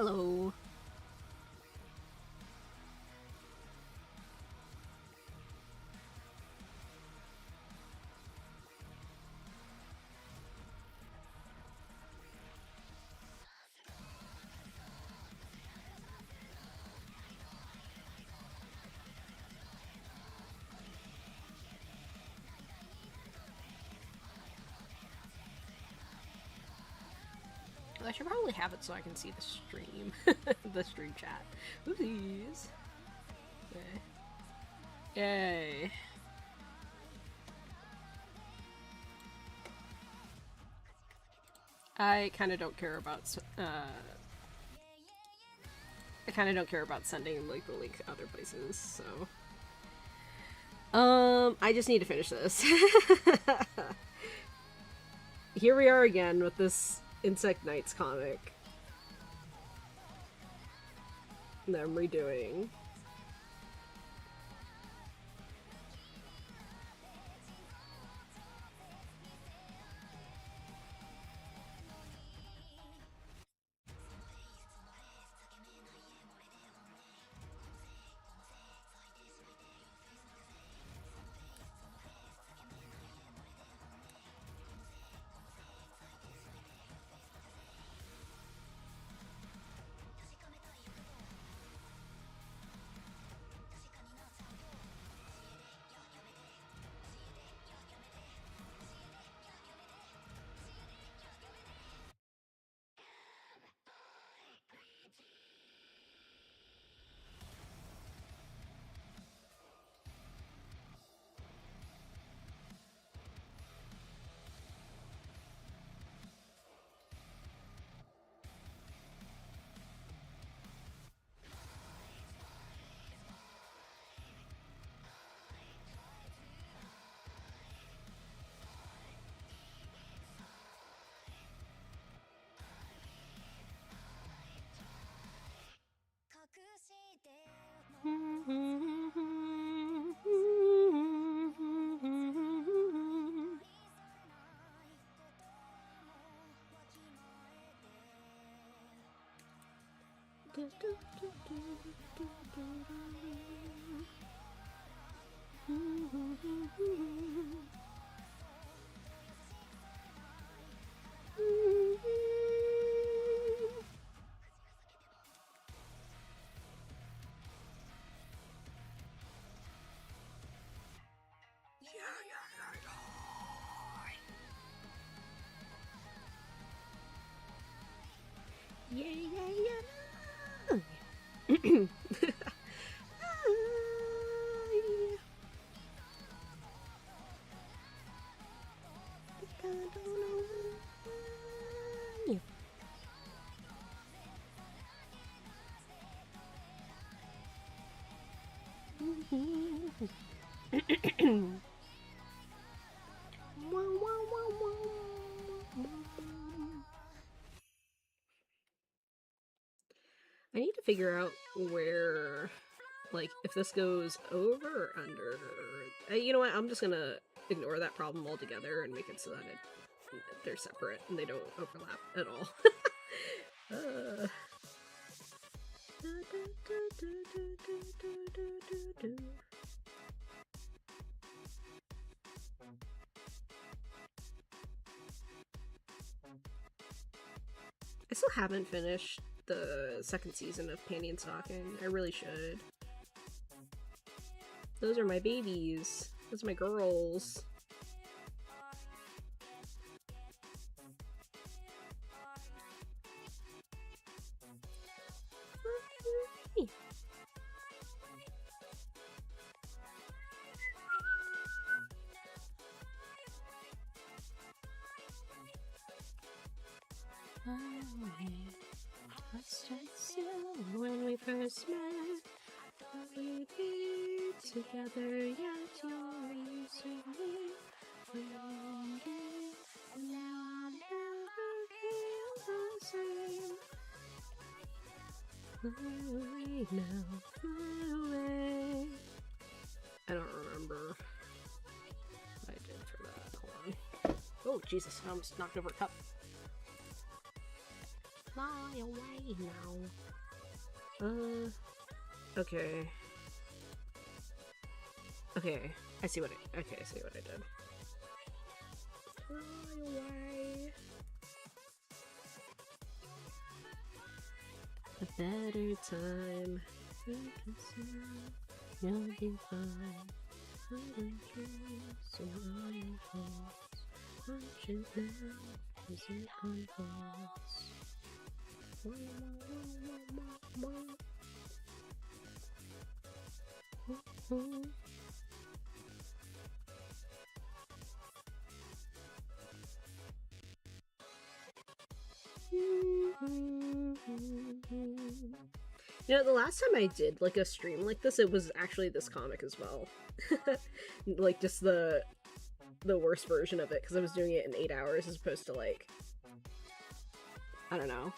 Hello. I should probably have it so I can see the stream. The stream chat. Oopsies. Okay. Yay. I kind of don't care about sending like the link to other places, so I just need to finish this. Here we are again with this Insect Knights comic that I'm redoing. Yeah, yeah, yeah. I need to figure out where, like, if this goes over or under. You know what? I'm just gonna ignore that problem altogether and make it so that they're separate and they don't overlap at all. I still haven't finished the second season of Panty and Stocking. I really should. Those are my babies. Those are my girls. When we first met, we'd be together, yet you're recently fading, and now I'll never feel the same. Fly away now, fly away. I don't remember what I did for that. Hold on. Oh, Jesus, I almost knocked over a cup. fly away now. Okay. Okay, I see what I did. Fly away. A better time. You'll be fine. So watching now as it unfolds. You know, the last time I did like a stream like this, it was actually this comic as well. Like just the worst version of it, because I was doing it in 8 hours as opposed to like, I don't know,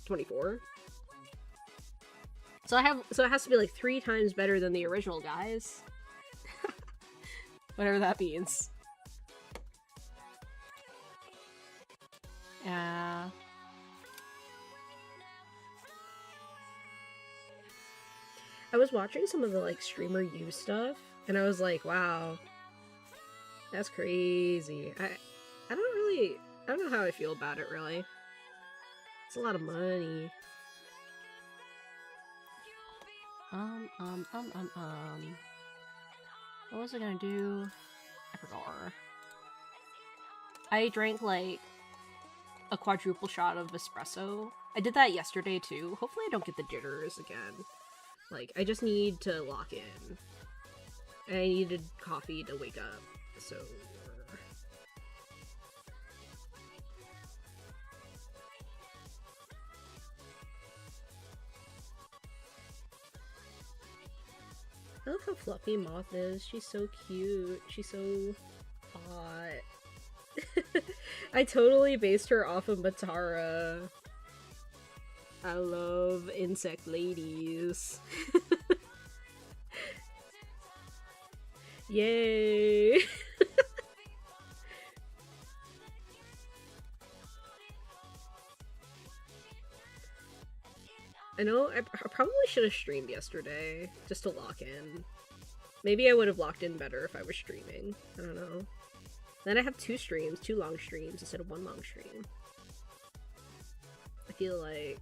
24. So it has to be like 3 times better than the original, guys. Whatever that means. Yeah. I was watching some of the like streamer U stuff, and I was like, wow, that's crazy. I don't know how I feel about it really. It's a lot of money. What was I gonna do? I forgot. I drank like a quadruple shot of espresso. I did that yesterday too. Hopefully I don't get the jitters again. Like, I just need to lock in. And I needed coffee to wake up, so... I love how fluffy Moth is. She's so cute. She's so hot. I totally based her off of Matara. I love insect ladies. Yay! I know, I probably should have streamed yesterday, just to lock in. Maybe I would have locked in better if I was streaming. I don't know. Then I have 2 streams, 2 long streams instead of 1 long stream. I feel like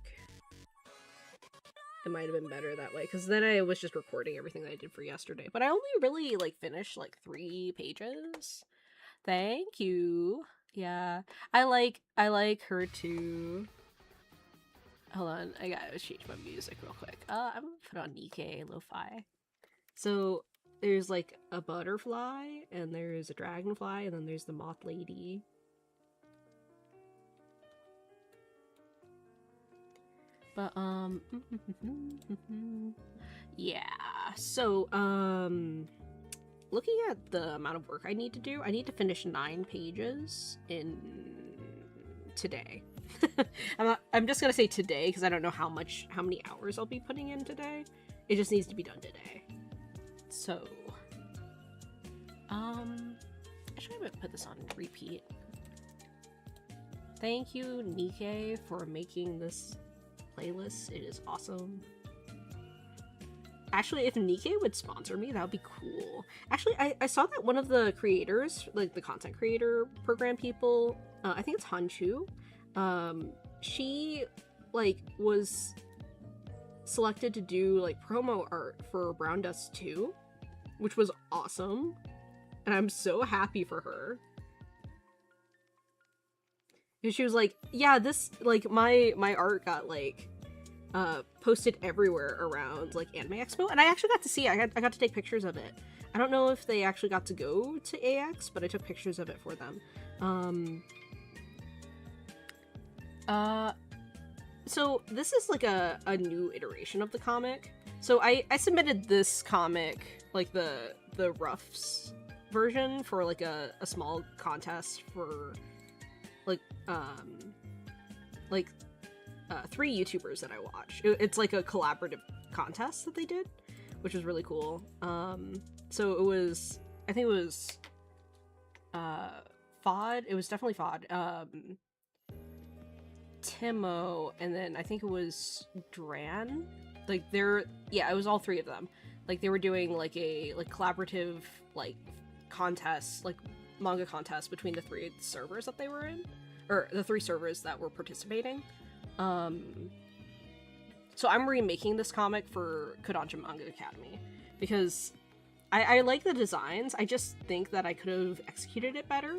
it might have been better that way, because then I was just recording everything that I did for yesterday. But I only really, like, finished, like, 3 pages. Thank you. Yeah. I like her too. Hold on, I gotta change my music real quick. I'm gonna put on Nikkei Lo-Fi. So, there's, like, a butterfly, and there's a dragonfly, and then there's the moth lady. But, yeah, so, looking at the amount of work I need to do, I need to finish 9 pages in today. I'm just gonna say today, because I don't know how many hours I'll be putting in today. It just needs to be done today. So, actually I'm gonna put this on repeat. Thank you, Nikkei, for making this playlist. It is awesome. Actually, if Nikkei would sponsor me, that would be cool. Actually, I saw that one of the creators, like the content creator program people, I think it's Hanchu, she, like, was selected to do, like, promo art for Brown Dust 2, which was awesome, and I'm so happy for her. And she was like, yeah, this, like, my art got, like, posted everywhere around, like, Anime Expo, and I actually got to see it. I got to take pictures of it. I don't know if they actually got to go to AX, but I took pictures of it for them. So this is like a new iteration of the comic. So I submitted this comic, like the roughs version, for like a small contest for like 3 YouTubers that I watch. It's like a collaborative contest that they did, which was really cool. So it was, I think it was FOD. It was definitely FOD. Timo, and then I think it was Dran. Like yeah, it was all three of them. Like they were doing like a collaborative like contest, like manga contest between the three servers that they were in, or the three servers that were participating. So I'm remaking this comic for Kodansha Manga Academy because I like the designs. I just think that I could have executed it better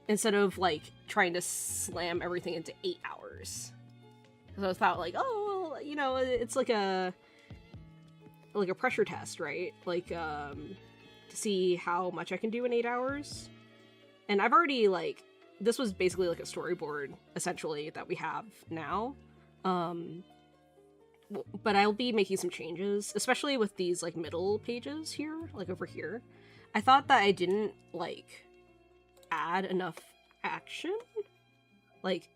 instead of like trying to slam everything into 8 hours. Because I thought like, oh, you know, it's like a pressure test, right? Like to see how much I can do in 8 hours. And I've already like, this was basically like a storyboard essentially that we have now. But I'll be making some changes, especially with these like middle pages here, like over here. I thought that I didn't like add enough action like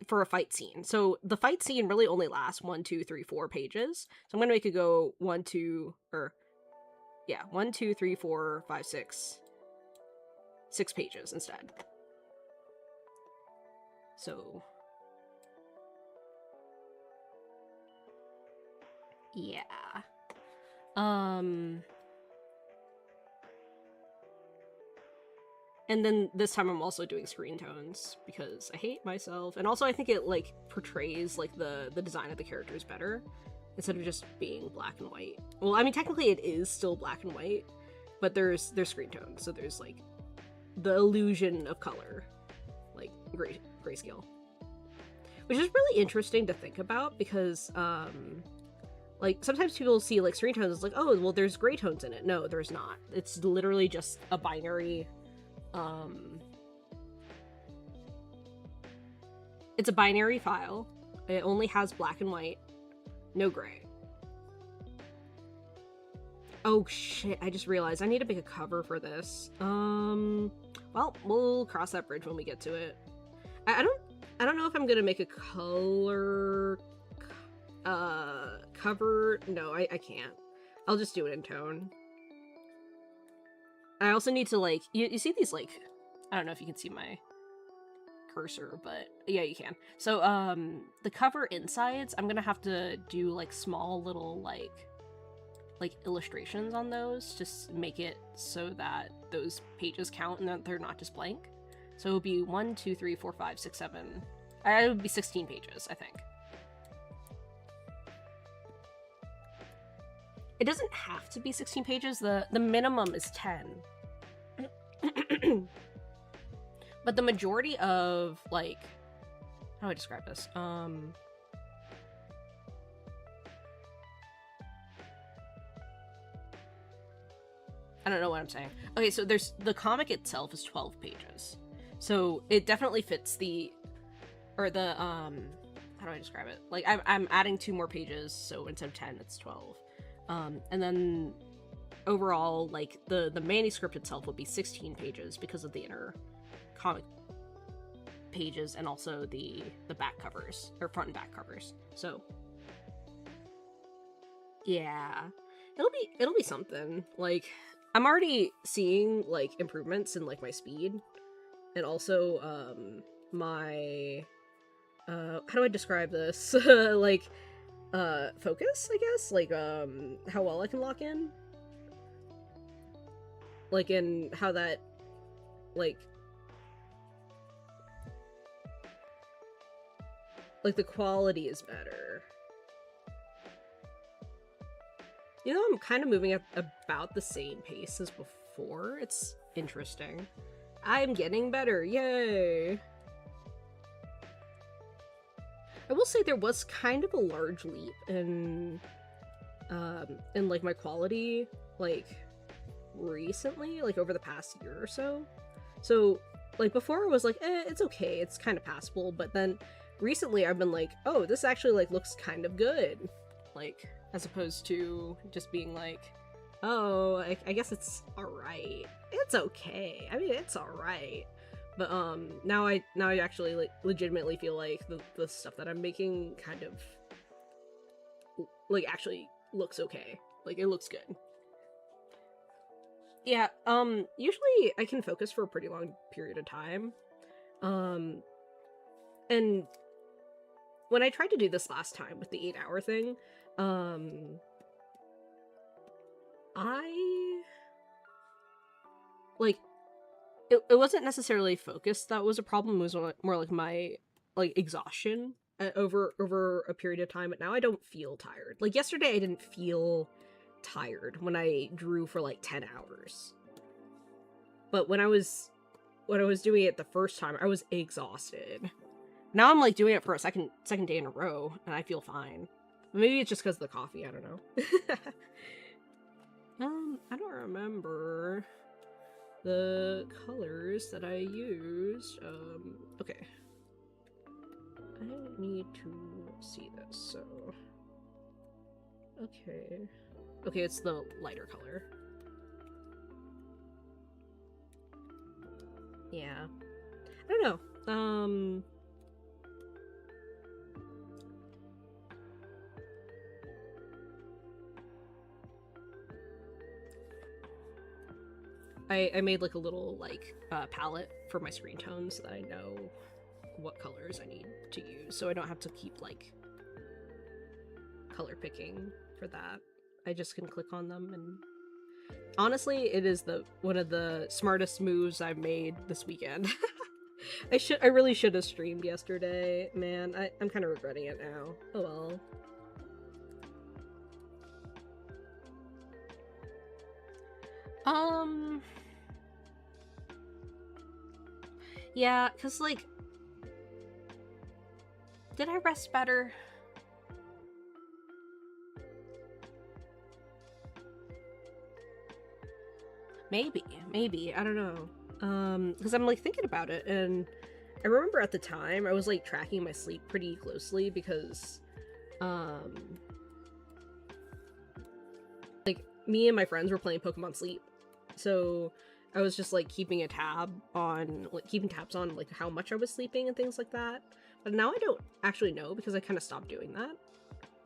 for a fight scene. So the fight scene really only lasts 1, 2, 3, 4 pages. So I'm gonna make it go 1, 2, 3, 4, 5, 6 pages instead. So yeah. And then this time I'm also doing screen tones because I hate myself. And also I think it like portrays like the design of the characters better instead of just being black and white. Well, I mean technically it is still black and white, but there's screen tones, so there's like the illusion of color, like grayscale. Which is really interesting to think about because like, sometimes people see, like, screen tones, it's like, oh, well, there's gray tones in it. No, there's not. It's literally just a binary, it's a binary file. It only has black and white, no gray. Oh, shit, I just realized I need to make a cover for this. Well, we'll cross that bridge when we get to it. I don't know if I'm gonna make a color cover. No, I can't. I'll just do it in tone. I also need to like you see these like, I don't know if you can see my cursor, but yeah, you can. So the cover insides, I'm gonna have to do like small little like illustrations on those, just make it so that those pages count and that they're not just blank. So it would be 1, 2, 3, 4, 5, 6, 7. It would be 16 pages, I think. It doesn't have to be 16 pages. The minimum is 10. But the majority of, like, how do I describe this? I don't know what I'm saying. Okay, so there's the comic itself is 12 pages. So it definitely fits the how do I describe it? Like I'm adding 2 more pages, so instead of 10, it's 12. And then overall, like the manuscript itself would be 16 pages because of the inner comic pages and also the back covers, or front and back covers. So yeah, it'll be something. Like I'm already seeing like improvements in like my speed and also my how do I describe this? Like focus, I guess, like how well I can lock in, like in how that like the quality is better. You know, I'm kind of moving at about the same pace as before. It's interesting. I'm getting better, yay! I will say there was kind of a large leap in like my quality, like recently, like over the past year or so. So like before it was like, it's okay, it's kind of passable, but then recently I've been like, oh, this actually like looks kind of good, like as opposed to just being like, oh, I guess it's alright, it's okay, I mean it's alright. But now I actually like legitimately feel like the stuff that I'm making kind of like actually looks okay. Like it looks good. Yeah, usually I can focus for a pretty long period of time. And when I tried to do this last time with the 8-hour thing, I like it wasn't necessarily focus that was a problem. It was more like my like exhaustion over a period of time. But now I don't feel tired. Like yesterday, I didn't feel tired when I drew for like 10 hours. But when I was doing it the first time, I was exhausted. Now I'm like doing it for a second day in a row, and I feel fine. Maybe it's just because of the coffee. I don't know. I don't remember the colors that I used. Okay. I need to see this, so... Okay. Okay, it's the lighter color. Yeah. I don't know. I made like a little like palette for my screen tones so that I know what colors I need to use, so I don't have to keep like color picking for that. I just can click on them, and honestly, it is one of the smartest moves I've made this weekend. I really should have streamed yesterday, man. I'm kind of regretting it now. Oh well. Yeah, because, like, did I rest better? Maybe, I don't know. Because I'm, like, thinking about it, and I remember at the time, I was, like, tracking my sleep pretty closely because, like, me and my friends were playing Pokemon Sleep, so I was just like keeping tabs on like how much I was sleeping and things like that. But now I don't actually know because I kind of stopped doing that.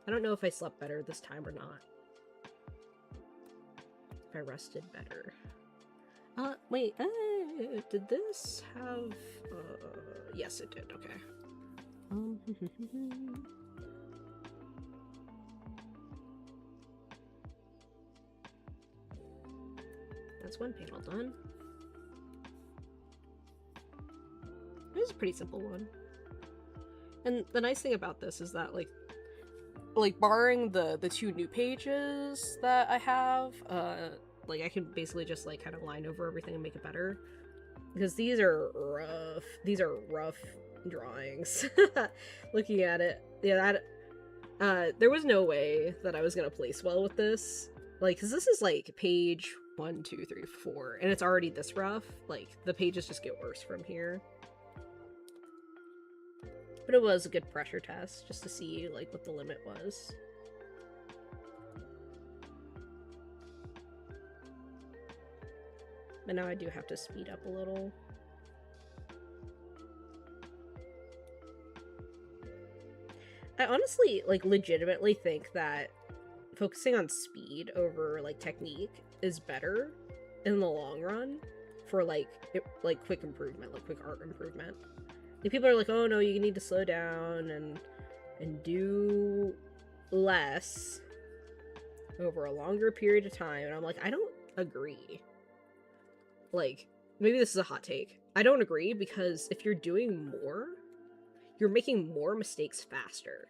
I don't know if I slept better this time or not. If I rested better. Wait, did this have, yes it did, okay. That's one panel done. This is a pretty simple one. And the nice thing about this is that, like barring the two new pages that I have, like I can basically just like kind of line over everything and make it better. Because these are rough drawings. Looking at it. Yeah, there was no way that I was gonna place well with this. Like, cause this is like page 1, 2, 3, 4, and it's already this rough. Like, the pages just get worse from here. But it was a good pressure test, just to see, like, what the limit was. But now I do have to speed up a little. I honestly, like, legitimately think that focusing on speed over, like, technique is better in the long run for, like, quick improvement, like, quick art improvement. Like, people are like, oh no, you need to slow down and do less over a longer period of time. And I'm like, I don't agree. Like, maybe this is a hot take. I don't agree because if you're doing more, you're making more mistakes faster.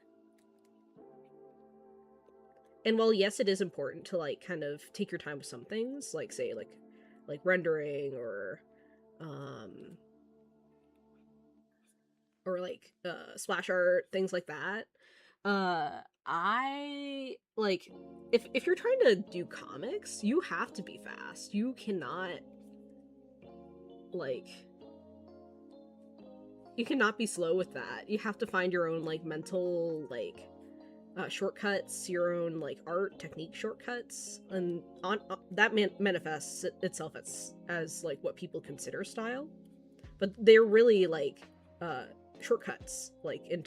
And while yes, it is important to like kind of take your time with some things, like say like rendering or like splash art, things like that. I like if you're trying to do comics, you have to be fast. You cannot be slow with that. You have to find your own like mental like shortcuts, your own like art technique shortcuts, and that manifests itself as like what people consider style, but they're really like shortcuts, like in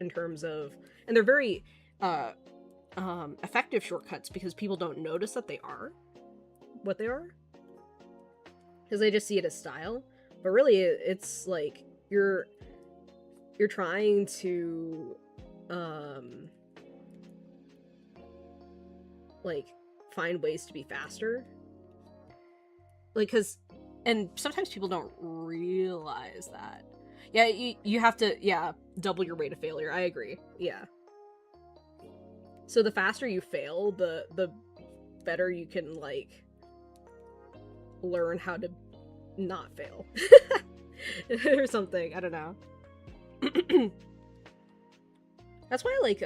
terms of, and they're very effective shortcuts because people don't notice that they are what they are because they just see it as style, but really it's like you're you're trying to like find ways to be faster, like, and sometimes people don't realize that. Yeah, you have to, double your rate of failure. I agree. Yeah. So the faster you fail, the better you can, like, learn how to not fail. Or something. I don't know. That's why I like,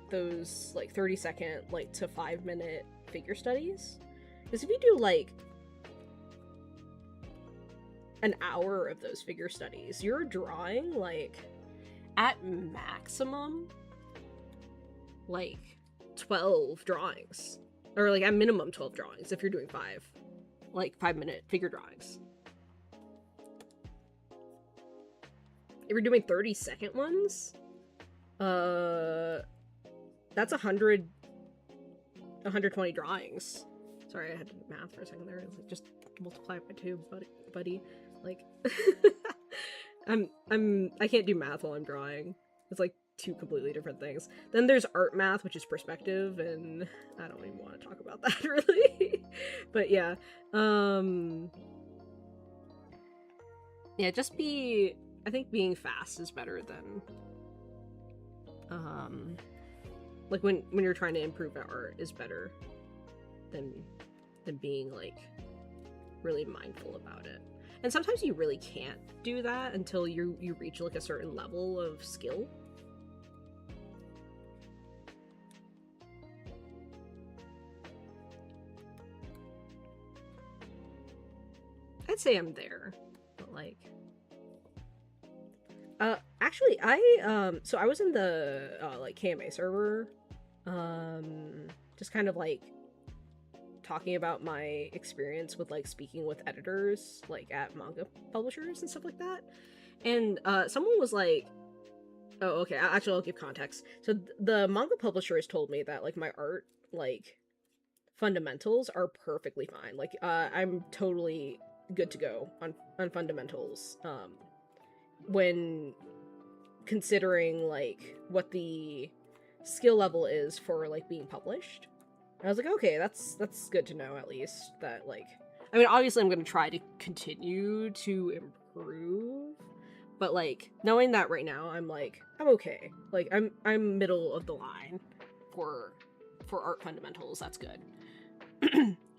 those, like, 30-second, like, to 5-minute figure studies. Because if you do, like, an hour of those figure studies, you're drawing, like, at maximum, like, 12 drawings. Or, like, at minimum 12 drawings if you're doing 5-minute figure drawings. If you're doing 30-second ones, that's 120 drawings. Sorry, I had to do math for a second there. Like, just multiply it by 2, buddy. Like, I can't do math while I'm drawing. It's like 2 completely different things. Then there's art math, which is perspective, and I don't even want to talk about that really. But yeah, just I think being fast is better than, like when you're trying to improve at art is better than being, like, really mindful about it. And sometimes you really can't do that until you reach, like, a certain level of skill. I'd say I'm there, but, like, actually, so I was in the, like, KMA server, just kind of, like, talking about my experience with, like, speaking with editors, like, at manga publishers and stuff like that, and, someone was like, oh, okay, actually, I'll give context. So, the manga publishers told me that, like, my art, like, fundamentals are perfectly fine. Like, I'm totally good to go on fundamentals, when considering, like, what the skill level is for, like, being published. And I was like, okay, that's good to know, at least, that, like, I mean, obviously I'm going to try to continue to improve, but, like, knowing that right now, I'm like, I'm okay. Like, I'm middle of the line for art fundamentals. That's good.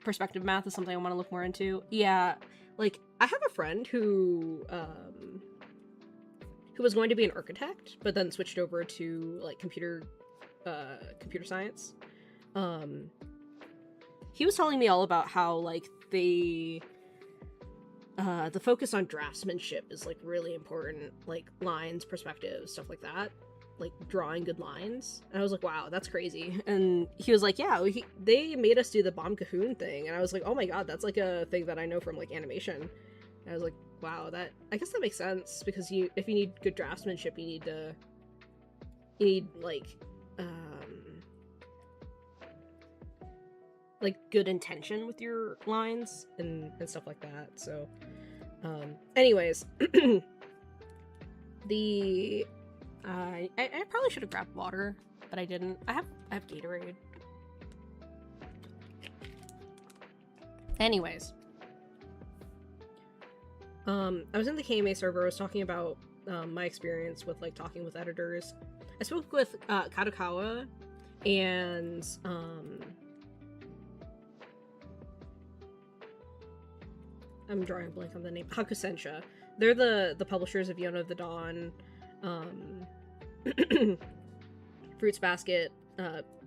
Perspective math is something I want to look more into. Yeah, like, I have a friend who was going to be an architect, but then switched over to, like, computer science. He was telling me all about how, like, the focus on draftsmanship is, like, really important, like, lines, perspective, stuff like that, like, drawing good lines. And I was like, wow, that's crazy. And he was like, yeah, they made us do the Bomb Cahoon thing. And I was like, oh my god, that's, like, a thing that I know from, like, animation. And I was like, wow, I guess that makes sense, because if you need good draftsmanship, you need like good intention with your lines and stuff like that. So, anyways, I probably should have grabbed water, but I didn't. I have Gatorade. Anyways, I was in the KMA server. I was talking about my experience with, like, talking with editors. I spoke with Kadokawa and I'm drawing a blank on the name. Hakusensha. They're the publishers of Yona of the Dawn, Fruits Basket,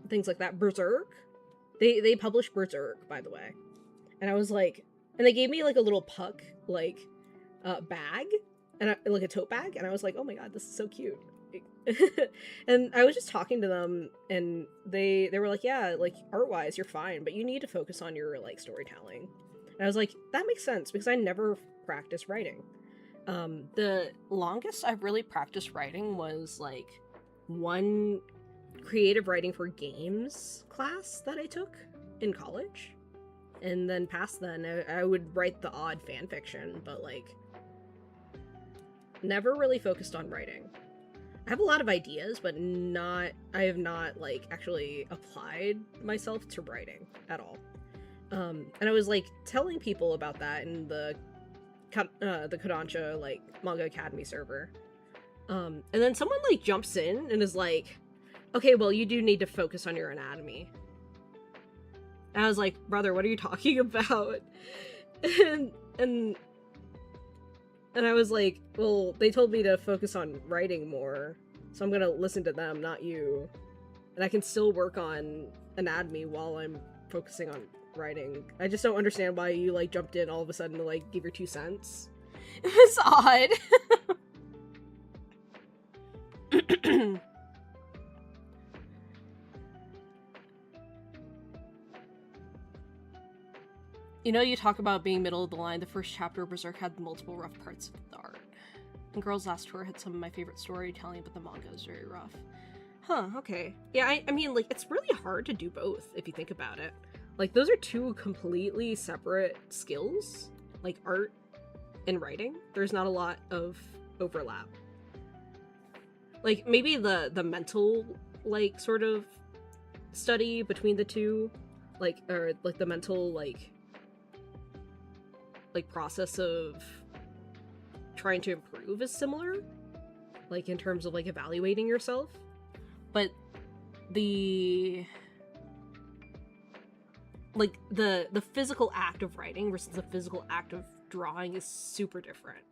things like that. Berserk. They published Berserk, by the way. And I was like, and they gave me, like, a little puck, like, bag, and like a tote bag, and I was like, oh my god, this is so cute. And I was just talking to them, and they were like, yeah, like, art-wise, you're fine, but you need to focus on your, like, storytelling. And I was like, that makes sense, because I never practiced writing. The longest I've really practiced writing was, like, one creative writing for games class that I took in college. And then past then, I would write the odd fan fiction, but, like, never really focused on writing. have a lot of ideas, but I have not, like, actually applied myself to writing at all. And I was, like, telling people about that in the Kodansha, like, Manga Academy server. And then someone, like, jumps in and is like, okay, well, you do need to focus on your anatomy. And I was like, brother, what are you talking about? and and I was like, well, they told me to focus on writing more, so I'm gonna listen to them, not you. And I can still work on anatomy while I'm focusing on writing. I just don't understand why you, like, jumped in all of a sudden to, like, give your 2 cents. It was odd. You know, you talk about being middle of the line. The first chapter of Berserk had multiple rough parts of the art. And Girls Last Tour had some of my favorite storytelling, but the manga is very rough. Huh, okay. Yeah, I mean, like, it's really hard to do both, if you think about it. Like, those are 2 completely separate skills. Like, art and writing. There's not a lot of overlap. Like, maybe the mental, like, sort of study between the 2. Like, or, like, the mental, like, process of trying to improve is similar, like, in terms of, like, evaluating yourself, but the physical act of writing versus the physical act of drawing is super different.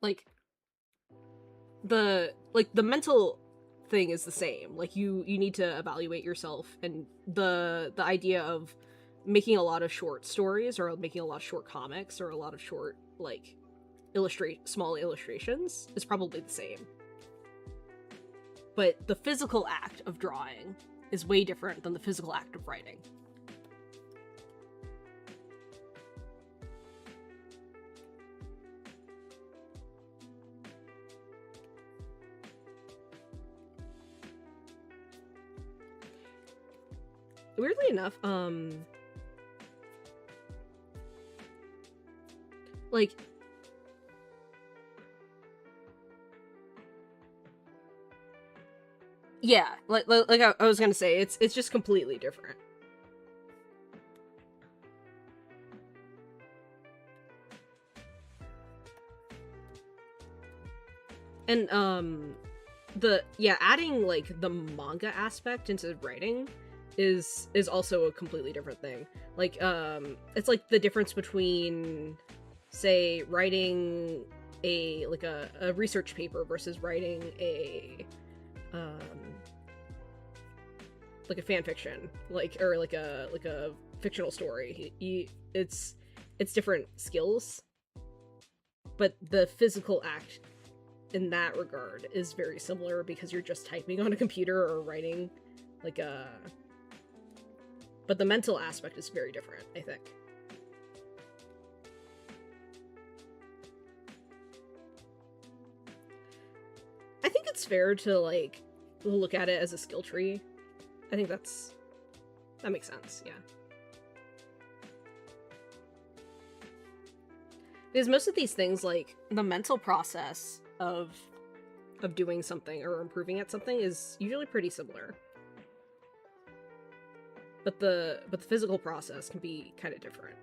Like, the mental thing is the same. Like, you need to evaluate yourself, and the idea of making a lot of short stories or making a lot of short comics or a lot of short, like, small illustrations is probably the same. But the physical act of drawing is way different than the physical act of writing. Weirdly enough, like, yeah, like I was gonna say, it's just completely different. And adding, like, the manga aspect into writing is also a completely different thing. Like, it's like the difference between, say, writing a research paper versus writing a fan fiction, like, or like a fictional story. It's different skills, but the physical act in that regard is very similar because you're just typing on a computer or writing, like, but the mental aspect is very different, I think. I think it's fair to, like, look at it as a skill tree. I think that makes sense, yeah. Because most of these things, like, the mental process of doing something or improving at something is usually pretty similar. But the physical process can be kind of different.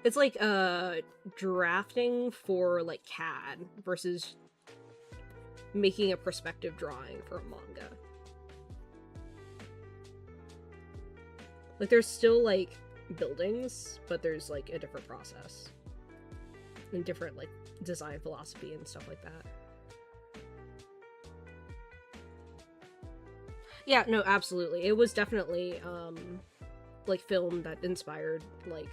It's like drafting for, like, CAD versus making a perspective drawing for a manga. Like, there's still, like, buildings, but there's, like, a different process and different, like, design philosophy and stuff like that. Yeah, no, absolutely. It was definitely like, film that inspired, like,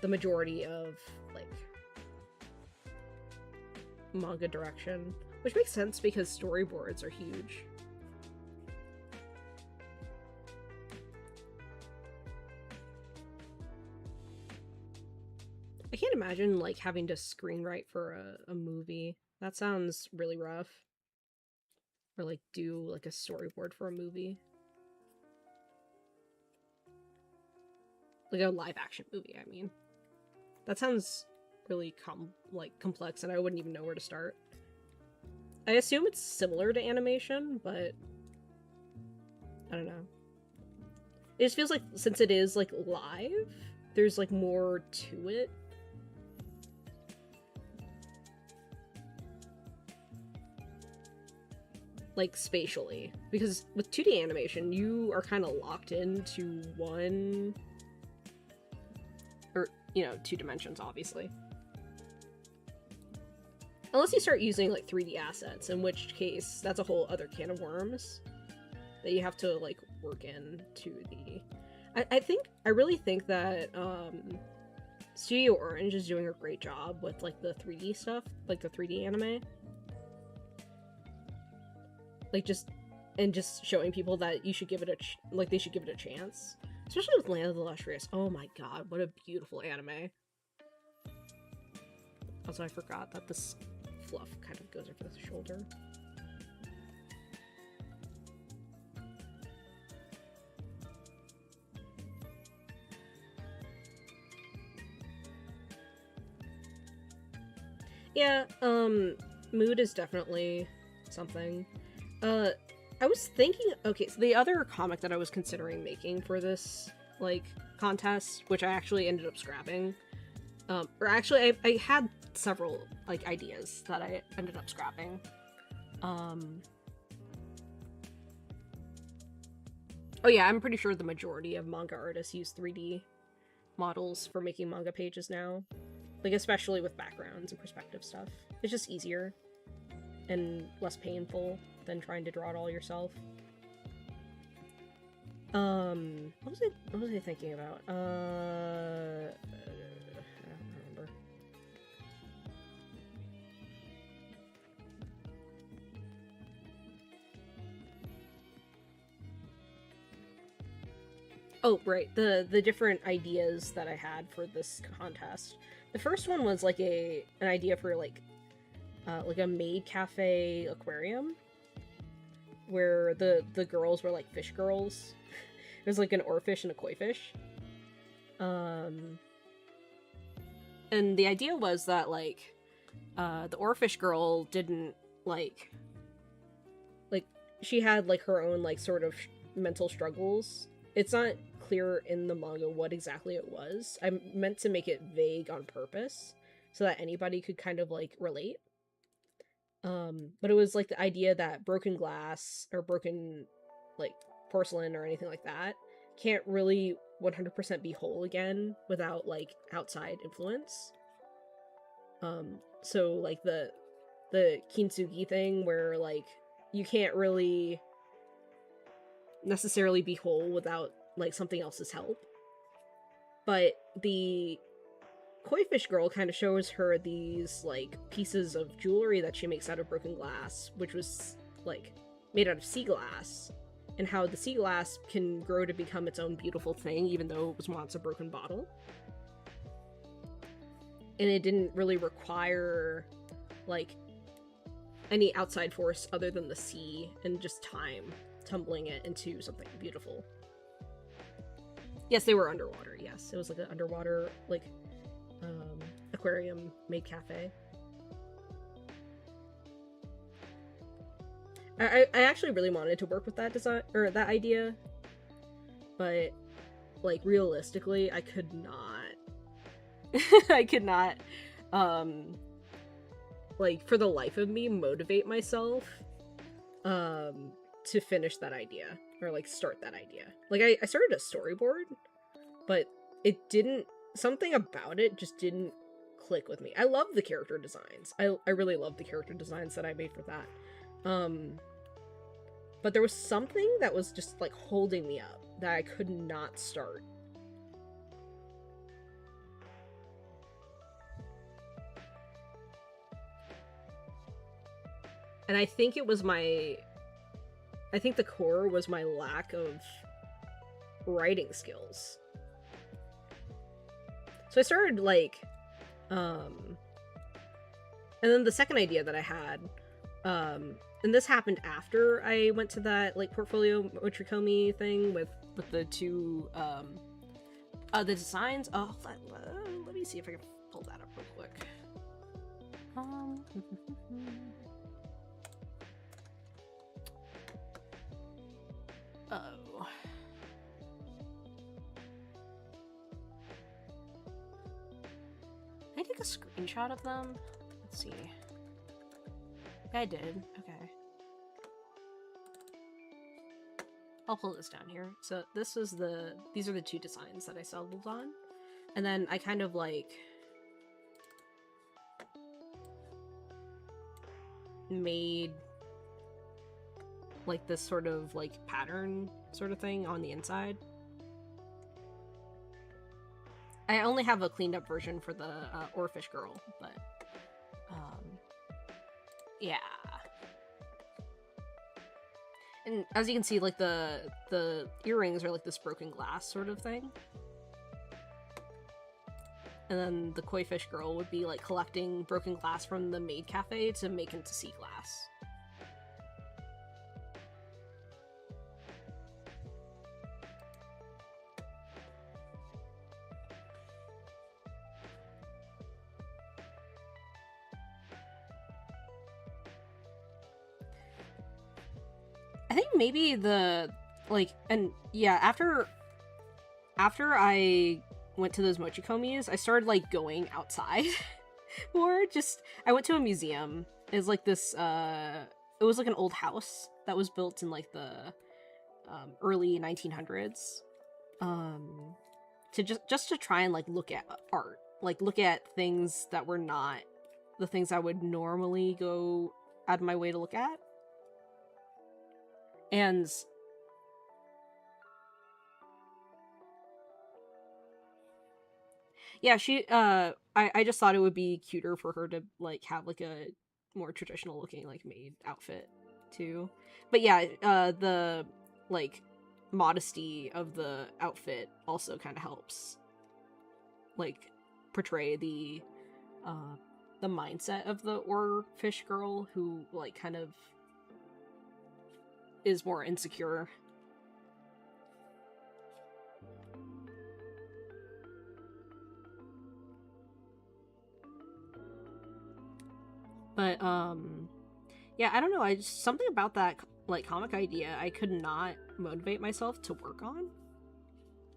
the majority of, like, manga direction, which makes sense because storyboards are huge. I can't imagine, like, having to screenwrite for a movie. That sounds really rough. or like do like a storyboard for a movie. Like a live action movie, I mean. That sounds really complex, and I wouldn't even know where to start. I assume it's similar to animation, but I don't know. It just feels like, since it is like live, there's like more to it. Like spatially, because with 2D animation, you are kind of locked into one, or, you know, 2 dimensions, obviously. Unless you start using like 3D assets, in which case that's a whole other can of worms that you have to like work into the. I really think that Studio Orange is doing a great job with like the 3D stuff, like the 3D anime. Like just showing people that you should give it they should give it a chance, especially with Land of the Lustrous. Oh my god, what a beautiful anime! Also, I forgot that this fluff kind of goes over the shoulder. Yeah, mood is definitely something. I was thinking, okay, so the other comic that I was considering making for this, like, contest, which I actually ended up scrapping, or actually, I had several, like, ideas that I ended up scrapping. Oh yeah, I'm pretty sure the majority of manga artists use 3D models for making manga pages now. Like, especially with backgrounds and perspective stuff. It's just easier and less painful than trying to draw it all yourself. What was I thinking about? I don't remember. Oh, right, the different ideas that I had for this contest. The first one was like an idea for like a maid cafe aquarium, where the girls were like fish girls. There's like an oarfish and a koi fish. And the idea was that like the oarfish girl didn't like she had like her own like sort of mental struggles. It's not clear in the manga what exactly it was. I meant to make it vague on purpose so that anybody could kind of like relate. But it was like the idea that broken glass or broken like porcelain or anything like that can't really 100% be whole again without like outside influence. So like the kintsugi thing where like you can't really necessarily be whole without like something else's help. But the koi fish girl kind of shows her these like pieces of jewelry that she makes out of broken glass, which was like made out of sea glass, and how the sea glass can grow to become its own beautiful thing even though it was once a broken bottle. And it didn't really require like any outside force other than the sea and just time tumbling it into something beautiful. Yes, they were underwater. Yes, it was like an underwater like aquarium maid cafe. I actually really wanted to work with that design or that idea, but like realistically, I could not. I could not, like for the life of me, motivate myself, to finish that idea or like start that idea. Like I started a storyboard, but it didn't. Something about it just didn't click with me. I love the character designs. I really love the character designs that I made for that. But there was something that was just like holding me up that I could not start. And I think it was I think the core was my lack of writing skills. So I started like, and then the second idea that I had And this happened after I went to that like portfolio Mochikomi thing with the two the designs. Oh, let me see if I can pull that up real quick. Oh. Can I take a screenshot of them? Let's see. Yeah, I did. Okay. I'll pull this down here. So these are the two designs that I settled on. And then I kind of like made like this sort of like pattern sort of thing on the inside. I only have a cleaned up version for the Oarfish Girl, but yeah. And as you can see, like the earrings are like this broken glass sort of thing. And then the Koi Fish Girl would be like collecting broken glass from the maid cafe to make into sea glass. I think maybe the like, and yeah, after I went to those mochikomis, I started like going outside more. I went to a museum. It was like this it was like an old house that was built in like the early 1900s to just to try and like look at art, like look at things that were not the things I would normally go out of my way to look at. And yeah, I just thought it would be cuter for her to like have like a more traditional looking like maid outfit too. But yeah, the like modesty of the outfit also kind of helps like portray the mindset of the Oarfish Girl, who like kind of is more insecure. But yeah, I don't know, something about that like comic idea I could not motivate myself to work on.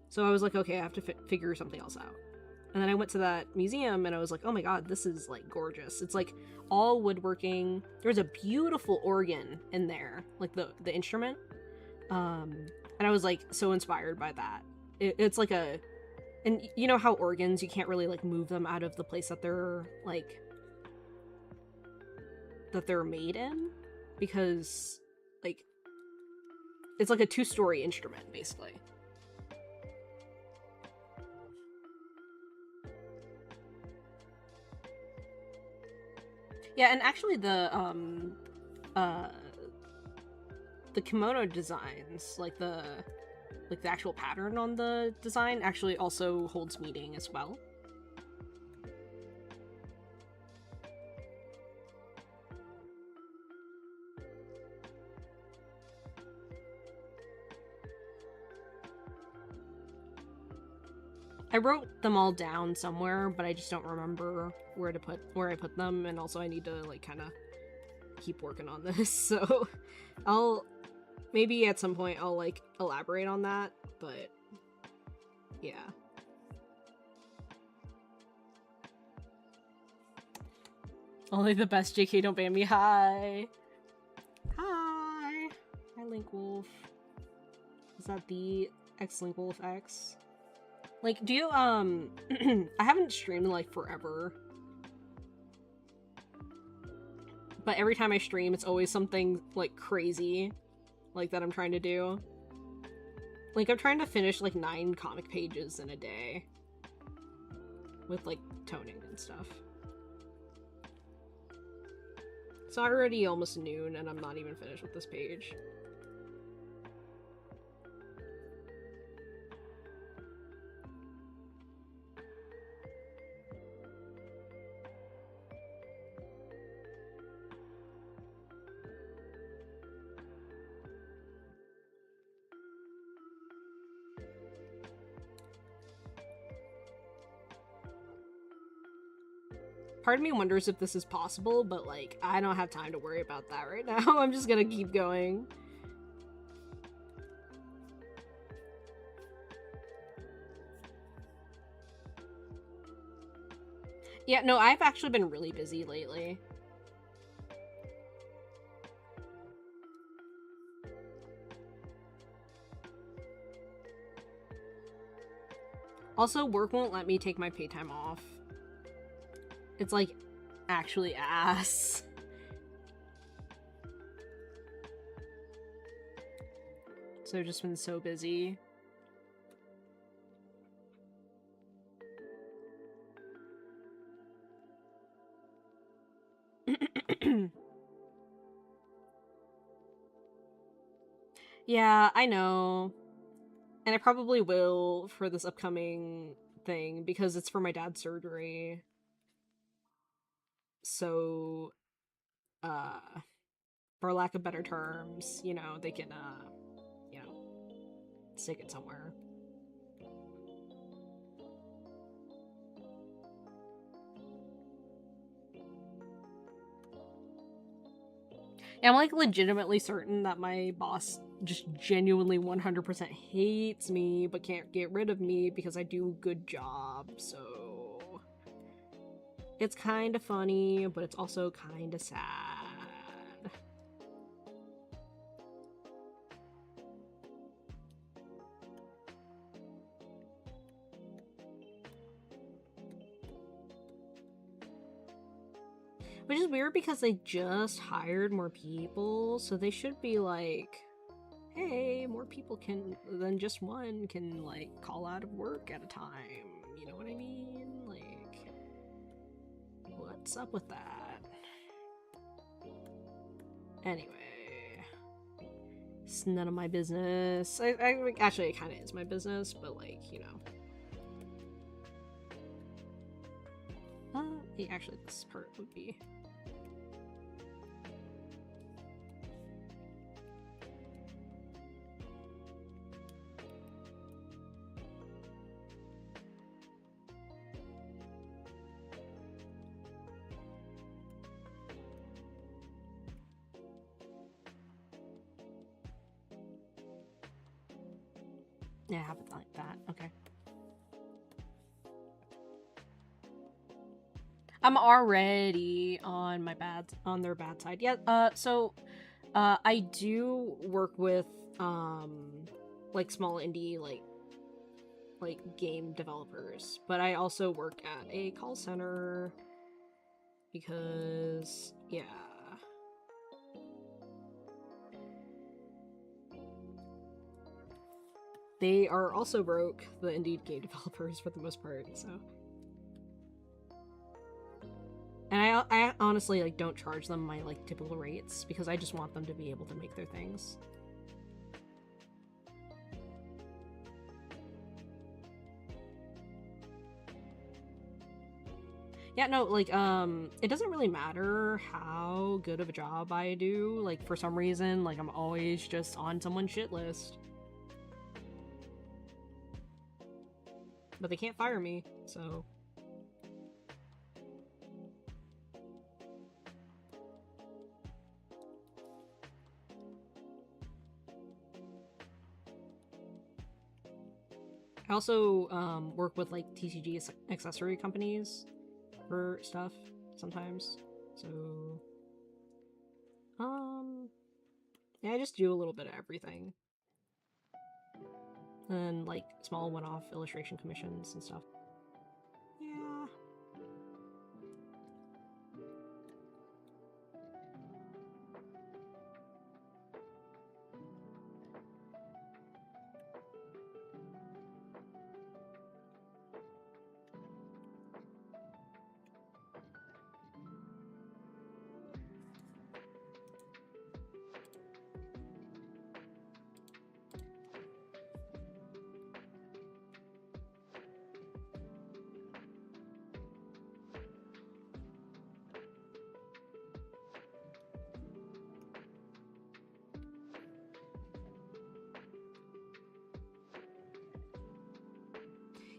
So I was like, okay, I have to figure something else out. And then I went to that museum and I was like, oh my god, this is like gorgeous. It's like all woodworking. There's a beautiful organ in there, like the instrument. And I was like so inspired by that. It's like and you know how organs, you can't really like move them out of the place that they're like made in, because like it's like a 2-story instrument basically. Yeah, and actually the kimono designs, like the actual pattern on the design actually also holds meaning as well. I wrote them all down somewhere, but I just don't remember where I put them, and also I need to like kind of keep working on this. So I'll maybe at some point I'll like elaborate on that, but yeah. Only the best, JK, don't ban me. Hi. Hi. Hi, Link Wolf. Is that the X Link Wolf X? Like, do you, I haven't streamed in, like, forever. But every time I stream, it's always something, like, crazy, like, that I'm trying to do. Like, I'm trying to finish, like, 9 comic pages in a day. With, like, toning and stuff. It's already almost noon, and I'm not even finished with this page. Part of me wonders if this is possible, but, like, I don't have time to worry about that right now. I'm just gonna keep going. Yeah, no, I've actually been really busy lately. Also, work won't let me take my pay time off. It's, like, actually ass. So I've just been so busy. Yeah, I know. And I probably will for this upcoming thing because it's for my dad's surgery. So, for lack of better terms, you know, they can, you know, stick it somewhere. And I'm, like, legitimately certain that my boss just genuinely 100% hates me but can't get rid of me because I do a good job, so... It's kind of funny, but it's also kind of sad. Which is weird because they just hired more people, so they should be like, hey, more people than just one can, like, call out of work at a time. You know what I mean? Like, what's up with that? Anyway, it's none of my business. Actually, it kind of is my business, but, like, you know. Yeah, actually, this part would be... Yeah, have it like that. Okay. I'm already on their bad side. Yeah, so I do work with like small indie like game developers, but I also work at a call center because yeah. They are also broke, the indie game developers, for the most part, so. And I honestly, like, don't charge them my, like, typical rates, because I just want them to be able to make their things. Yeah, no, like, it doesn't really matter how good of a job I do, like, for some reason, like, I'm always just on someone's shit list. But they can't fire me, so... I also work with, like, TCG accessory companies for stuff sometimes. So, yeah, I just do a little bit of everything. And, like, small one-off illustration commissions and stuff. Yeah.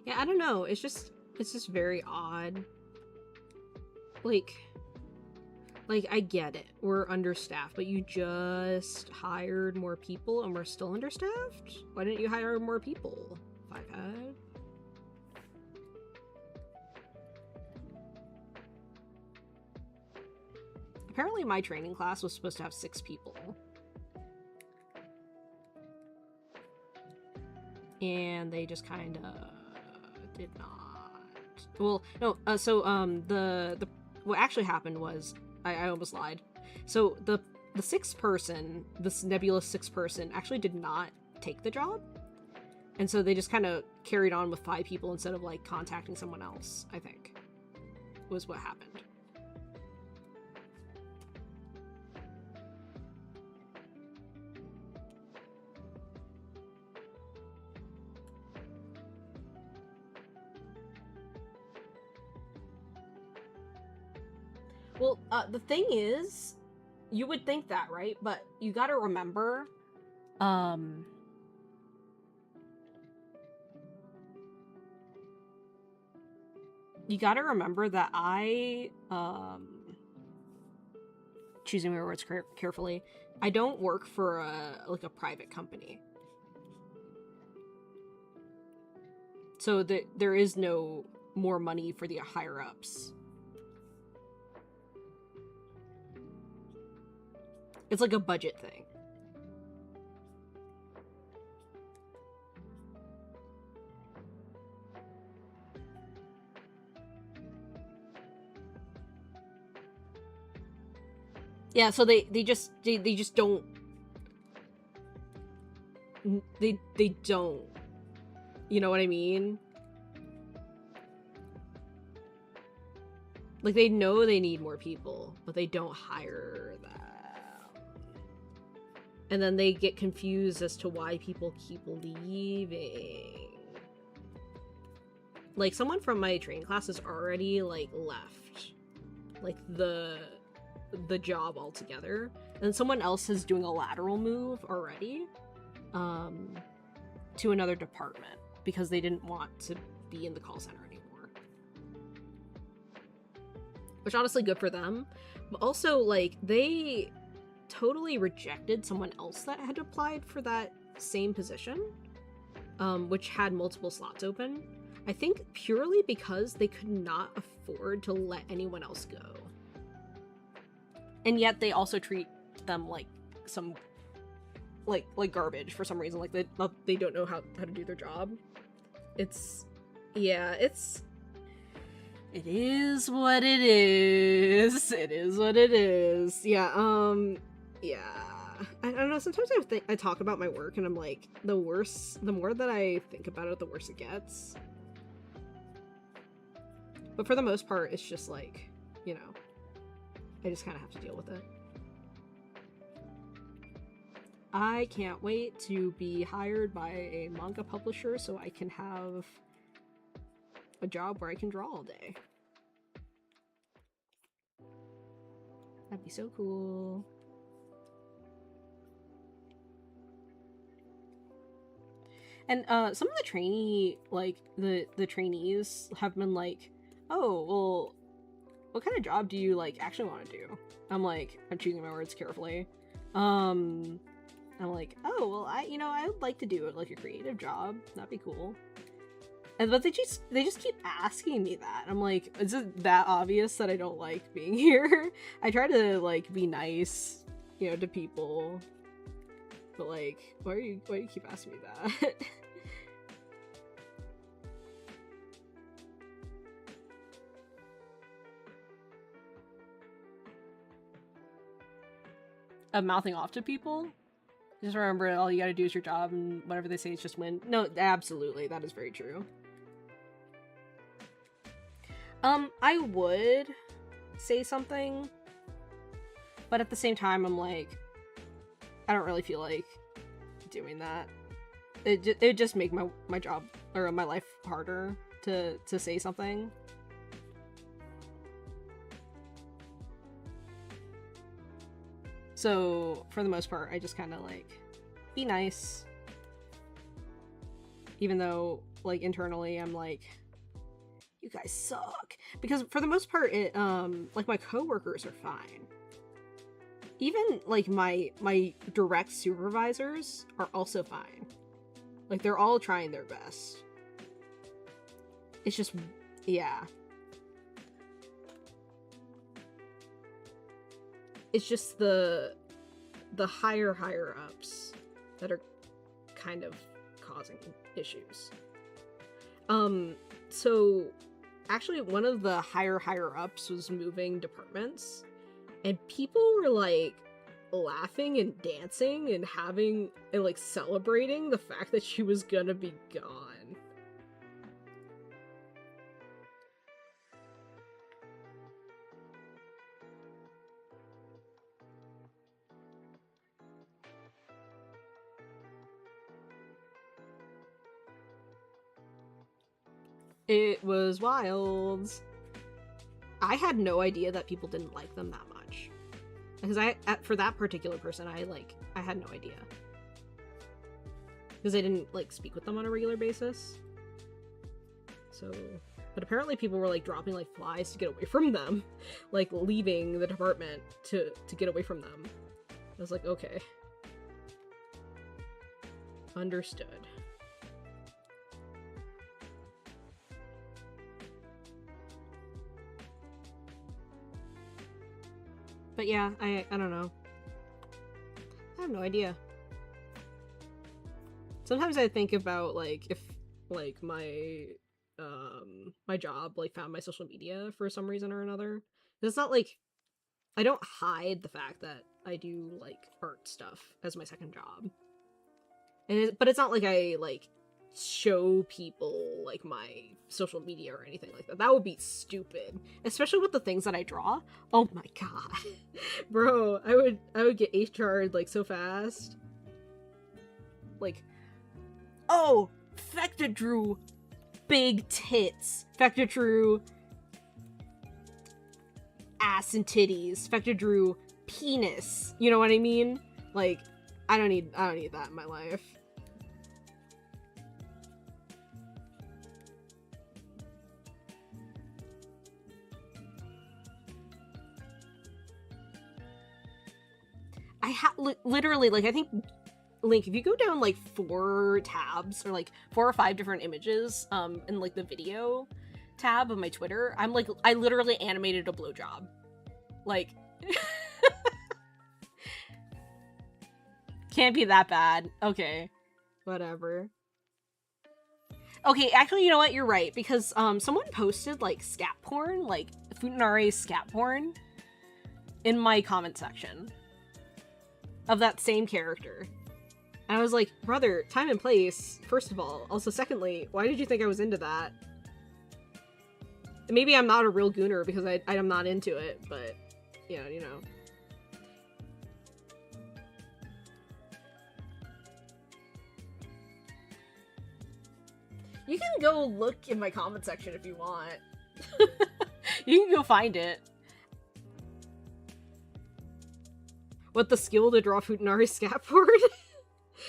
Yeah, I don't know. It's just very odd. like, I get it. We're understaffed, but you just hired more people and we're still understaffed? Why didn't you hire more people? If I've had. Apparently my training class was supposed to have 6 people. And they just kind of did not. Well, no, what actually happened was, I almost lied. So the 6th person, this nebulous 6th person, actually did not take the job. And so they just kind of carried on with 5 people instead of, like, contacting someone else, I think. Was what happened. Well, the thing is, you would think that, right? But you gotta remember, that I, choosing my words carefully, I don't work for a private company. So there is no more money for the higher-ups. It's like a budget thing. Yeah, so they just don't. They don't. You know what I mean? Like, they know they need more people, but they don't hire them. And then they get confused as to why people keep leaving. Like, someone from my training class has already, like, left. Like, the job altogether. And someone else is doing a lateral move already. To another department. Because they didn't want to be in the call center anymore. Which, honestly, good for them. But also, like, they totally rejected someone else that had applied for that same position, which had multiple slots open. I think purely because they could not afford to let anyone else go. And yet they also treat them like some like garbage for some reason. Like they don't know how to do their job. It is what it is. It is what it is. Yeah, yeah. I don't know, sometimes I talk about my work and I'm like, the more that I think about it, the worse it gets. But for the most part, it's just like, you know, I just kind of have to deal with it. I can't wait to be hired by a manga publisher so I can have a job where I can draw all day. That'd be so cool. And some of the trainee, like, the trainees have been like, oh, well, what kind of job do you, like, actually want to do? I'm like, I'm choosing my words carefully. I'm like, oh, well, I would like to do it, like, a creative job. That'd be cool. But they just keep asking me that. I'm like, is it that obvious that I don't like being here? I try to, like, be nice, you know, to people. But, like, why do you keep asking me that? Of mouthing off to people? Just remember, all you gotta do is your job, and whatever they say is just win. No, absolutely, that is very true. I would say something, but at the same time, I'm like, I don't really feel like doing that. It would just make my job, or my life harder to say something. So, for the most part, I just kind of, like, be nice. Even though, like, internally, I'm like, you guys suck. Because for the most part, it, like, my coworkers are fine. Even, like, my direct supervisors are also fine. Like, they're all trying their best. It's just, yeah. It's just the higher ups that are kind of causing issues. So actually one of the higher ups was moving departments, and people were like laughing and dancing and having and like celebrating the fact that she was gonna be gone. It was wild. I had no idea that people didn't like them that much. Because for that particular person, I had no idea. Because I didn't, like, speak with them on a regular basis. So, but apparently people were, like, dropping like flies to get away from them. Like, leaving the department to get away from them. I was like, okay. Understood. But yeah, I don't know. I have no idea. Sometimes I think about, like, if, like, my job, like, found my social media for some reason or another. It's not like, I don't hide the fact that I do, like, art stuff as my second job. But it's not like I, like, show people, like, my social media or anything like that. That would be stupid. Especially with the things that I draw. Oh my god. Bro, I would get HR'd, like, so fast. Like, oh, Fecta drew big tits. Fecta drew ass and titties. Fecta drew penis. You know what I mean? Like, I don't need that in my life. Literally, like, I think, Link, if you go down, like, 4 tabs, or, like, 4 or 5 different images, in, like, the video tab of my Twitter, I literally animated a blowjob. Like, can't be that bad. Okay. Whatever. Okay, actually, you know what? You're right, because, someone posted, like, scat porn, like, Futanari's scat porn, in my comment section. Of that same character. And I was like, brother, time and place, first of all. Also, secondly, why did you think I was into that? Maybe I'm not a real gooner because I'm not into it, but, yeah, you know. You can go look in my comment section if you want. You can go find it. What, the skill to draw Futanari scatboard?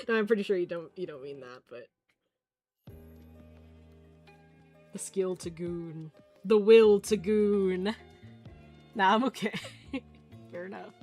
No, I'm pretty sure you don't mean that, but the skill to goon. The will to goon. Nah, I'm okay. Fair enough.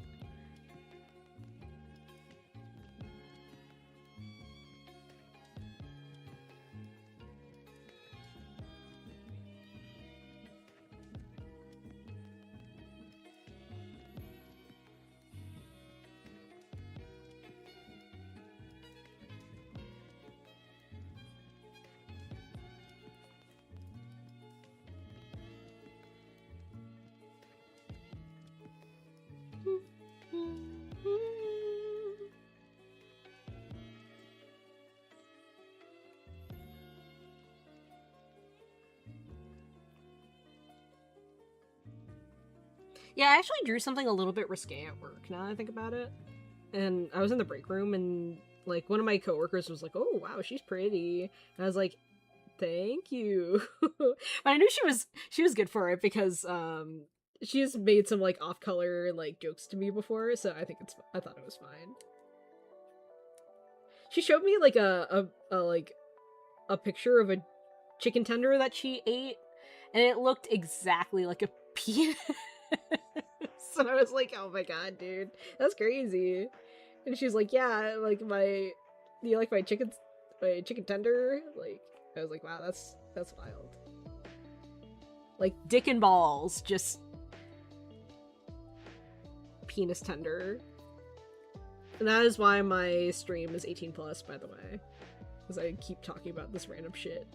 Yeah, I actually drew something a little bit risque at work, now that I think about it. And I was in the break room, and, like, one of my coworkers was like, oh, wow, she's pretty. And I was like, thank you. But I knew she was good for it, because, she's made some, like, off-color, like, jokes to me before, so I thought it was fine. She showed me, like, a picture of a chicken tender that she ate, and it looked exactly like a penis. And I was like, oh my god, dude, that's crazy. And she's like, yeah, like do you like my chicken tender? Like, I was like, wow, that's wild. Like, dick and balls, just penis tender. And that is why my stream is 18 plus, by the way, because I keep talking about this random shit.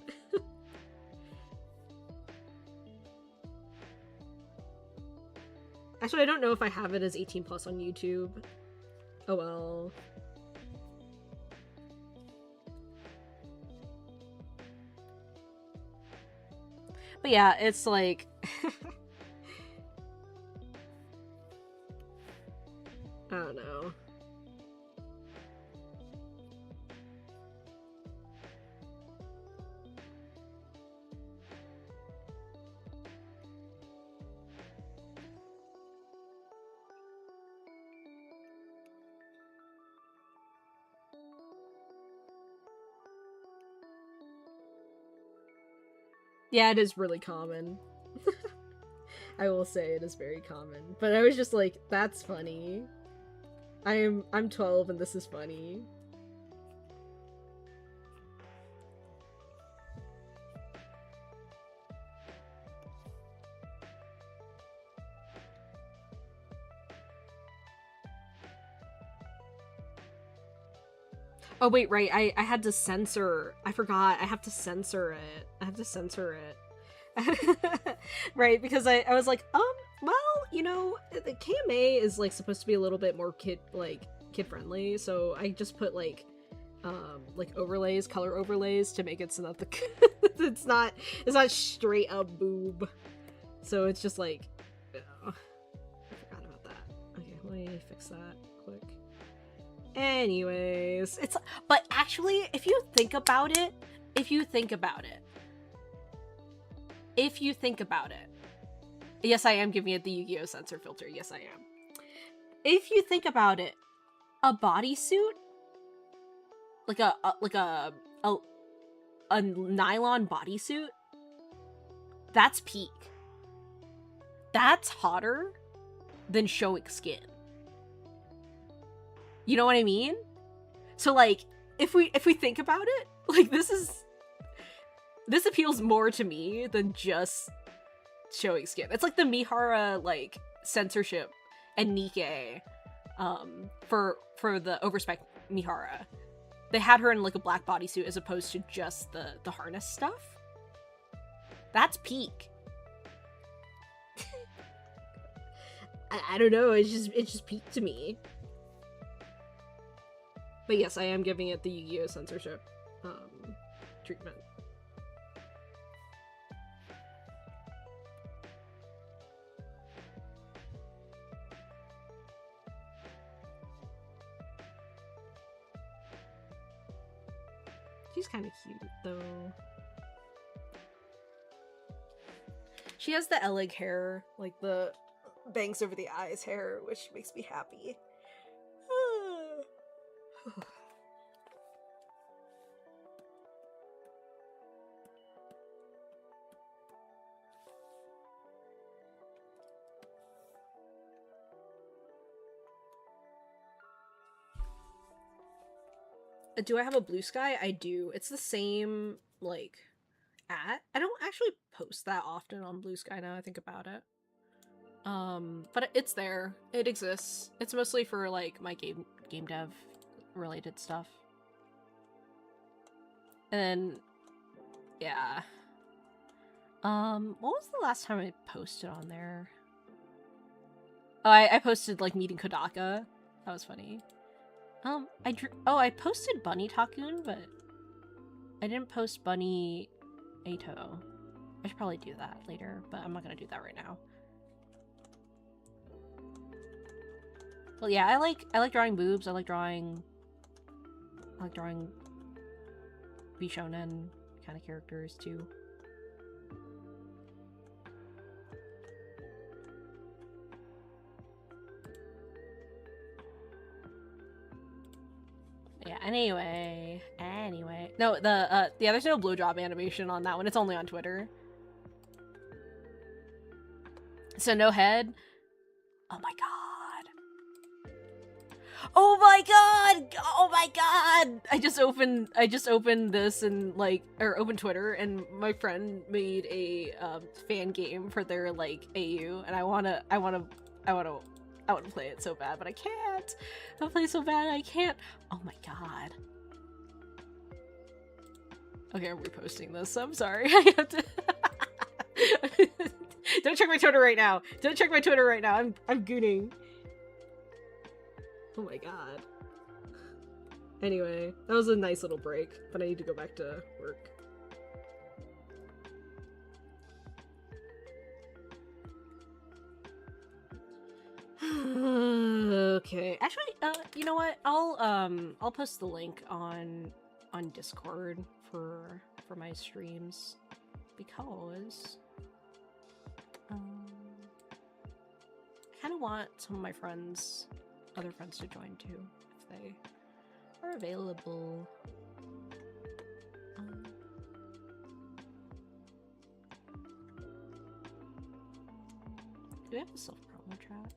Actually, I don't know if I have it as 18 plus on YouTube. Oh well. But yeah, it's like... I don't know. Yeah, it is really common. I will say it is very common. But I was just like, that's funny. I'm 12 and this is funny. Oh wait, right, I had to censor. I forgot. I have to censor it. Right, because I was like, well, you know, the KMA is like supposed to be a little bit more kid friendly, so I just put like overlays, color overlays to make it so that it's not straight up boob. So it's just like, I forgot about that. Okay, let me fix that quick. Anyways, but actually, if you think about it, yes, I am giving it the Yu-Gi-Oh! Censor filter. Yes, I am. If you think about it, a bodysuit, like a nylon bodysuit, that's peak. That's hotter than showing skin. You know what I mean? So like, if we think about it, like this appeals more to me than just showing skin. It's like the Mihara like censorship and Nikkei for the overspec Mihara. They had her in like a black bodysuit as opposed to just the harness stuff. That's peak. I don't know, it's just peak to me. But yes, I am giving it the Yu-Gi-Oh! Censorship treatment. She's kind of cute, though. She has the Elig hair, like the bangs over the eyes hair, which makes me happy. Do I have a Blue Sky? I do. It's the same, like, I don't actually post that often on Blue Sky now I think about it. But it's there. It exists. It's mostly for, like, my game dev related stuff. And then, yeah. What was the last time I posted on there? Oh, I posted, like, meeting Kodaka. That was funny. I posted Bunny Takun, but I didn't post Bunny Ato. I should probably do that later, but I'm not gonna do that right now. Well, yeah, I like drawing boobs. I like drawing Bishonen kind of characters too. Yeah, anyway. No, yeah, there's no blowjob animation on that one. It's only on Twitter. So no head. Oh my god. Oh my god! Oh my god! I just opened this and like, or opened Twitter, and my friend made a fan game for their like AU, and I wanna play it so bad, but I can't. I play so bad, I can't. Oh my god. Okay, I'm reposting this. I'm sorry. I have to. Don't check my Twitter right now. Don't check my Twitter right now. I'm gooning. Oh my god. Anyway, that was a nice little break, but I need to go back to work. Okay. Actually, you know what? I'll post the link on Discord for my streams because I kind of want some of my other friends to join too, if they are available. Do we have a self-promo chat?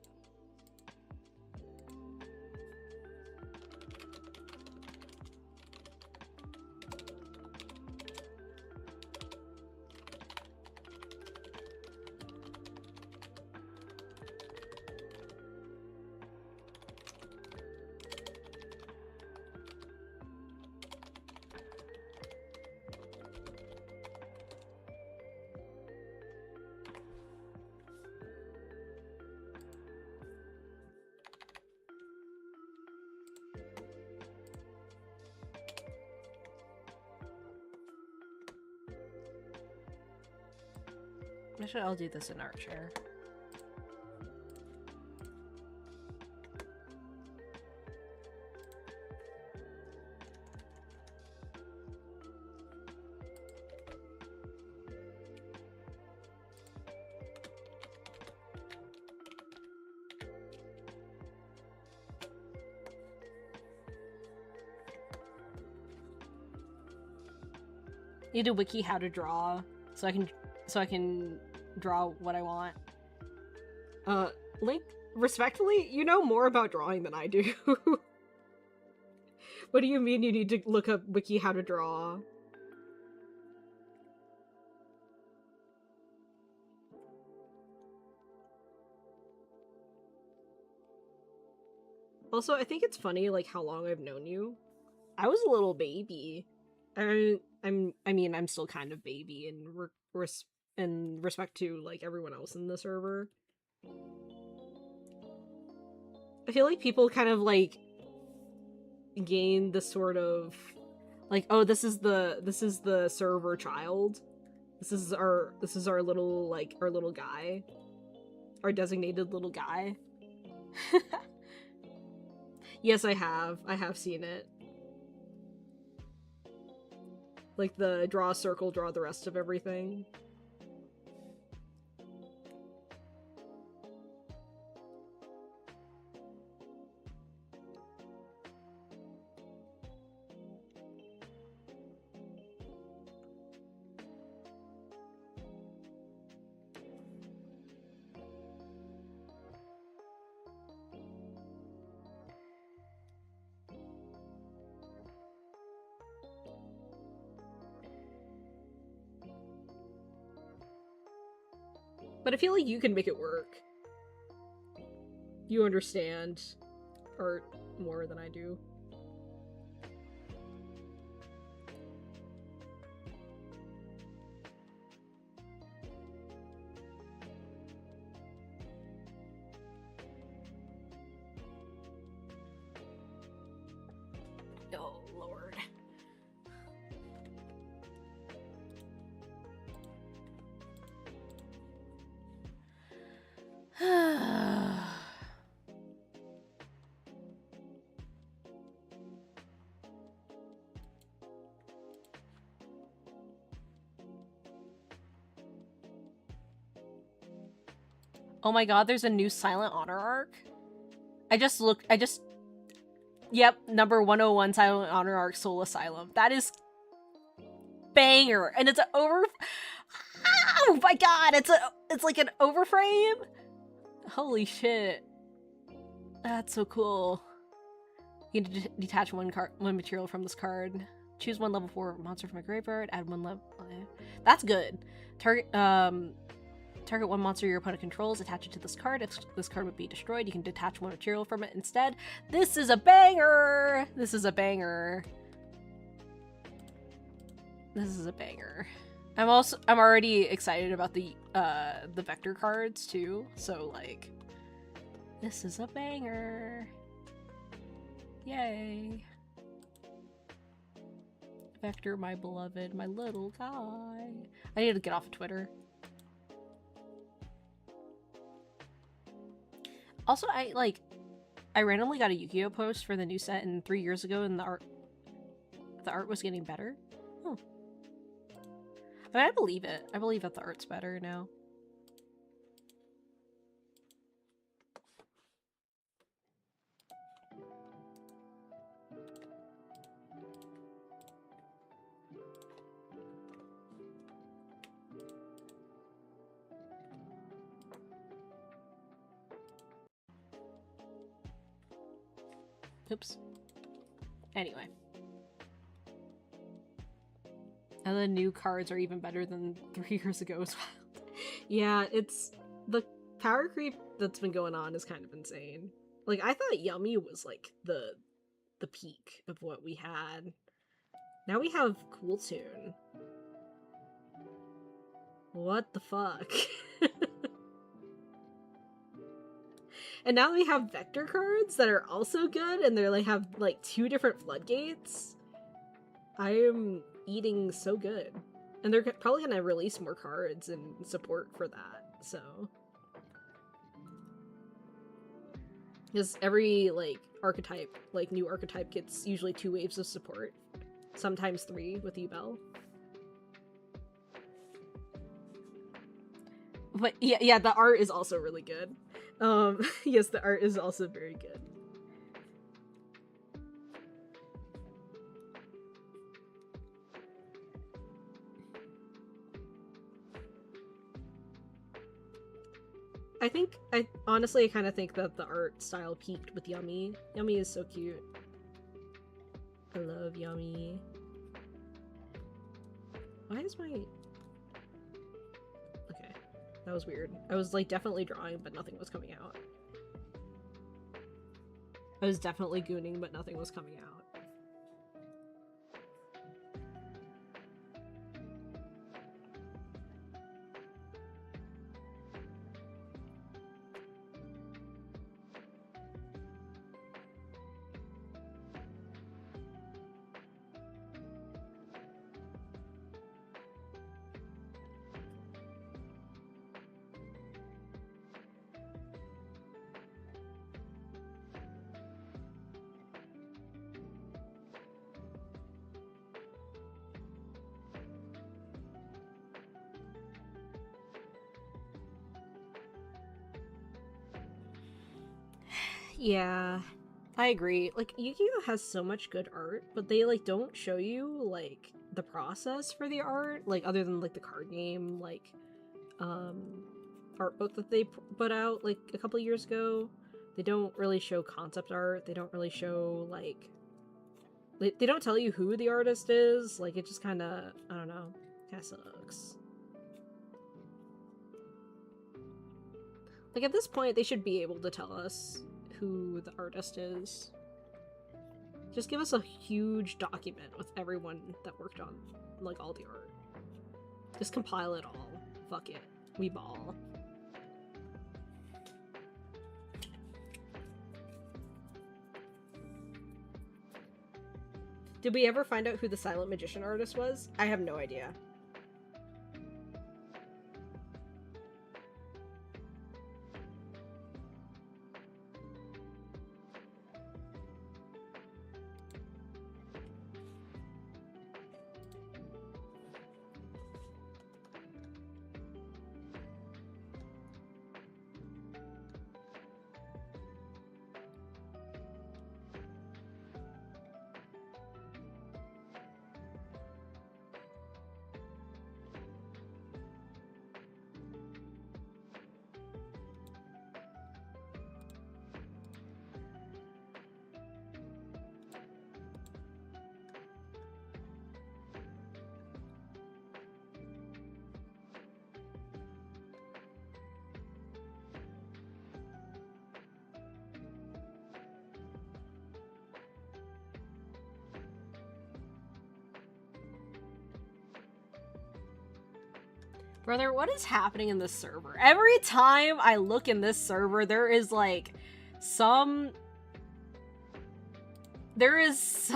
Actually, I'll do this in art share. Need a wiki how to draw so I can draw what I want. Link, respectfully, you know more about drawing than I do. What do you mean you need to look up wiki how to draw? Also, I think it's funny, like, how long I've known you. I was a little baby. I mean, I'm still kind of baby in respect to, like, everyone else in the server. I feel like people kind of, like, gain the sort of, like, oh, this is the server child. This is our little, like, our little guy. Our designated little guy. Yes, I have seen it. Like the draw a circle, draw the rest of everything. But I feel like you can make it work. You understand art more than I do. Oh, Lord. Oh my god, there's a new Silent Honor arc? Yep, number 101 Silent Honor arc, Soul Asylum. That is banger, and it's over... Oh my god, it's like an overframe? Holy shit. That's so cool. You can detach one material from this card. Choose one level 4 monster from a graveyard. Add one level. That's good. Target one monster your opponent controls. Attach it to this card. If this card would be destroyed, you can detach one material from it instead. This is a banger. This is a banger. This is a banger. I'm already excited about the vector cards too. So like, this is a banger. Yay. Vector, my beloved, my little guy. I need to get off of Twitter. Also, I randomly got a Yu-Gi-Oh post for the new set and 3 years ago, and the art was getting better. Oh. I mean, I believe it. I believe that the art's better now. Oops. Anyway. And the new cards are even better than 3 years ago as well. Yeah, it's... the power creep that's been going on is kind of insane. Like, I thought Yummy was, like, the peak of what we had. Now we have Cool Tune. What the fuck? And now we have vector cards that are also good, and they're like have like 2 different floodgates. I am eating so good. And they're probably gonna release more cards and support for that, so. Because every like archetype, like new archetype gets usually 2 waves of support. Sometimes 3 with Ebel. But yeah, the art is also really good. Yes, the art is also very good. I honestly kind of think that the art style peaked with Yummy. Yummy is so cute. I love Yummy. Why is my... Okay, that was weird. I was like definitely drawing, but nothing was coming out. I was definitely gooning, but nothing was coming out. Yeah, I agree. Like, Yu-Gi-Oh! Has so much good art, but they, like, don't show you, like, the process for the art, like, other than, like, the card game, like, art book that they put out, like, a couple years ago. They don't really show concept art. They don't really show, like... They don't tell you who the artist is. Like, it just kind of, I don't know, kind of sucks. Like, at this point, they should be able to tell us who the artist is. Just give us a huge document with everyone that worked on, like, all the art. Just compile it all. Fuck it. We ball. Did we ever find out who the Silent Magician artist was? I have no idea. Brother, what is happening in this server? Every time I look in this server, there is like some... There is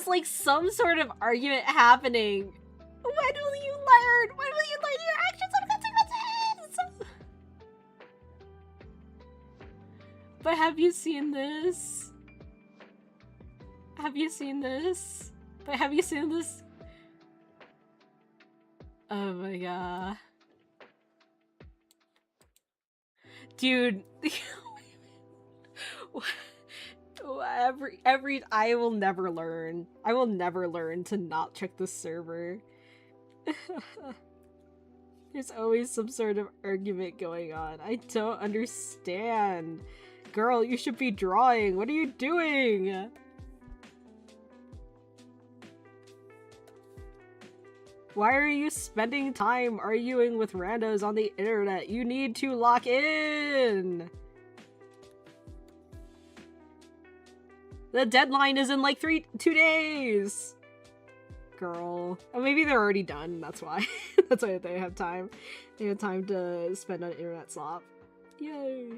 like some sort of argument happening. When will you learn? When will you learn your actions and consequences? But have you seen this? Have you seen this? But have you seen this? Oh my god. Dude. I will never learn. I will never learn to not check the server. There's always some sort of argument going on. I don't understand. Girl, you should be drawing. What are you doing? Why are you spending time arguing with randos on the internet? You need to lock in! The deadline is in like 2 days! Girl. Oh, maybe they're already done, that's why. That's why they have time. They have time to spend on internet slop. Yay!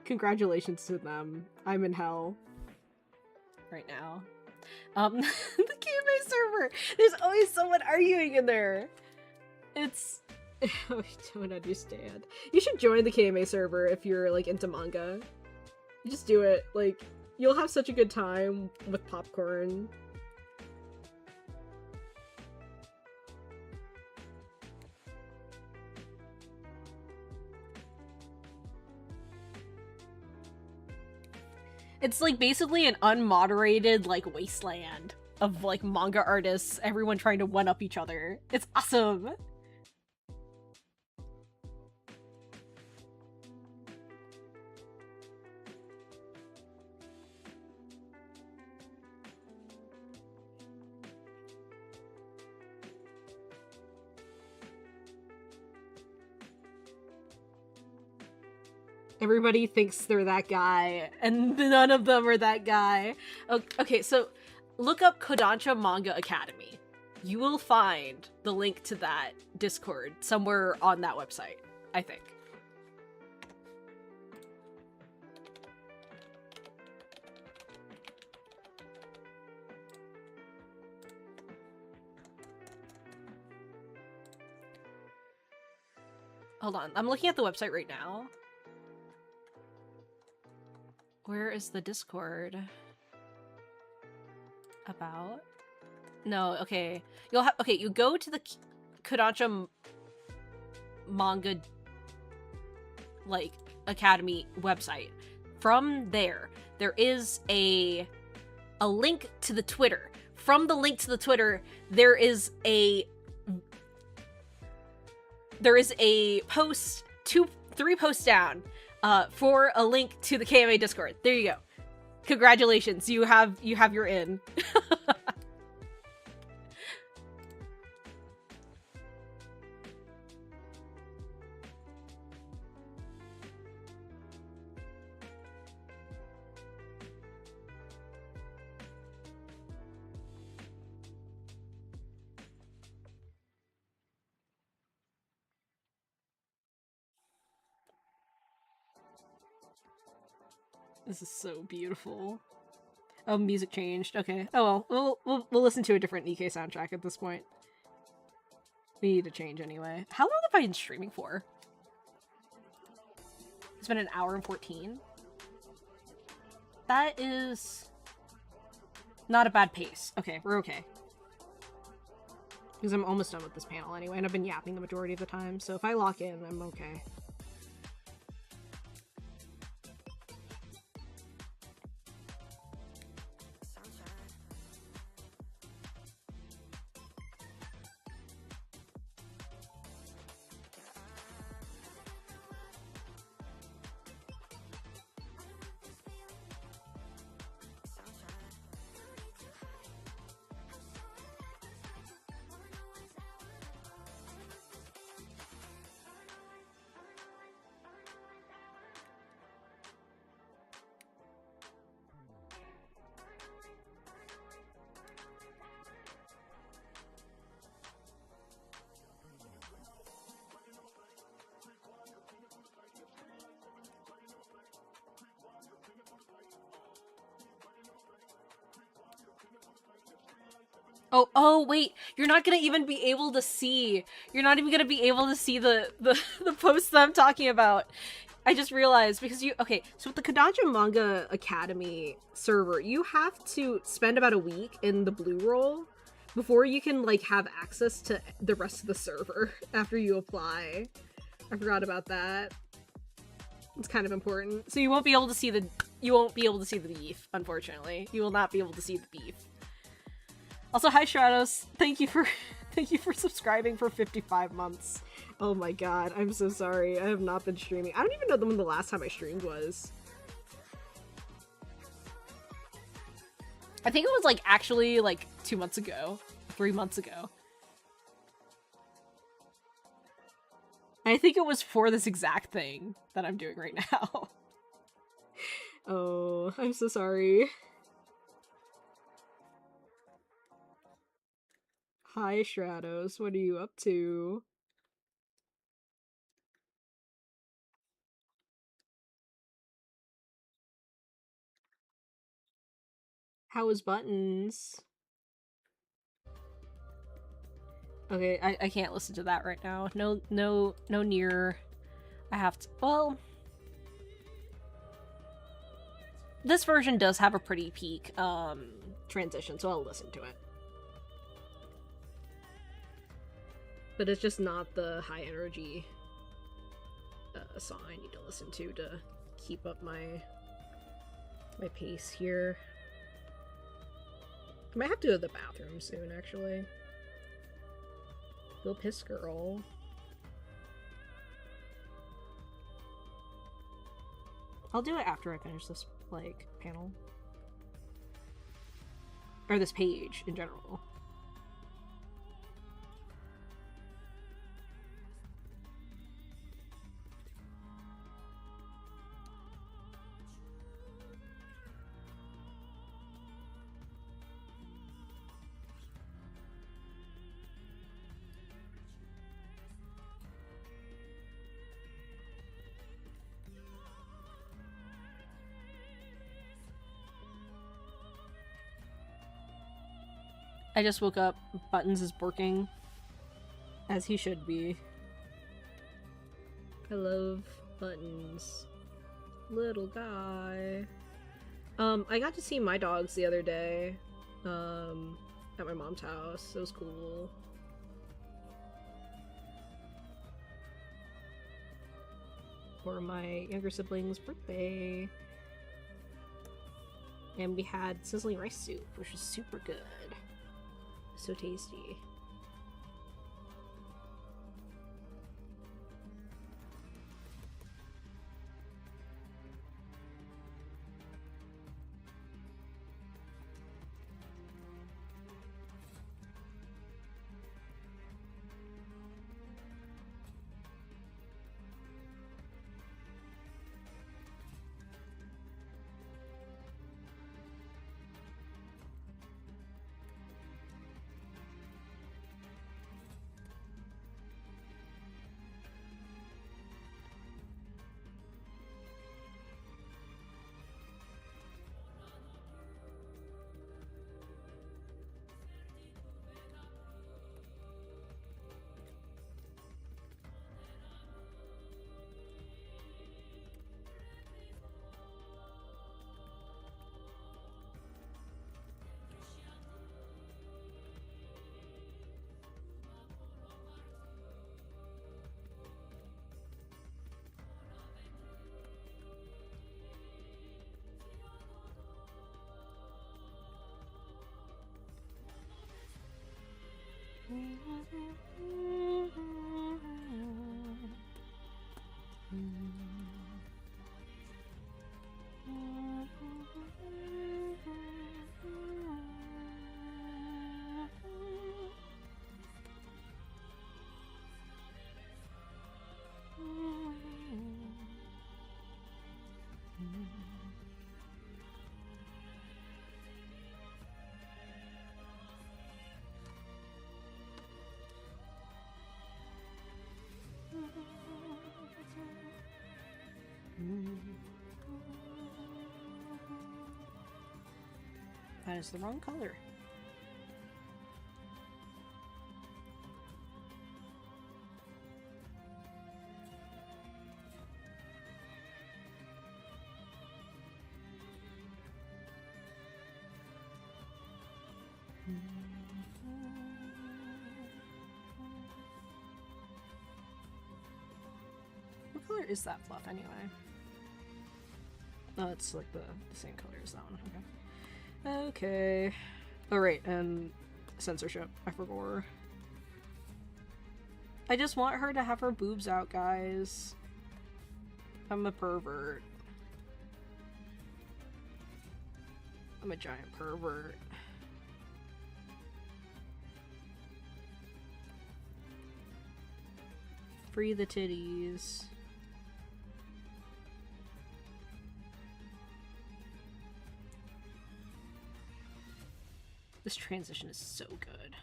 Congratulations to them. I'm in hell. Right now. The KMA server! There's always someone arguing in there! It's... Oh, I don't understand. You should join the KMA server if you're, like, into manga. You just do it. Like, you'll have such a good time with popcorn. It's like basically an unmoderated like wasteland of like manga artists, everyone trying to one-up each other. It's awesome! Everybody thinks they're that guy, and none of them are that guy. Okay, so look up Kodansha Manga Academy. You will find the link to that Discord somewhere on that website, I think. Hold on, I'm looking at the website right now. Where is the Discord? About? No, okay. You'll have, okay, you go to the Kodansha Manga, like, Academy website. From there, there is a link to the Twitter. From the link to the Twitter, there is a post, 3 posts down, for a link to the KMA Discord. There you go. Congratulations, you have your in. This is so beautiful. Oh, music changed. Okay. Oh well, we'll listen to a different EK soundtrack at this point. We need to change anyway. How long have I been streaming for? It's been 1 hour and 14. That is not a bad pace. Okay, we're okay. Because I'm almost done with this panel anyway, and I've been yapping the majority of the time, so if I lock in, I'm okay. Oh, wait. You're not gonna even be able to see. You're not even gonna be able to see the posts that I'm talking about. I just realized because okay, so with the Kodansha Manga Academy server, you have to spend about a week in the blue roll before you can like have access to the rest of the server after you apply. I forgot about that. It's kind of important. So you won't be able to see the beef, unfortunately. You will not be able to see the beef. Also, hi Stratos. Thank you for subscribing for 55 months. Oh my god, I'm so sorry. I have not been streaming. I don't even know when the last time I streamed was. I think it was like actually like 2 months ago, 3 months ago. I think it was for this exact thing that I'm doing right now. Oh, I'm so sorry. Hi Stratos, what are you up to? How is Buttons? Okay, I can't listen to that right now. No near. I have to, well, this version does have a pretty peak transition, so I'll listen to it. But it's just not the high energy song I need to listen to keep up my pace here. I might have to go to the bathroom soon, actually. Go piss, girl. I'll do it after I finish this, like, panel. Or this page, in general. I just woke up. Buttons is working. As he should be. I love Buttons. Little guy. I got to see my dogs the other day. At my mom's house. It was cool. For my younger sibling's birthday. And we had sizzling rice soup, which was super good. So tasty. That is the wrong color. What color is that fluff anyway? Oh, it's like the same color as that one. Okay. Okay. Oh, right, and censorship. I forgot. I just want her to have her boobs out, guys. I'm a pervert. I'm a giant pervert. Free the titties. This transition is so good.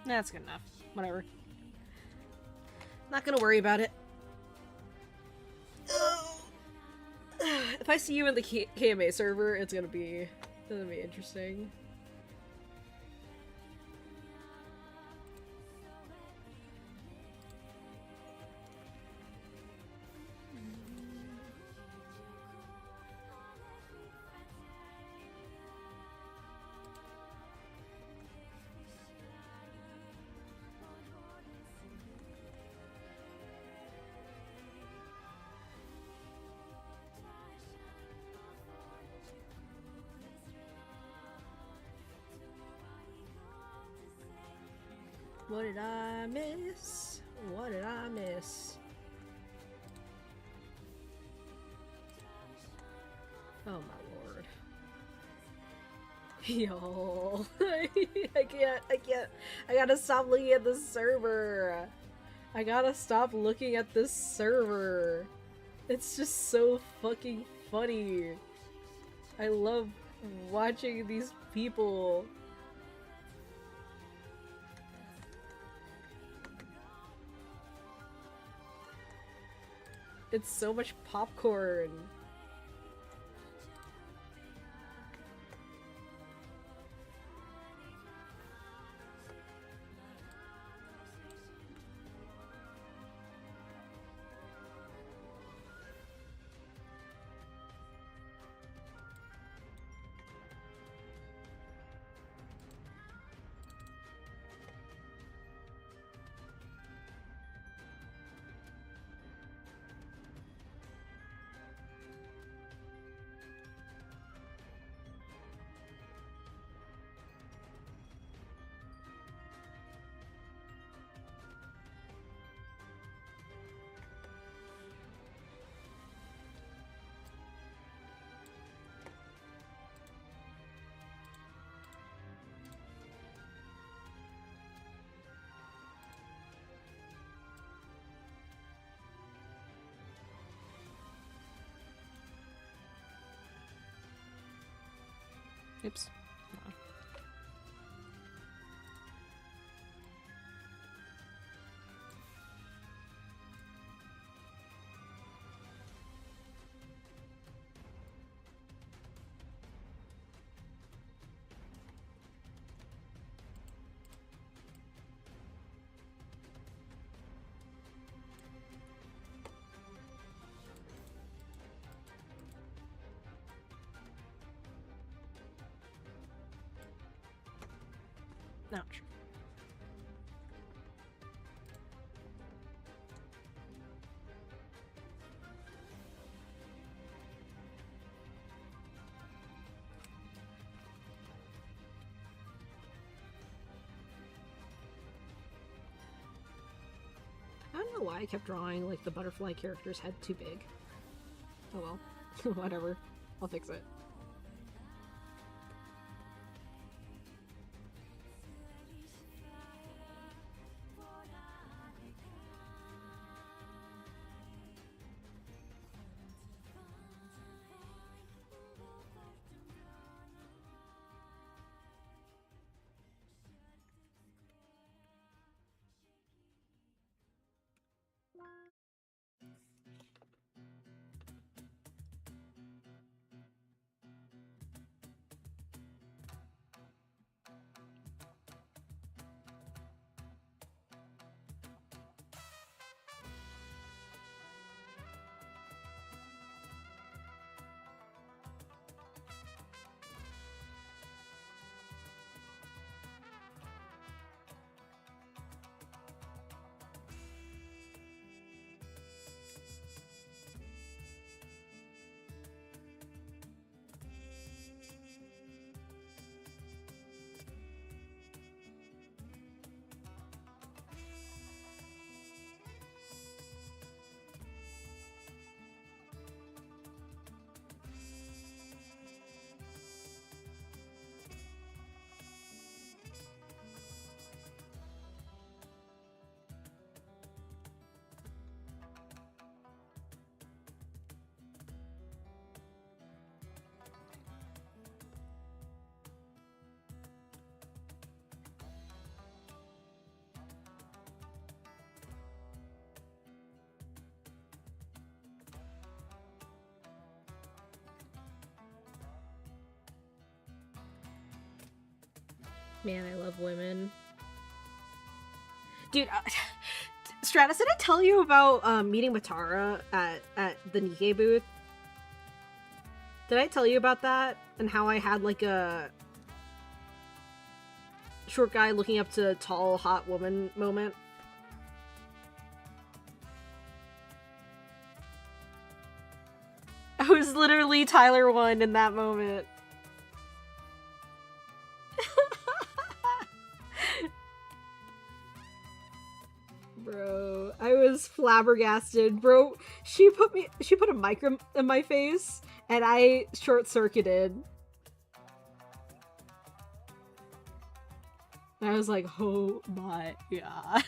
That's good enough. Whatever. Not gonna worry about it. If I see you in the KMA server, it's gonna be interesting. What did I miss? What did I miss? Oh my lord. Yo. I can't. I gotta stop looking at this server. I gotta stop looking at this server. It's just so fucking funny. I love watching these people. It's so much popcorn. Oops. Ouch. I don't know why I kept drawing like the butterfly character's head too big. Oh well. Whatever. I'll fix it. Man, I love women. Dude, Stratus, did I tell you about meeting Matara at the Nikkei booth? Did I tell you about that? And how I had like a short guy looking up to tall, hot woman moment? I was literally Tyler 1 in that moment. Bro, I was flabbergasted. Bro, she put a mic in my face and I short-circuited. And I was like, oh my god.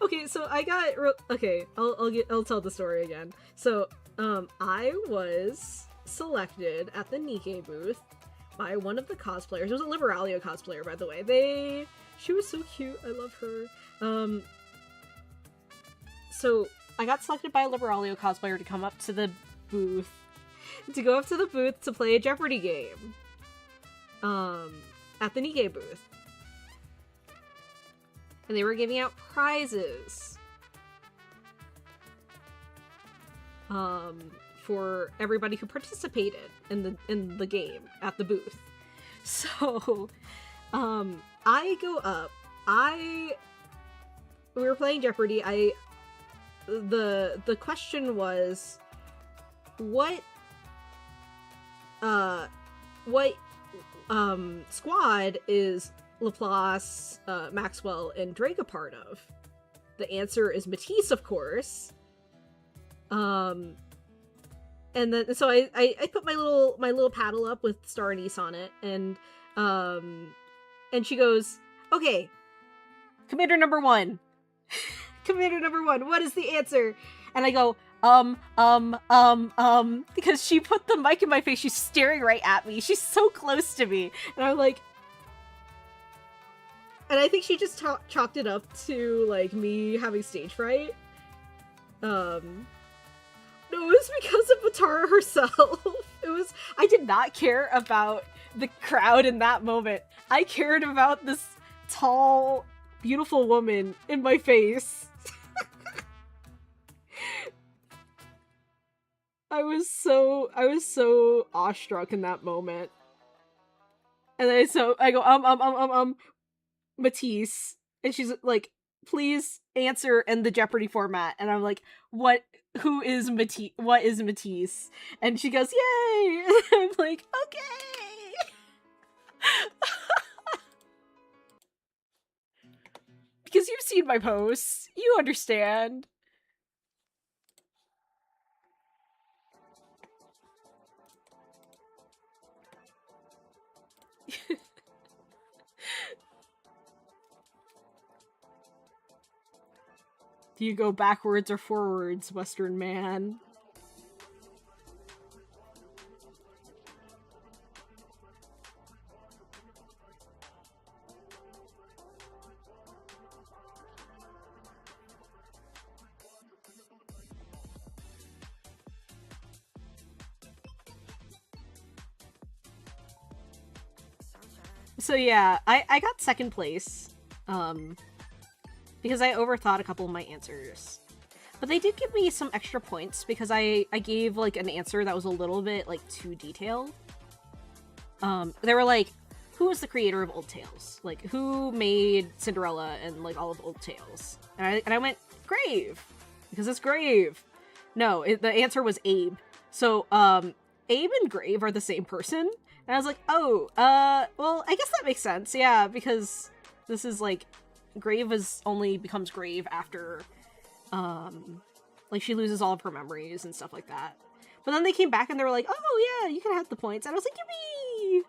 Okay, so I got okay, I'll tell the story again. So, I was selected at the Nikkei booth by one of the cosplayers. It was a Liberalia cosplayer, by the way. She was so cute. I love her. So I got selected by a Liberalia cosplayer to come up to the booth, to play a Jeopardy game. At the Nikkei booth. And they were giving out prizes. For everybody who participated in the game at the booth. So, I go up. We were playing Jeopardy. The question was, what squad is Laplace, Maxwell, and Drake a part of? The answer is Matisse, of course. And then so I put my little paddle up with star anise on it, and she goes, okay, commander number 1. Commander number 1, what is the answer? And I go, because she put the mic in my face. She's staring right at me. She's so close to me. And I'm like, and I think she just chalked it up to, like, me having stage fright. No, it was because of Matara herself. I did not care about the crowd in that moment. I cared about this tall, beautiful woman in my face. I was so awestruck in that moment. And then I go, Matisse. And she's like, please answer in the Jeopardy format. And I'm like, who is Matisse? What is Matisse? And she goes, yay! And I'm like, okay! Because you've seen my posts. You understand. Do you go backwards or forwards, Western man? So yeah, I got second place. Because I overthought a couple of my answers. But they did give me some extra points because I gave like an answer that was a little bit like too detailed. They were like, who was the creator of Old Tales? Like, who made Cinderella and like all of Old Tales? And I went, Grave, because it's Grave. No, the answer was Abe. So Abe and Grave are the same person. And I was like, oh, well, I guess that makes sense. Yeah, because this is like, Grave only becomes Grave after, like, she loses all of her memories and stuff like that. But then they came back and they were like, oh, yeah, you can have the points. And I was like, yippee!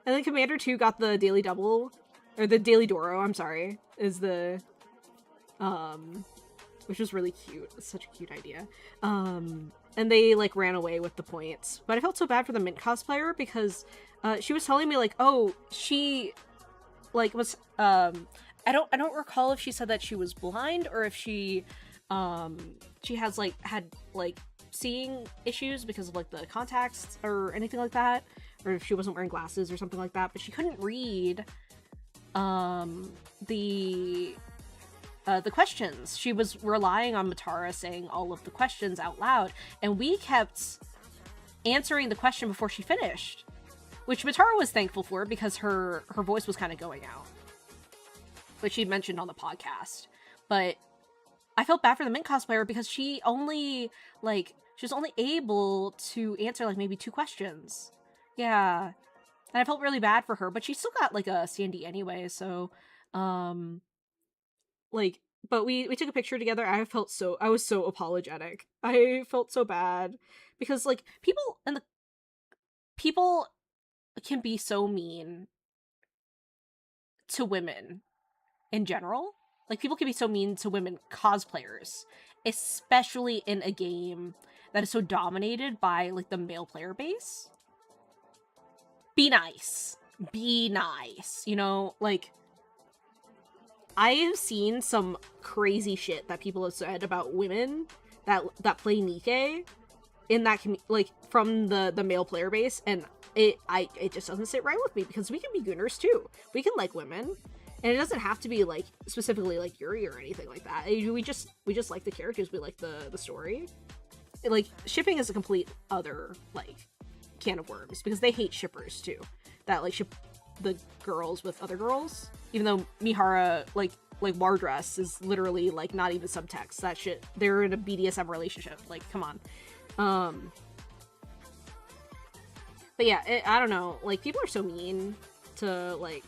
And then Commander 2 got the Daily Double, or the Daily Doro, I'm sorry, is the, which was really cute. It's such a cute idea. And they, like, ran away with the points. But I felt so bad for the Mint cosplayer because, she was telling me, like, oh, she, like, was, I don't recall if she said that she was blind or if she has, like, had, like, seeing issues because of, like, the contacts or anything like that, or if she wasn't wearing glasses or something like that, but she couldn't read, the questions. She was relying on Matara saying all of the questions out loud, and we kept answering the question before she finished, which Matara was thankful for because her voice was kind of going out, which she mentioned on the podcast. But I felt bad for the Mint cosplayer because she was only able to answer like maybe 2 questions. Yeah. And I felt really bad for her, but she still got like a Sandy anyway, so like, but we took a picture together. I was so apologetic. I felt so bad because like people can be so mean to women in general. Like, people can be so mean to women cosplayers, especially in a game that is so dominated by, like, the male player base. Be nice. Be nice. You know, like, I have seen some crazy shit that people have said about women that play Nikke in that, like, from the male player base, and it just doesn't sit right with me because we can be gooners too. We can like women. And it doesn't have to be, like, specifically, like, Yuri or anything like that. We just like the characters. We like the story. Like, shipping is a complete other, like, can of worms. Because they hate shippers, too. That, like, ship the girls with other girls. Even though Mihara, like Wardress is literally, like, not even subtext. That shit. They're in a BDSM relationship. Like, come on. But yeah, I don't know. Like, people are so mean to, like,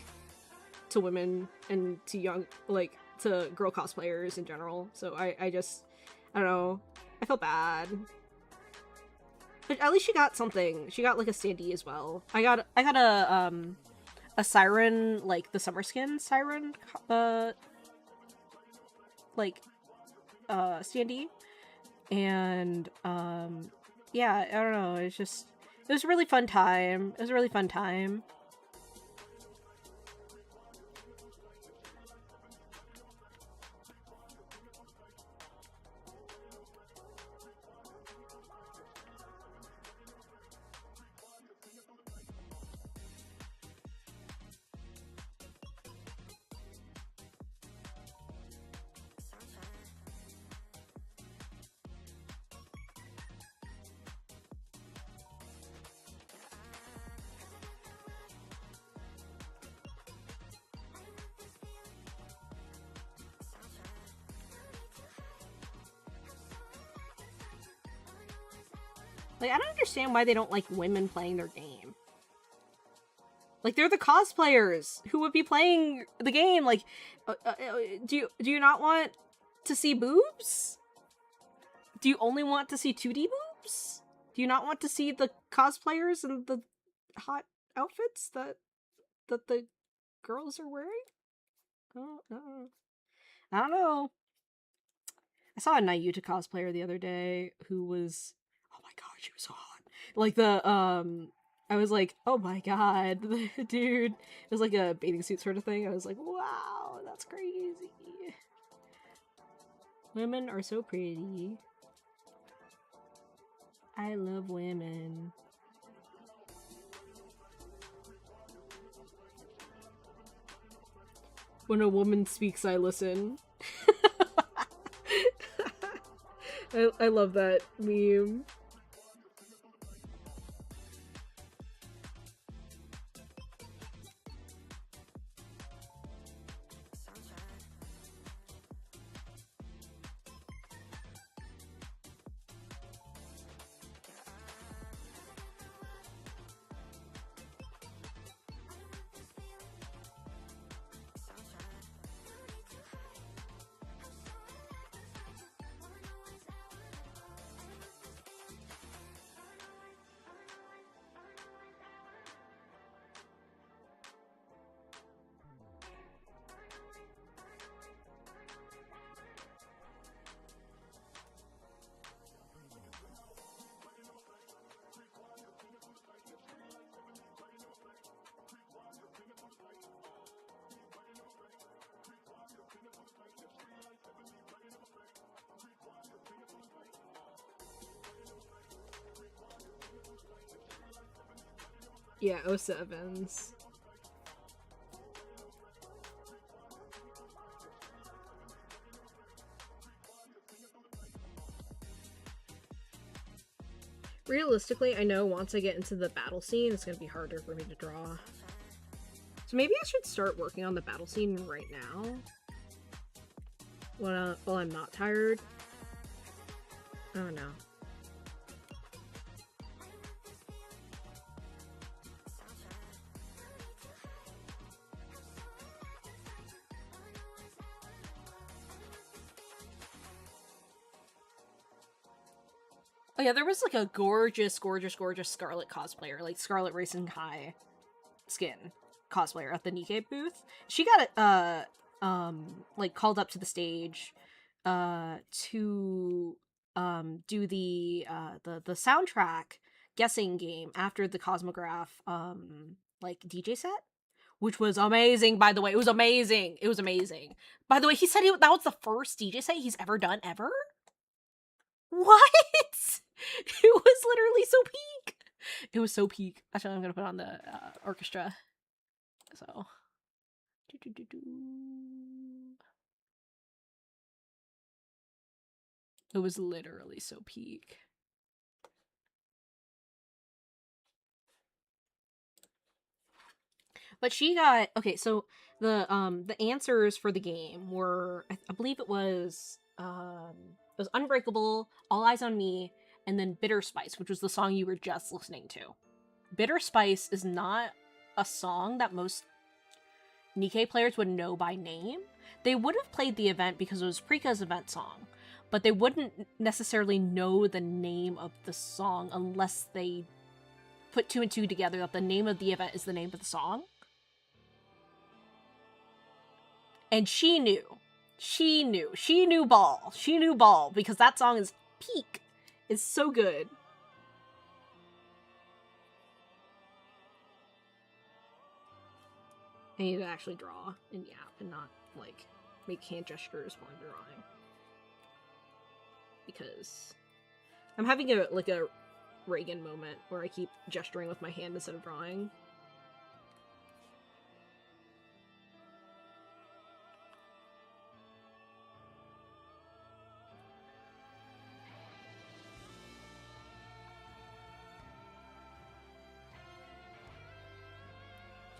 to women and to young, like, to girl cosplayers in general. So I don't know. I felt bad. But at least she got something. She got, like, a Sandy as well. I got a Siren, like, the summer skin Siren, like, Sandy. And, yeah, I don't know. It was a really fun time. It was a really fun time. Like, I don't understand why they don't like women playing their game. Like, they're the cosplayers who would be playing the game. Like, do you not want to see boobs? Do you only want to see 2D boobs? Do you not want to see the cosplayers and the hot outfits that that the girls are wearing? I don't know. I saw a Nayuta cosplayer the other day who was, oh my god, she was so hot. Like I was like, oh my god, dude. It was like a bathing suit sort of thing. I was like, wow, that's crazy. Women are so pretty. I love women. When a woman speaks, I listen. I love that meme. Yeah, 07s. Realistically, I know once I get into the battle scene, it's gonna be harder for me to draw. So maybe I should start working on the battle scene right now. While I'm not tired. Oh no. Oh yeah, there was like a gorgeous Scarlet cosplayer, like Scarlet Racing High skin cosplayer at the Nikkei booth. She got like called up to the stage to do the soundtrack guessing game after the Cosmograph like DJ set, which was amazing, by the way. It was amazing. It was amazing. By the way, he said that was the first DJ set he's ever done ever. What? It was literally so peak. It was so peak. Actually, I'm gonna put on the orchestra. So. It was literally so peak. But she got okay. So the answers for the game were I believe it was Unbreakable, All Eyes on Me, and then Bitter Spice, which was the song you were just listening to. Bitter Spice is not a song that most Nikkei players would know by name. They would have played the event because it was Prika's event song, but they wouldn't necessarily know the name of the song unless they put two and two together that the name of the event is the name of the song. And she knew ball because that song is peak. It's so good. I need to actually draw and yap and not like make hand gestures while I'm drawing, because I'm having a Reagan moment where I keep gesturing with my hand instead of drawing.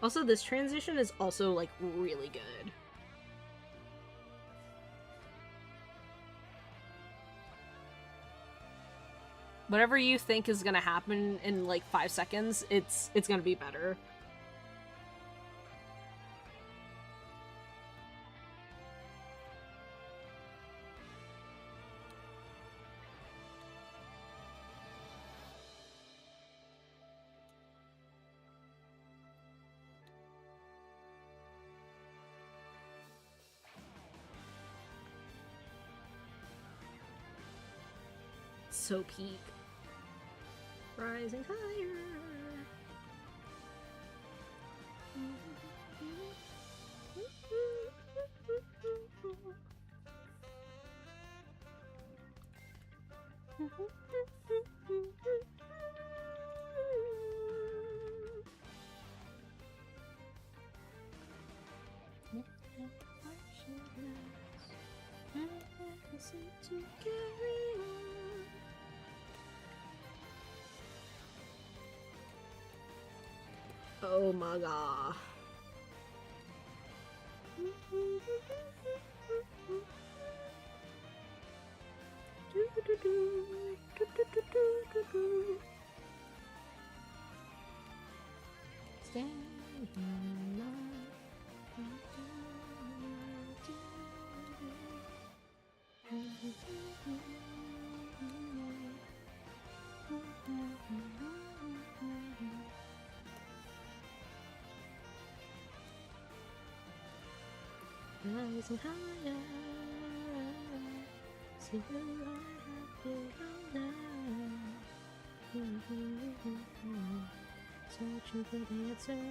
Also, this transition is also, like, really good. Whatever you think is gonna happen in, like, 5 seconds, it's gonna be better. So peak. Rising higher. To carry on. Oh Manga. Rising higher, see who I have become now. Searching for the answer.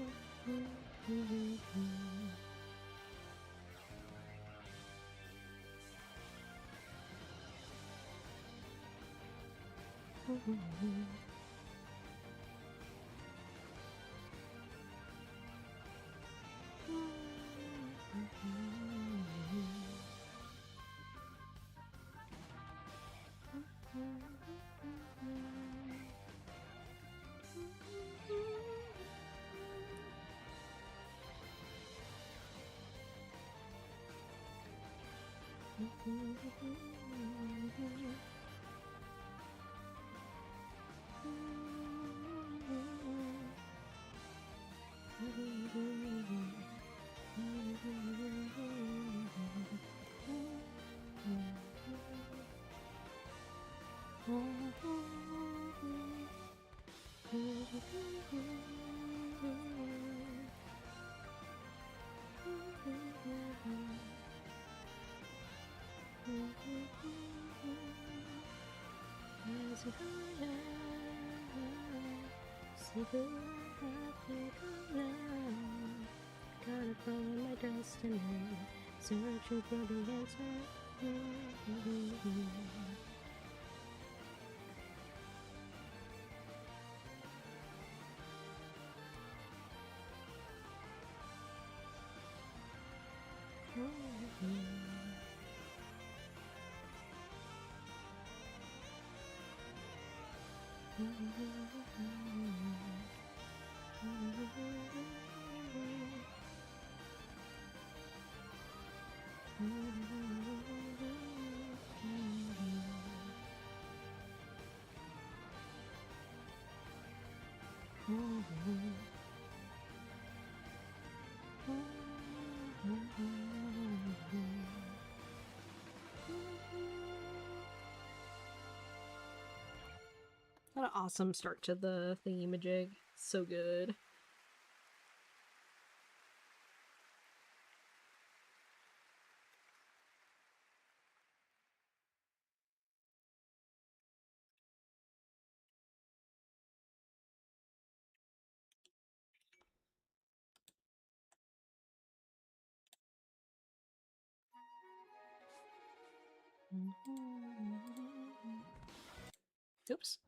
See who I have become now. Gotta find my destiny, searching for the answer. What an awesome start to the thingy-majig. So good. Oops.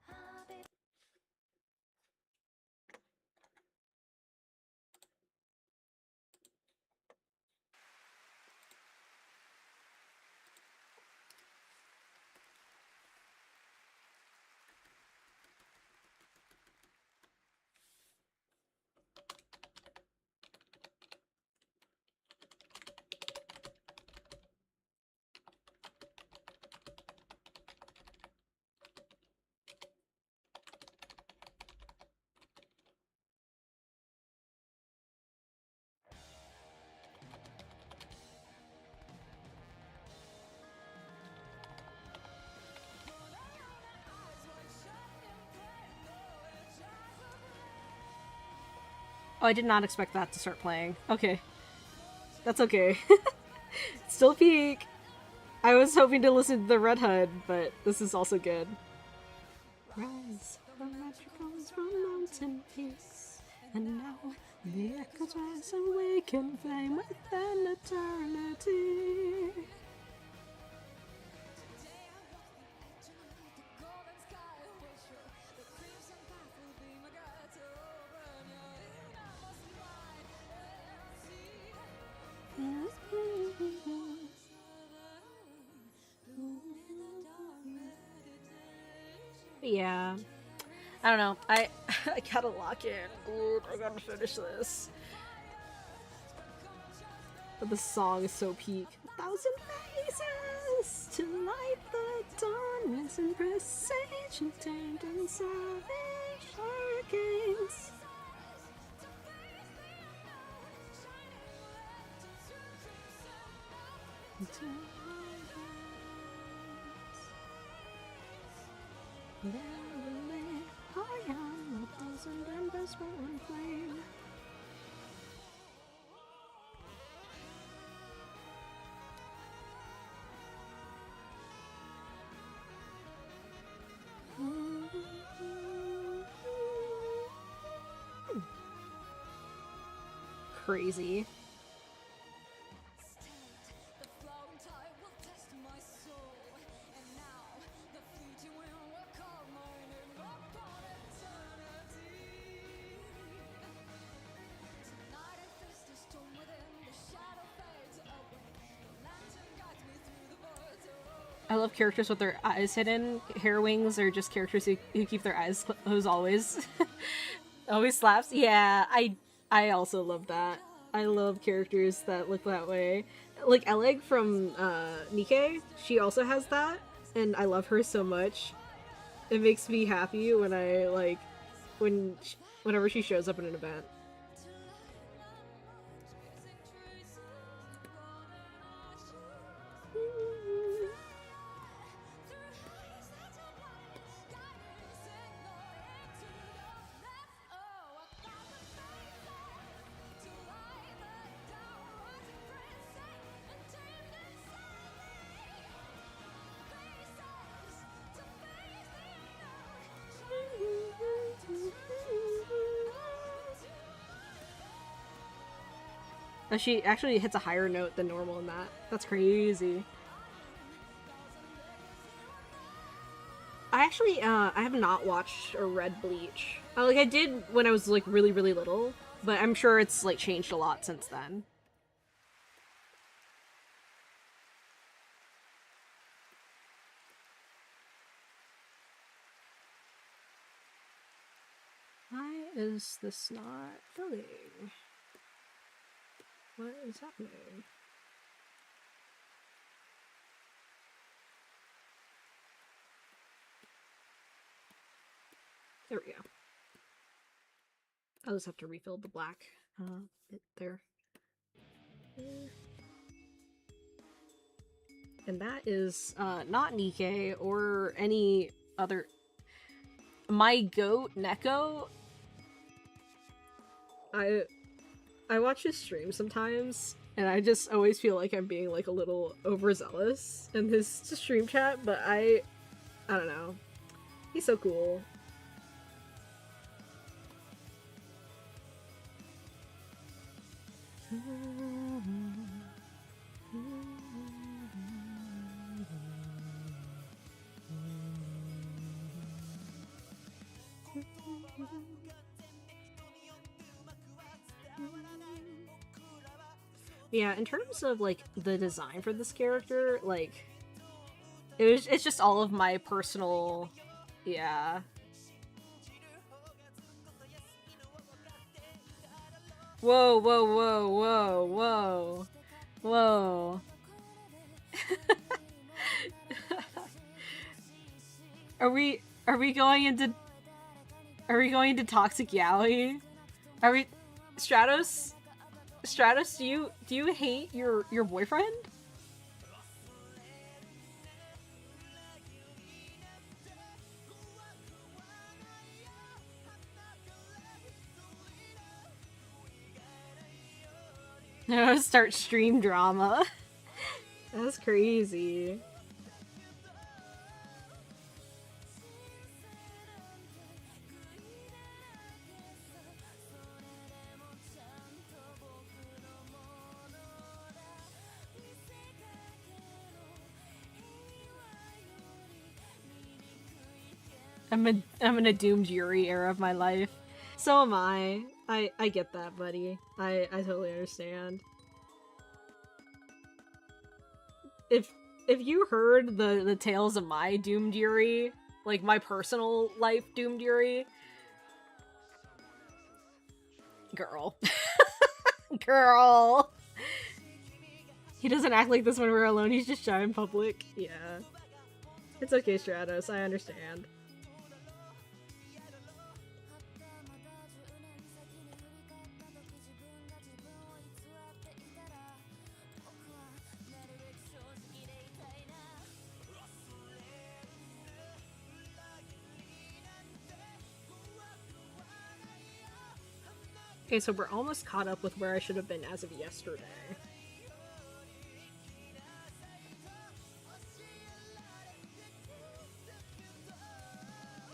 Oh, I did not expect that to start playing. Okay. That's okay. Still peak. I was hoping to listen to the Red HUD, but this is also good. rise from metricals from mountain peaks, and now the echoes rise and wake and flame within eternity. Yeah, I don't know. I gotta lock in. Dude, I gotta finish this. But the song is so peak. 1,000 faces to light the darkness and presage and tamed and savage hurricanes. Verily, I am 1,000 embers for one flame. Crazy. I love characters with their eyes hidden. Hair wings are just characters who keep their eyes closed always. Always slaps. Yeah, I also love that. I love characters that look that way. Like Eleg from Nikke, she also has that, and I love her so much. It makes me happy when whenever she shows up in an event. She actually hits a higher note than normal in that. That's crazy. I actually, I have not watched or read Bleach. Like, I did when I was, like, really, really little, but I'm sure it's, like, changed a lot since then. Why is this not filling? What is happening? There we go. I'll just have to refill the black bit there. And that is not Nikke or any other. My goat, Neko. I watch his stream sometimes, and I just always feel like I'm being like a little overzealous in his stream chat, but I don't know. He's so cool. Yeah, in terms of like the design for this character, like it's just all of my personal, yeah. Whoa, whoa, whoa, whoa, whoa, whoa. Are we going into toxic yaoi? Are we Stratos? Stratos, do you hate your boyfriend? No, start stream drama. That's crazy. I'm in a doomed Yuri era of my life. So am I. I get that, buddy. I totally understand. If you heard the tales of my doomed Yuri, like my personal life doomed Yuri, girl. Girl. He doesn't act like this when we're alone, he's just shy in public. Yeah. It's okay, Stratos, I understand. Okay, so we're almost caught up with where I should have been as of yesterday.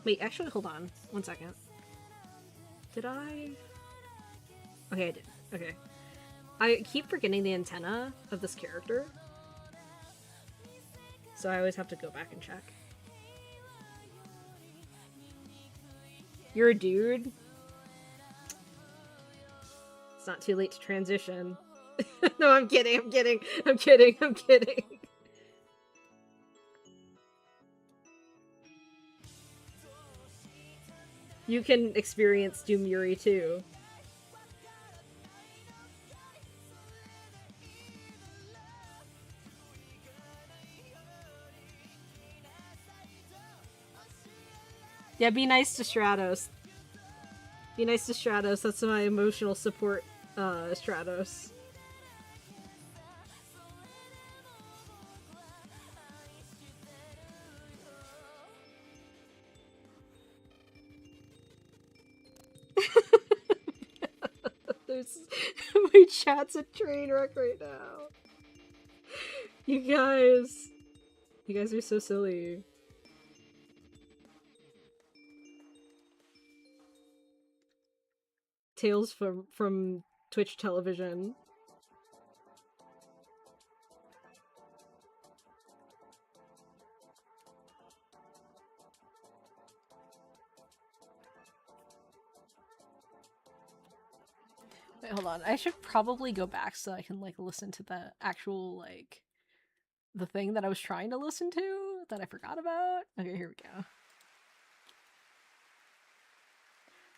Wait, actually, hold on. 1 second. Did I? Okay, I did. Okay. I keep forgetting the antenna of this character. So I always have to go back and check. You're a dude? It's not too late to transition. No, I'm kidding, I'm kidding, I'm kidding, I'm kidding. You can experience Doom Yuri too. Yeah, be nice to Stratos. Be nice to Stratos, that's my emotional support, Stratos. My chat's a train wreck right now. You guys are so silly. Tales from Twitch television. Wait, hold on. I should probably go back so I can, like, listen to the actual, like, the thing that I was trying to listen to that I forgot about. Okay, here we go.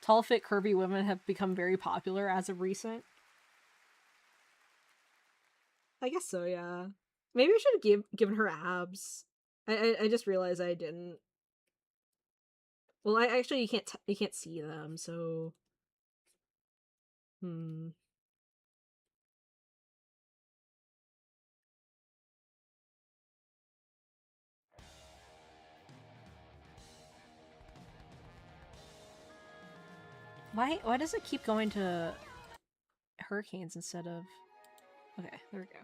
Tall, fit, curvy women have become very popular as of recent. I guess so, yeah. Maybe I should have given her abs. I just realized I didn't. Well, I actually you can't see them, so Why does it keep going to hurricanes instead of... Okay, there we go.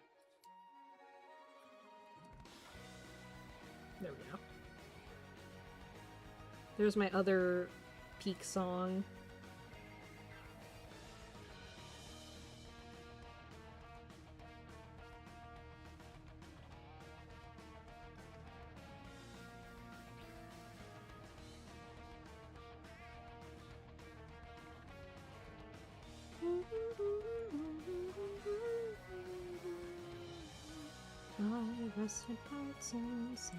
There we go. There's my other peak song. Rusted parts inside.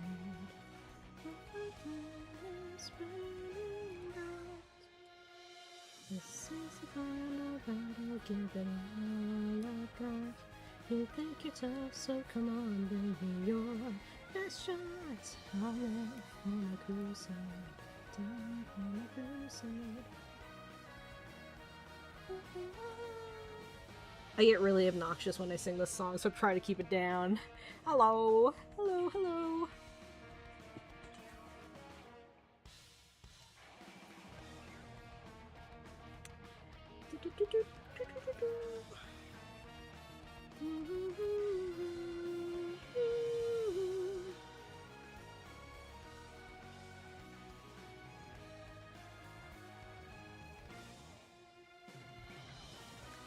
This is the kind of battle, give it all I've got. You think you're tough, so come on, bring me your best shot. I went on a crusade, down on a crusade. I get really obnoxious when I sing this song, so try to keep it down. Hello, hello, hello.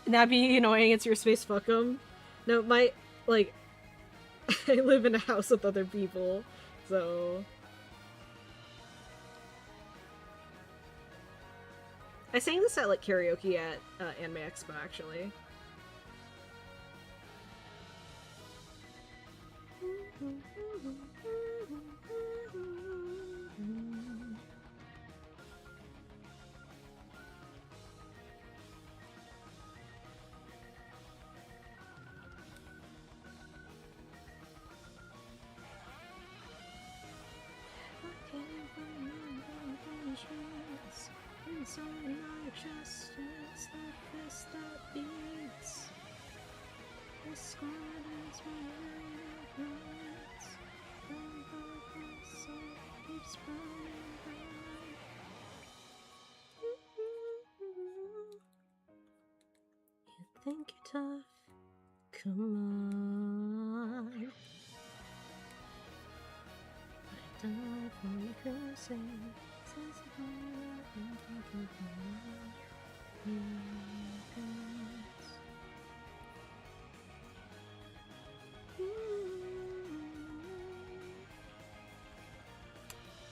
Not being annoying, it's your space, fuck 'em. No, my, like, I live in a house with other people, so... I sang this at like karaoke at Anime Expo actually. Inside my chest, it's the fist that beats. The scar is my nights. The sun keeps burning bright. You think you're tough? Come on. I died for the crusade.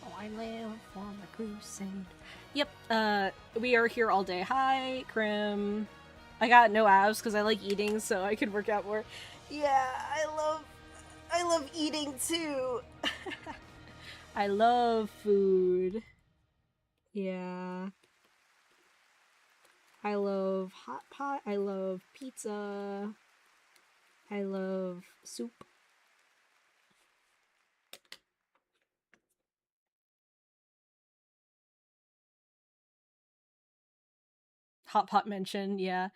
Oh, I live for the crusade. Yep, we are here all day. Hi, Krim. I got no abs because I like eating, so I could work out more. Yeah, I love eating too. I love food. Yeah. I love hot pot. I love pizza. I love soup. Hot pot mention, yeah.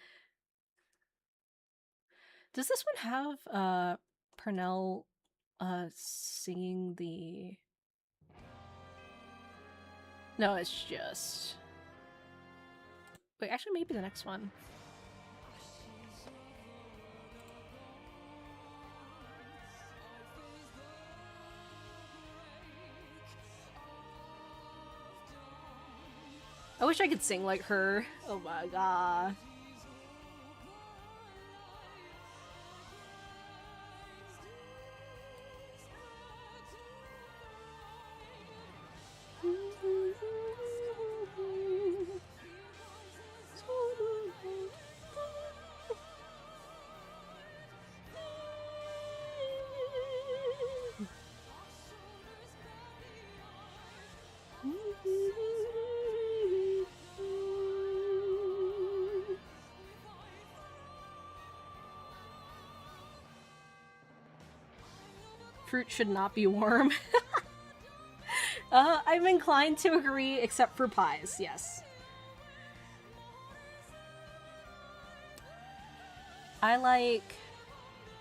Does this one have Pernell singing the... No, it's just... Wait, actually maybe the next one. I wish I could sing like her. Oh my god. Fruit should not be warm. I'm inclined to agree, except for pies, yes. I like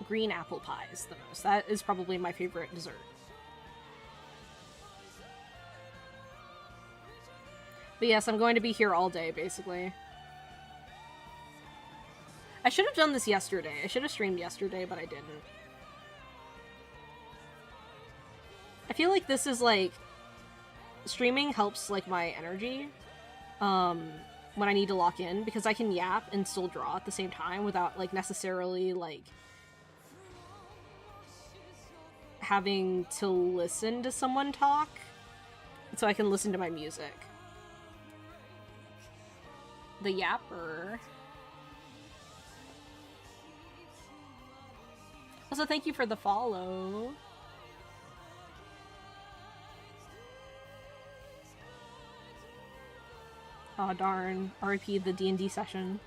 green apple pies the most. That is probably my favorite dessert. But yes, I'm going to be here all day, basically. I should have done this yesterday. I should have streamed yesterday, but I didn't. I feel like this is, like... Streaming helps, like, my energy. When I need to lock in, because I can yap and still draw at the same time without, like, necessarily, like... having to listen to someone talk. So I can listen to my music. The yapper. Also, thank you for the follow. Aw, darn. RIP the D&D session.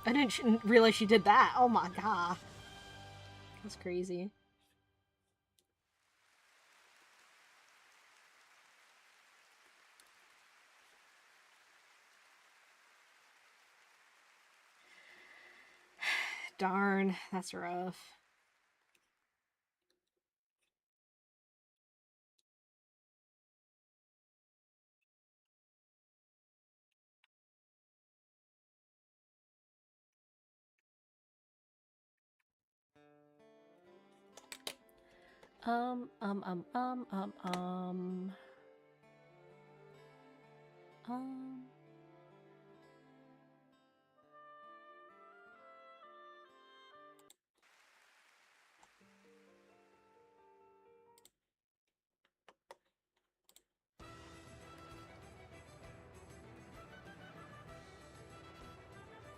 I didn't realize she did that. Oh my god. That's crazy. Darn, that's rough. Um. I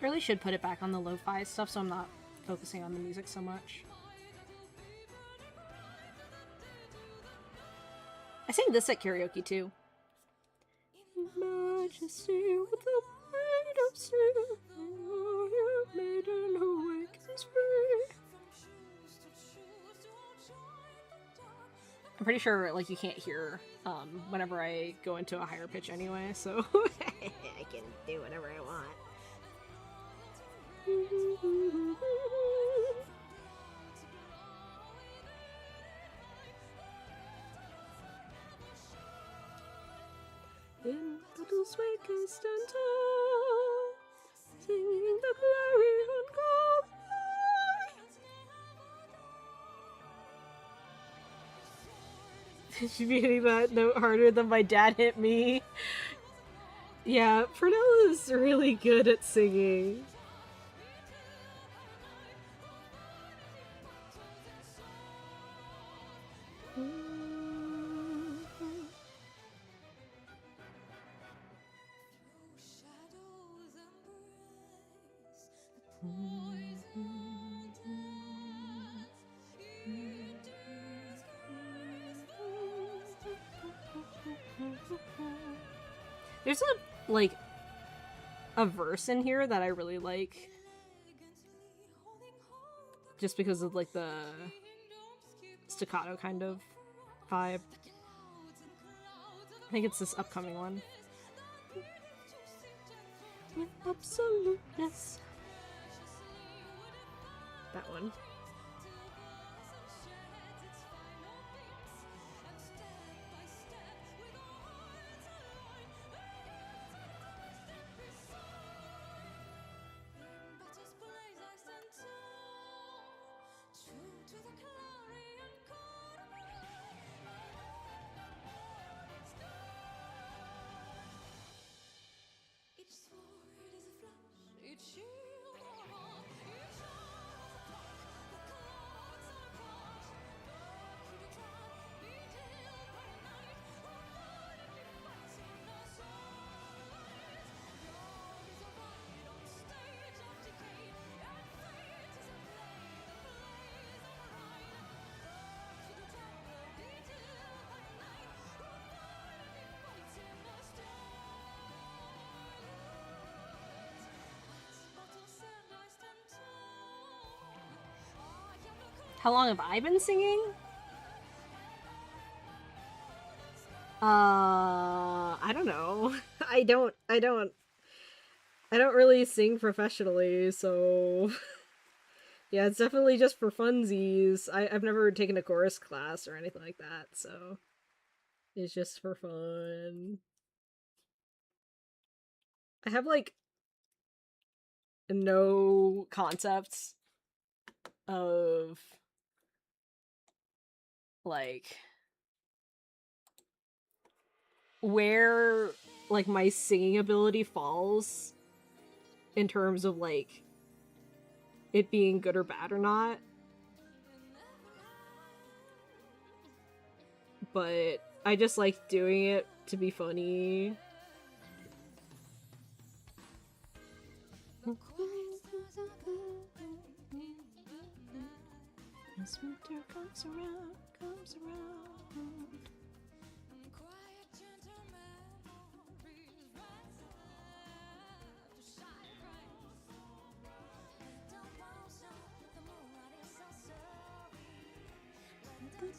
really should put it back on the lo-fi stuff so I'm not focusing on the music so much. I sing this at karaoke too. Majesty with the weight of sin, you maiden who wakens free. I'm pretty sure like you can't hear whenever I go into a higher pitch anyway, so I can do whatever I want. In battle's wake I stand tall, singing the clarion call. She'd be hitting that note harder than my dad hit me. Yeah, Pernell is really good at singing. There's a verse in here that I really like. Just because of like the staccato kind of vibe. I think it's this upcoming one. With absoluteness. That one. How long have I been singing? I don't know. I don't really sing professionally, so yeah, it's definitely just for funsies. I've never taken a chorus class or anything like that, so it's just for fun. I have like no concepts of like where like my singing ability falls in terms of like it being good or bad or not. But I just like doing it to be funny. As winter comes around, comes around.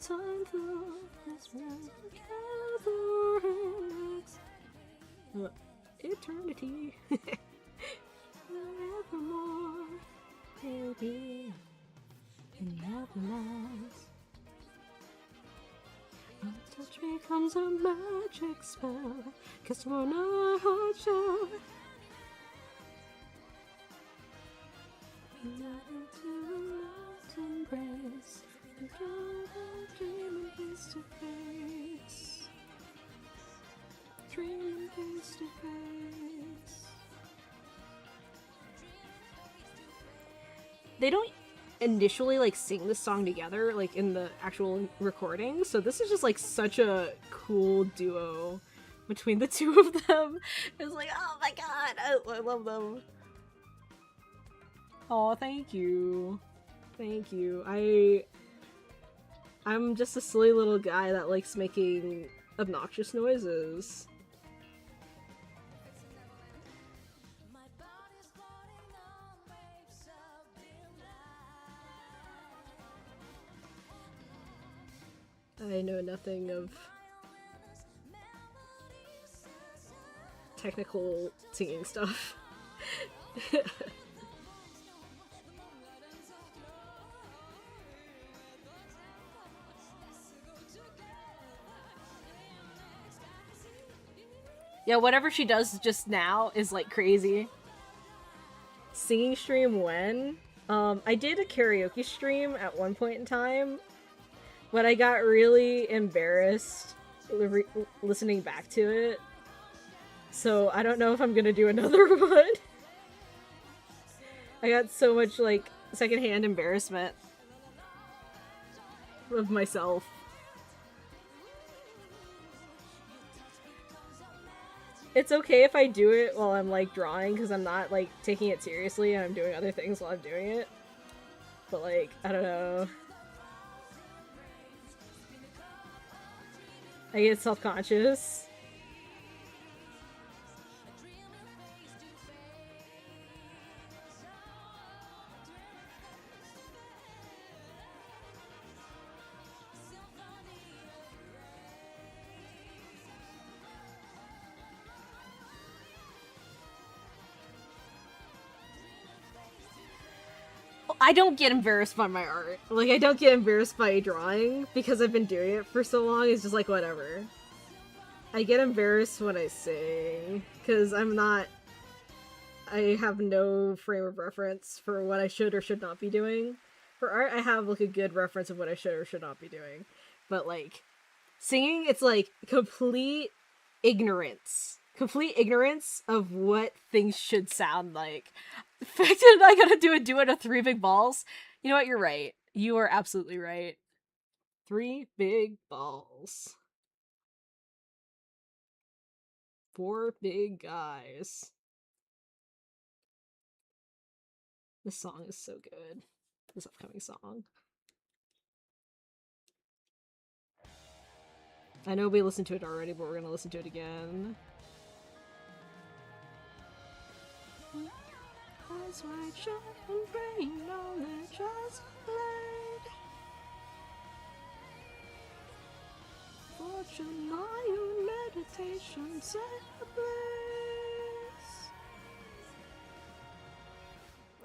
time flows together in eternity. Forevermore, baby, and never lost. Your touch becomes a magic spell, 'cause when I hold you, not into a lost embrace, together dreaming face to face, dreaming face to face. They don't initially like sing this song together like in the actual recording, so this is just like such a cool duo between the two of them. It's like, oh my god, I love them. Oh, thank you. Thank you. I'm just a silly little guy that likes making obnoxious noises. I know nothing of technical singing stuff. Yeah, whatever she does just now is like crazy. Singing stream when? I did a karaoke stream at one point in time, but I got really embarrassed listening back to it. So I don't know if I'm gonna do another one. I got so much like secondhand embarrassment of myself. It's okay if I do it while I'm like drawing, because I'm not like taking it seriously and I'm doing other things while I'm doing it. But like, I don't know. I get self-conscious. I don't get embarrassed by my art. Like, I don't get embarrassed by drawing because I've been doing it for so long. It's just like, whatever. I get embarrassed when I sing because I'm not... I have no frame of reference for what I should or should not be doing. For art, I have, like, a good reference of what I should or should not be doing. But, like, singing, it's, like, complete ignorance. Complete ignorance of what things should sound like. The fact that I gotta do a duet of 3 big balls. You know what? You're right. You are absolutely right. 3 big balls. 4 big guys. This song is so good. This upcoming song. I know we listened to it already, but we're gonna listen to it again. Eyes wide shut and brain knowledge just blade. Fortune, are your meditation set ablaze?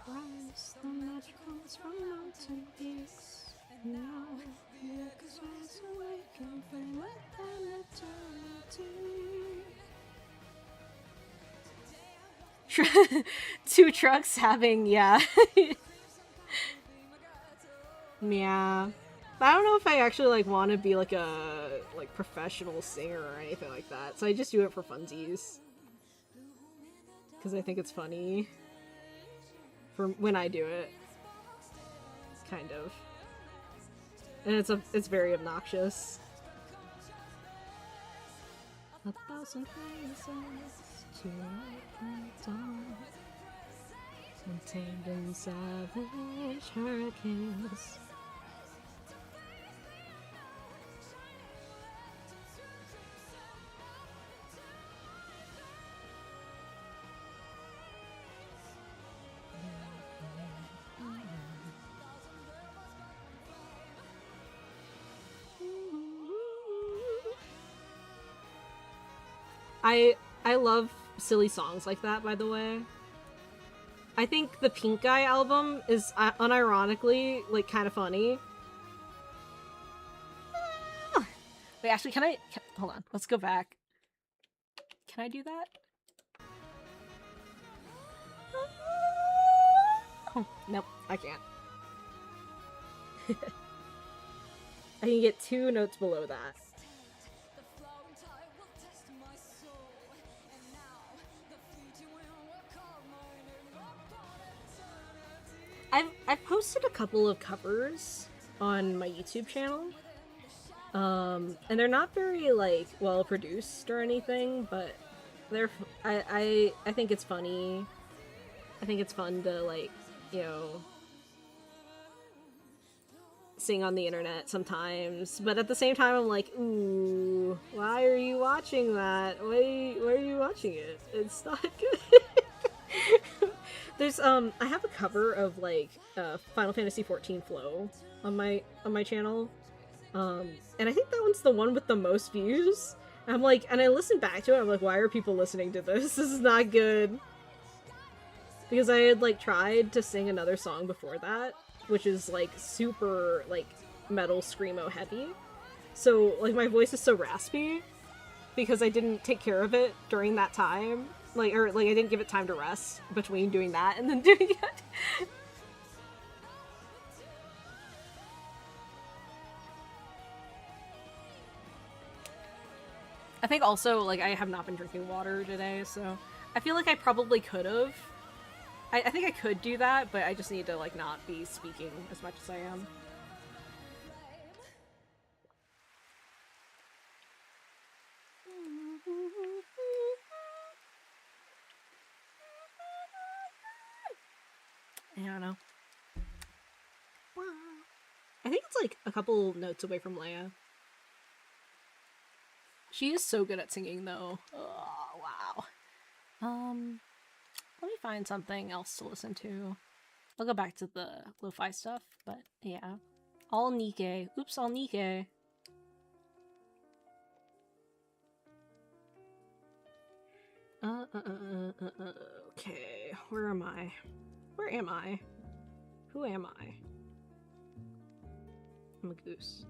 Rise, the magic comes from mountain peaks. And now, the echoes rise awake and flame with eternity. 2 trucks having, yeah. Yeah. But I don't know if I actually, like, want to be, like, a, like, professional singer or anything like that. So I just do it for funsies. Because I think it's funny. For when I do it. Kind of. And it's very obnoxious. 1,000 faces to light dawn, contained in savage hurricanes. I love silly songs like that, by the way. I think the Pink Guy album is unironically, like, kind of funny. Wait, actually, hold on, let's go back. Can I do that? Oh, nope, I can't. I can get 2 notes below that. I've posted a couple of covers on my YouTube channel. And they're not very, like, well produced or anything, but I think it's funny. I think it's fun to, like, you know, sing on the internet sometimes, but at the same time I'm like, ooh, why are you watching that? Why are you watching it? It's not good. There's I have a cover of, like, Final Fantasy XIV Flow on my channel. And I think that one's the one with the most views. And I'm like, and I listened back to it, I'm like, why are people listening to this? This is not good. Because I had, like, tried to sing another song before that, which is, like, super, like, metal screamo heavy. So, like, my voice is so raspy because I didn't take care of it during that time. Like, or, like, I didn't give it time to rest between doing that and then doing it. I think also, like, I have not been drinking water today, so I feel like I probably could have. I think I could do that, but I just need to, like, not be speaking as much as I am. I don't know. I think it's, like, a couple notes away from Leia. She is so good at singing, though. Oh, wow. Let me find something else to listen to. I'll go back to the lo-fi stuff, but yeah. All Nikke. Oops, all Nikke. Okay, where am I? Where am I? Who am I? I'm a goose.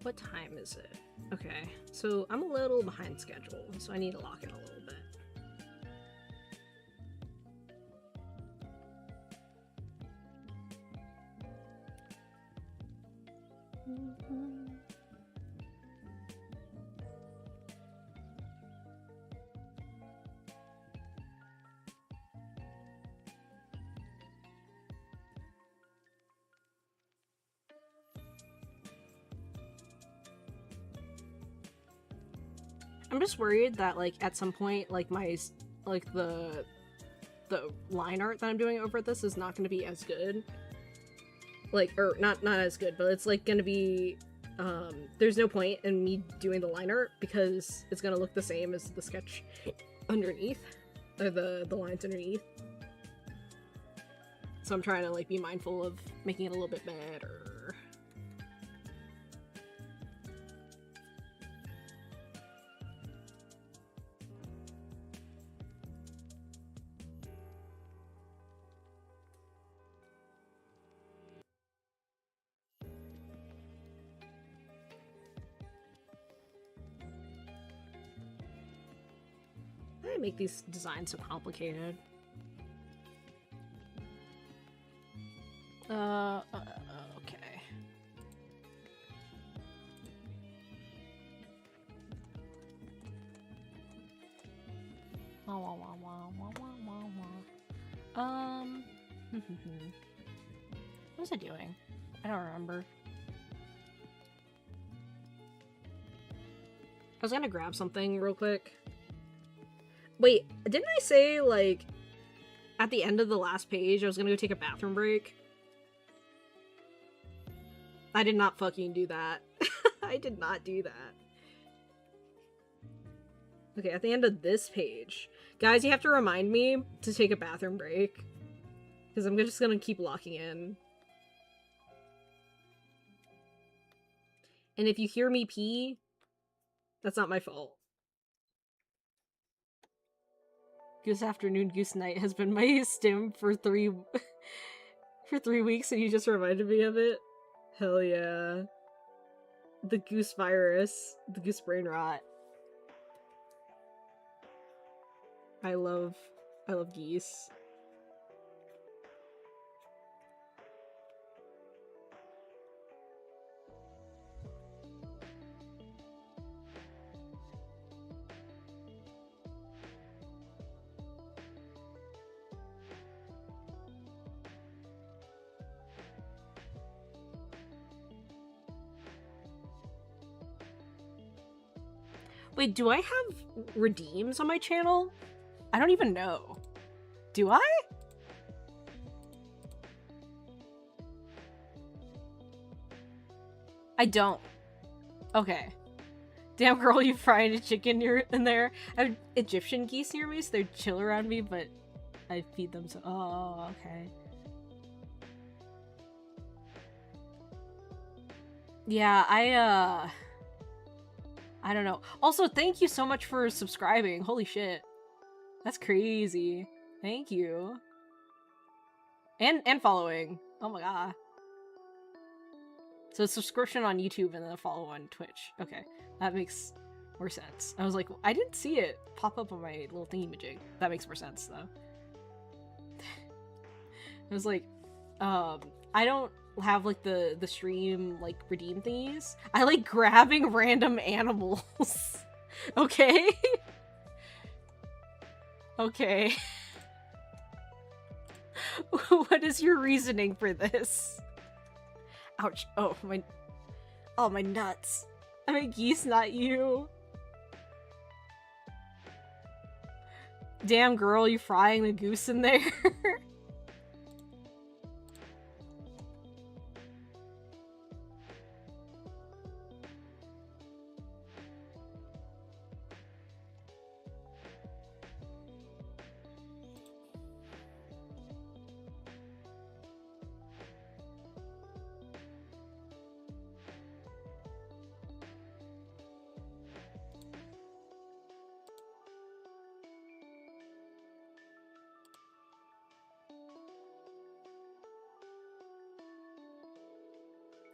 What time is it? Okay, so I'm a little behind schedule, so I need to lock in a little bit. I'm just worried that, like, at some point, like, the line art that I'm doing over this is not going to be as good. Like, or not as good, but it's, like, going to be, there's no point in me doing the line art because it's going to look the same as the sketch underneath, or the lines underneath. So I'm trying to, like, be mindful of making it a little bit better. Why do I make these designs so complicated? Okay. What was I doing? I don't remember. I was gonna grab something real quick. Wait, didn't I say, like, at the end of the last page I was gonna go take a bathroom break? I did not fucking do that. I did not do that. Okay, at the end of this page. Guys, you have to remind me to take a bathroom break. Because I'm just gonna keep locking in. And if you hear me pee, that's not my fault. Goose afternoon, goose night has been my stim for 3 weeks, and you just reminded me of it. Hell yeah. The goose virus. The goose brain rot. I love geese. Wait, do I have redeems on my channel? I don't even know. Do I? I don't. Okay. Damn girl, you frying a chicken in there. I have Egyptian geese near me, so they're chill around me, but I feed them so- oh, okay. Yeah, I don't know. Also, thank you so much for subscribing. Holy shit. That's crazy. Thank you. And following. Oh my god. So subscription on YouTube and then a follow on Twitch. Okay, that makes more sense. I was like, I didn't see it pop up on my little thingy-majig. That makes more sense though. I was like, I don't have like the stream like redeem thingies. I like grabbing random animals. Okay. Okay. What is your reasoning for this? Ouch. Oh, my nuts. I'm a geese, not you. Damn girl, you frying the goose in there?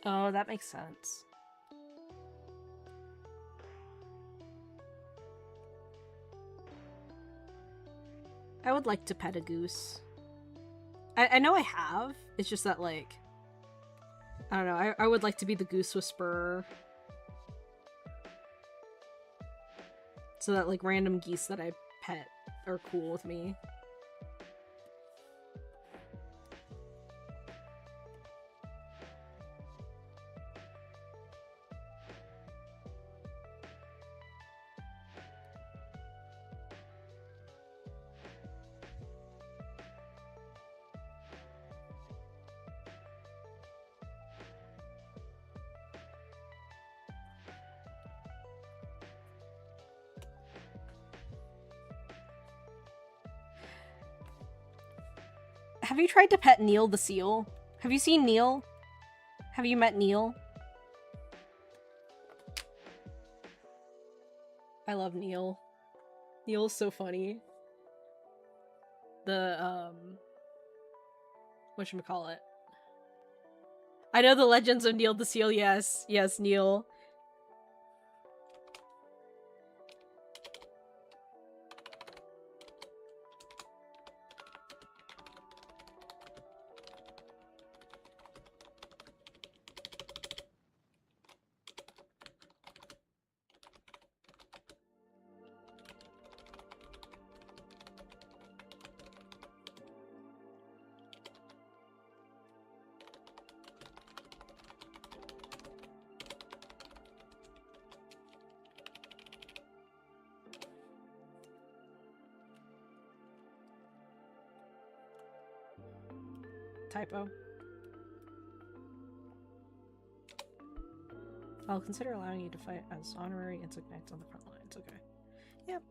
Oh, that makes sense. I would like to pet a goose. I know I have. It's just that, like, I don't know. I would like to be the goose whisperer. So that, like, random geese that I pet are cool with me. Have you tried to pet Neil the seal? Have you seen Neil? Have you met Neil? I love Neil. Neil's so funny. The, whatchamacallit? I know the legends of Neil the seal, yes. Yes, Neil. Typo. I'll consider allowing you to fight as honorary insect knights on the front lines. Okay. Yep.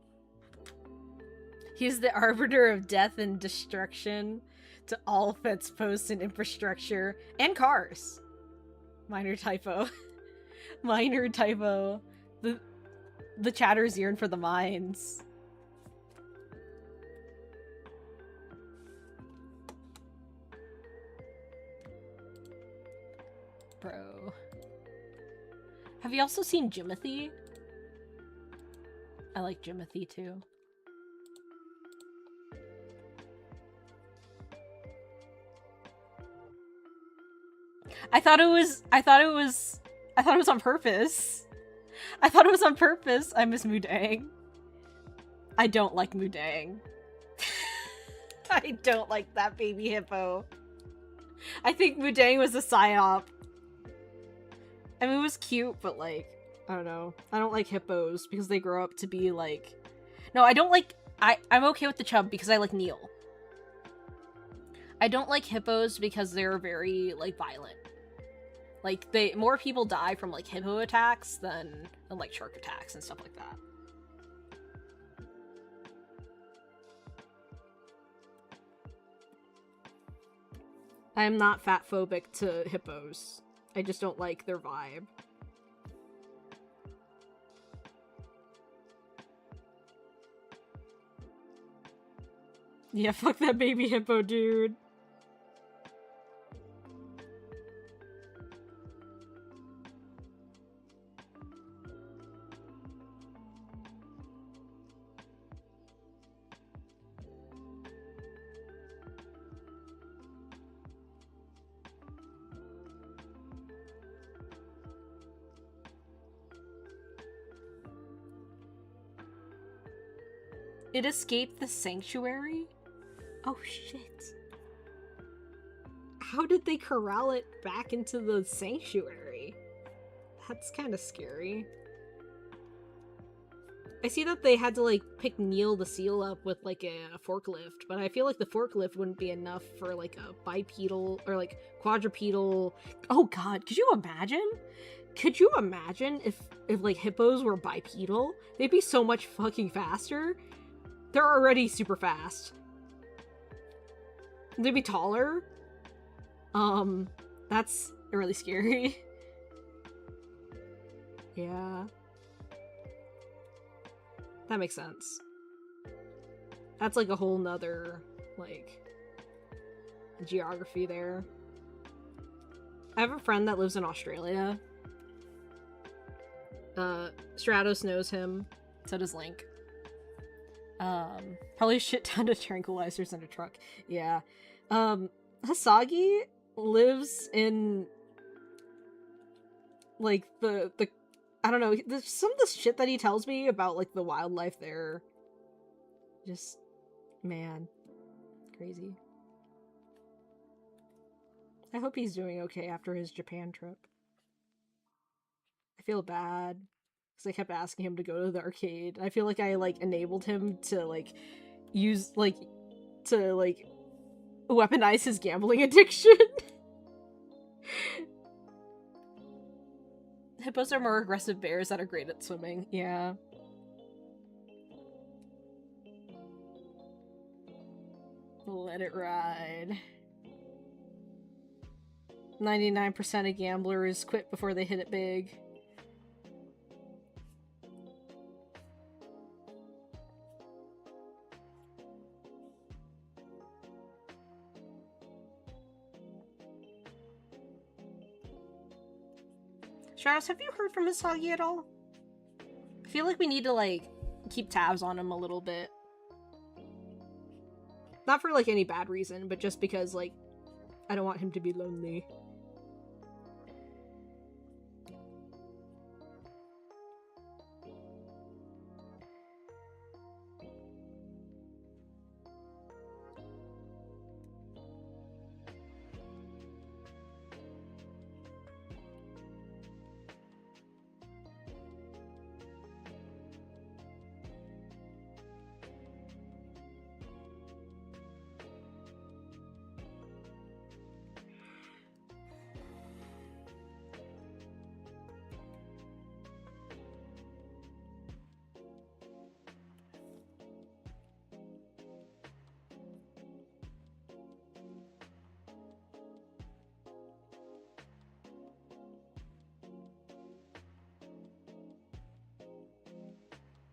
He's the arbiter of death and destruction to all fence posts and infrastructure and cars. Minor typo. Minor typo. The chatters yearn for the mines. Bro. Have you also seen Jimothy? I like Jimothy too. I thought it was on purpose. I thought it was on purpose. I miss Mudang. I don't like Mudang. I don't like that baby hippo. I think Mudang was a psyop. I mean, it was cute, but like, I don't know. I don't like hippos because they grow up to be like... No, I don't like... I'm okay with the chub because I like Neil. I don't like hippos because they're very, like, violent. Like, more people die from, like, hippo attacks than like, shark attacks and stuff like that. I am not fat phobic to hippos. I just don't like their vibe. Yeah, fuck that baby hippo, dude. It escaped the sanctuary? Oh shit. How did they corral it back into the sanctuary? That's kind of scary. I see that they had to, like, pick Neil the seal up with, like, a forklift, but I feel like the forklift wouldn't be enough for, like, a bipedal, or, like, quadrupedal... Oh god, could you imagine? Could you imagine if like, hippos were bipedal? They'd be so much fucking faster. They're already super fast. They'd be taller. That's really scary. Yeah. That makes sense. That's like a whole nother, like, geography there. I have a friend that lives in Australia. Stratos knows him. So does Link. Probably a shit ton of tranquilizers in a truck. Yeah. Hasagi lives in, like, the I don't know, some of the shit that he tells me about, like, the wildlife there. Just, man. Crazy. I hope he's doing okay after his Japan trip. I feel bad. Because I kept asking him to go to the arcade. I feel like I, like, enabled him to, like, use, like, to, like, weaponize his gambling addiction. Hippos are more aggressive bears that are great at swimming. Yeah. Let it ride. 99% of gamblers quit before they hit it big. Stratos, have you heard from Hisagi at all? I feel like we need to, like, keep tabs on him a little bit. Not for, like, any bad reason, but just because, like, I don't want him to be lonely.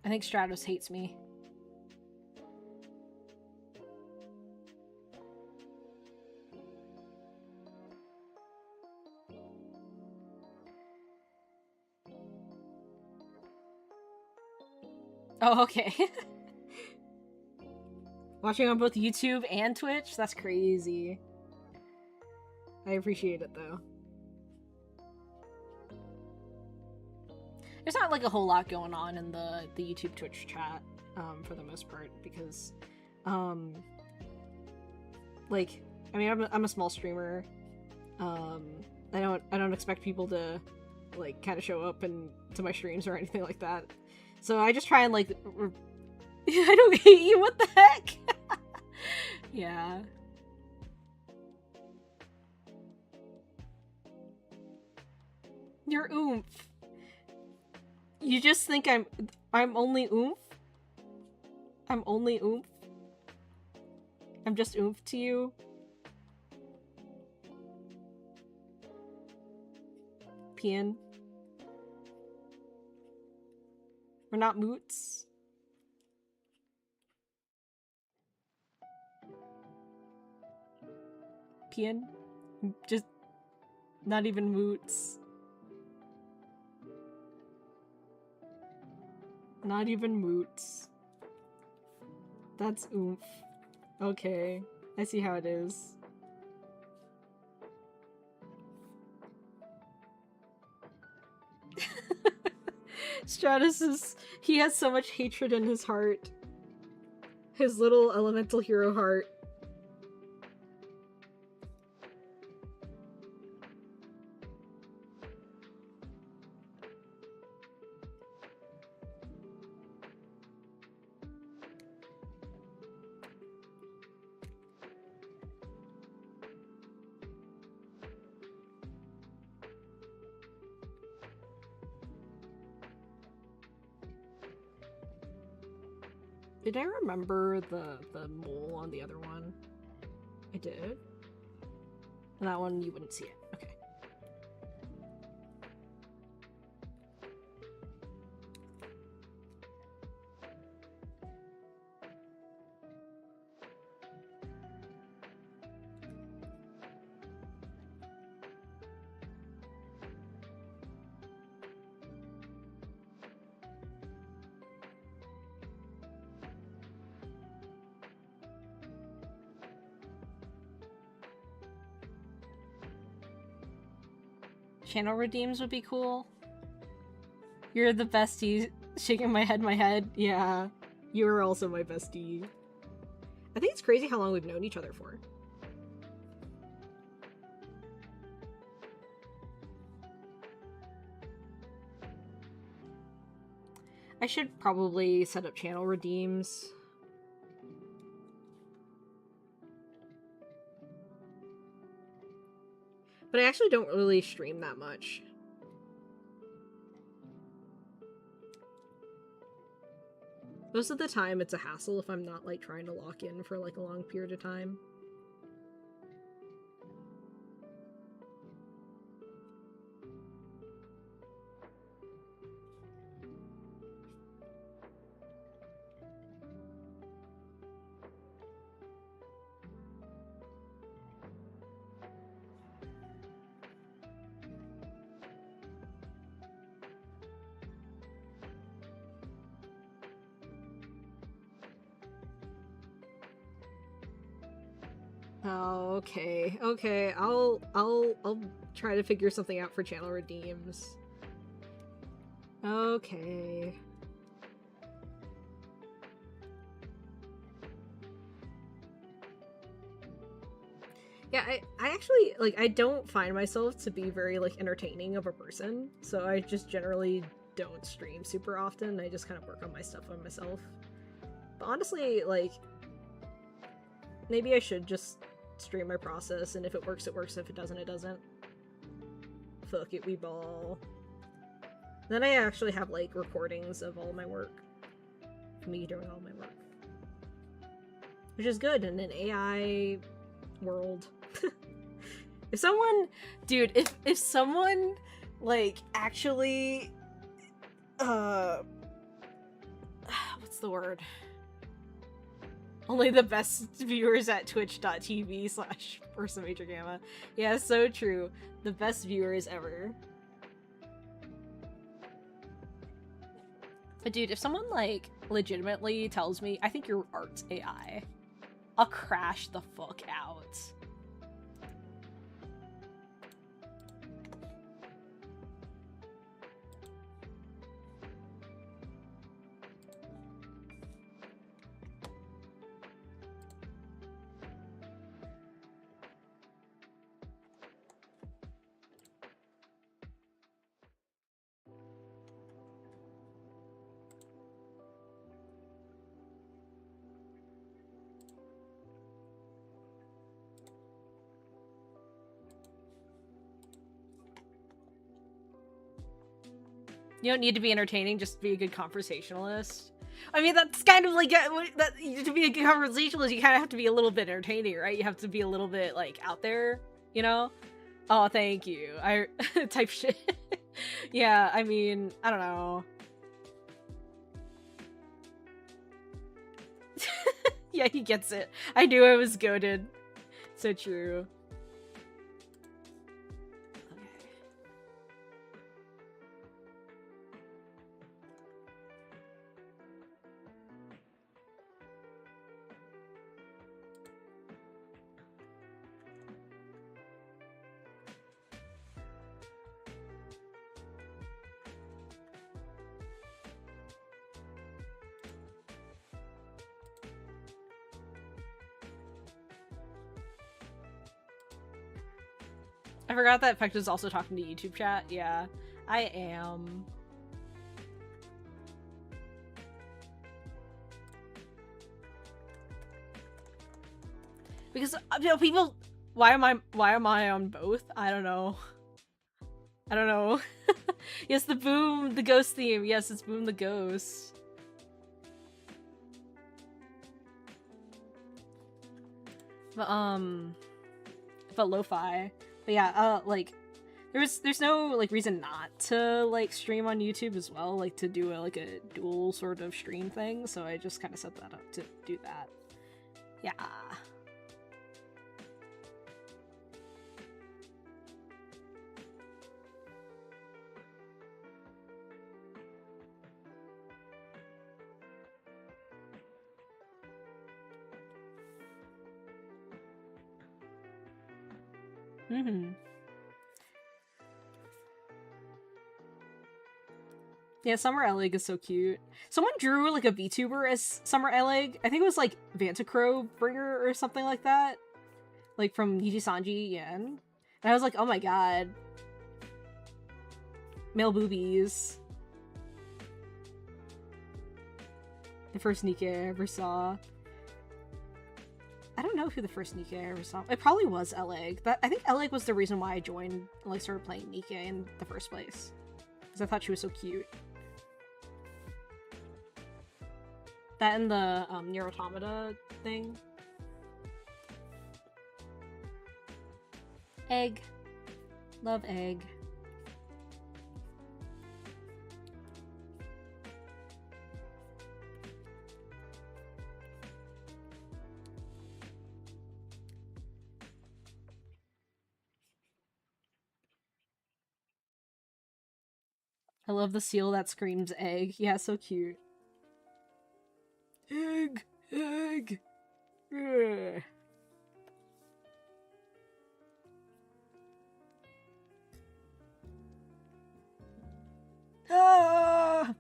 I think Stratos hates me. Oh, okay. Watching on both YouTube and Twitch? That's crazy. I appreciate it, though. There's not, like, a whole lot going on in the YouTube Twitch chat, for the most part, because, like, I mean, I'm a small streamer. I don't expect people to, like, kind of show up to my streams or anything like that. So I just try and, like, I don't hate you, what the heck? Yeah. You're oomph. You just think I'm only oomph? I'm only oomph? I'm just oomph to you? Pian. We're not moots. Pian. Just not even moots. Not even moots. That's oomph. Okay. I see how it is. Stratus is... he has so much hatred in his heart. His little elemental hero heart. Did I remember the mole on the other one? I did. And that one, you wouldn't see it. Okay. Channel redeems would be cool. You're the bestie. Shaking my head. Yeah. You're also my bestie. I think it's crazy how long we've known each other for. I should probably set up channel redeems. But I actually don't really stream that much. Most of the time it's a hassle if I'm not like trying to lock in for like a long period of time. Oh, okay. Okay, I'll try to figure something out for channel redeems. Okay. Yeah, I actually, like, I don't find myself to be very, like, entertaining of a person, so I just generally don't stream super often. I just kind of work on my stuff by myself. But honestly, like, maybe I should just stream my process, and if it works, it works. If it doesn't, it doesn't. Fuck it, we ball. Then I actually have, like, recordings of all my work. Me doing all my work. Which is good in an AI world. If someone... Dude, if someone, like, actually... the word? Only the best viewers at twitch.tv/Ursa Major Gamma. Yeah, so true. The best viewers ever. But dude, if someone, like, legitimately tells me, I think your art's AI, I'll crash the fuck out. You don't need to be entertaining, just be a good conversationalist. I mean, that's kind of like, that, to be a good conversationalist, you kind of have to be a little bit entertaining, right? You have to be a little bit, like, out there, you know? Oh, thank you. I type shit. Yeah, I mean, I don't know. Yeah, he gets it. I knew I was goated. So true. I forgot that Peck is also talking to YouTube chat. Yeah, I am. Because, you know, people, why am I on both? I don't know. I don't know. Yes, the Boom, the Ghost theme. Yes, it's Boom the Ghost. But lo-fi. But yeah, like, there's no, like, reason not to, like, stream on YouTube as well, like, to do a dual sort of stream thing, so I just kind of set that up to do that. Yeah. Yeah, Summer Elig is so cute. Someone drew, like, a VTuber as Summer Elig. I think it was, like, Vantacrow Bringer or something like that. Like, from Nijisanji Yen. And I was like, oh my god. Male boobies. The first Nikkei I ever saw. I don't know who the first Nikkei I ever saw. It probably was Elig. I think Elig was the reason why I joined, like, started playing Nikkei in the first place. Because I thought she was so cute. That and the Nier Automata thing. Egg. Love Egg. I love the seal that screams egg. Yeah, so cute. Egg! Egg! Ugh. Ah!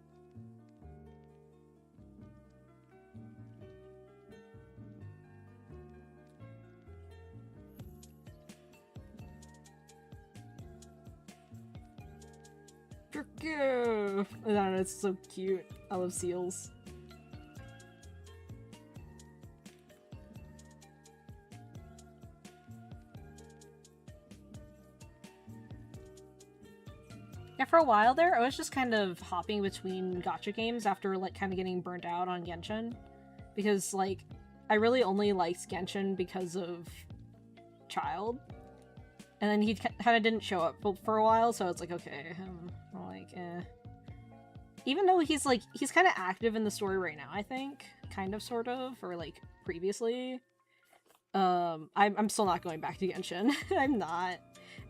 I don't know, it's so cute. I love seals. Yeah, for a while there, I was just kind of hopping between gacha games after, like, kind of getting burnt out on Genshin. Because, like, I really only liked Genshin because of Child. And then he kind of didn't show up for a while, so it's like, okay, I'm like, eh. Even though he's like, he's kind of active in the story right now, I think. Kind of, sort of, or like previously. I'm still not going back to Genshin. I'm not.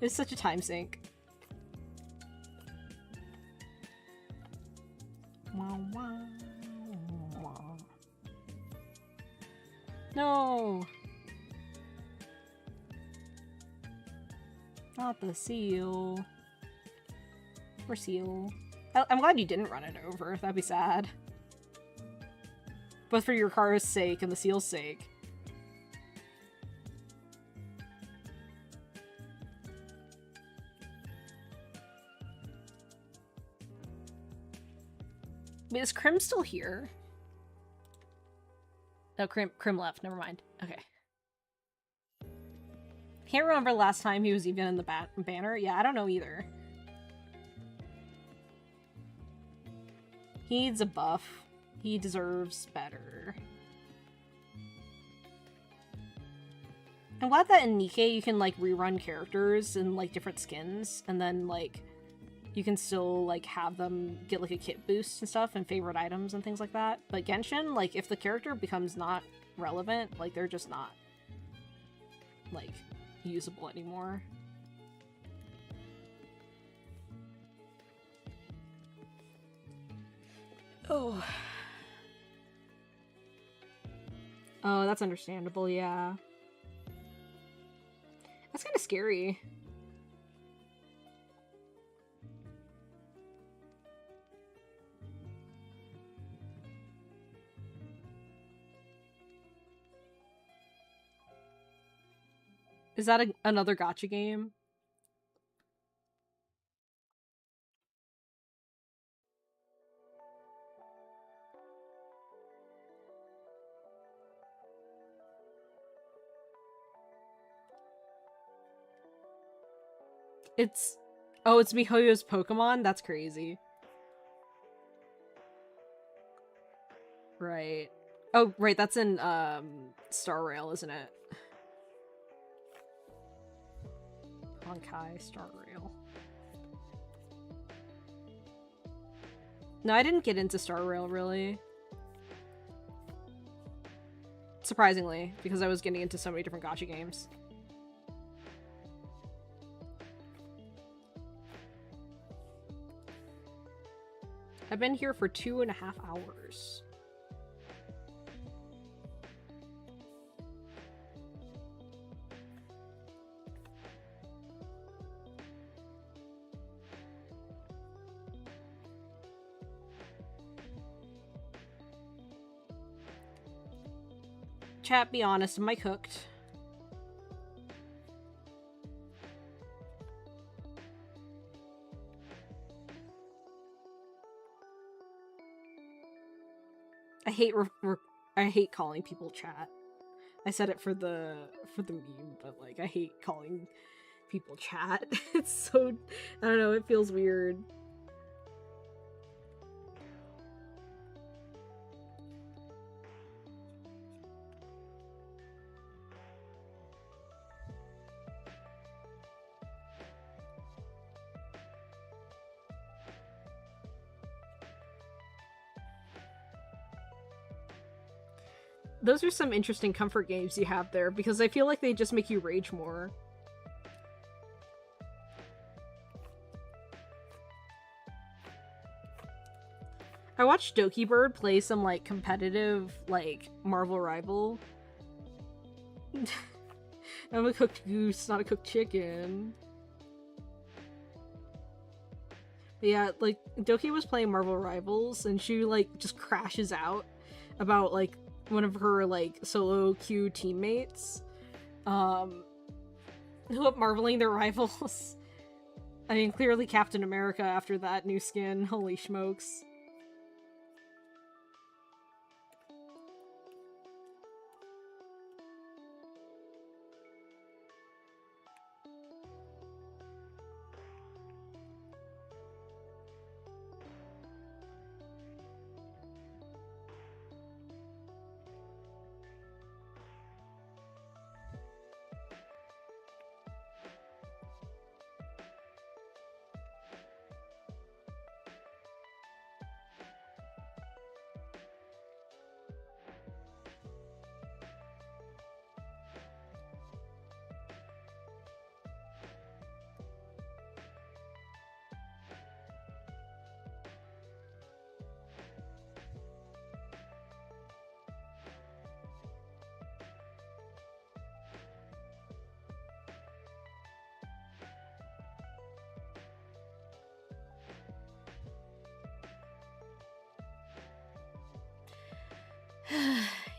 It's such a time sink. No! Not the seal. Or seal. I'm glad you didn't run it over. That'd be sad. Both for your car's sake and the seal's sake. Wait, is Krim still here? No, Krim left. Never mind. Okay. Can't remember the last time he was even in the banner. Yeah, I don't know either. He needs a buff. He deserves better. I'm glad that in Nikke you can, like, rerun characters in, like, different skins, and then, like, you can still, like, have them get, like, a kit boost and stuff, and favorite items and things like that. But Genshin, like, if the character becomes not relevant, like, they're just not, like, usable anymore. Oh. Oh, that's understandable, yeah. That's kind of scary. Is that another gacha game? It's... Oh, it's MiHoYo's Pokemon? That's crazy. Right. Oh, right, that's in, Star Rail, isn't it? Honkai Star Rail. No, I didn't get into Star Rail, really. Surprisingly, because I was getting into so many different gacha games. I've been here for 2.5 hours. Chat, be honest, am I cooked? I hate calling people chat. I said it for the meme, but like I hate calling people chat. It's so, I don't know, it feels weird. Those are some interesting comfort games you have there, because I feel like they just make you rage more. I watched Doki Bird play some, like, competitive, like, Marvel Rival. I'm a cooked goose, not a cooked chicken. But yeah, like, Doki was playing Marvel Rivals, and she, like, just crashes out about, like, one of her, like, solo queue teammates, who up marveling their rivals. I mean, clearly Captain America after that new skin, holy smokes.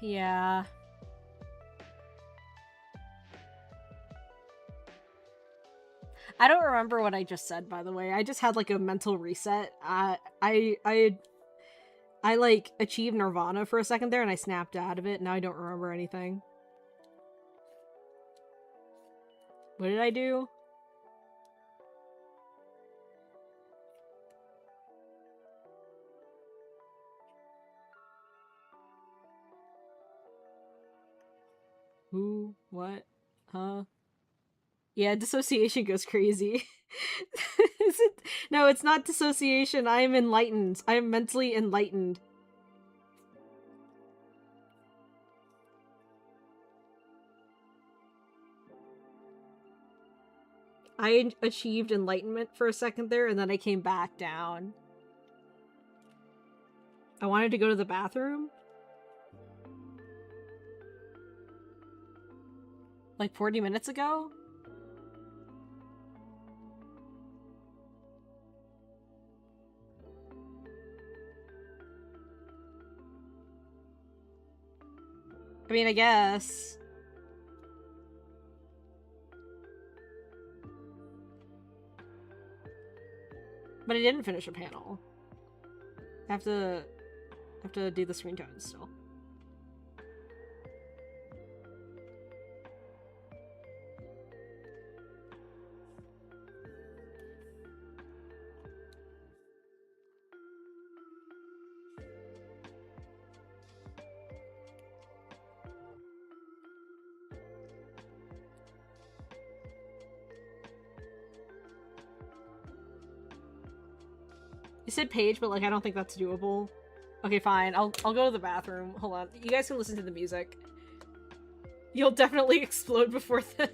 Yeah. I don't remember what I just said, by the way. I just had like a mental reset. I like achieved nirvana for a second there and I snapped out of it. Now I don't remember anything. What did I do? Who? What? Huh? Yeah, dissociation goes crazy. Is it? No, it's not dissociation. I am enlightened. I am mentally enlightened. I achieved enlightenment for a second there, and then I came back down. I wanted to go to the bathroom. Like 40 minutes ago? I mean, I guess. But I didn't finish a panel. I have to do the screen tones still. You said page, but like I don't think that's doable. Okay, fine. I'll go to the bathroom. Hold on. You guys can listen to the music. You'll definitely explode before the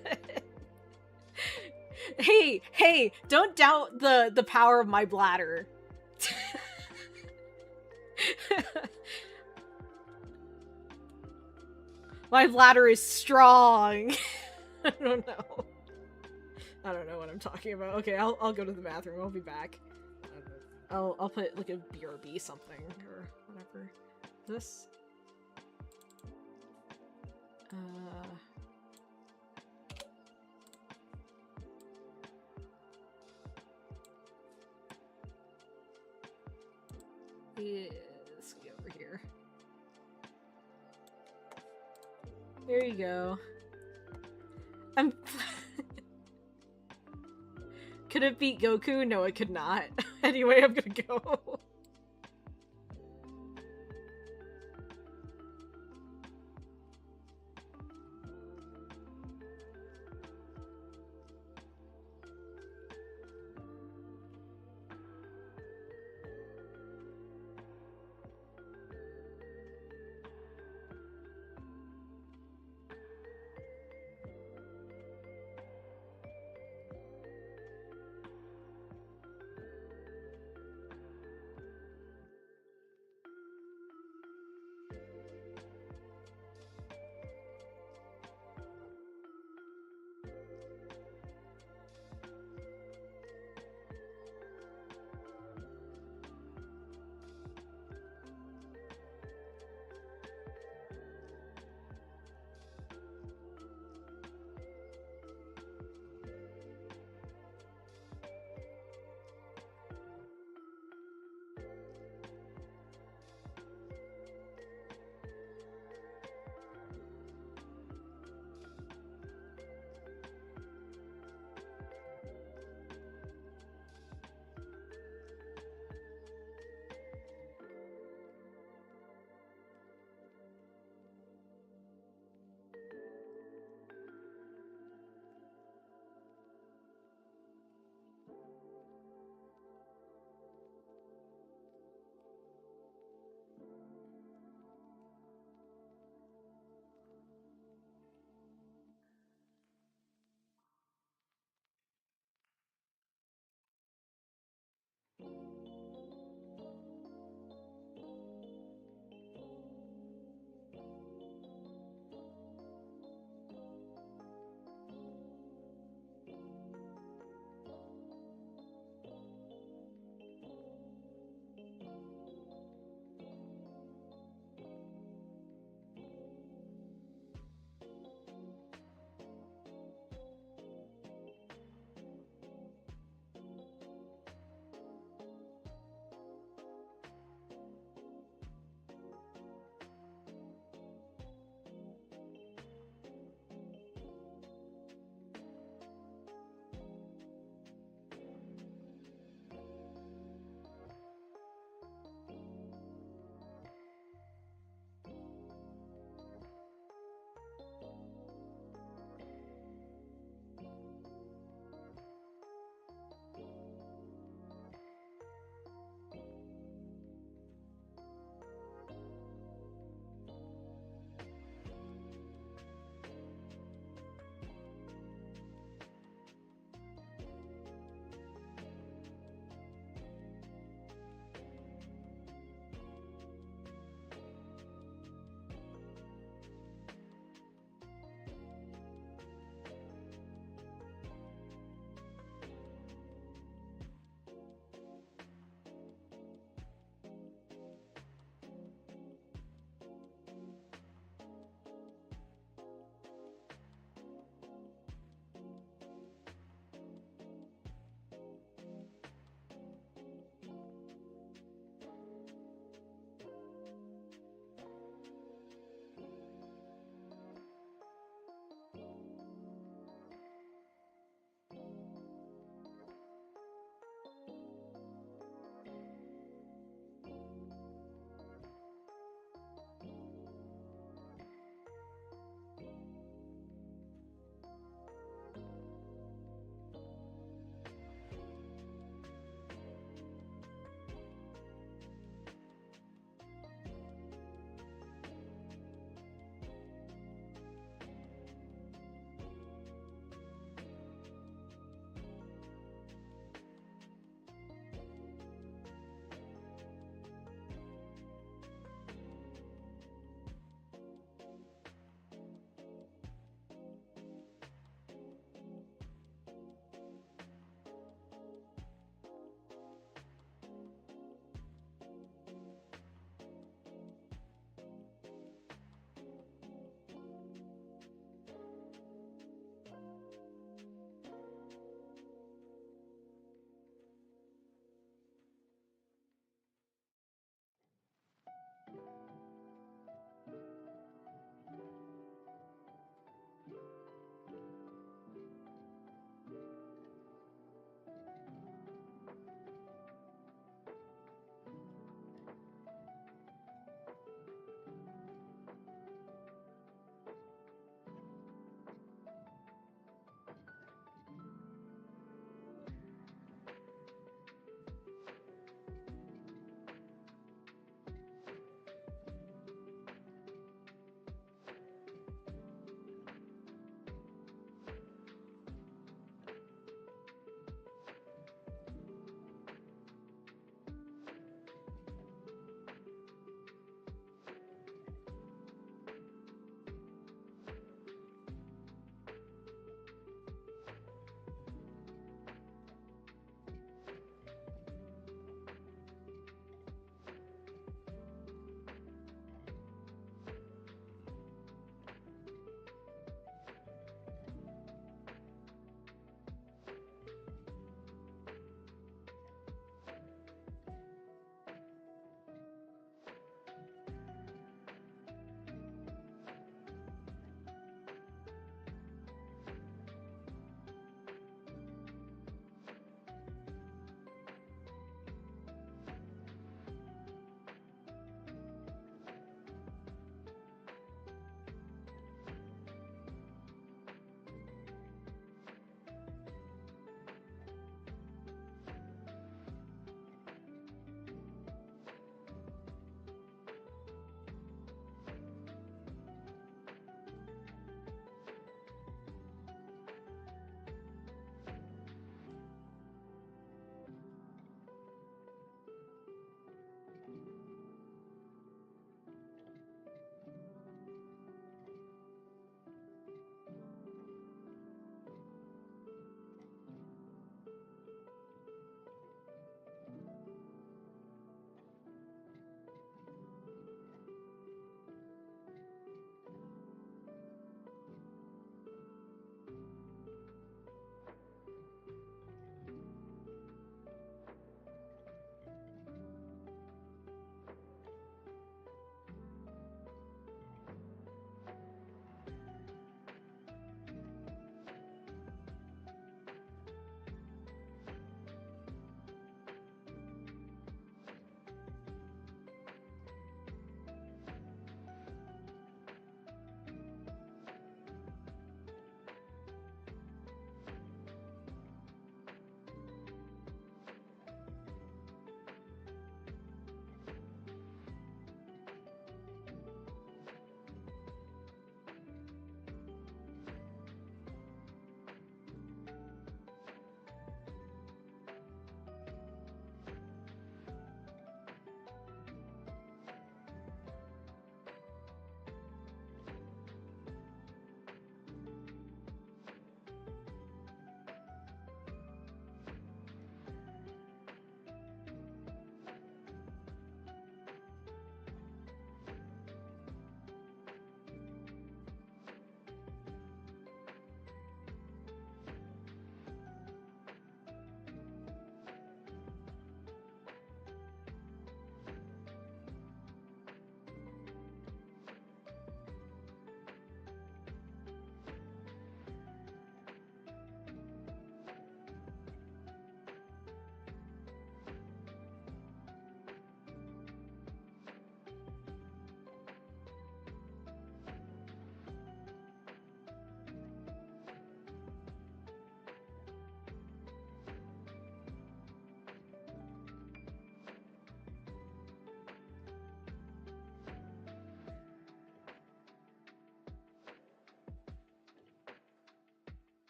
Hey, don't doubt the power of my bladder. My bladder is strong. I don't know. I don't know what I'm talking about. Okay, I'll go to the bathroom. I'll be back. I'll put like a BRB something or whatever. This. Yeah, let's get over here. There you go. Could it beat Goku? No, it could not. Anyway, I'm gonna go.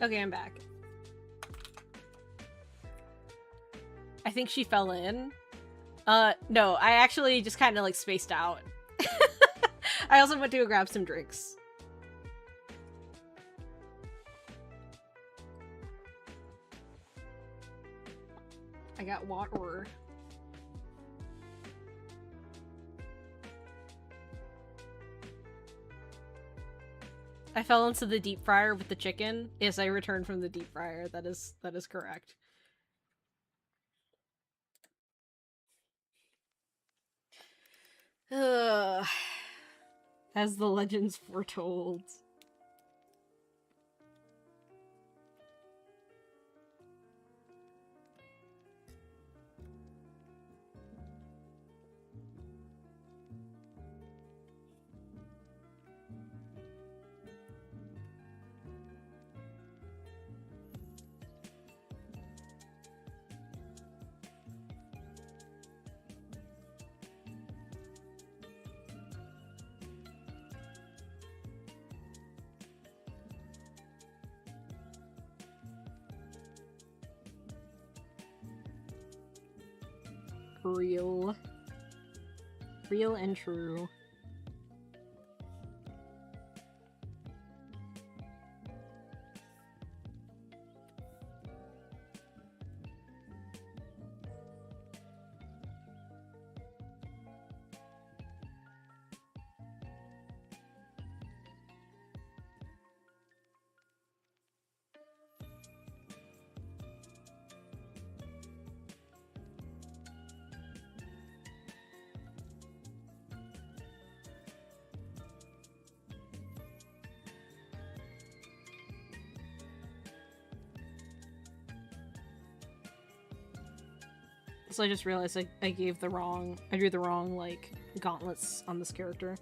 Okay, I'm back. I think she fell in. No, I actually just kind of like spaced out. I also went to go grab some drinks. I got water. I fell into the deep fryer with the chicken. Yes, I returned from the deep fryer. That is correct. Ugh. As the legends foretold. Real. Real and true. So I just realized I drew the wrong, like, gauntlets on this character.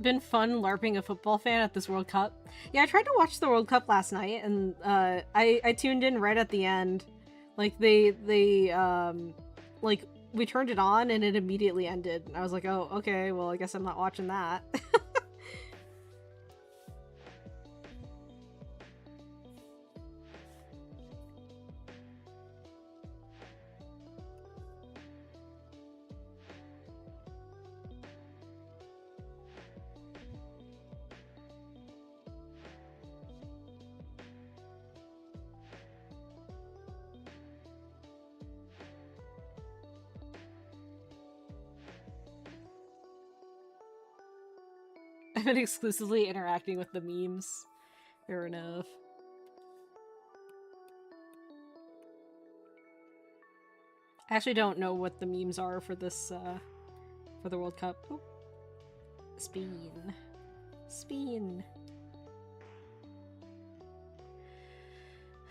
Been fun LARPing a football fan at this World Cup. Yeah, I tried to watch the World Cup last night, and I tuned in right at the end. Like like we turned it on and it immediately ended. I was like, oh, okay, well I guess I'm not watching that. I've been exclusively interacting with the memes. Fair enough. I actually don't know what the memes are for this, for the World Cup. Oh. Spain. Spain.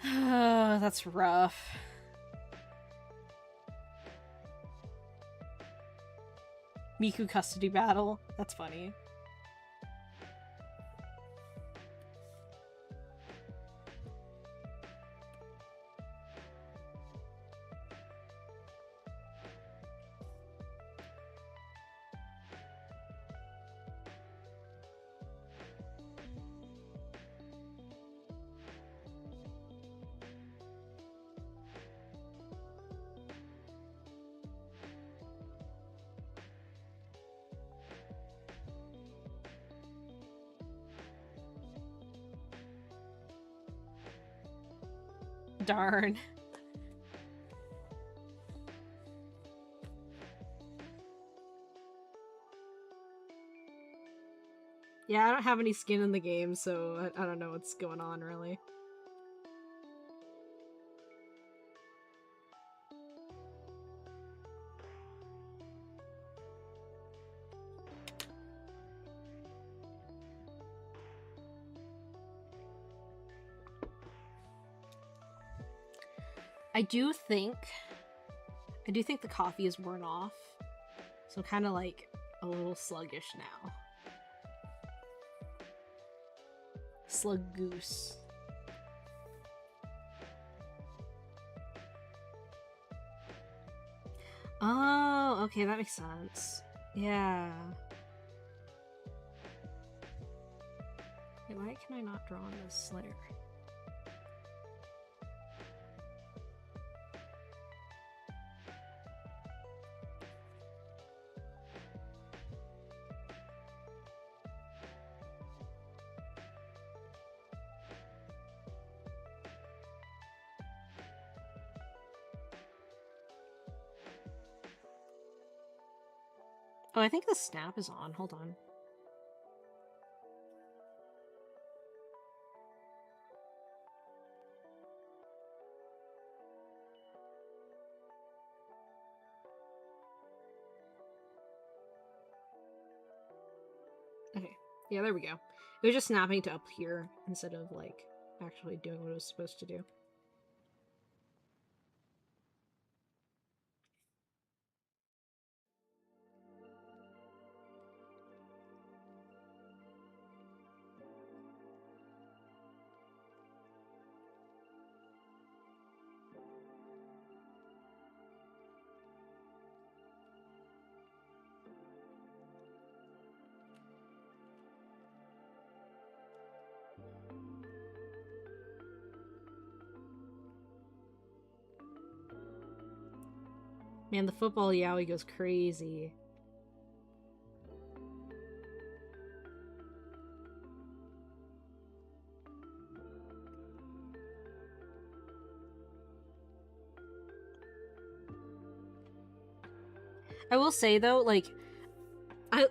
Oh, that's rough. Miku custody battle. That's funny. Darn. Yeah, I don't have any skin in the game, so I don't know what's going on, really. I do think the coffee is worn off, so I'm kind of like a little sluggish now. Slug goose. Oh, okay, that makes sense. Yeah. Wait, why can I not draw on this layer? Oh, I think the snap is on. Hold on. Okay. Yeah, there we go. It was just snapping to up here instead of, like, actually doing what it was supposed to do. Man, the football yaoi goes crazy. I will say though, like,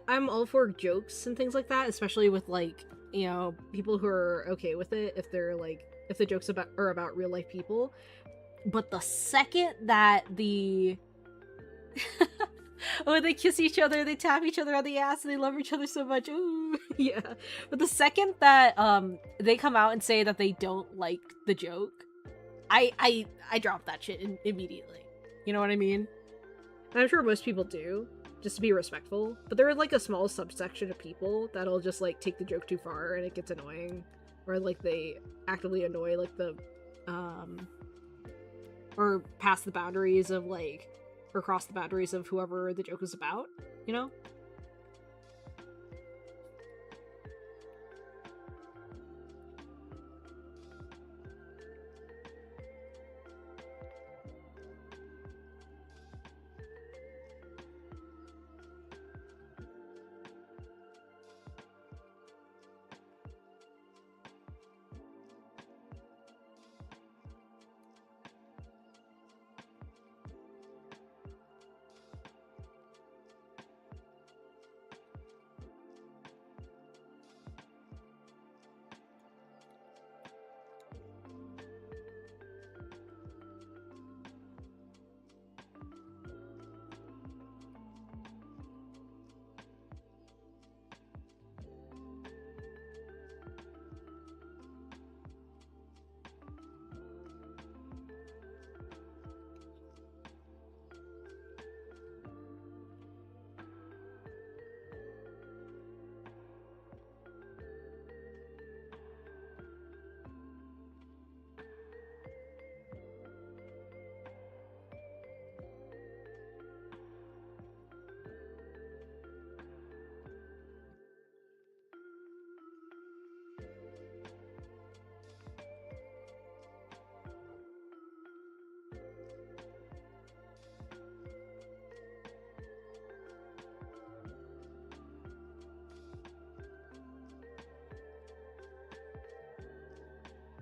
I'm all for jokes and things like that, especially with, like, you know, people who are okay with it if they're like, if the jokes are about real life people. But the second that the oh, they kiss each other, they tap each other on the ass, and they love each other so much. Ooh, yeah. But the second that they come out and say that they don't like the joke, I drop that shit immediately. You know what I mean? I'm sure most people do, just to be respectful. But there are like a small subsection of people that'll just like take the joke too far and it gets annoying. Or like they actively annoy like the or pass the boundaries of like, or cross the boundaries of whoever the joke is about, you know?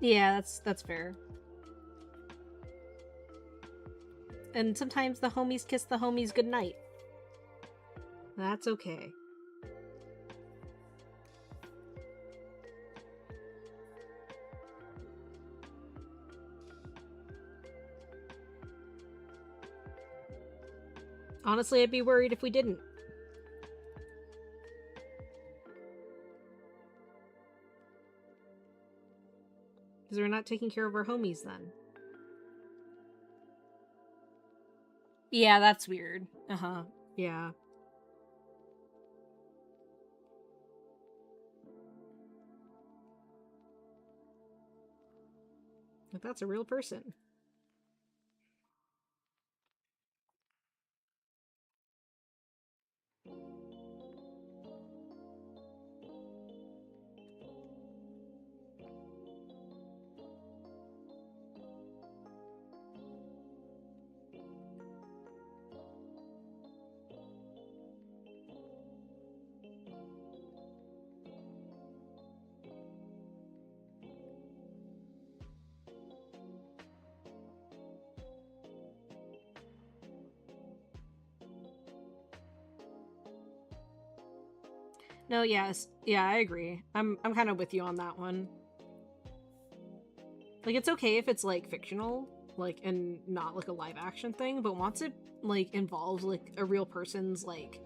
Yeah, that's fair. And sometimes the homies kiss the homies goodnight. That's okay. Honestly, I'd be worried if we didn't. Because we're not taking care of our homies then. Yeah, that's weird. Uh-huh. Yeah. But that's a real person. No, yes. Yeah, I agree. I'm kind of with you on that one. Like, it's okay if it's, like, fictional, like, and not, like, a live action thing, but once it, like, involves, like, a real person's, like,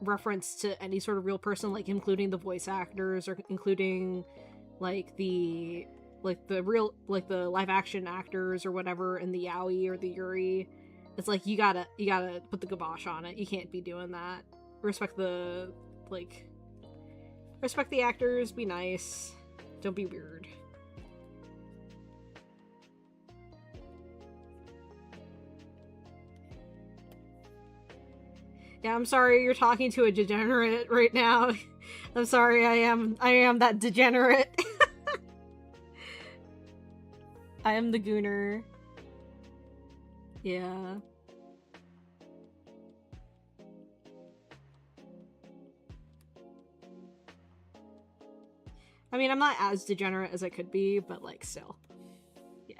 reference to any sort of real person, like, including the voice actors, or including, like, the real, like, the live action actors or whatever, and the yaoi or the yuri, it's like, you gotta put the kibosh on it. You can't be doing that. Respect the, like, respect the actors, be nice, don't be weird. Yeah, I'm sorry you're talking to a degenerate right now. I'm sorry, I am that degenerate. I am the gooner. Yeah. I mean, I'm not as degenerate as I could be, but, like, still. Yeah.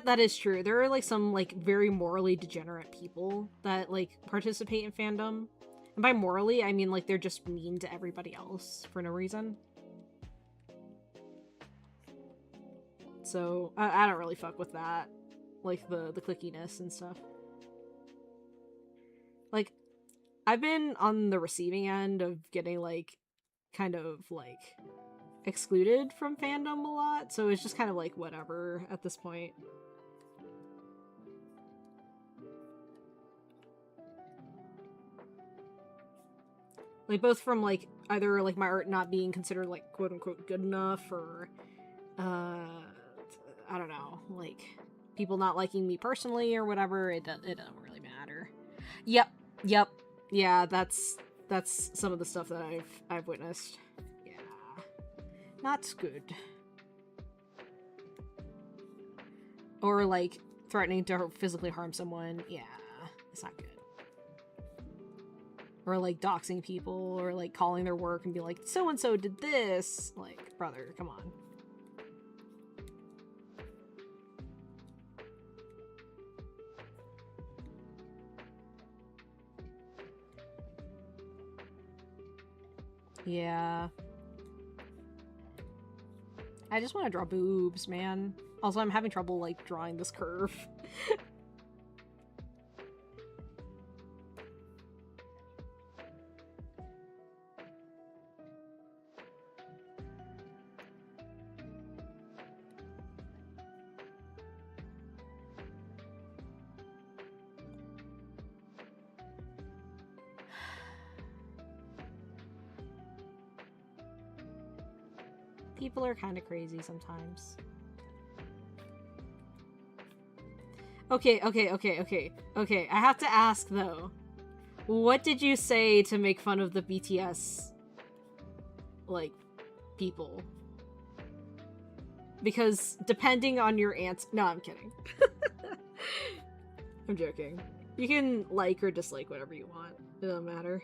That is true. There are, like, some, like, very morally degenerate people that, like, participate in fandom. And by morally, I mean, like, they're just mean to everybody else for no reason. So, I don't really fuck with that. Like, the clickiness and stuff. Like, I've been on the receiving end of getting, like, kind of, like, excluded from fandom a lot, so it's just kind of, like, whatever at this point. Like, both from, like, either, like, my art not being considered, like, quote-unquote good enough, or, I don't know, like, people not liking me personally or whatever. It doesn't really matter. Yep. Yeah, that's some of the stuff that I've witnessed. Yeah. Not good. Or, like, threatening to physically harm someone. Yeah, it's not good. Or, like, doxing people, or, like, calling their work and be like, so-and-so did this. Like, brother, come on. Yeah. I just want to draw boobs, man. Also, I'm having trouble, like, drawing this curve. People are kind of crazy sometimes. Okay. I have to ask, though. What did you say to make fun of the BTS, like, people? Because depending on your answer... No, I'm kidding. I'm joking. You can like or dislike whatever you want. It doesn't matter.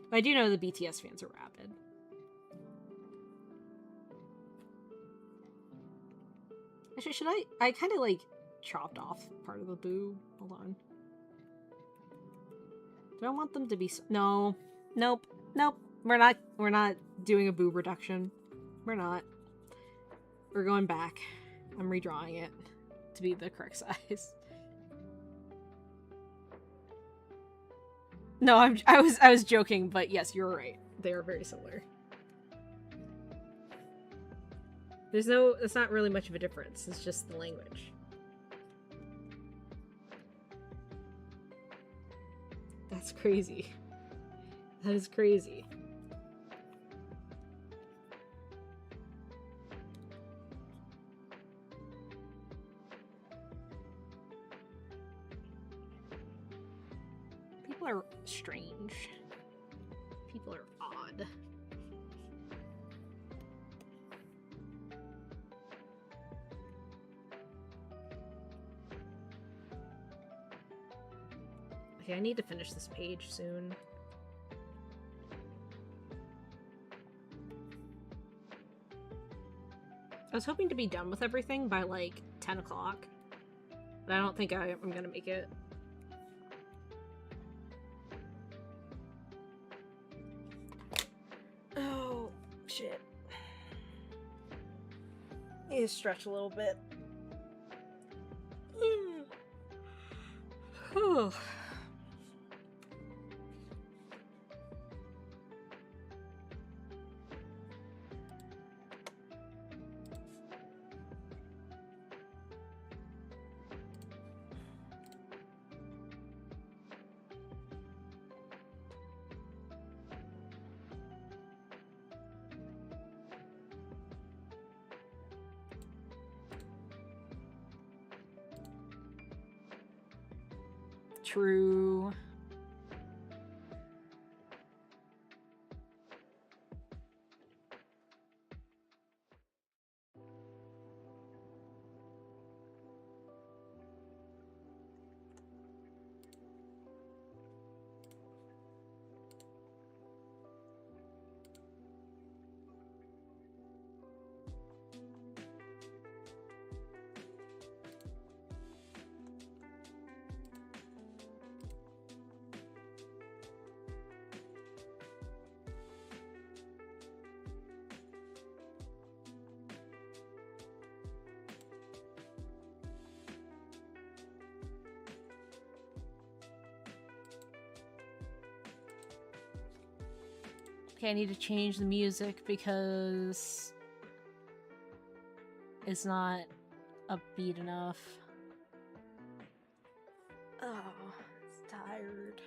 I do know the BTS fans are rabid. Actually, should I kind of, like, chopped off part of the boob. Hold on. Do I want them to be... No. Nope. We're not doing a boob reduction. We're not. We're going back. I'm redrawing it to be the correct size. No, I was joking, but yes, you're right. They are very similar. It's not really much of a difference. It's just the language. That's crazy. That is crazy. People are strange. People are odd. Okay, I need to finish this page soon. I was hoping to be done with everything by, like, 10 o'clock. But I don't think I'm gonna make it. Oh, shit. Need to stretch a little bit. Whew. True. Okay, I need to change the music because it's not upbeat enough. Oh, it's tired.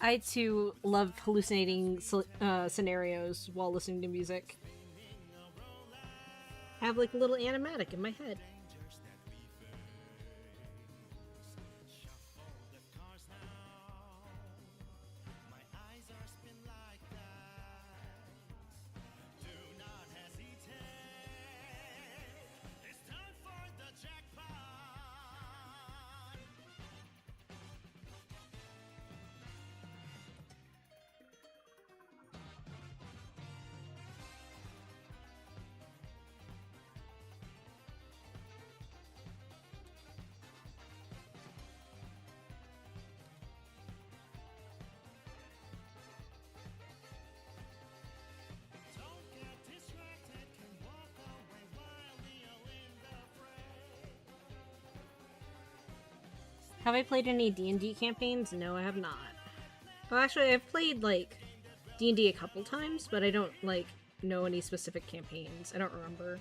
I too love hallucinating scenarios while listening to music. I have like a little animatic in my head. Have I played any D&D campaigns? No, I have not. Well, actually, I've played, like, D&D a couple times, but I don't, like, know any specific campaigns. I don't remember.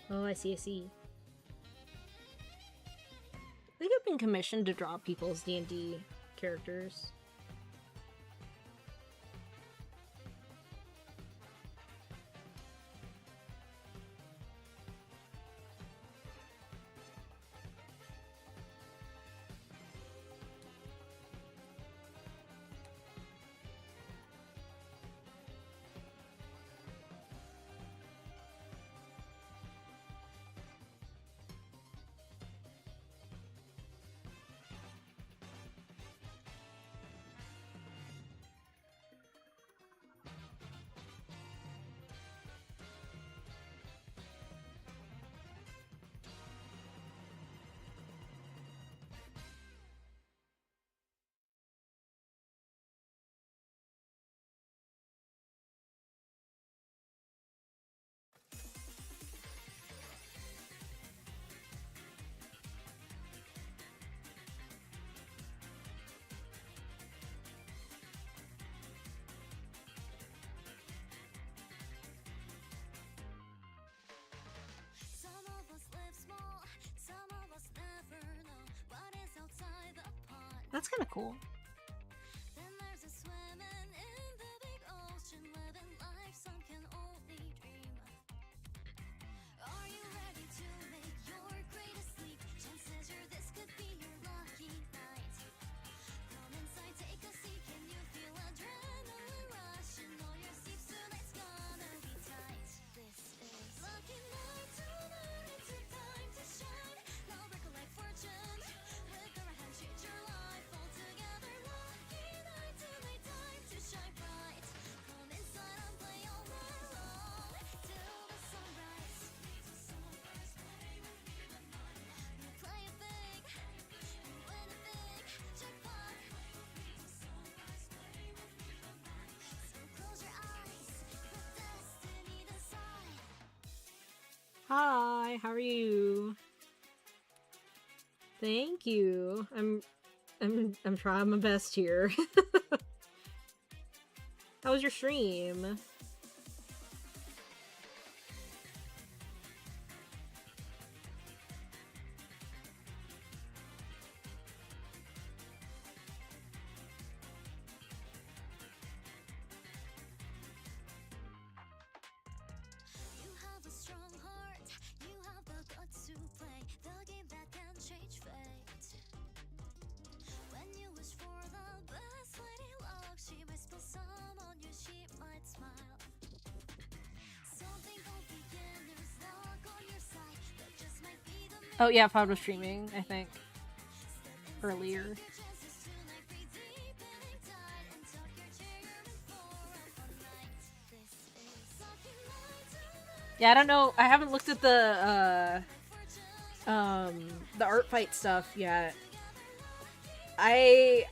Oh, I see, I see. I think I've been commissioned to draw people's D&D characters. That's kind of cool. Hi, how are you? Thank you. I'm trying my best here. How was your stream? Oh yeah, Pod was streaming, I think, earlier. Yeah, I don't know. I haven't looked at the art fight stuff yet. My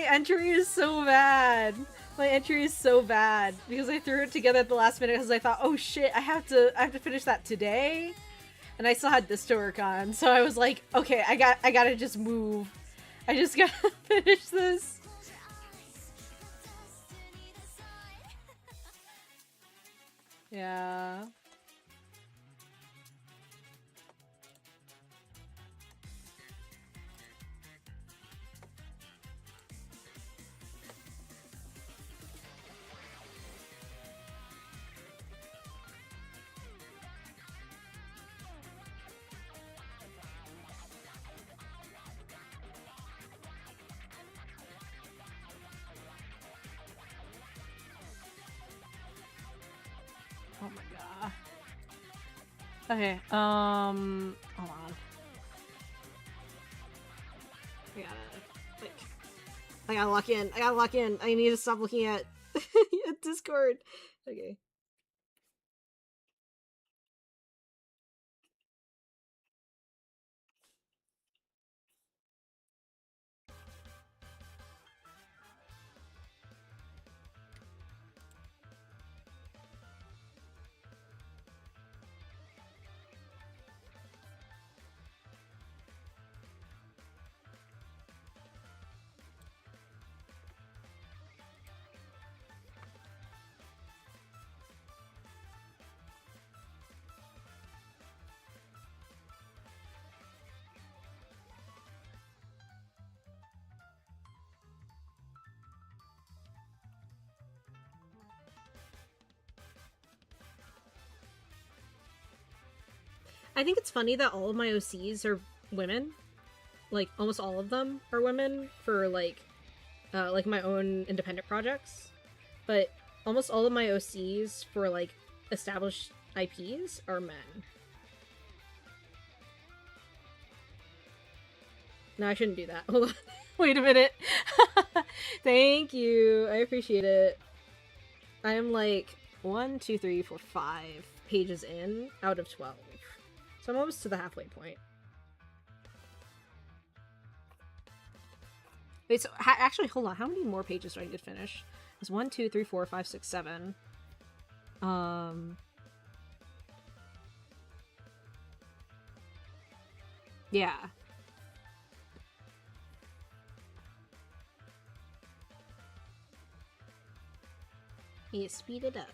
entry is so bad. My entry is so bad because I threw it together at the last minute because I thought, oh shit, I have to finish that today, and I still had this to work on. So I was like, okay, I gotta just move. I just gotta finish this. Yeah. Oh my god. Okay, hold on. I gotta lock in. I gotta lock in. I need to stop looking at Discord. Okay. I think it's funny that all of my OCs are women. Like, almost all of them are women for, like my own independent projects. But almost all of my OCs for, like, established IPs are men. No, I shouldn't do that. Hold on. Wait a minute. Thank you. I appreciate it. I am, like, 1, 2, 3, 4, 5 pages in out of 12. So I'm almost to the halfway point. Wait, so actually, hold on. How many more pages do I need to finish? It's 1, 2, 3, 4, 5, 6, 7. Yeah. Need to speed it up.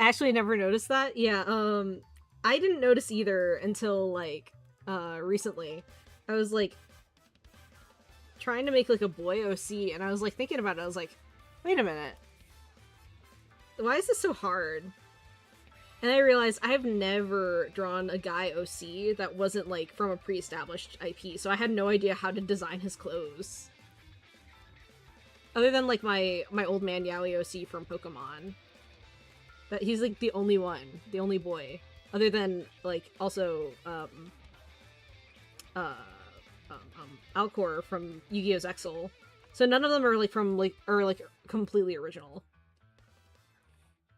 I actually never noticed that. Yeah, I didn't notice either until, like, recently. I was, like, trying to make, like, a boy OC, and I was, like, thinking about it. I was like, wait a minute. Why is this so hard? And I realized I've never drawn a guy OC that wasn't, like, from a pre-established IP, so I had no idea how to design his clothes. Other than, like, my old man Yaoi OC from Pokemon. But he's, like, the only one. The only boy. Other than, like, also, Alcor from Yu-Gi-Oh's Exil. So none of them are, like, from, like, completely original.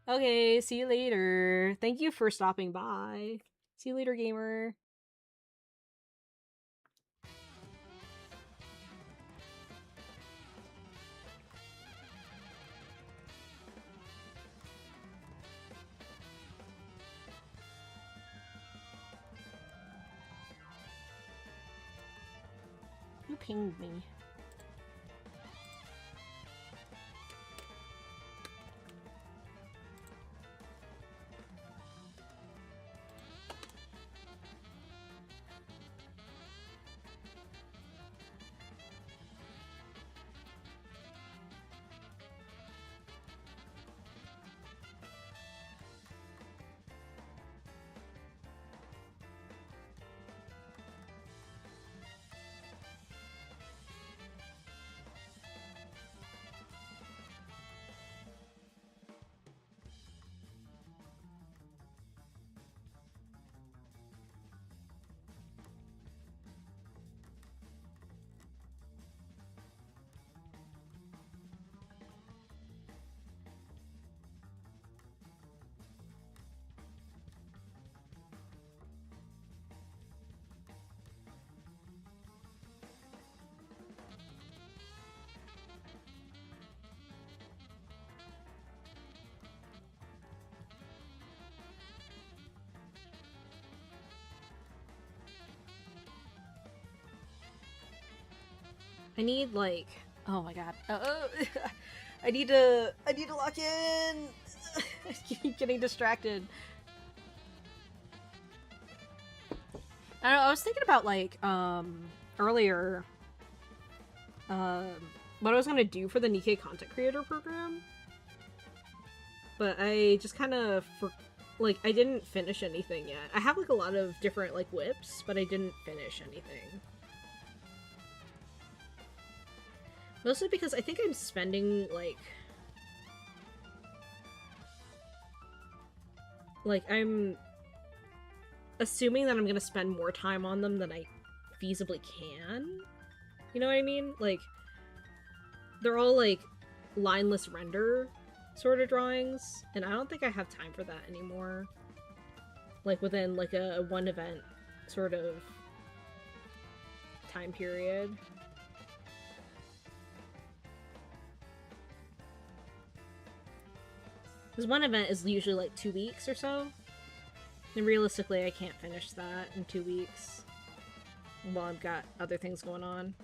Okay, see you later. Thank you for stopping by. See you later, gamer. You pinged me. I need like, oh my god. I need to lock in. I keep getting distracted. I don't know, I was thinking about like earlier what I was gonna do for the Nikkei content creator program, but I just kind of like I didn't finish anything yet. I have like a lot of different like whips, but I didn't finish anything. Mostly because I think I'm spending like I'm assuming that I'm gonna spend more time on them than I feasibly can. You know what I mean? Like, they're all like lineless render sort of drawings, and I don't think I have time for that anymore. Like within like a one event sort of time period. Because one event is usually like 2 weeks or so. And realistically, I can't finish that in 2 weeks while I've got other things going on.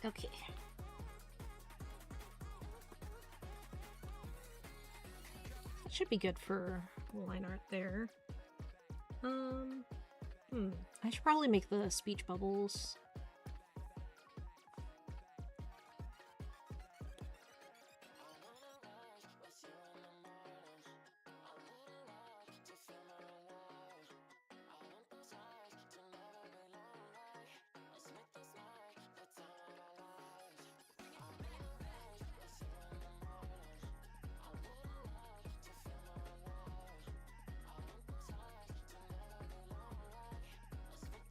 Okay. Should be good for line art there. I should probably make the speech bubbles.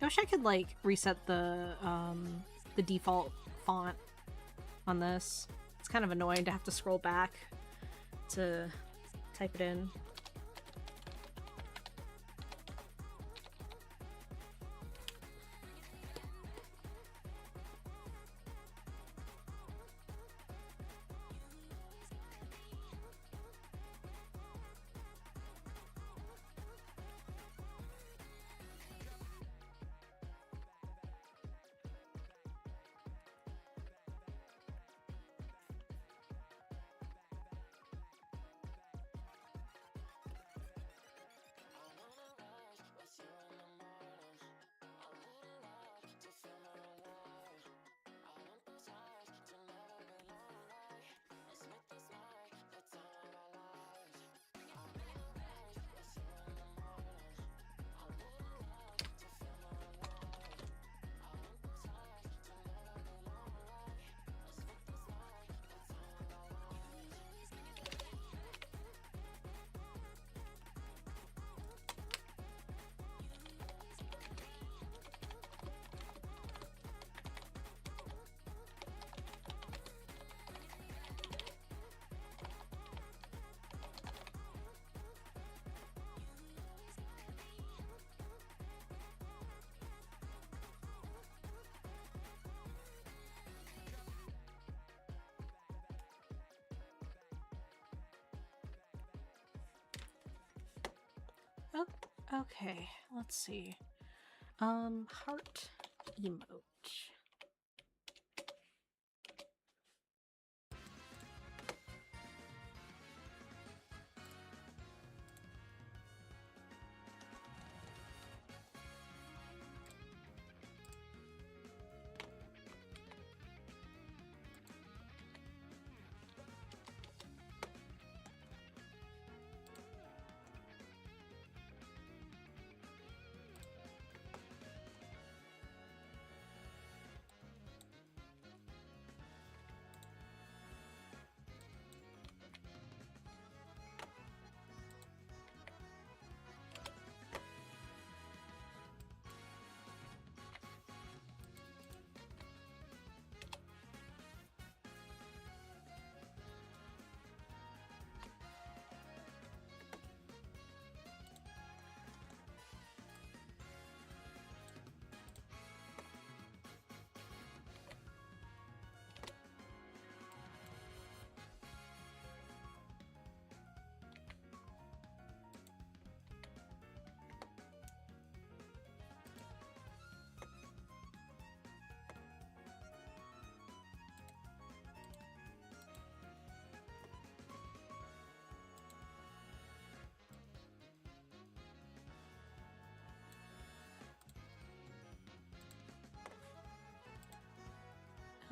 I wish I could like reset the default font on this. It's kind of annoying to have to scroll back to type it in. Oh, okay, let's see. Heart emote.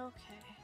Okay.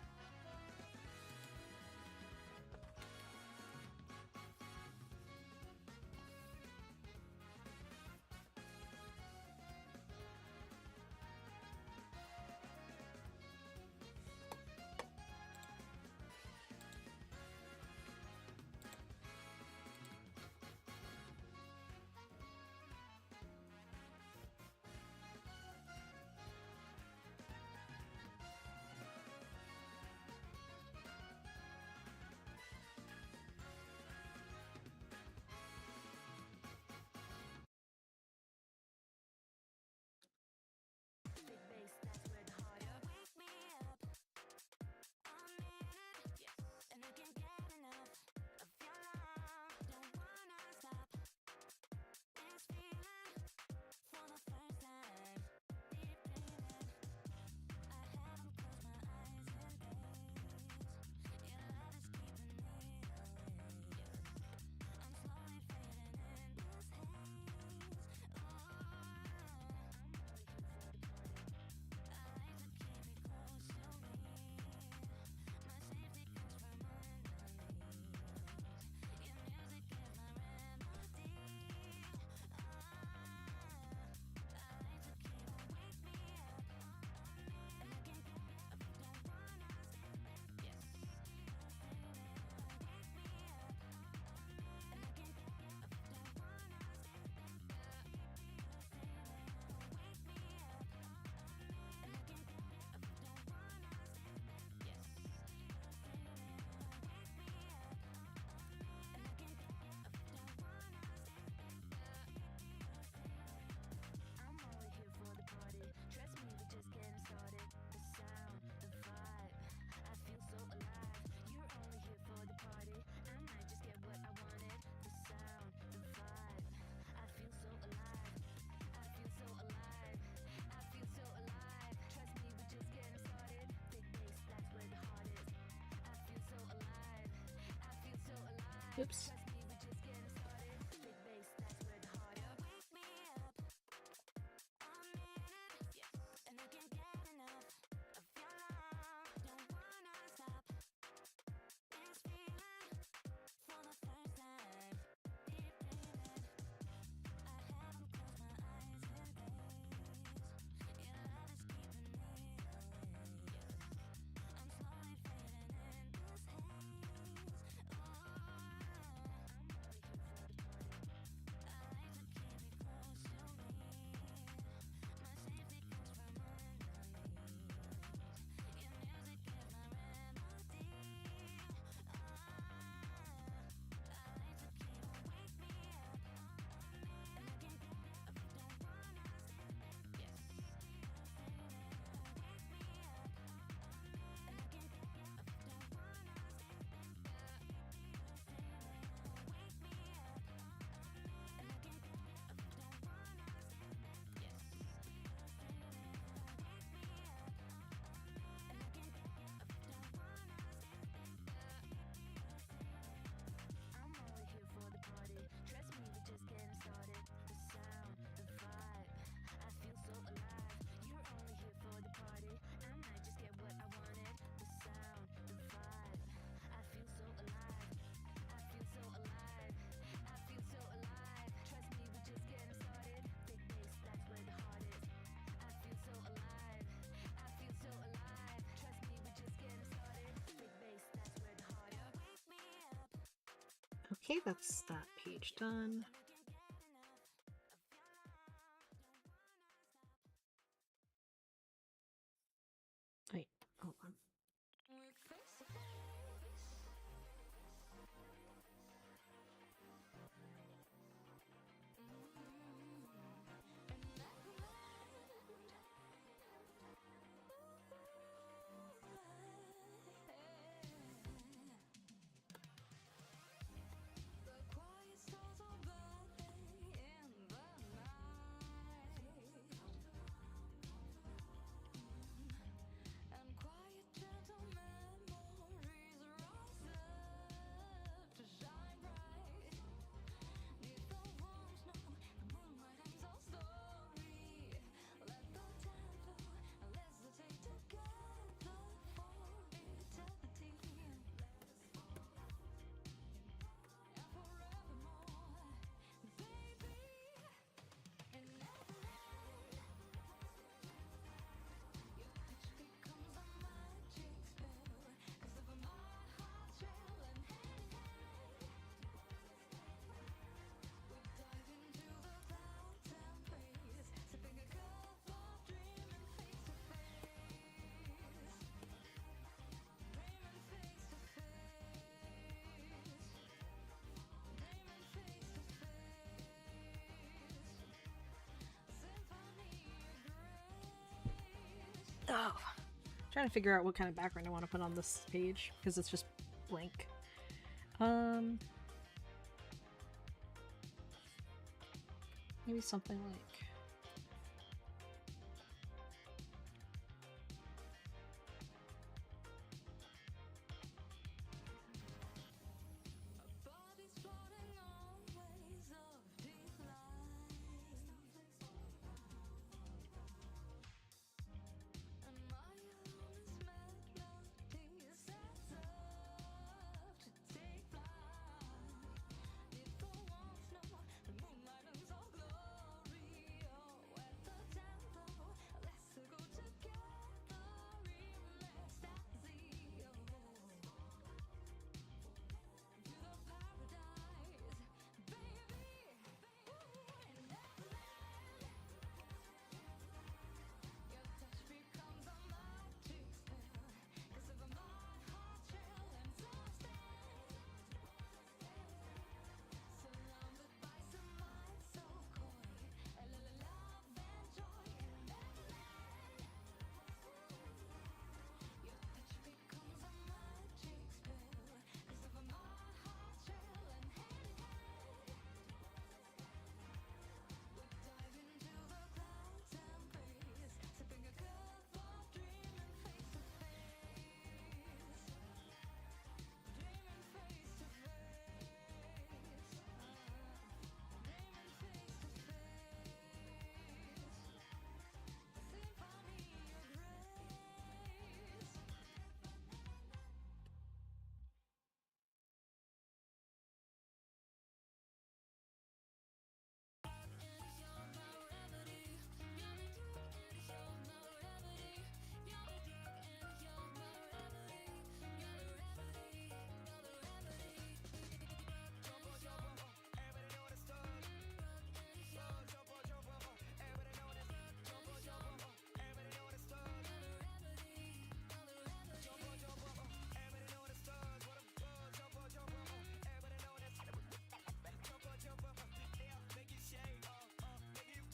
Oops. Okay, that's that page done. Wait, hold on. Oh, trying to figure out what kind of background I want to put on this page because it's just blank. Maybe something like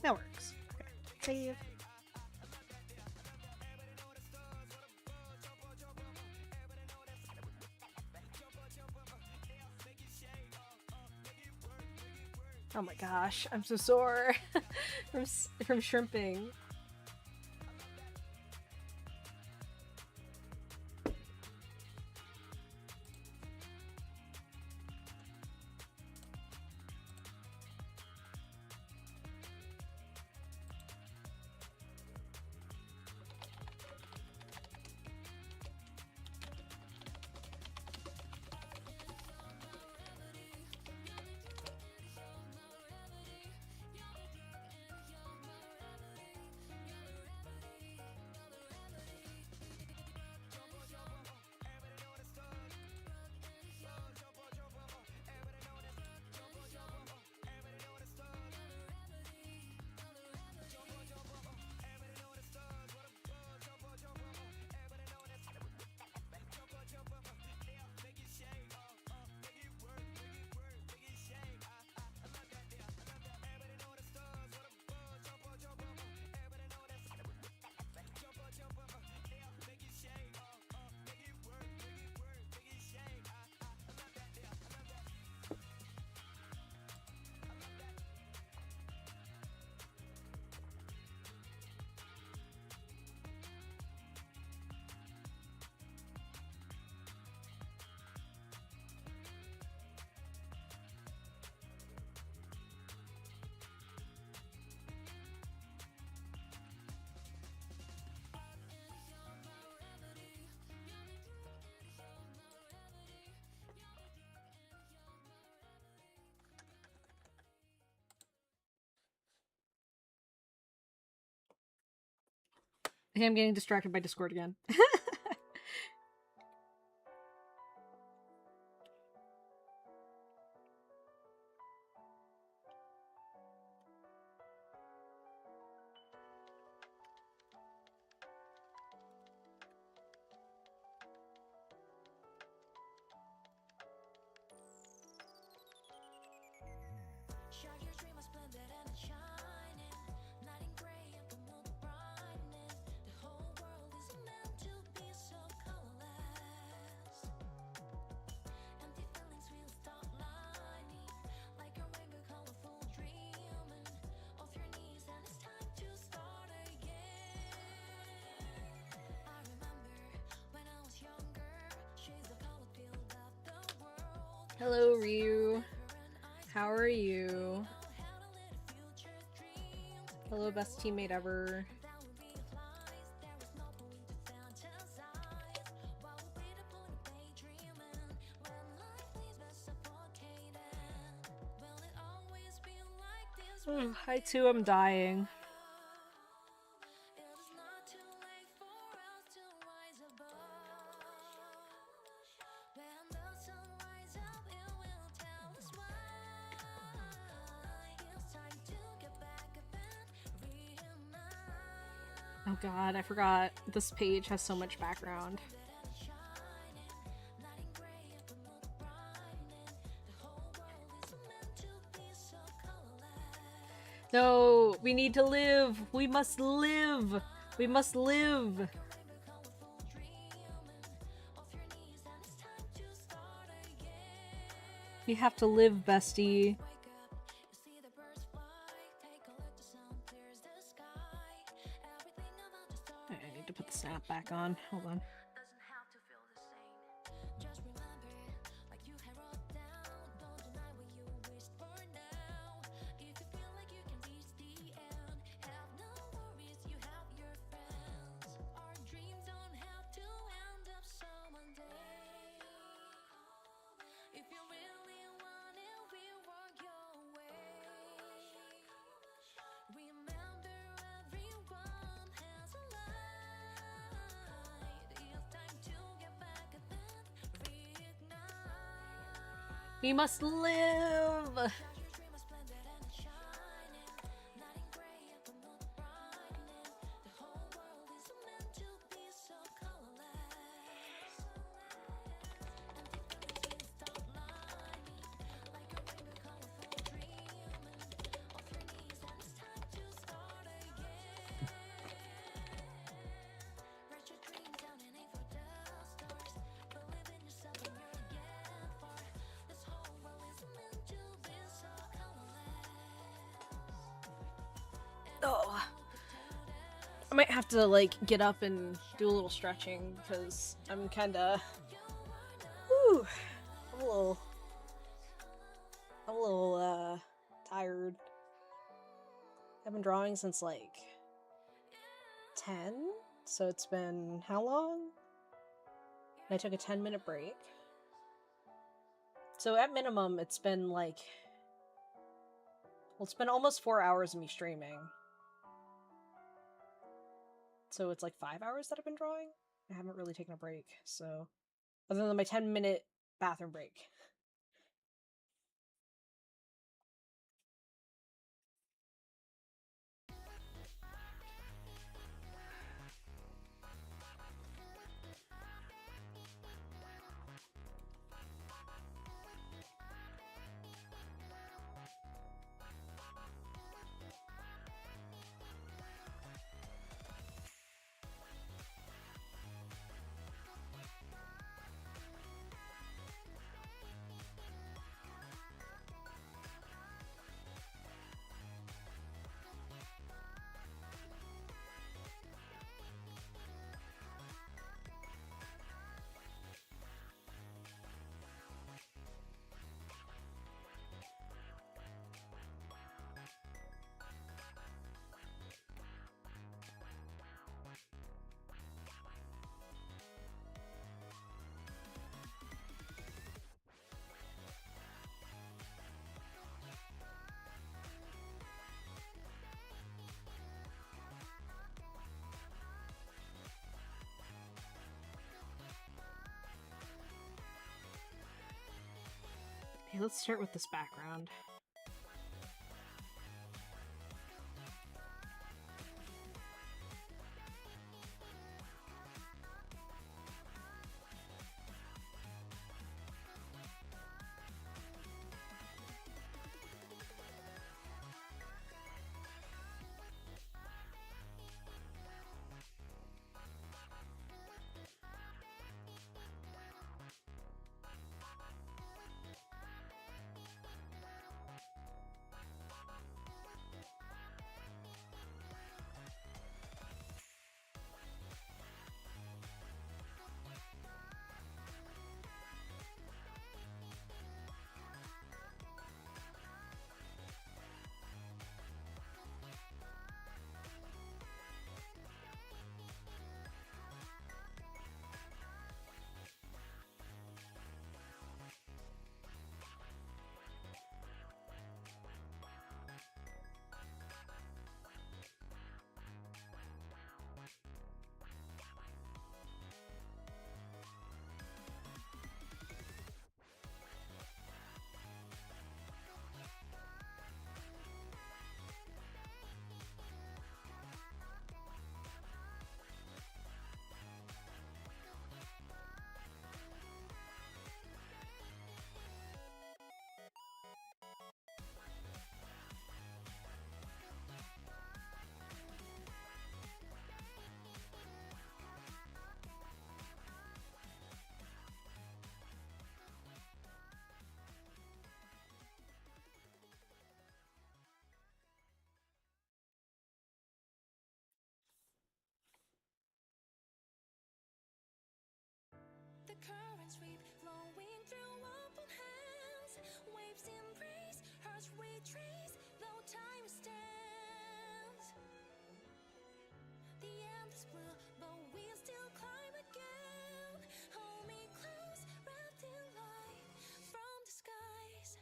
that works. Okay. Save. Oh my gosh, I'm so sore from shrimping. think I'm getting distracted by Discord again. Hello, Ryu. How are you? Hello, best teammate ever. I too am dying. Oh god, I forgot. This page has so much background. No, we need to live. We must live. We must live. We have to live, bestie. I need to put the snap back on. Hold on. We must live! Oh, I might have to like get up and do a little stretching because I'm kinda, I'm a little tired. I've been drawing since like 10, so it's been how long? And I took a 10-minute break. So at minimum, it's been like, well, it's been almost 4 hours of me streaming. So it's like 5 hours that I've been drawing. I haven't really taken a break, so other than my 10-minute bathroom break. let's start with this background. The currents sweep, flowing through open hands. Waves embrace, hearts retrace, though time stands. The end is blue, but we'll still climb again. Hold me close, wrapped in light from the skies.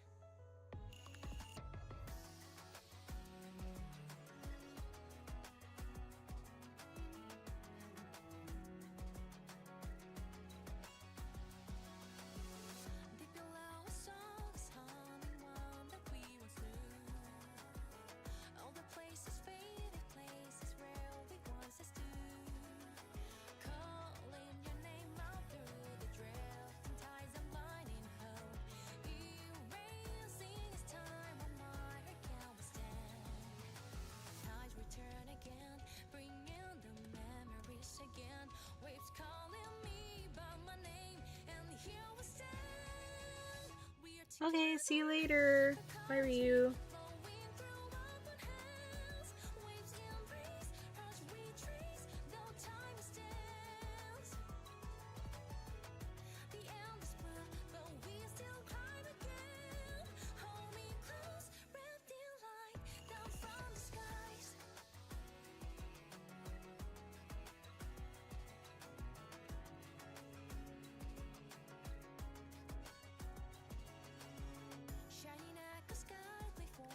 Deep below a song's humming one that we once knew. All the places, faded places where we once stood. Calling your name out through the drifting tides, I'm lining hope. Erasing this time when my heart can't withstand. Tides return again, bringing the memories again. Waves calling me by my name, and here we stand. We are Okay, see you later. Bye, Ryu. flowing through open hands. Waves embrace, hearts retrace, though time stands. The end is blue, but we still climb again. Hold me close, wrapped in light, down from the skies. Shining echo sky, playful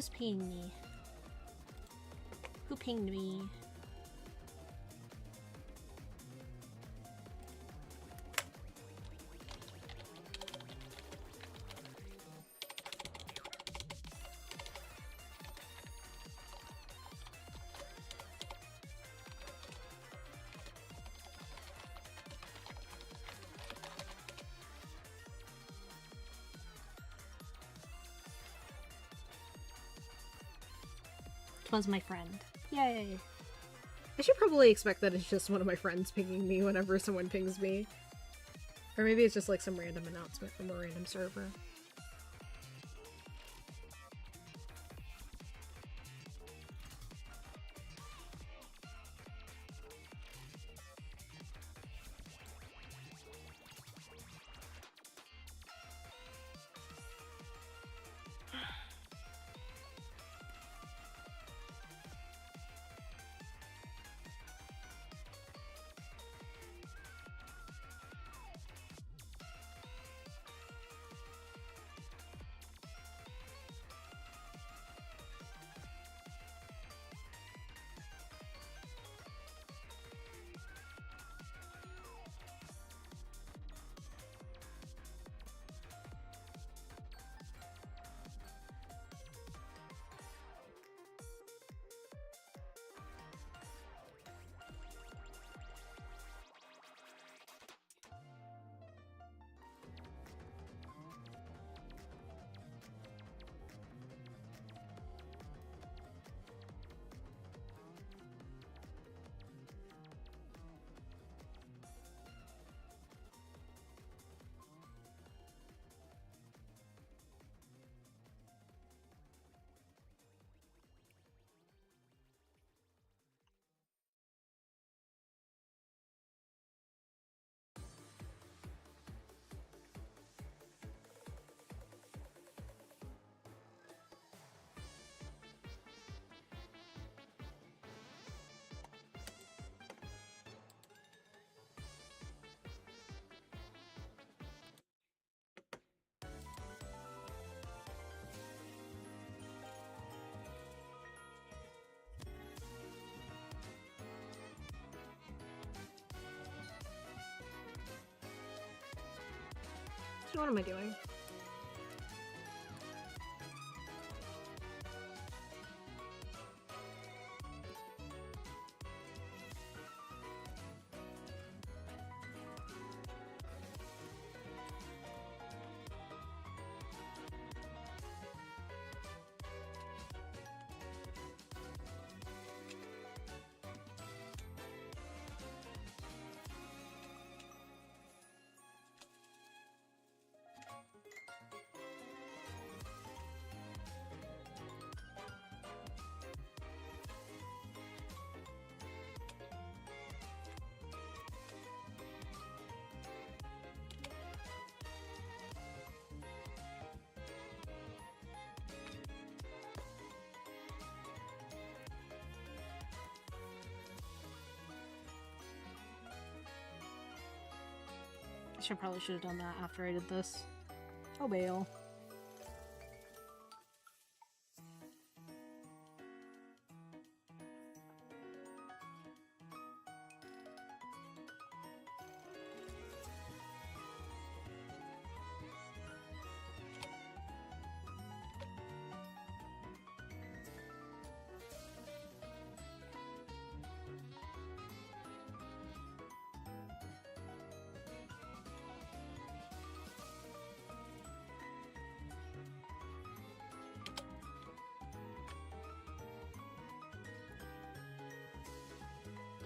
Who's pinging me? Who pinged me? Was my friend. Yay. I should probably expect that it's just one of my friends pinging me whenever someone pings me. Or maybe it's just like some random announcement from a random server. So what am I doing? Probably should have done that after I did this. Oh, bail.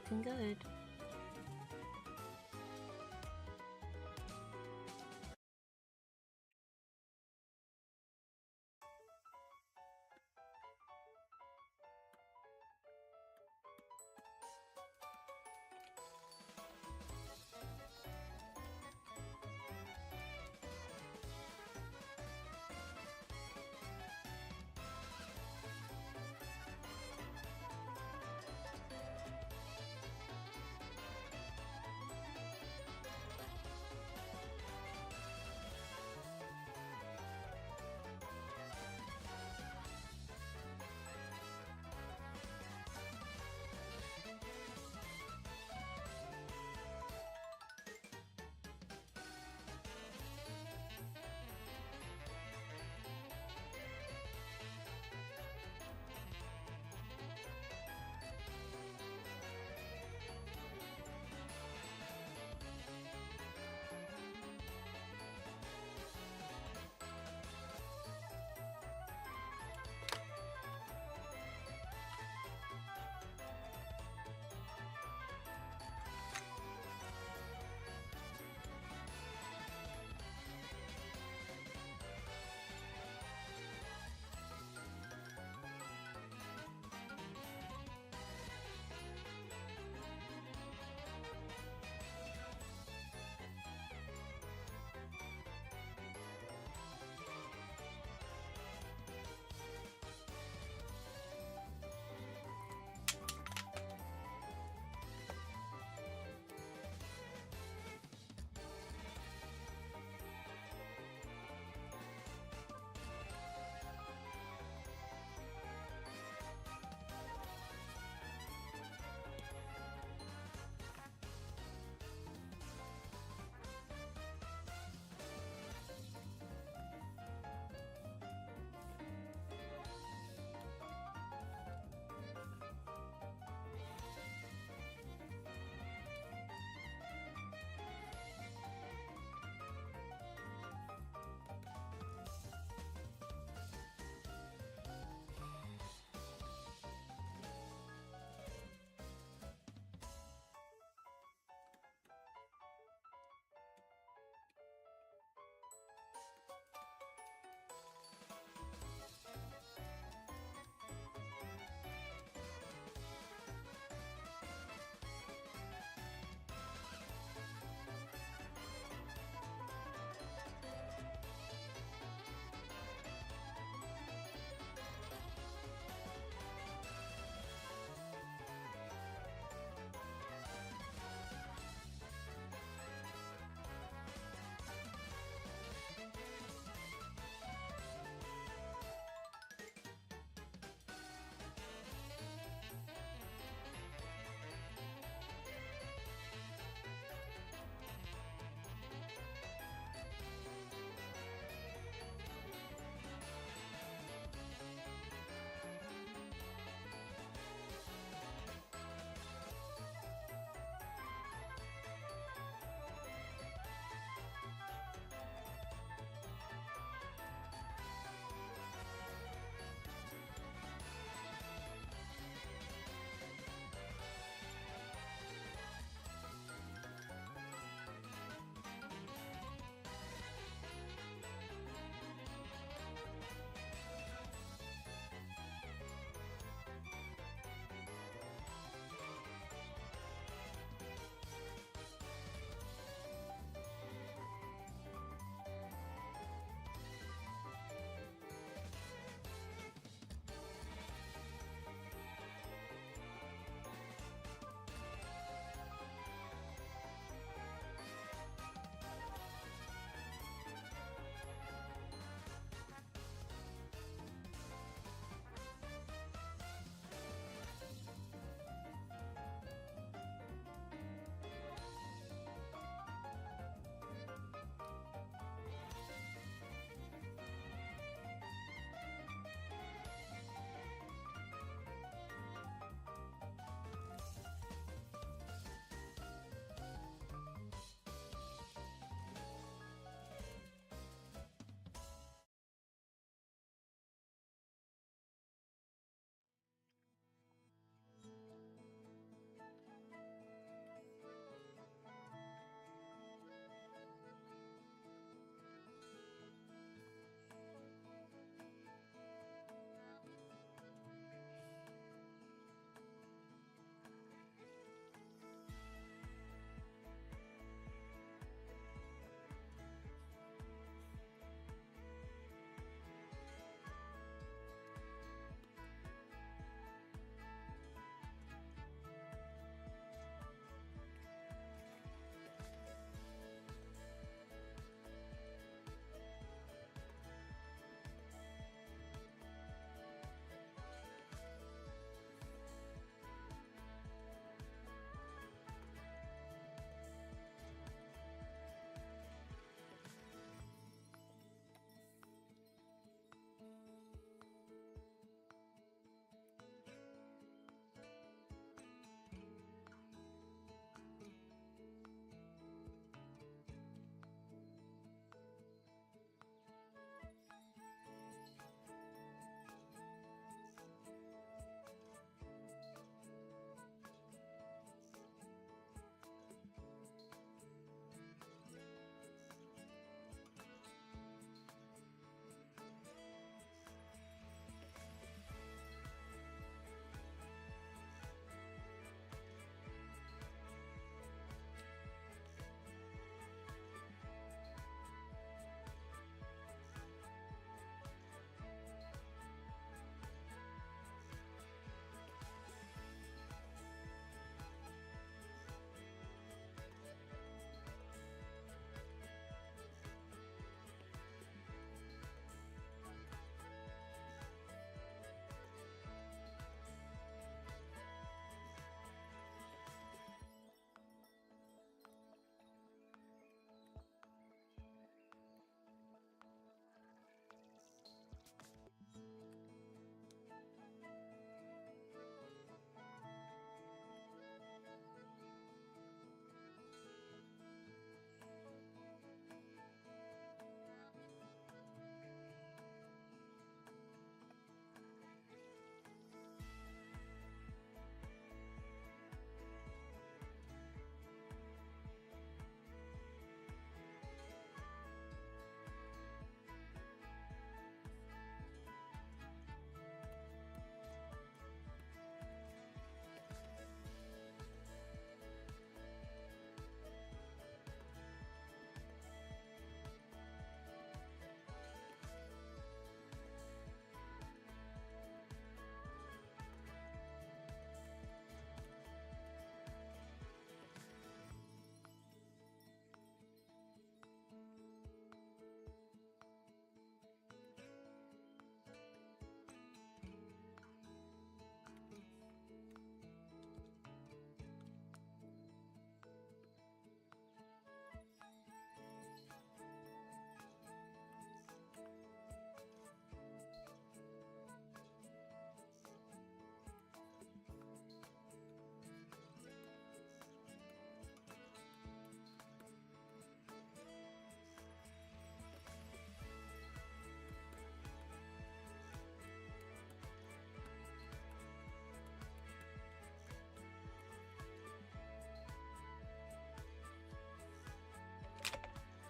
Looking good.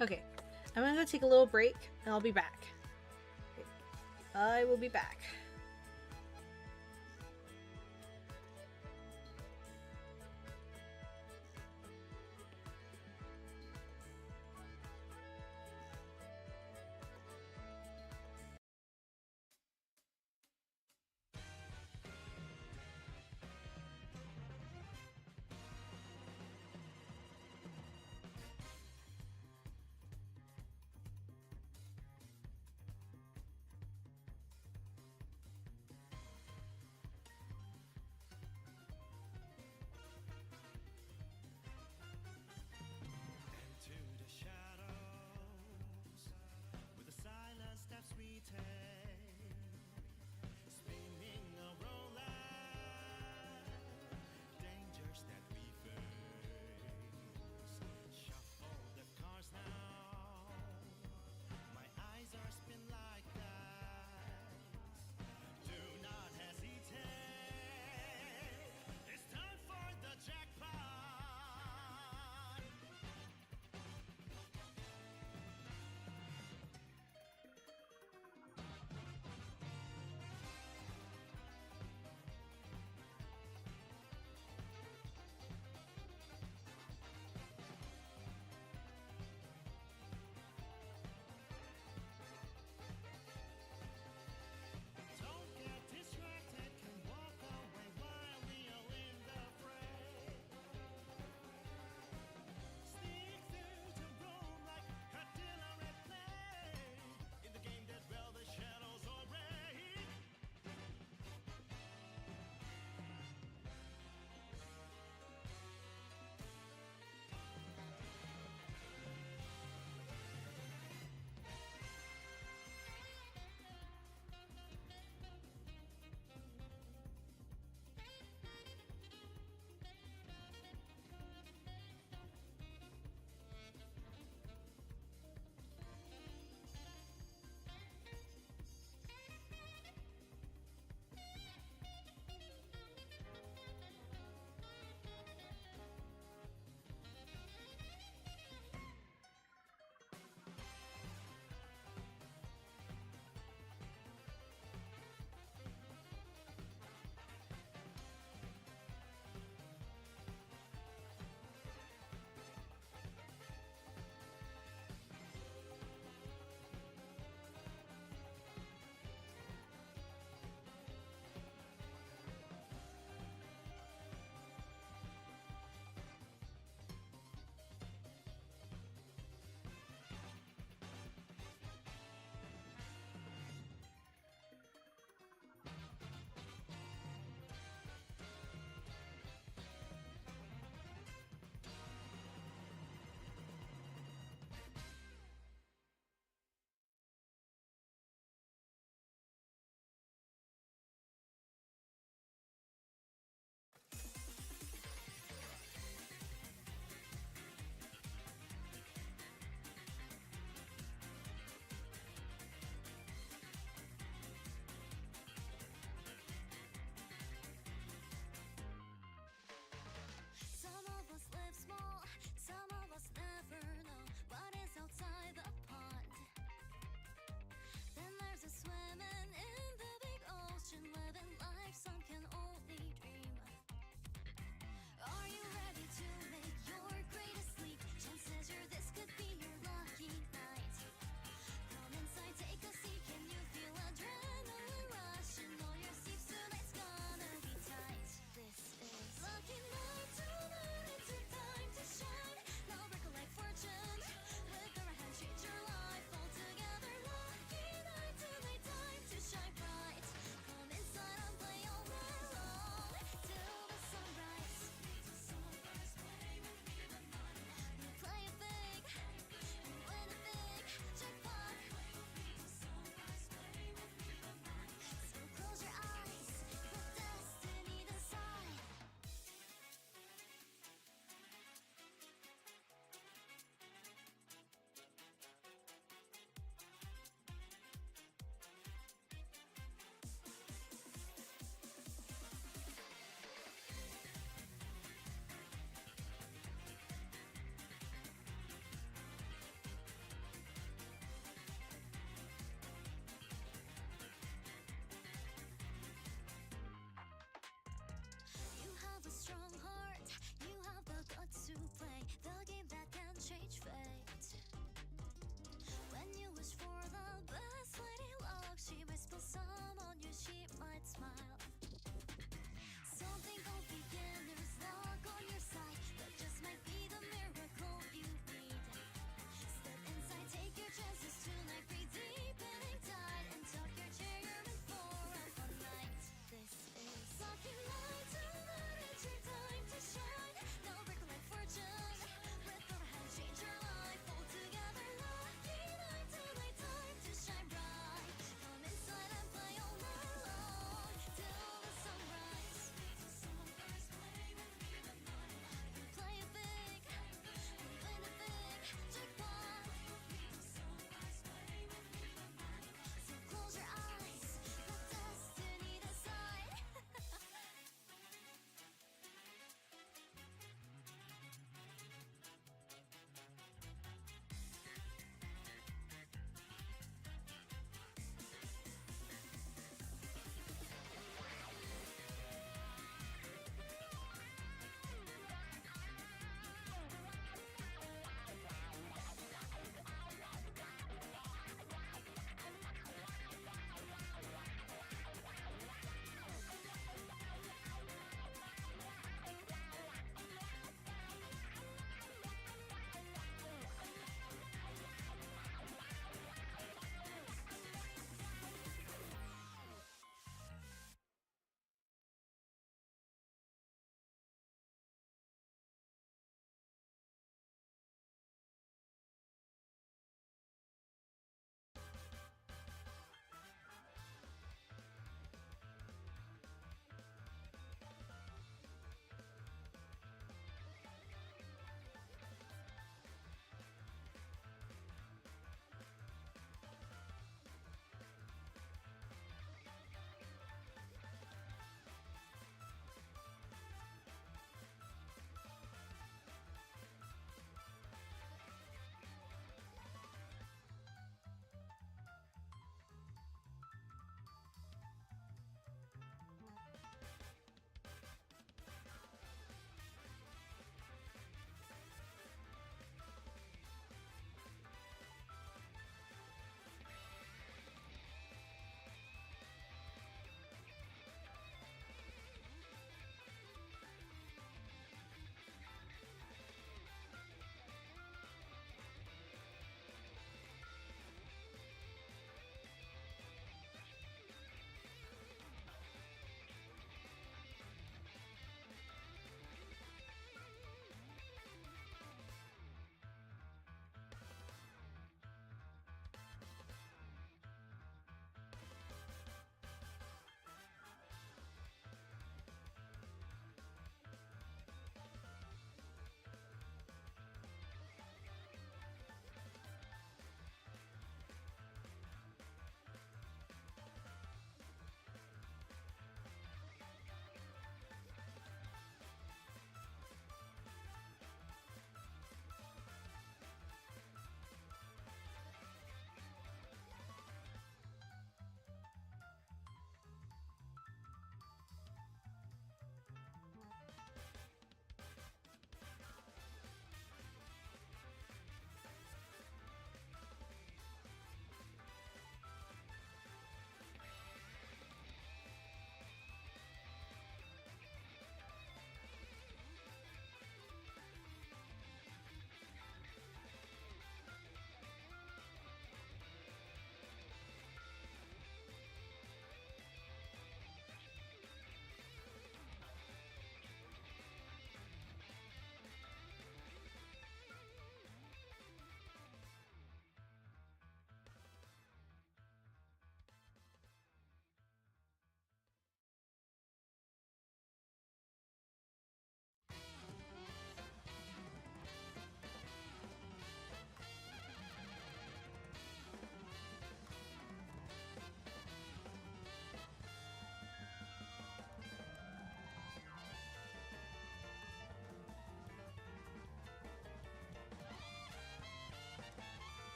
Okay, I'm gonna go take a little break, and I'll be back. I will be back.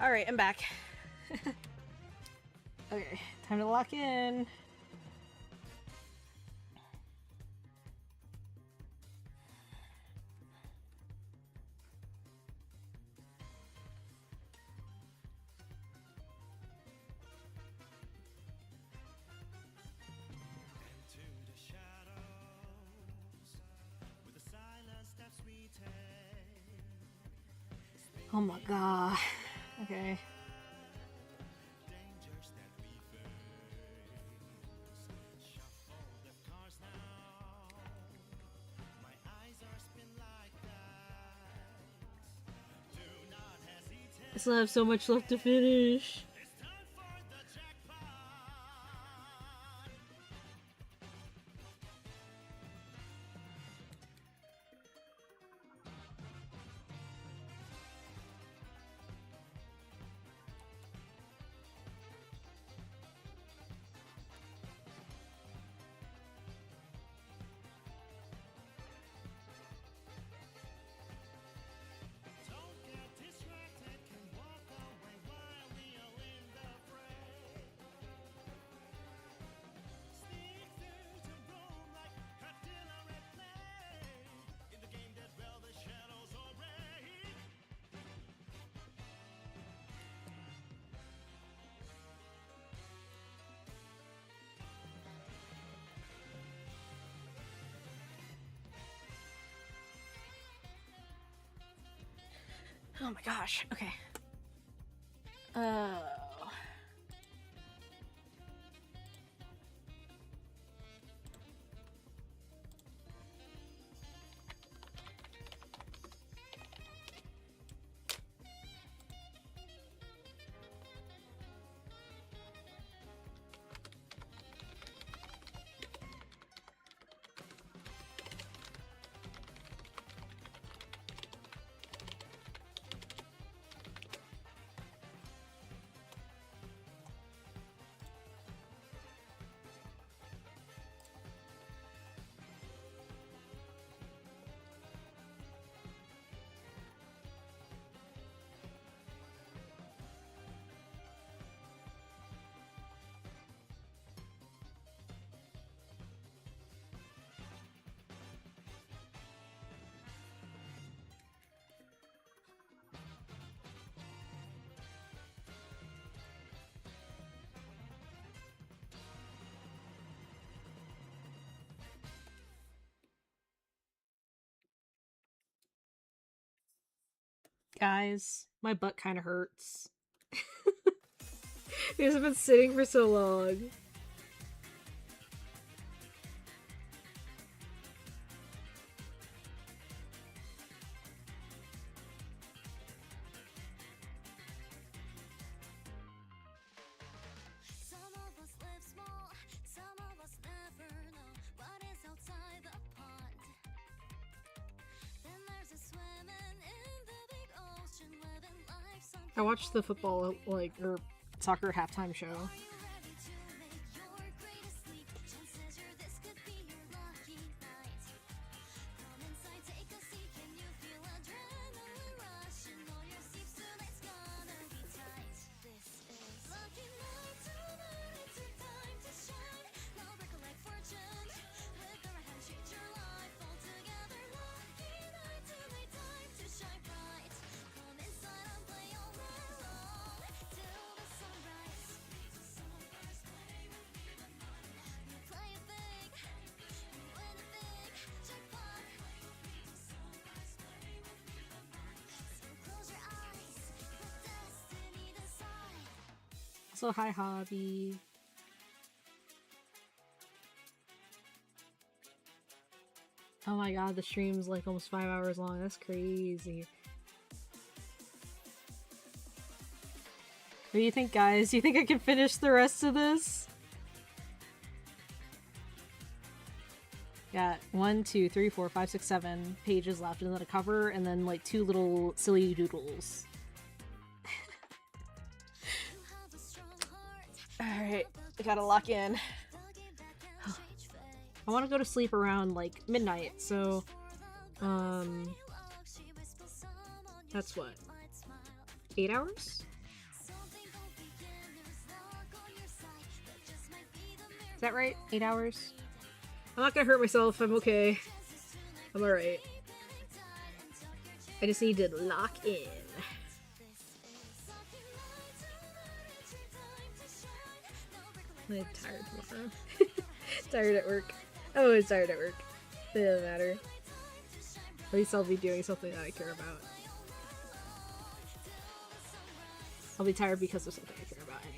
Alright, I'm back. Okay, time to lock in. Oh my god. Okay. I still have so much left to finish. Oh my gosh. Okay. Guys, my butt kind of hurts. Because I've been sitting for so long. Some of us live small, some of us never know what is outside the pond. Then there's a swimming in the big ocean, living life something. I watched the football, like, or soccer halftime show. Are you ready to make your greatest leap? Chances are this could be your lucky night. Come inside, take a seat. Can you feel adrenaline rushing? All your sleeves tonight's gonna be tight. This is lucky night tonight. It's your time to shine. Now break a leg fortune. With our hands, change your life all together. Lucky night tonight, time to shine bright. Come inside and play all night long till the sunrise. You play it big, you win it big, jackpot. So close your eyes, let destiny decide. So hi, Hobby. Oh my god, the stream's like almost 5 hours long. That's crazy. What do you think, guys? Do you think I can finish the rest of this? Got 1, 2, 3, 4, 5, 6, 7 pages left, and then a cover, and then like 2 little silly doodles. Alright, I gotta lock in. I want to go to sleep around like midnight, so that's what, 8 hours? Is that right? 8 hours? I'm not gonna hurt myself. I'm okay. I'm alright. I just need to lock in. I'm tired tomorrow. Tired at work. I'm always tired at work. It doesn't matter. At least I'll be doing something that I care about. I'll be tired because of something I care about anyway.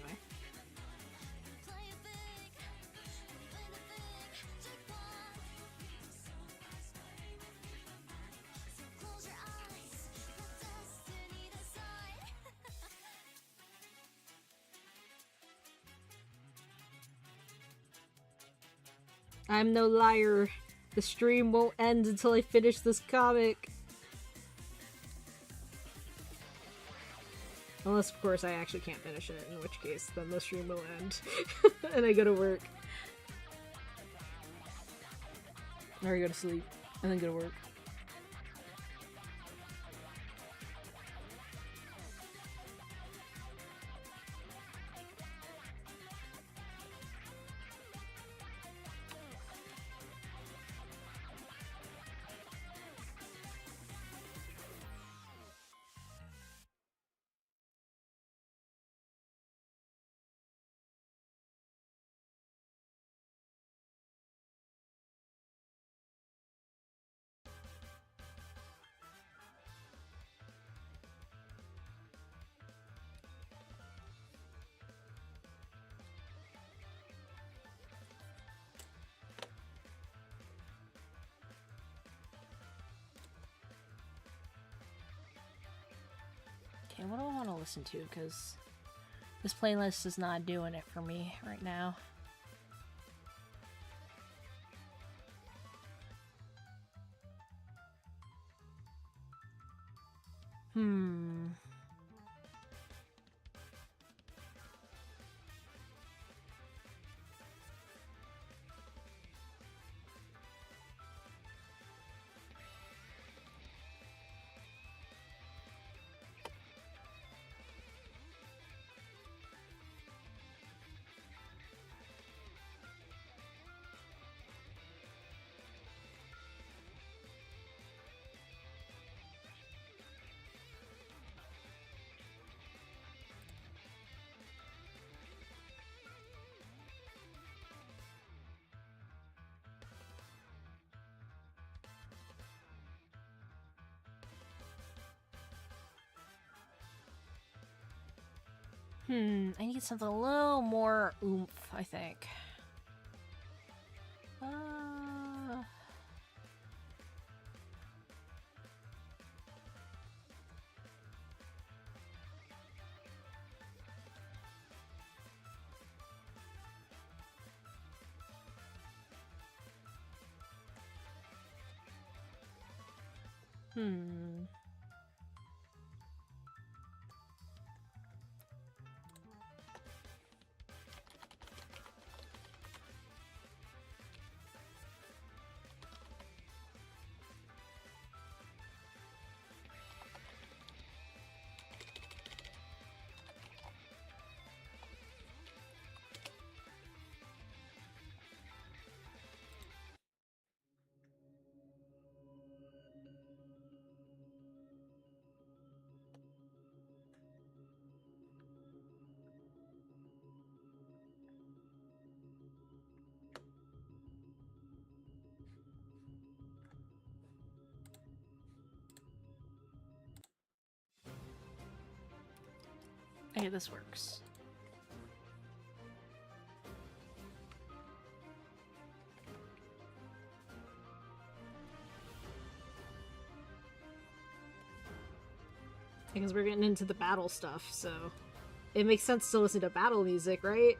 I'm no liar. The stream won't end until I finish this comic. Unless, of course, I actually can't finish it, in which case, then the stream will end. And I go to work. Or I go to sleep, and then go to work. Okay, what do I want to listen to? Because this playlist is not doing it for me right now. I need something a little more oomph, I think. Okay, this works. Because we're getting into the battle stuff, so it makes sense to listen to battle music, right?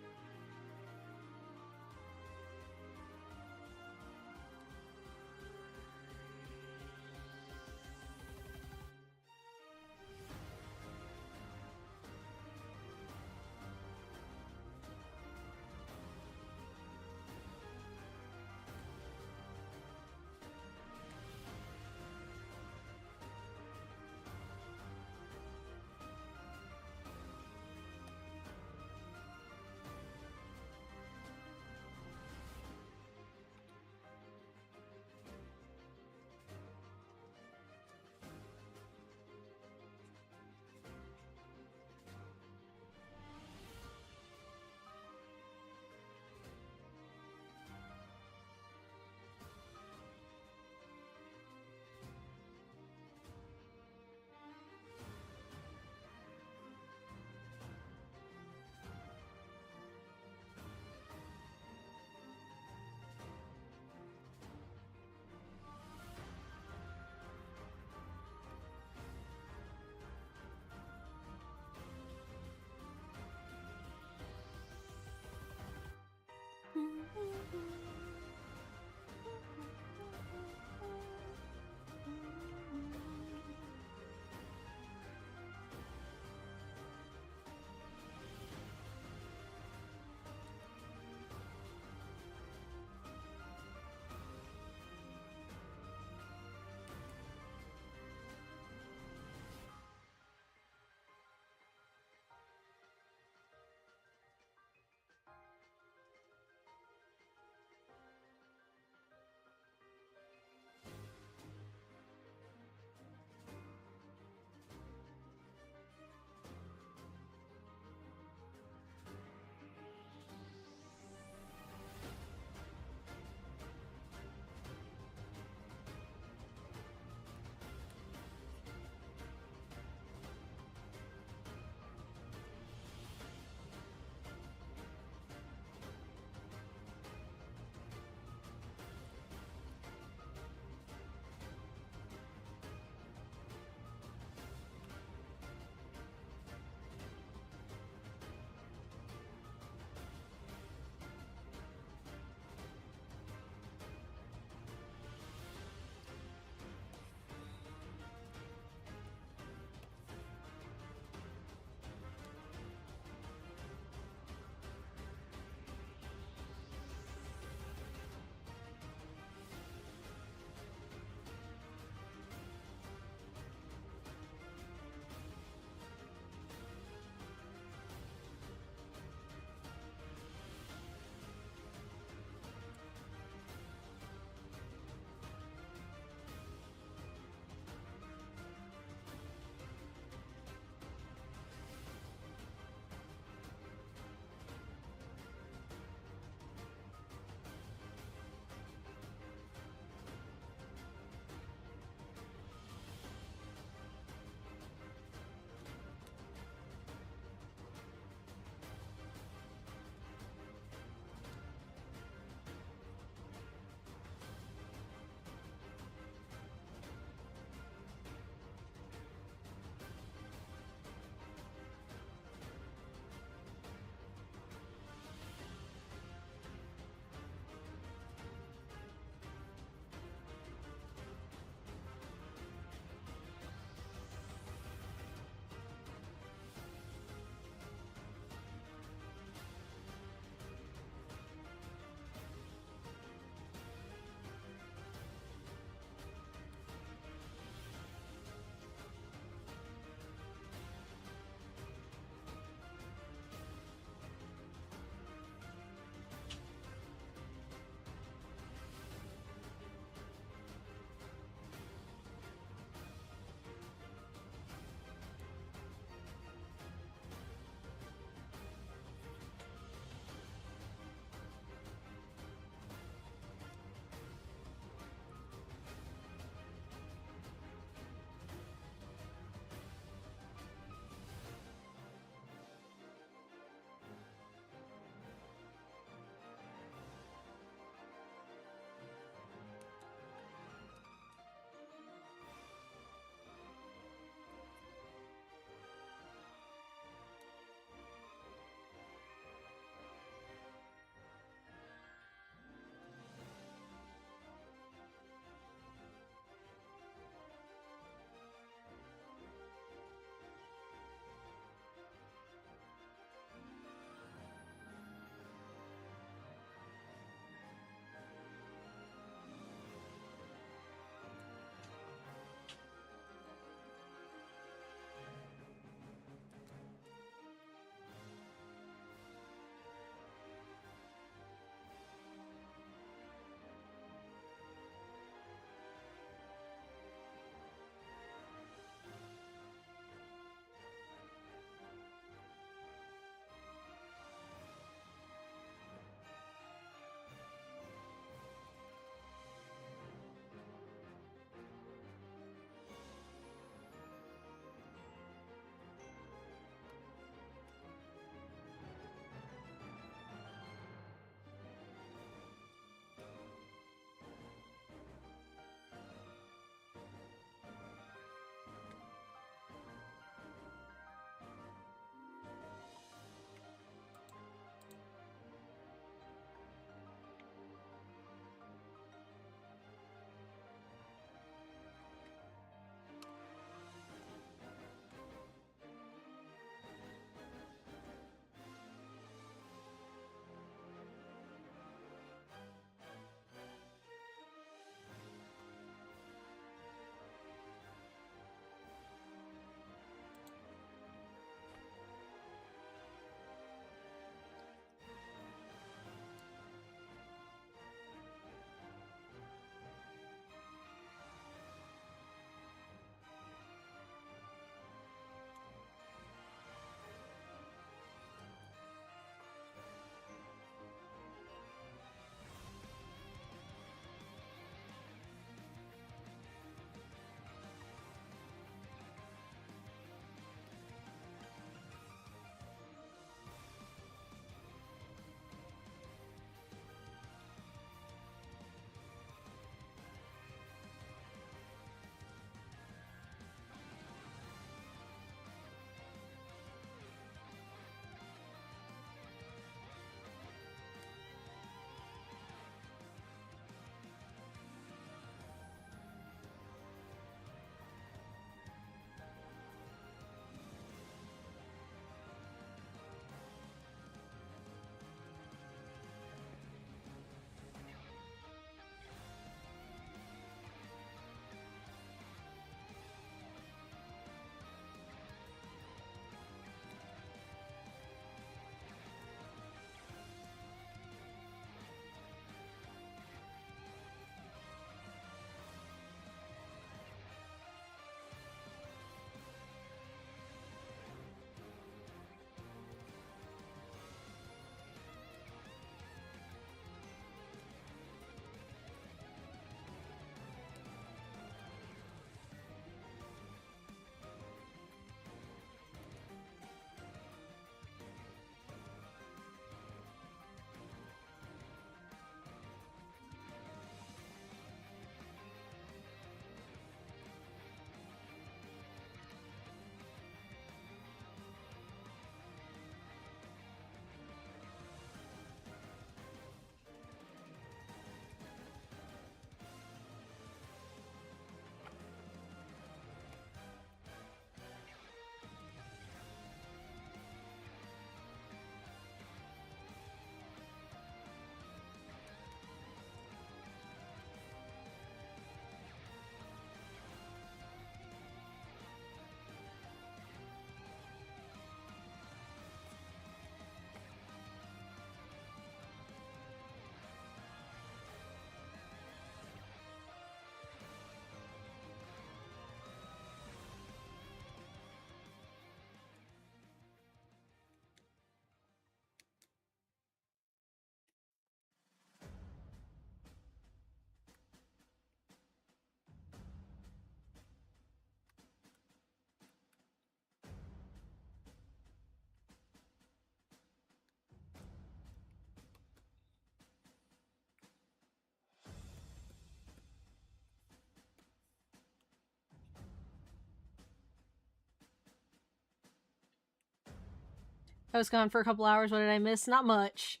I was gone for a couple hours. What did I miss? Not much.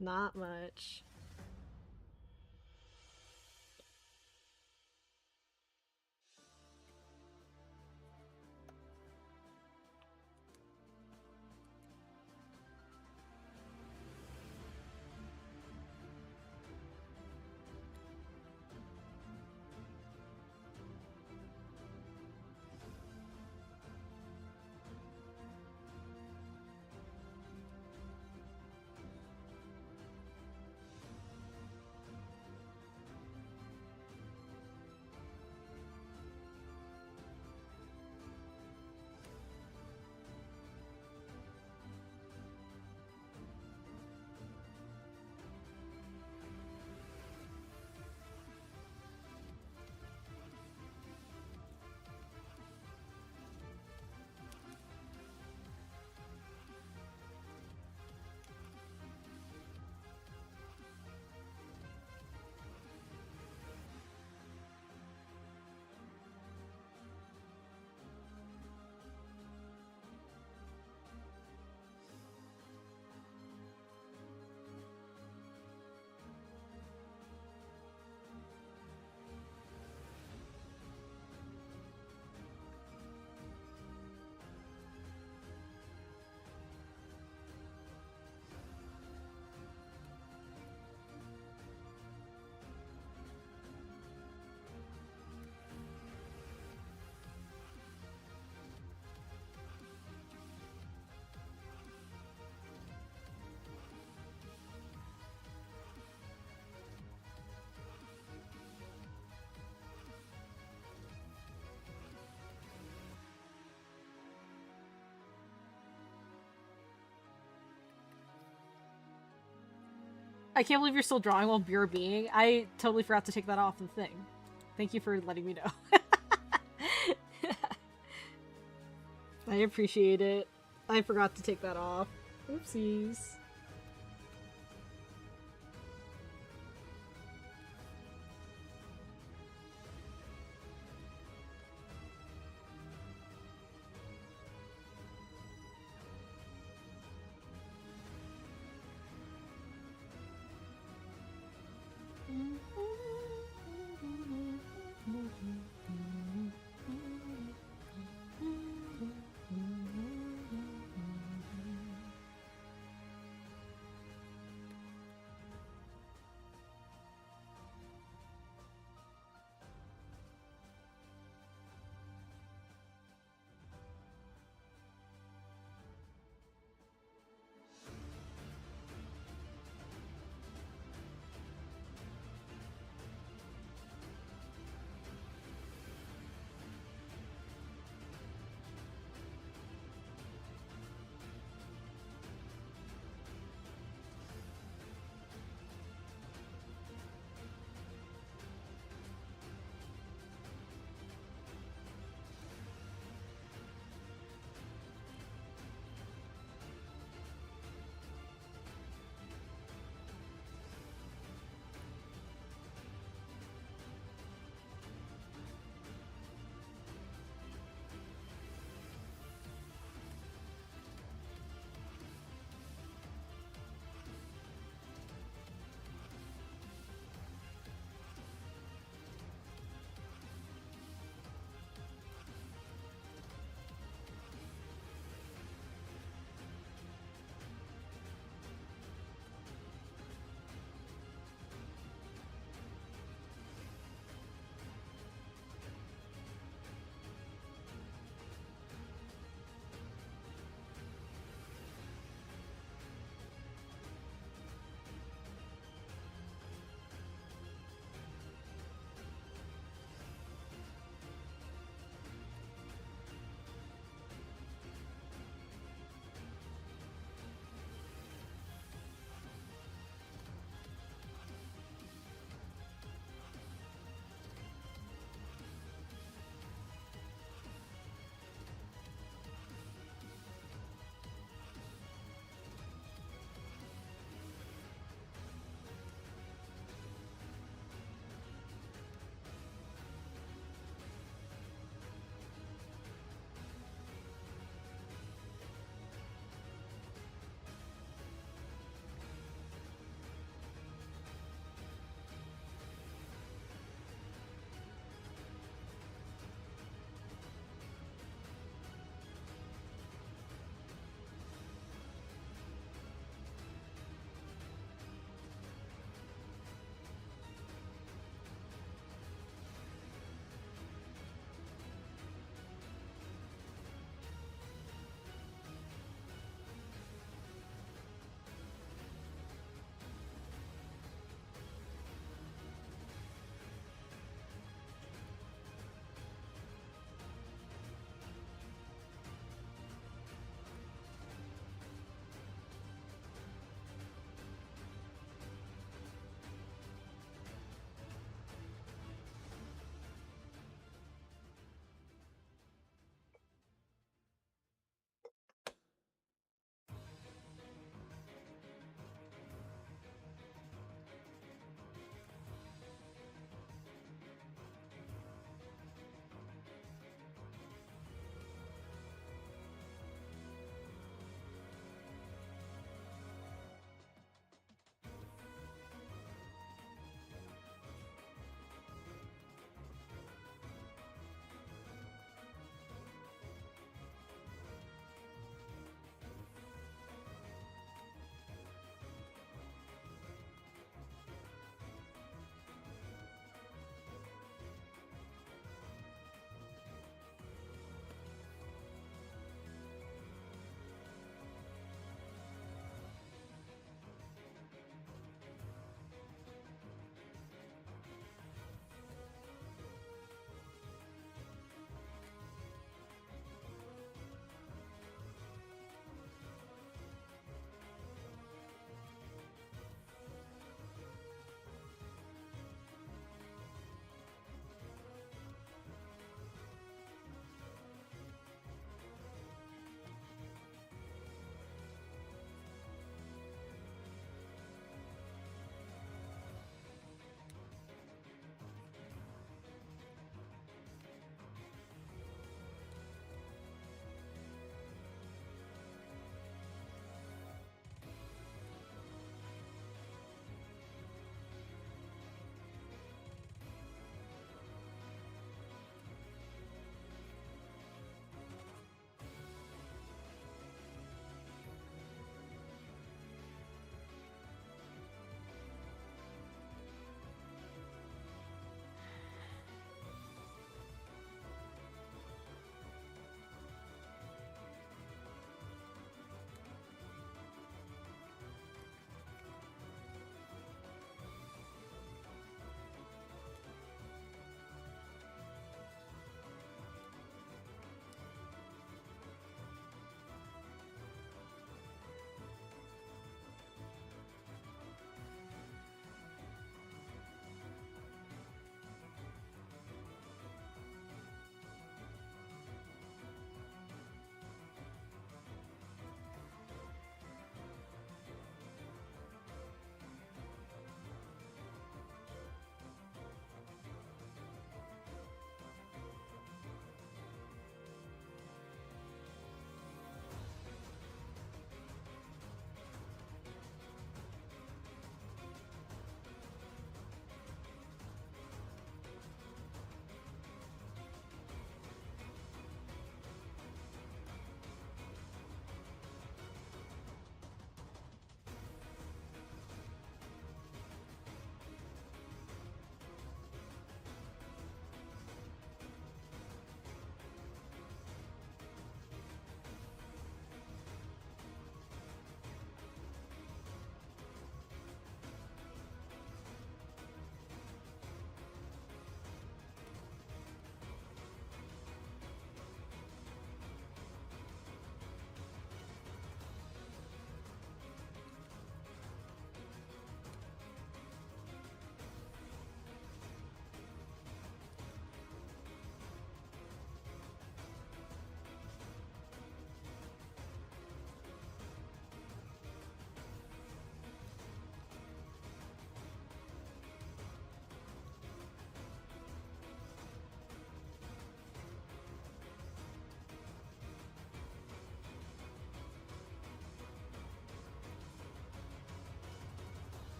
Not much. I can't believe you're still drawing while you're being. I totally forgot to take that off the thing. Thank you for letting me know. I appreciate it. I forgot to take that off. Oopsies.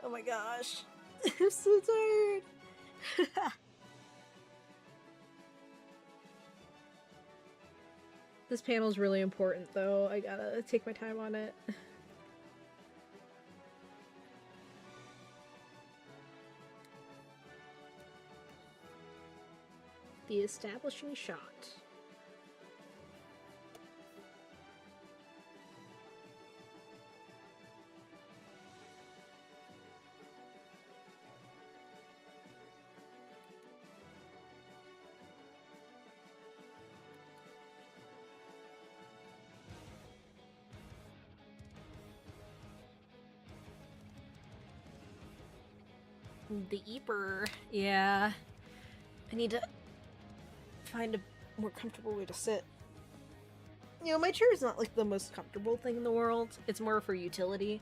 Oh my gosh. I'm so tired. This panel's really important, though. I gotta take my time on it. The establishing shot. The Eeper. Yeah. I need to find a more comfortable way to sit. You know, my chair is not like the most comfortable thing in the world. It's more for utility.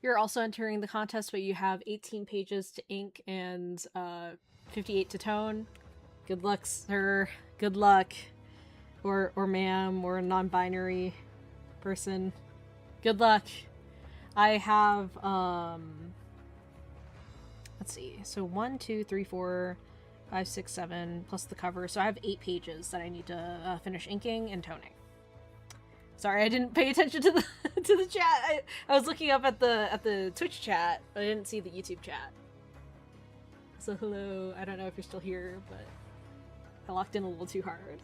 You're also entering the contest, but you have 18 pages to ink and 58 to tone. Good luck, sir. Good luck. Or ma'am, or a non-binary person. Good luck. I have, let's see. So 1, 2, 3, 4, 5, 6, 7, plus the cover. So I have 8 pages that I need to finish inking and toning. Sorry, I didn't pay attention to the to the chat. I was looking up at the Twitch chat, but I didn't see the YouTube chat. So hello. I don't know if you're still here, but I locked in a little too hard.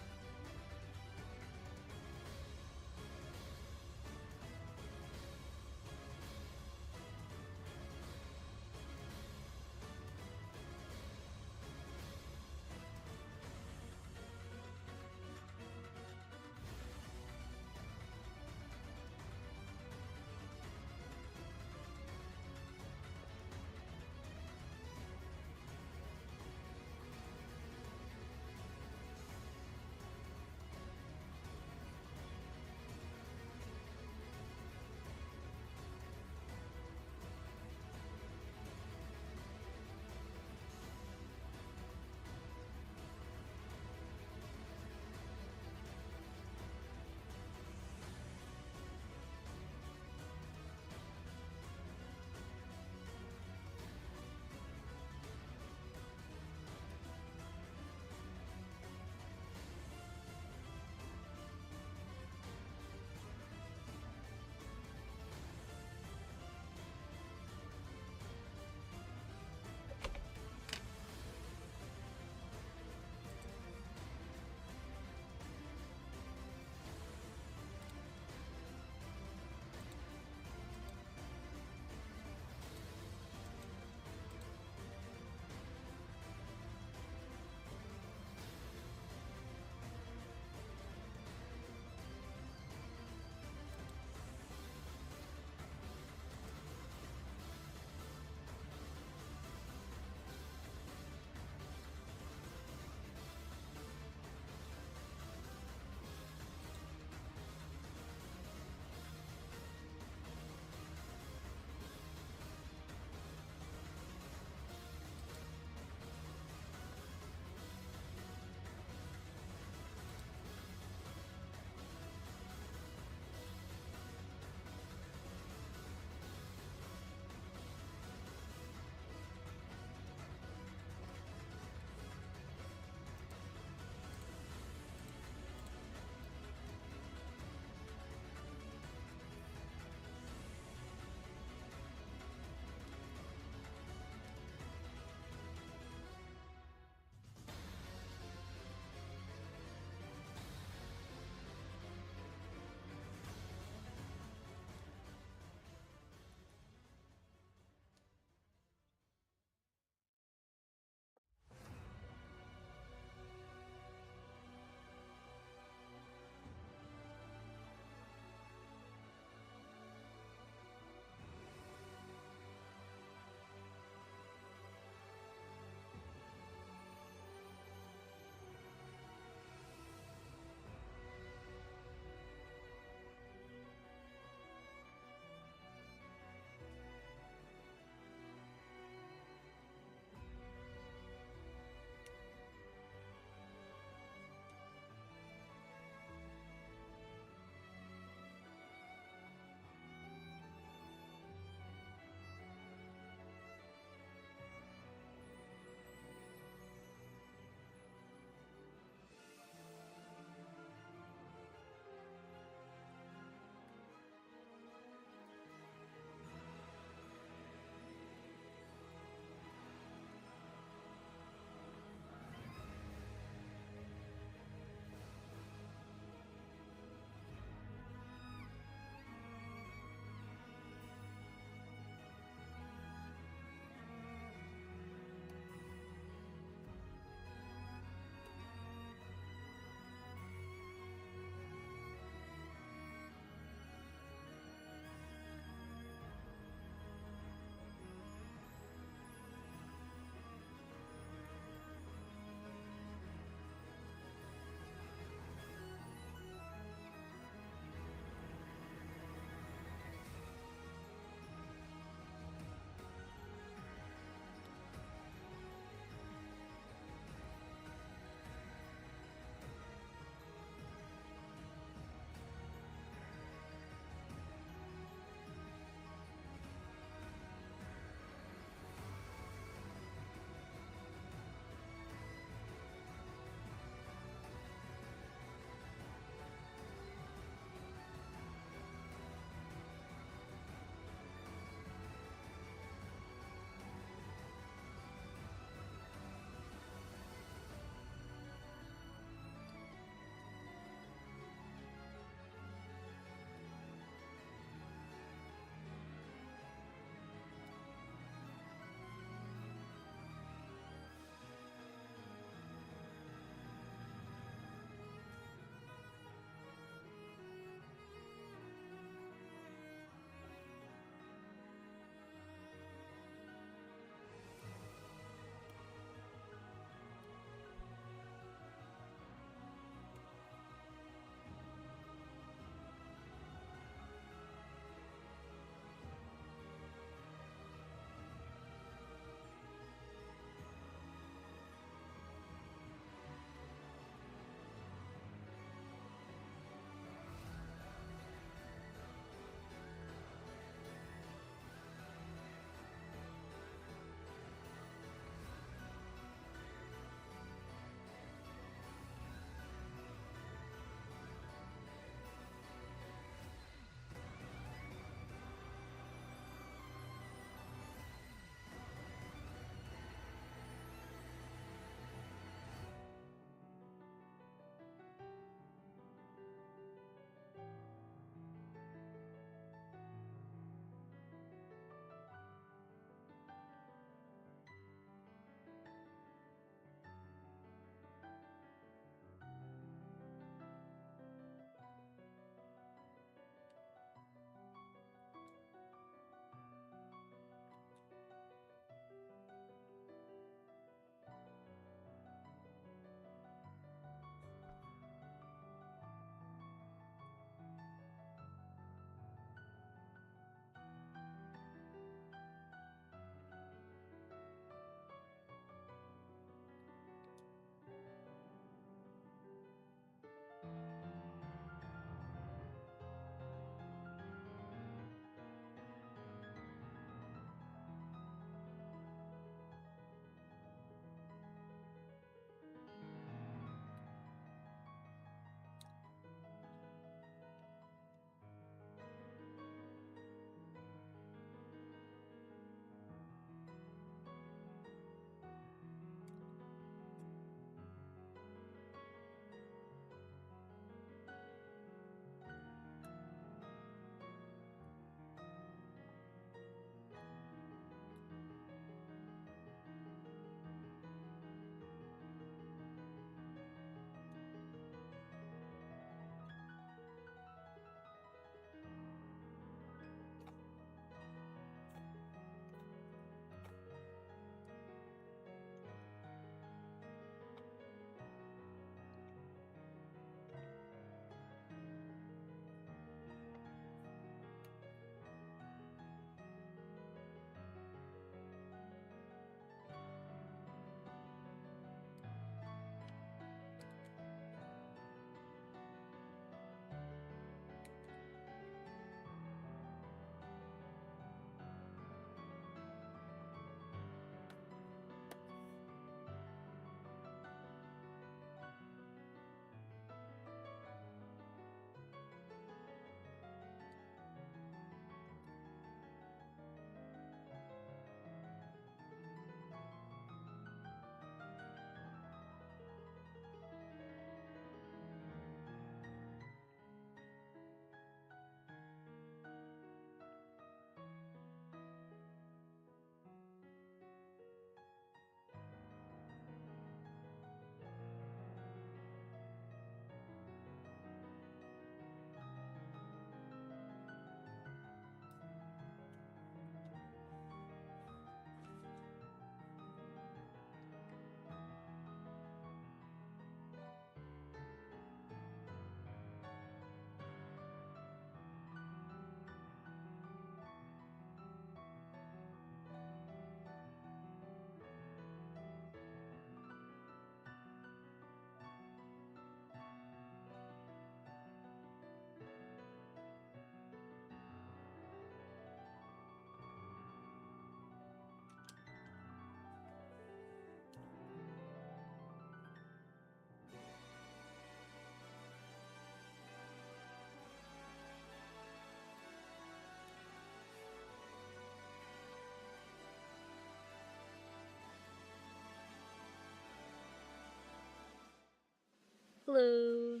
Hello.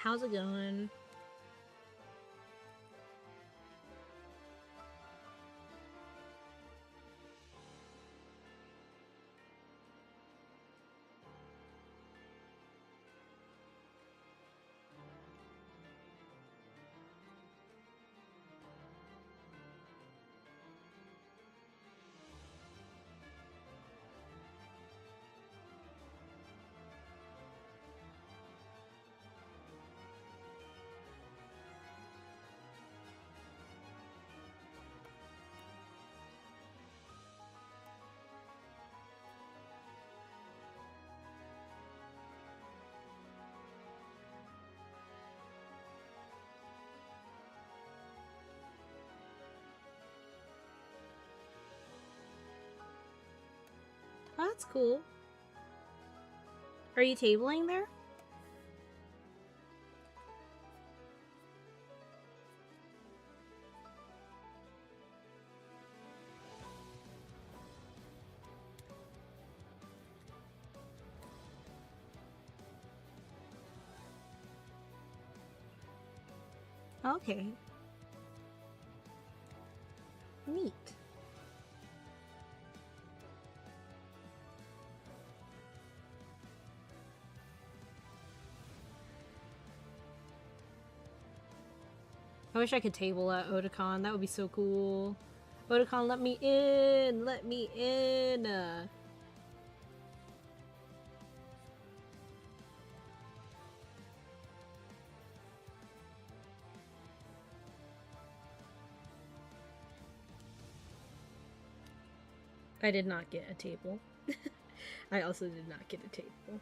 How's it going? Oh, that's cool. Are you tabling there? Okay. Neat. I wish I could table at Otakon. That would be so cool. Otakon, let me in! Let me in! I did not get a table. I also did not get a table.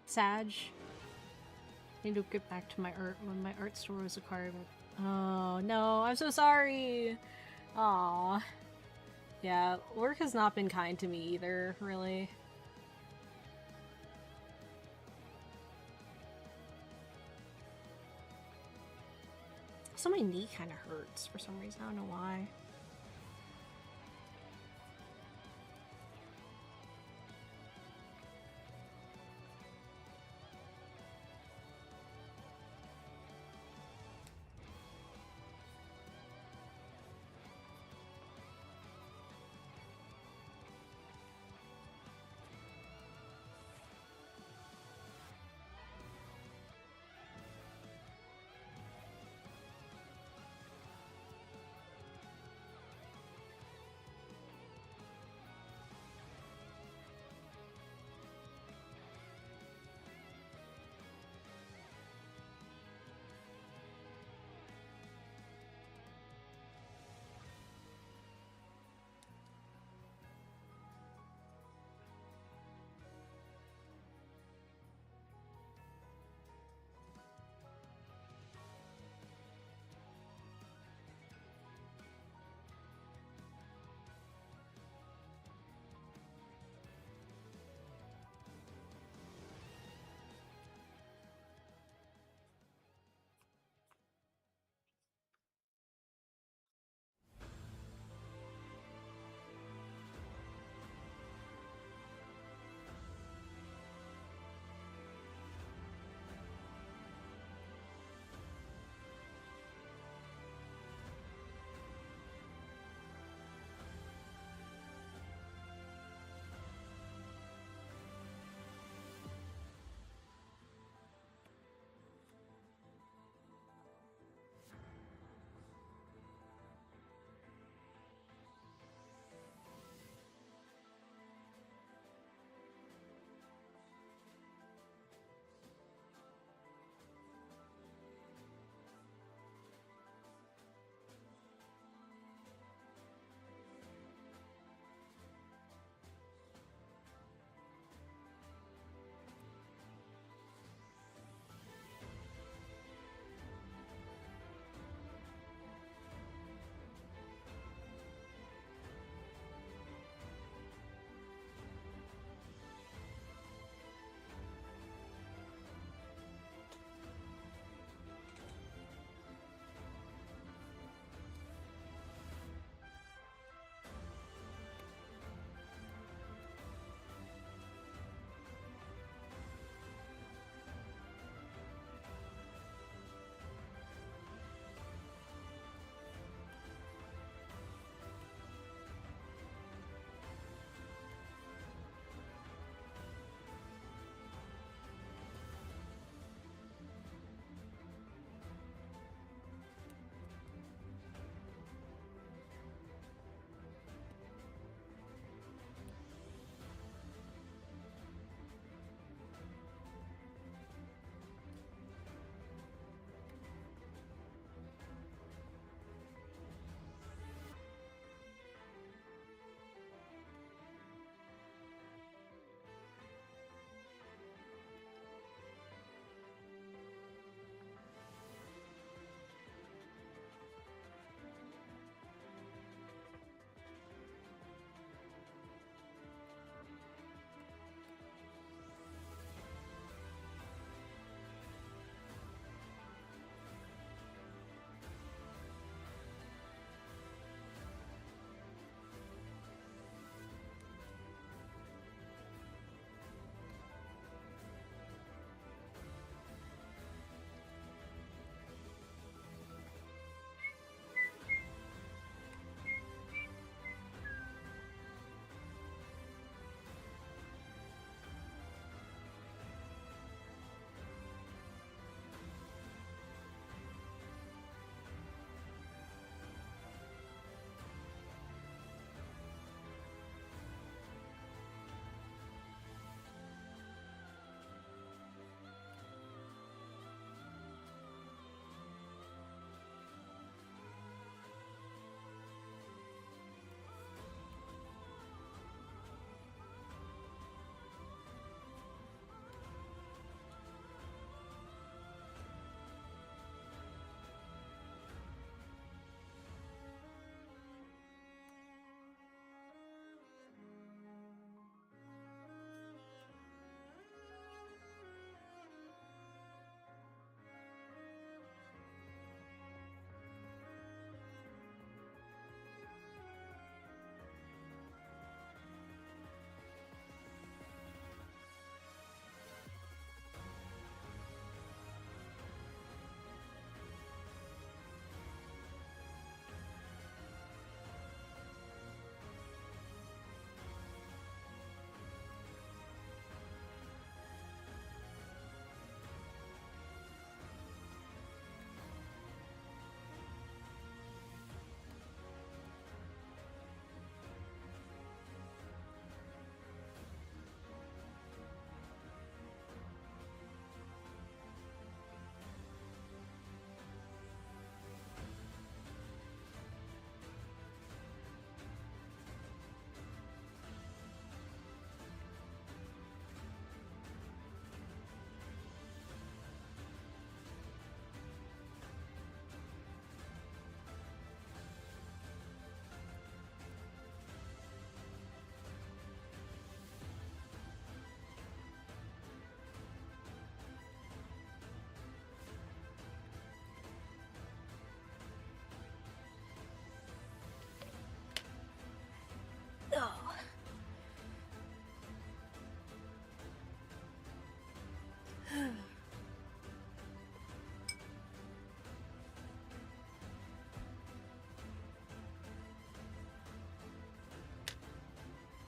Sag. Need to get back to my art when my art store was acquired. Oh no, I'm so sorry. Aw. Yeah, work has not been kind to me either, really. So my knee kind of hurts for some reason. I don't know why.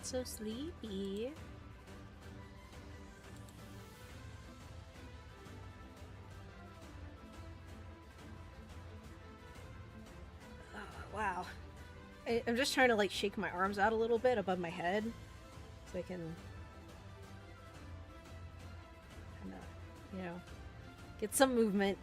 So sleepy. Oh, wow. I'm just trying to like shake my arms out a little bit above my head so I can kind of, you know, get some movement.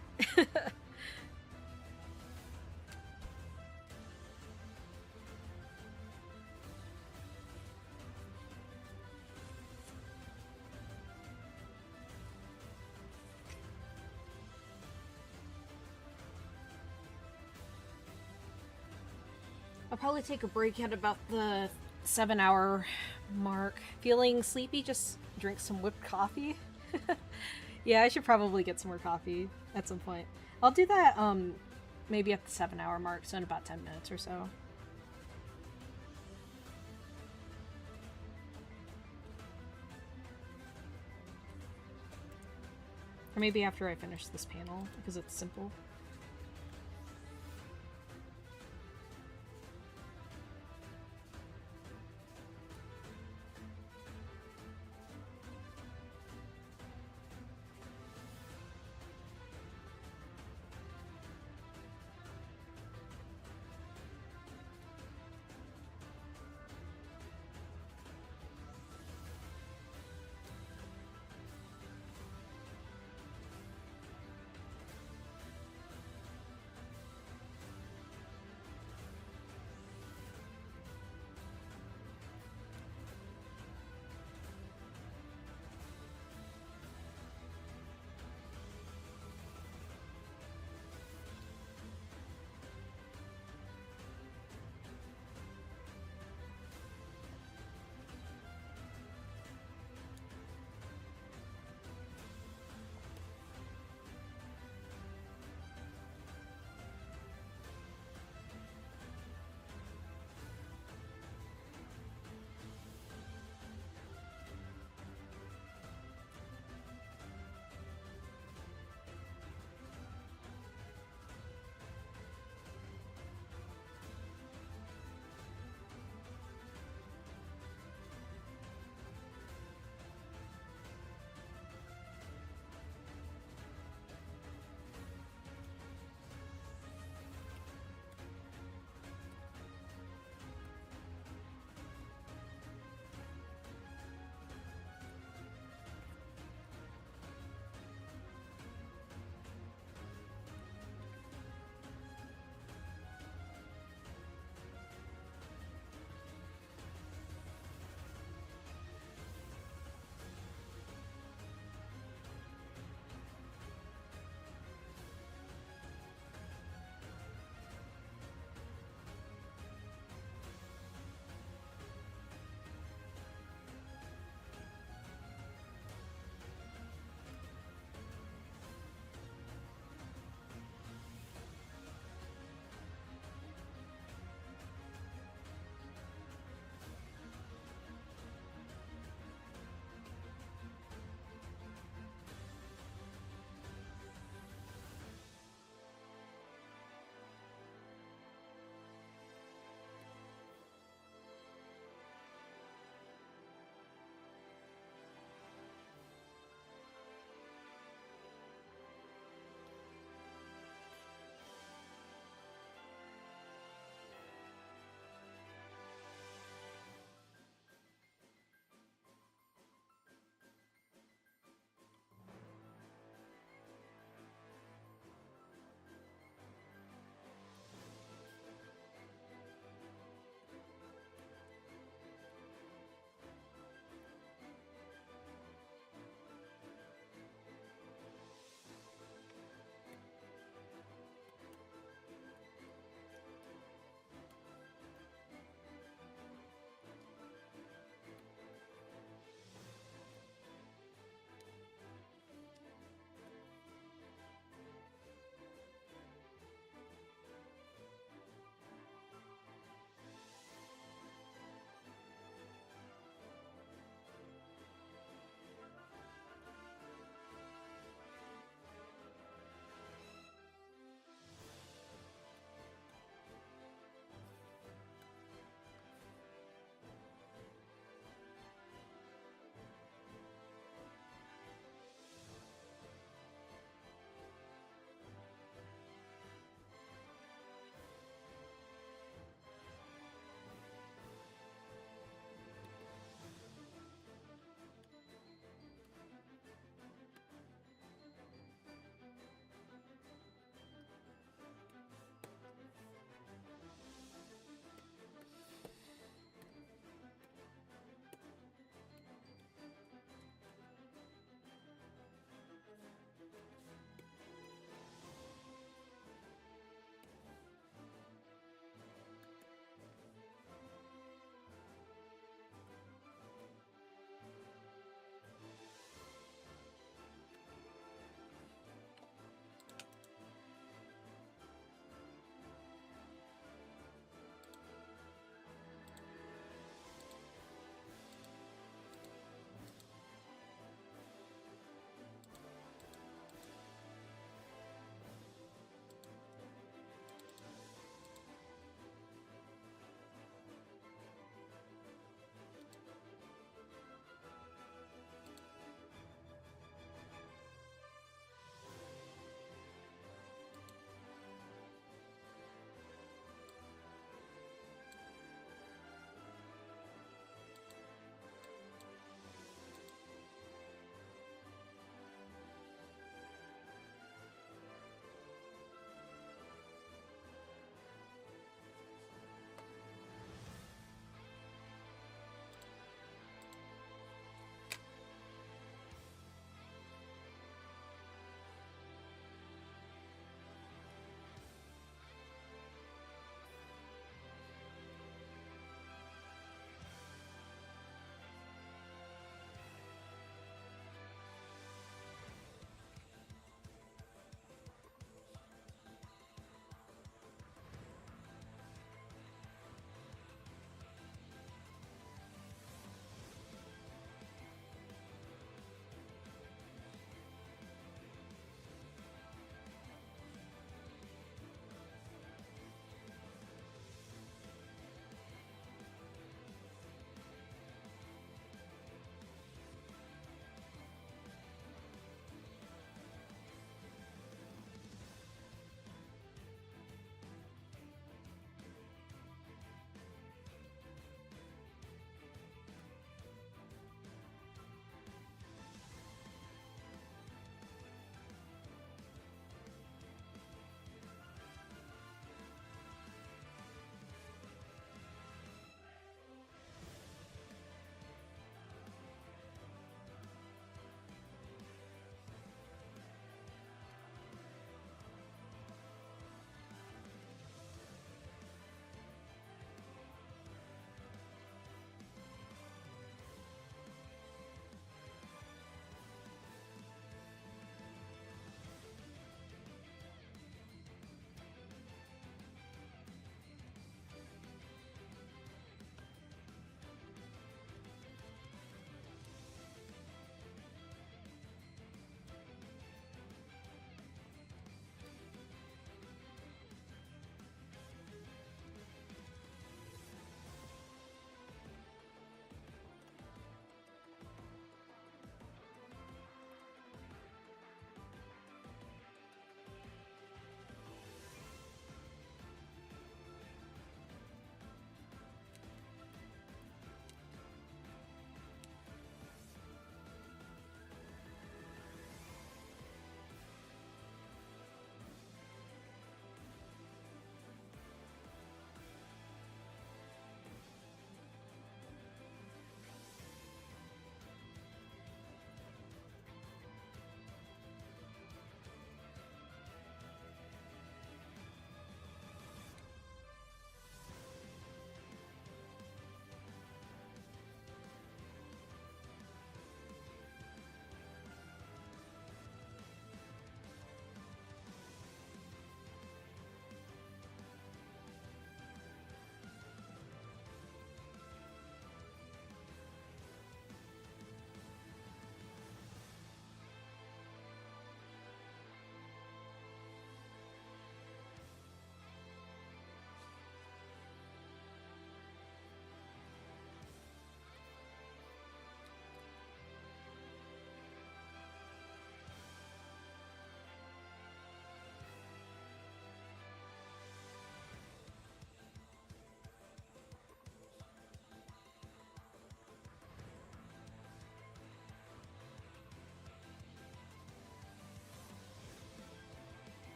I'll probably take a break at about the 7-hour mark. Feeling sleepy, just drink some whipped coffee. Yeah, I should probably get some more coffee at some point. I'll do that maybe at the 7-hour mark, so in about 10 minutes or so. Or maybe after I finish this panel, because it's simple.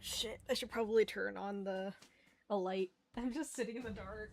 Shit, I should probably turn on a light. I'm just sitting in the dark.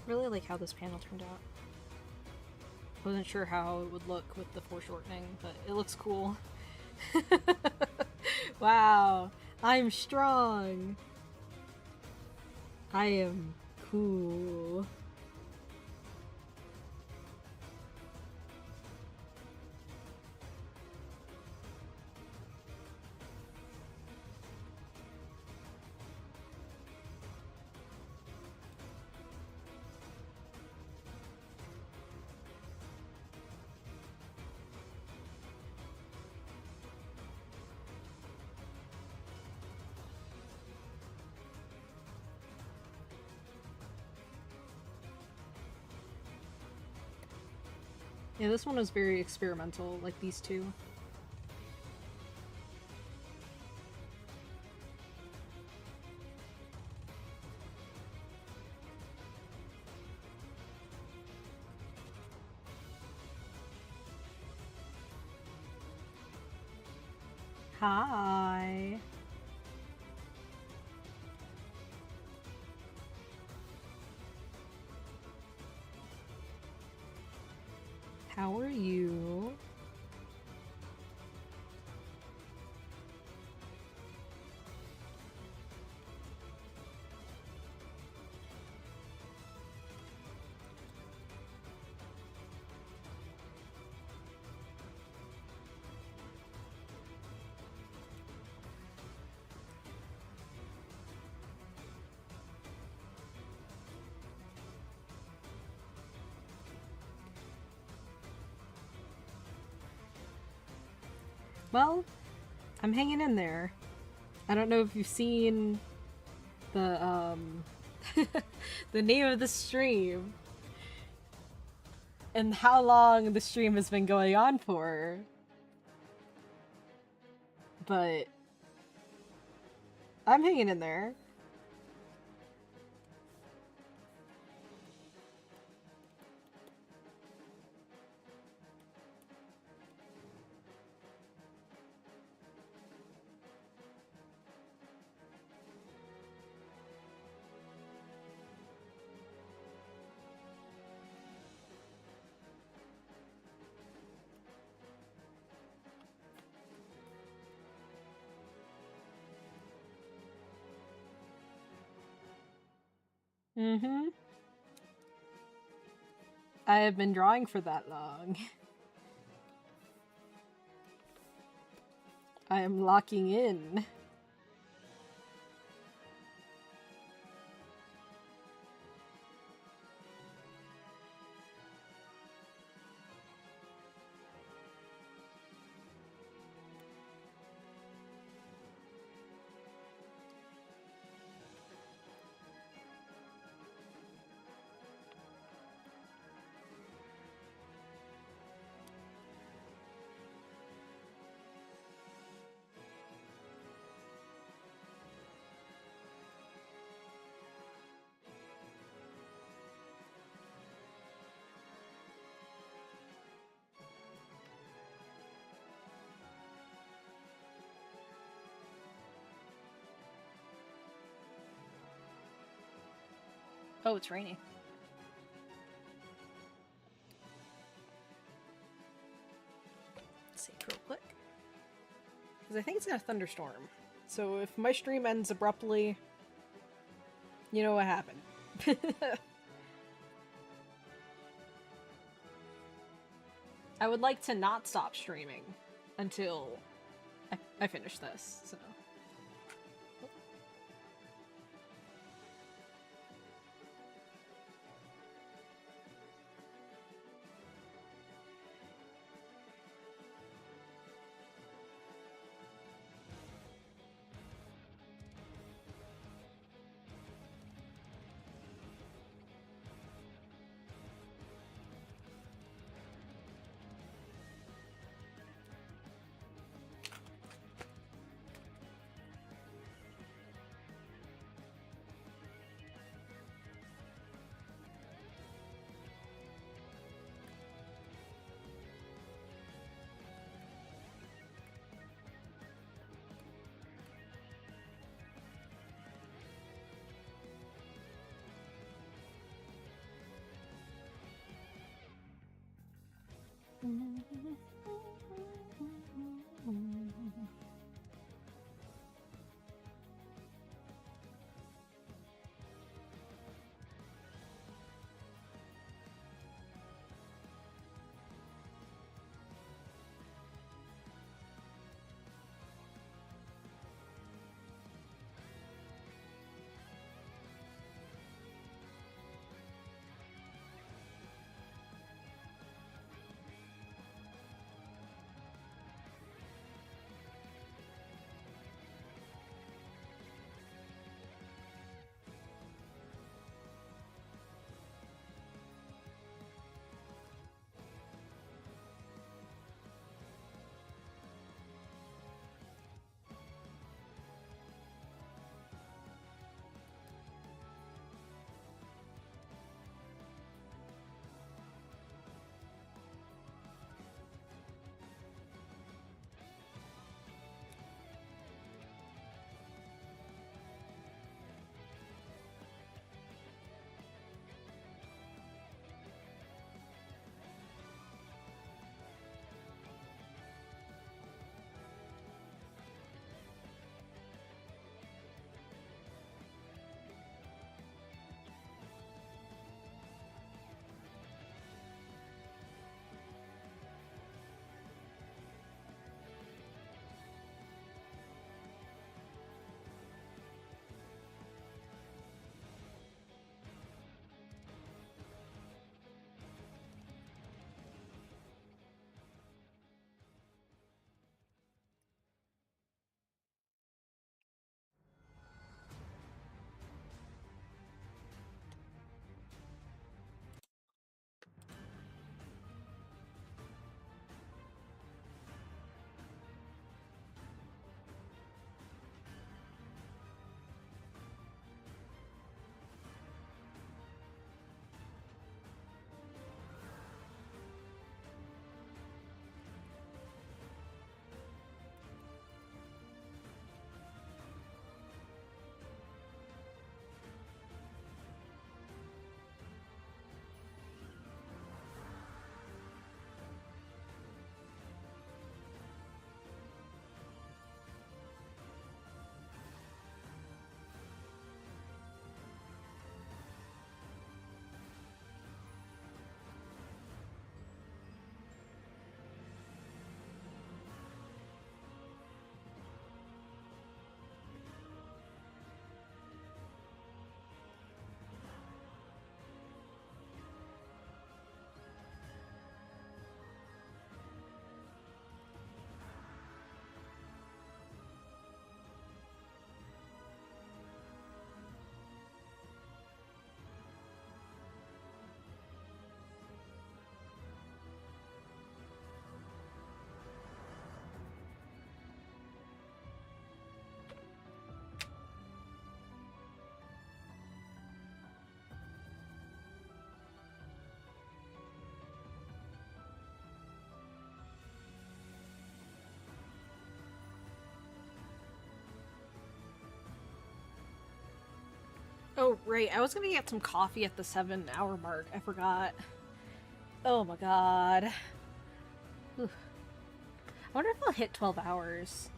Really like how this panel turned out. Wasn't sure how it would look with the foreshortening, but it looks cool. Wow, I'm strong. I am cool. Yeah, this one was very experimental, like these two. Hi. How are you? Well, I'm hanging in there. I don't know if you've seen the the name of the stream and how long the stream has been going on for. But I'm hanging in there. Mm-hmm. I have been drawing for that long. I am locking in. Oh, it's raining. Let's see real quick. Because I think it's gonna thunderstorm. So if my stream ends abruptly, you know what happened. I would like to not stop streaming until I finish this, so. Oh, right. I was gonna get some coffee at the 7-hour mark. I forgot. Oh my god. Oof. I wonder if I'll hit 12 hours.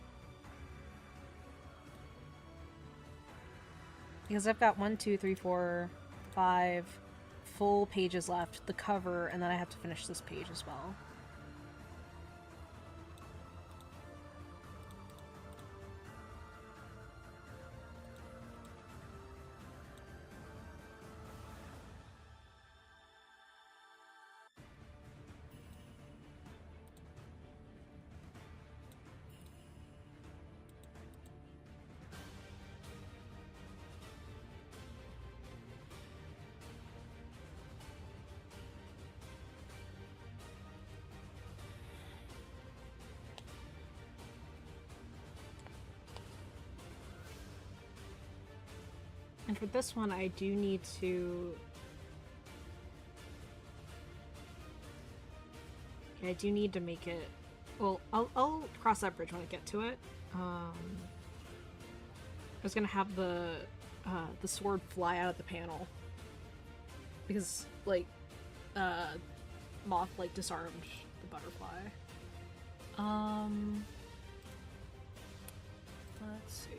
Because I've got 1, 2, 3, 4, 5 full pages left, the cover, and then I have to finish this page as well. And for this one, I do need to... Yeah, I do need to make it... Well, I'll cross that bridge when I get to it. I was gonna have the sword fly out of the panel. Because, like, Moth, like, disarmed the butterfly. Let's see.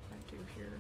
What I do here.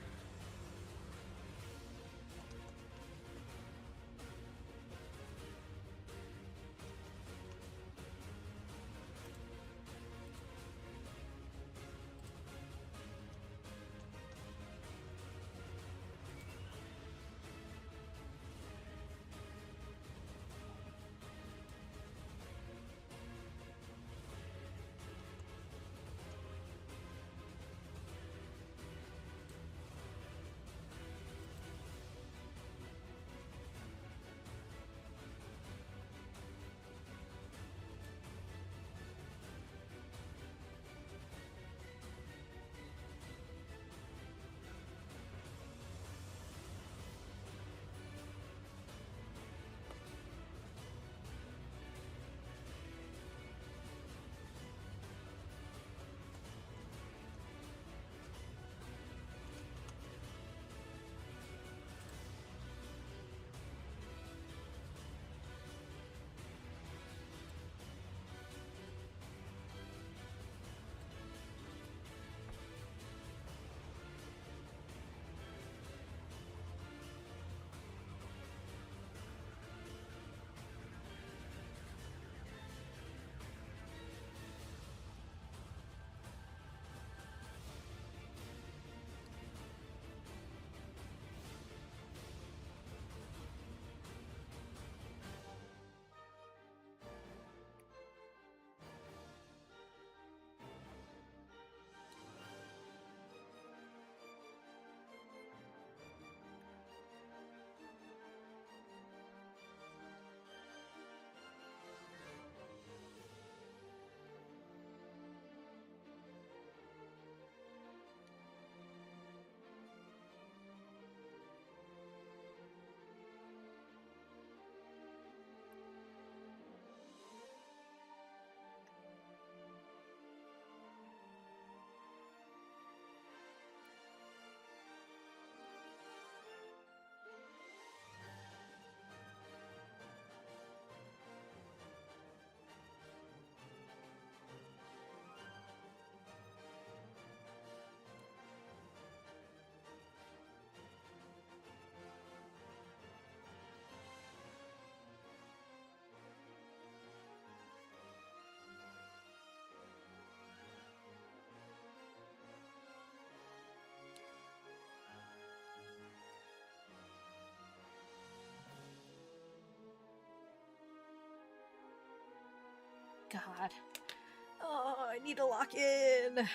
God. Oh, I need to lock in. I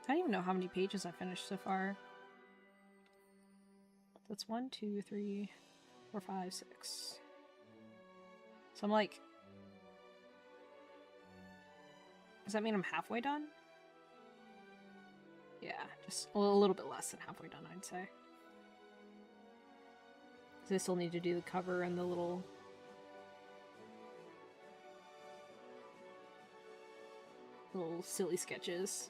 don't even know how many pages I finished so far. That's 1, 2, 3, 4, 5, 6. So I'm like... Does that mean I'm halfway done? Yeah, just a little bit less than halfway done, I'd say. 'Cause I still need to do the cover and the little silly sketches.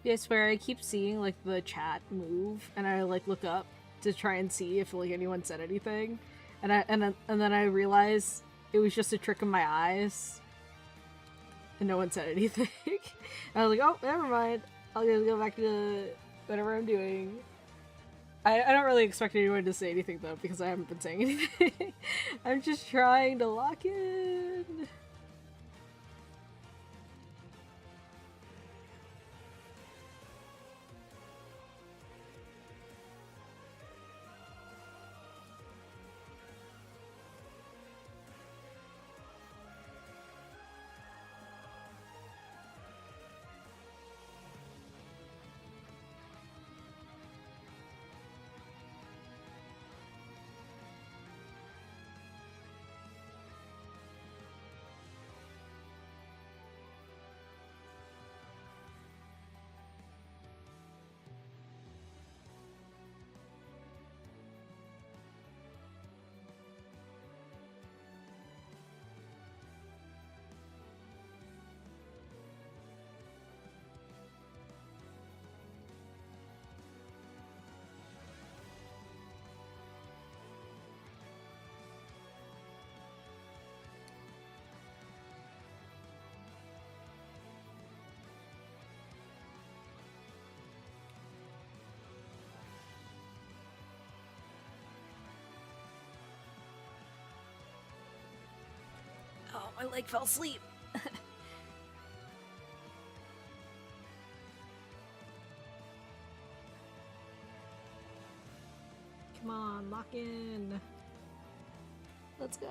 Yeah, I swear I keep seeing like the chat move, and I like look up to try and see if like anyone said anything, and then I realize it was just a trick of my eyes, and no one said anything. I was like, oh, never mind. I'll just go back to whatever I'm doing. I don't really expect anyone to say anything though, because I haven't been saying anything. I'm just trying to lock in. Oh, my leg fell asleep. Come on, lock in. Let's go.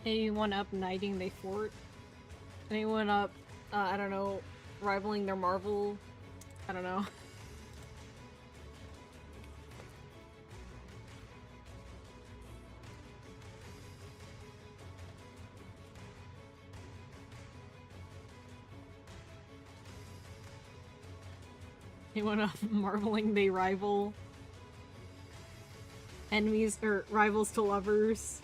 Anyone up knighting they fort? Anyone up, I don't know, rivaling their Marvel? I don't know. Anyone up marveling they rival enemies or rivals to lovers?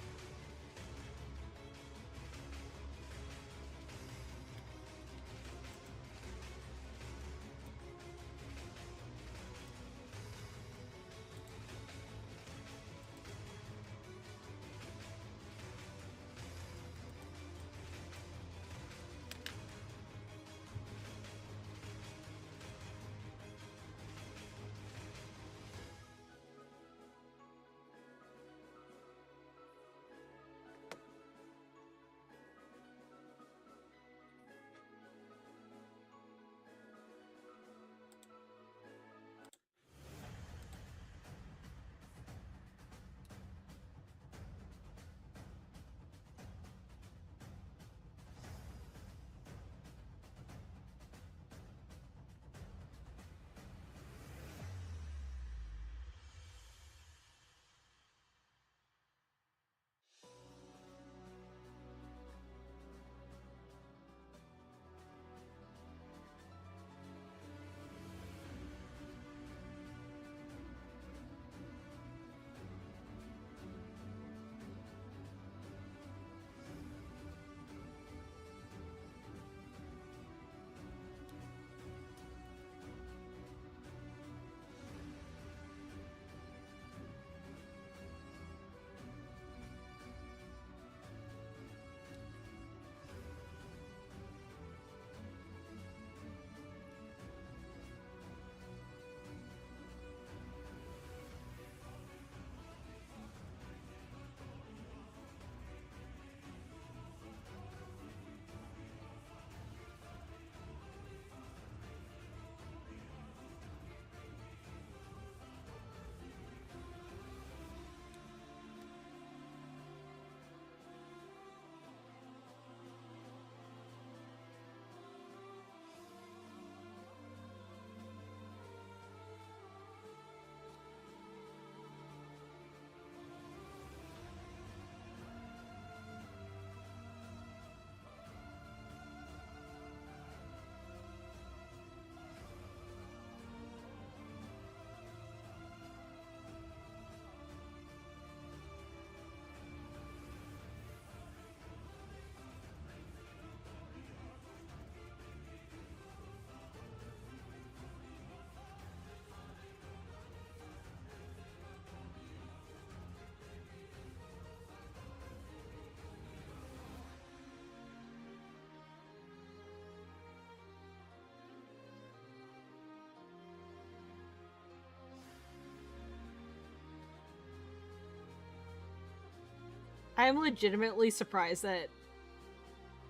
I'm legitimately surprised that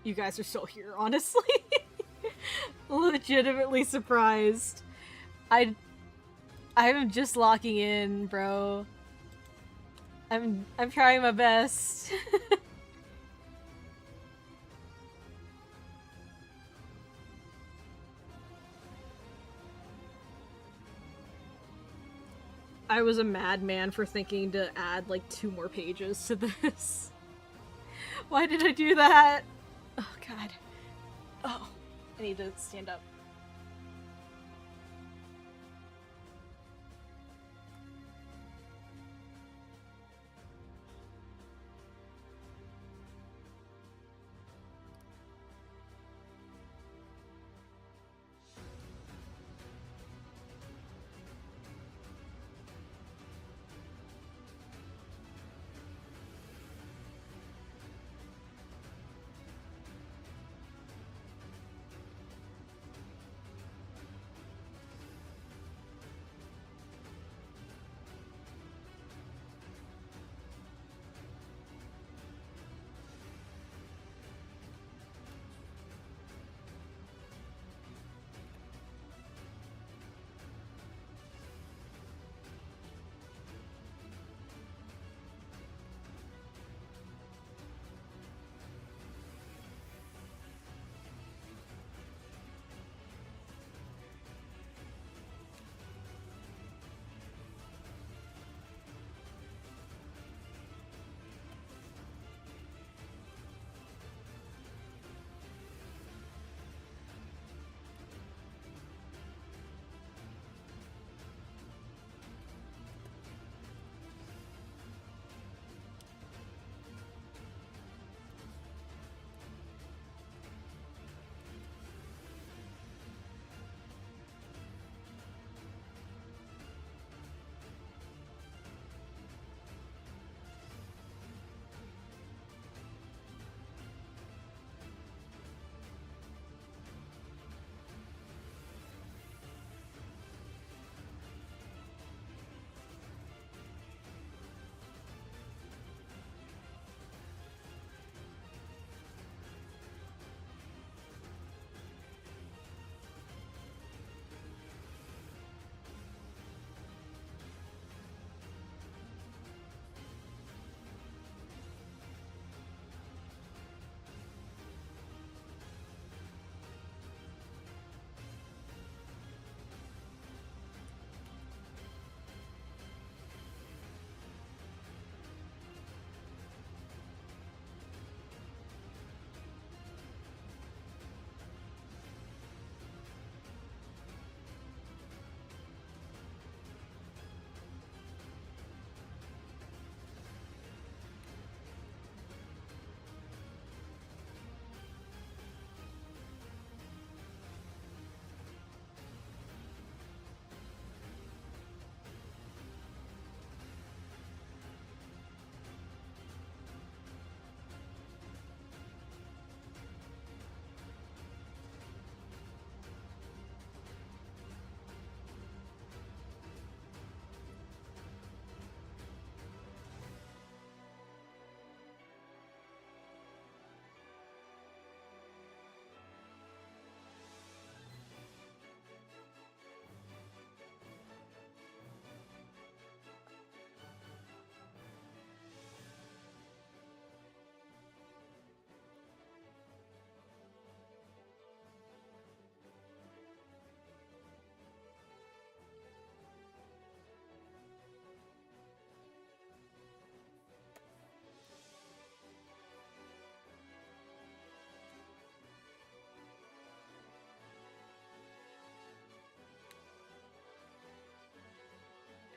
you guys are still here, honestly. Legitimately surprised. I'm just locking in, bro. I'm trying my best. I was a madman for thinking to add like 2 more pages to this. Why did I do that? Oh god. Oh, I need to stand up.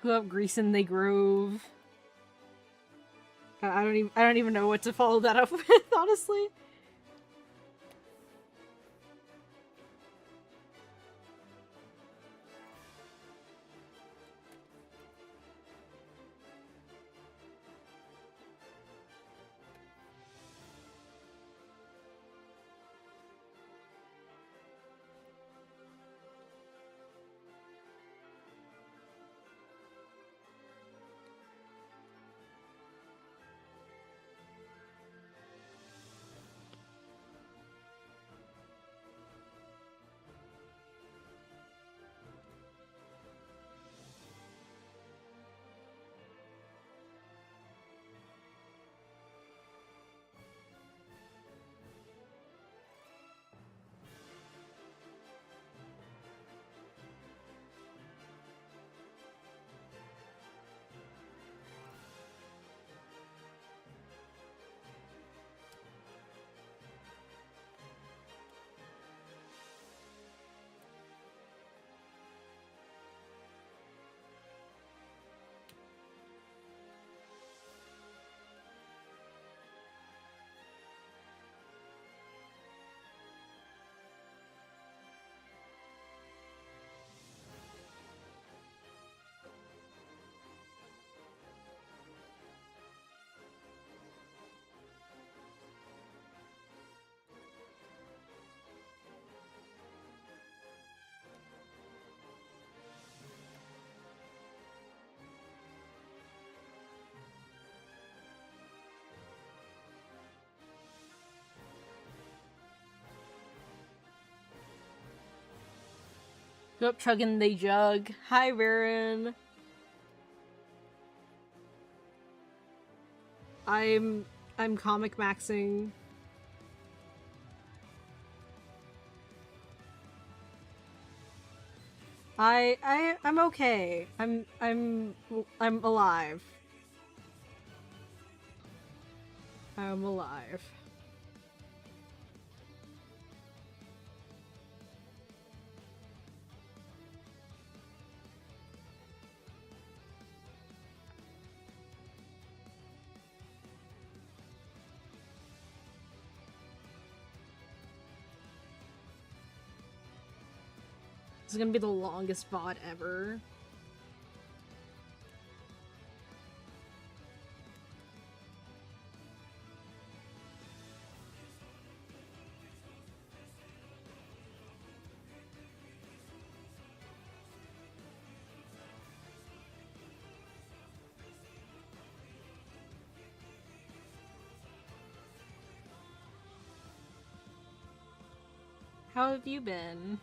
Who up greasing the groove? I don't even know what to follow that up with, honestly. Go up chugging the jug. Hi, Baron. I'm comic maxing. I'm okay. I'm alive. I'm alive. This is gonna be the longest VOD ever. How have you been?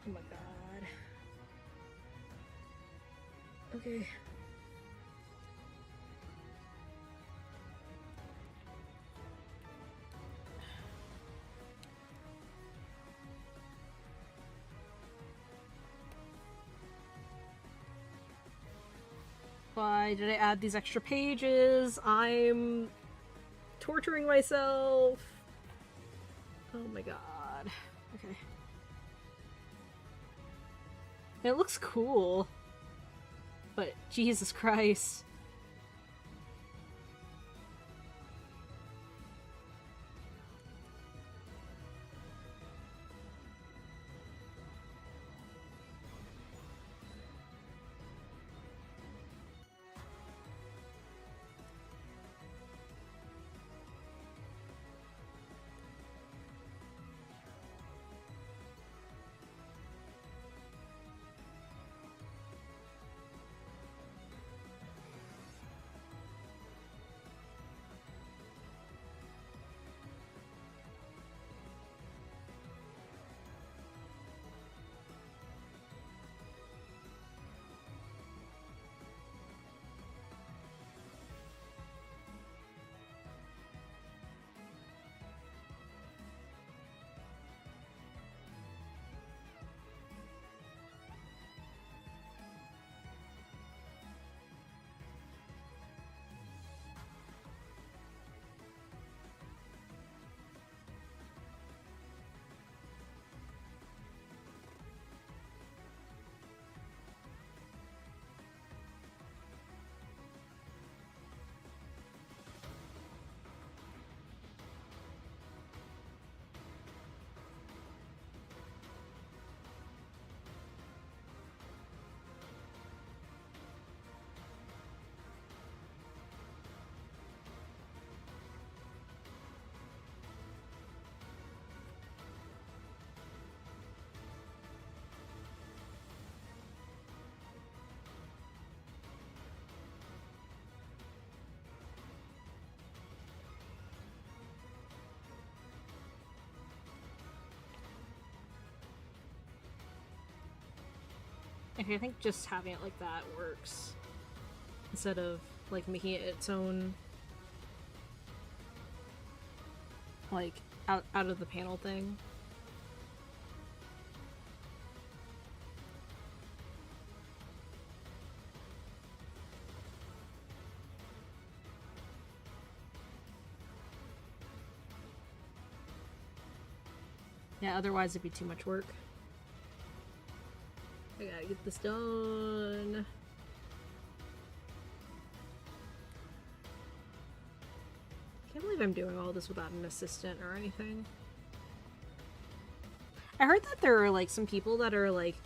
Oh my god. Okay. Why did I add these extra pages? I'm torturing myself. Oh my god. Okay. It looks cool. But Jesus Christ. Okay, I think just having it like that works. Instead of, like, making it its own, like, out of the panel thing. Yeah, otherwise it'd be too much work. I gotta get this done. Can't believe I'm doing all this without an assistant or anything. I heard that there are, like, some people that are, like,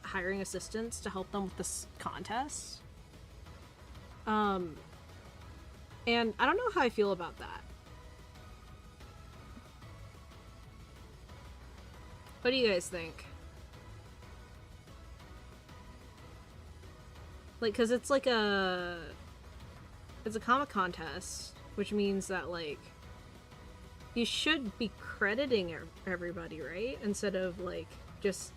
hiring assistants to help them with this contest. And I don't know how I feel about that. What do you guys think? Like, cause it's like it's a comic contest, which means that, like, you should be crediting everybody, right? Instead of, like, just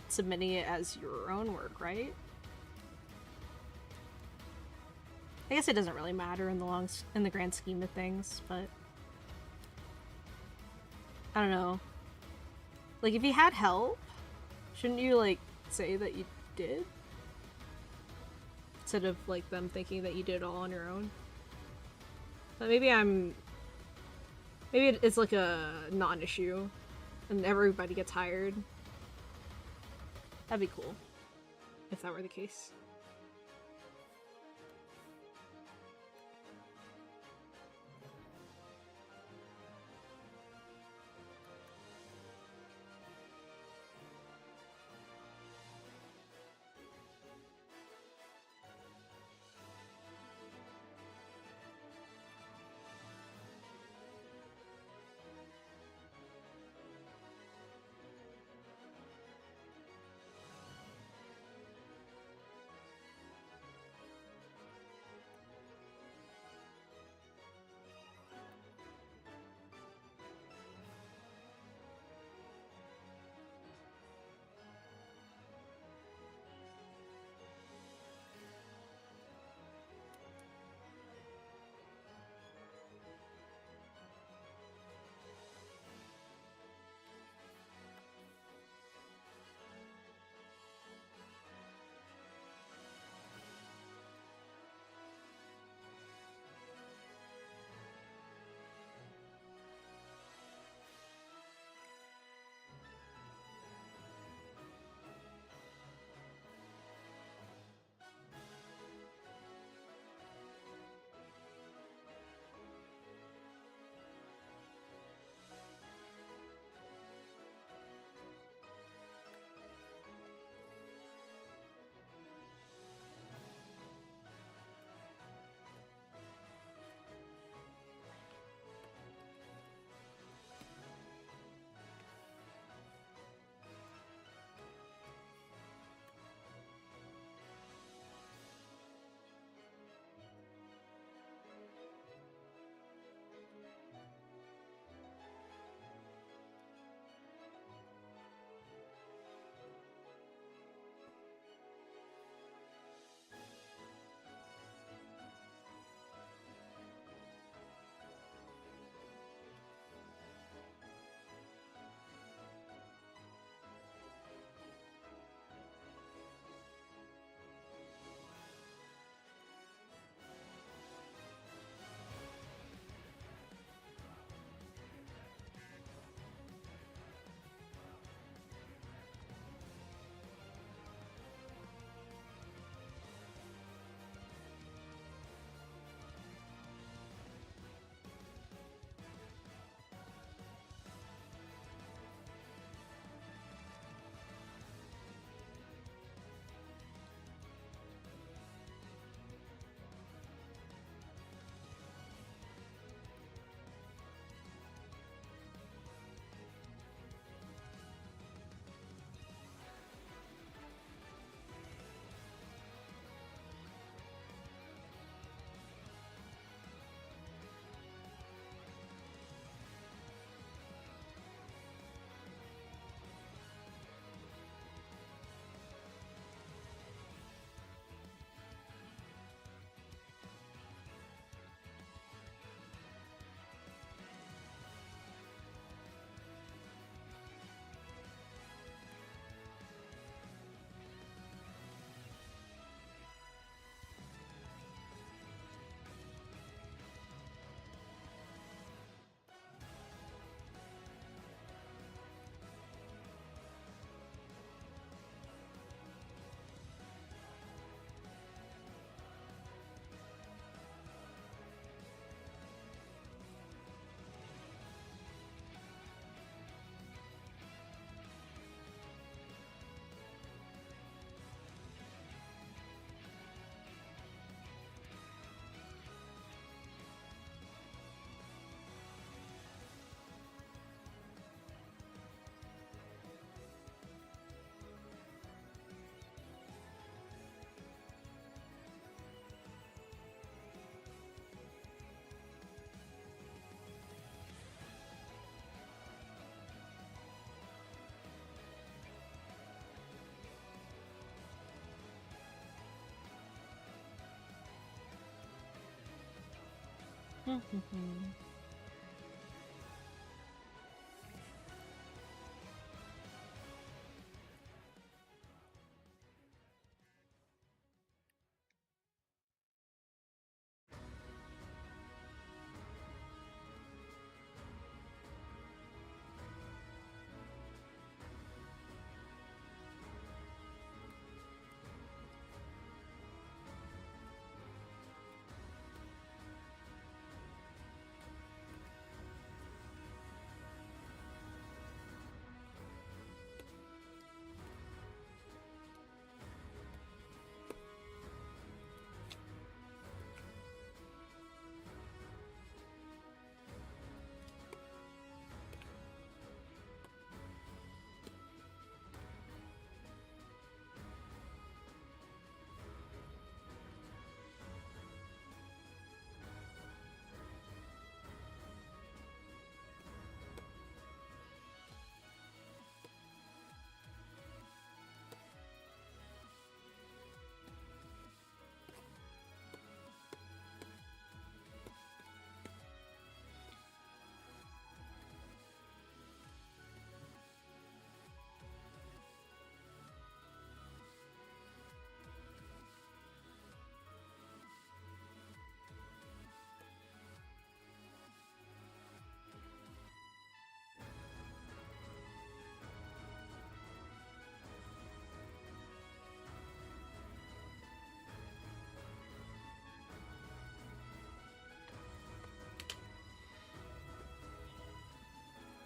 submitting it as your own work, right? I guess it doesn't really matter in the grand scheme of things, but I don't know. Like, if you had help, shouldn't you, like, say that you did? Instead of, like, them thinking that you did it all on your own. But maybe it's like a non-issue and everybody gets hired. That'd be cool if that were the case.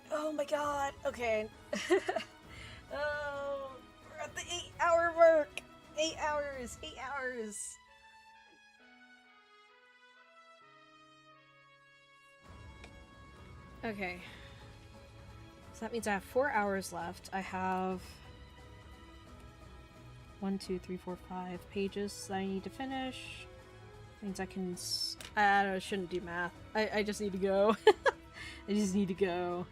Oh my god. Okay. Oh, we're at the 8-hour mark. 8 hours. 8 hours. Okay. So that means I have 4 hours left. I have 1, 2, 3, 4, 5 pages that I need to finish. Means I can. I don't know, shouldn't do math. I just need to go. I just need to go.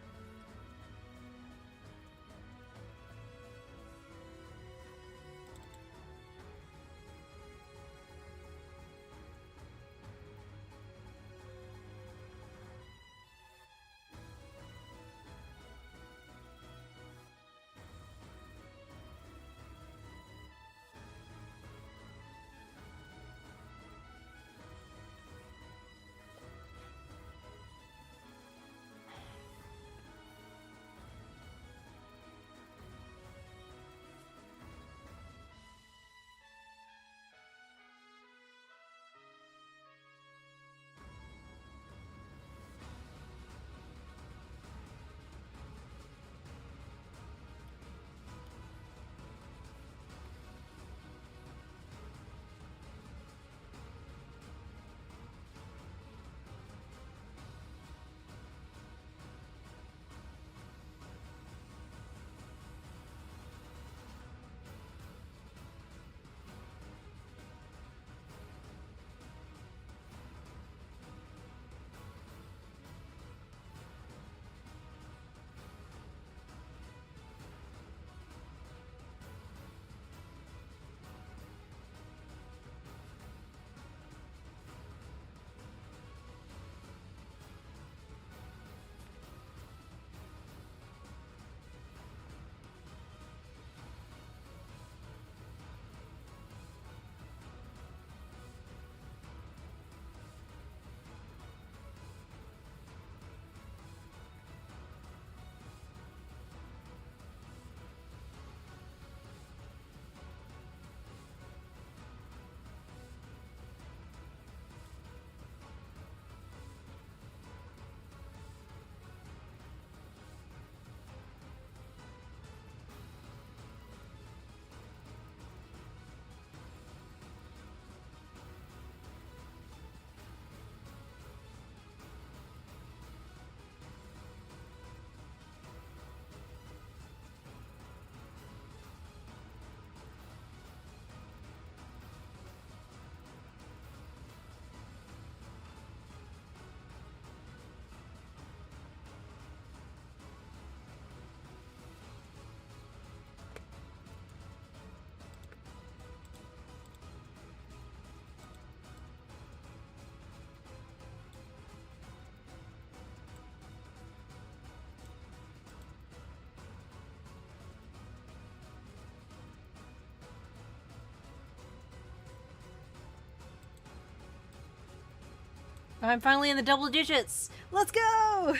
I'm finally in the double digits. Let's go!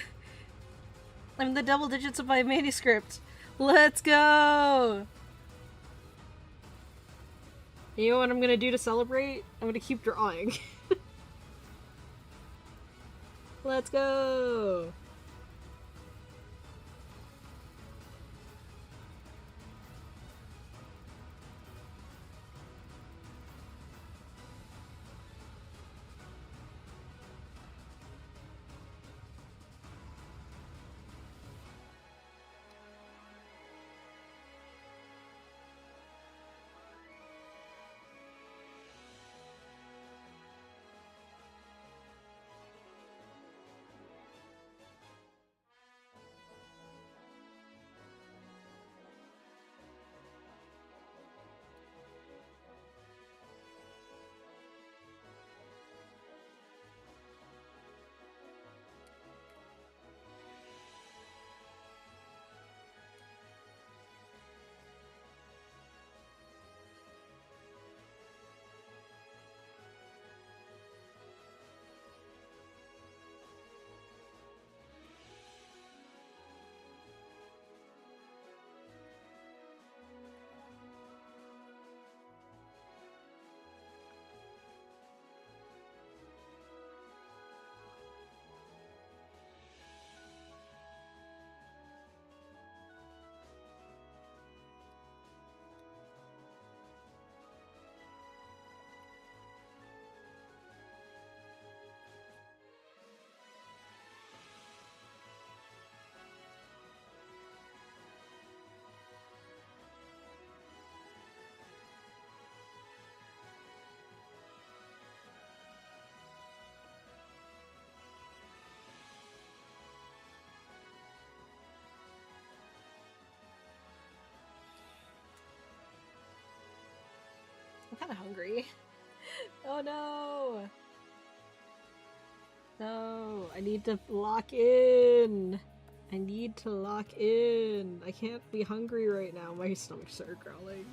I'm in the double digits of my manuscript. Let's go! You know what I'm gonna do to celebrate? I'm gonna keep drawing. Let's go! I'm kind of hungry. Oh no! No, I need to lock in. I need to lock in. I can't be hungry right now. My stomach started growling.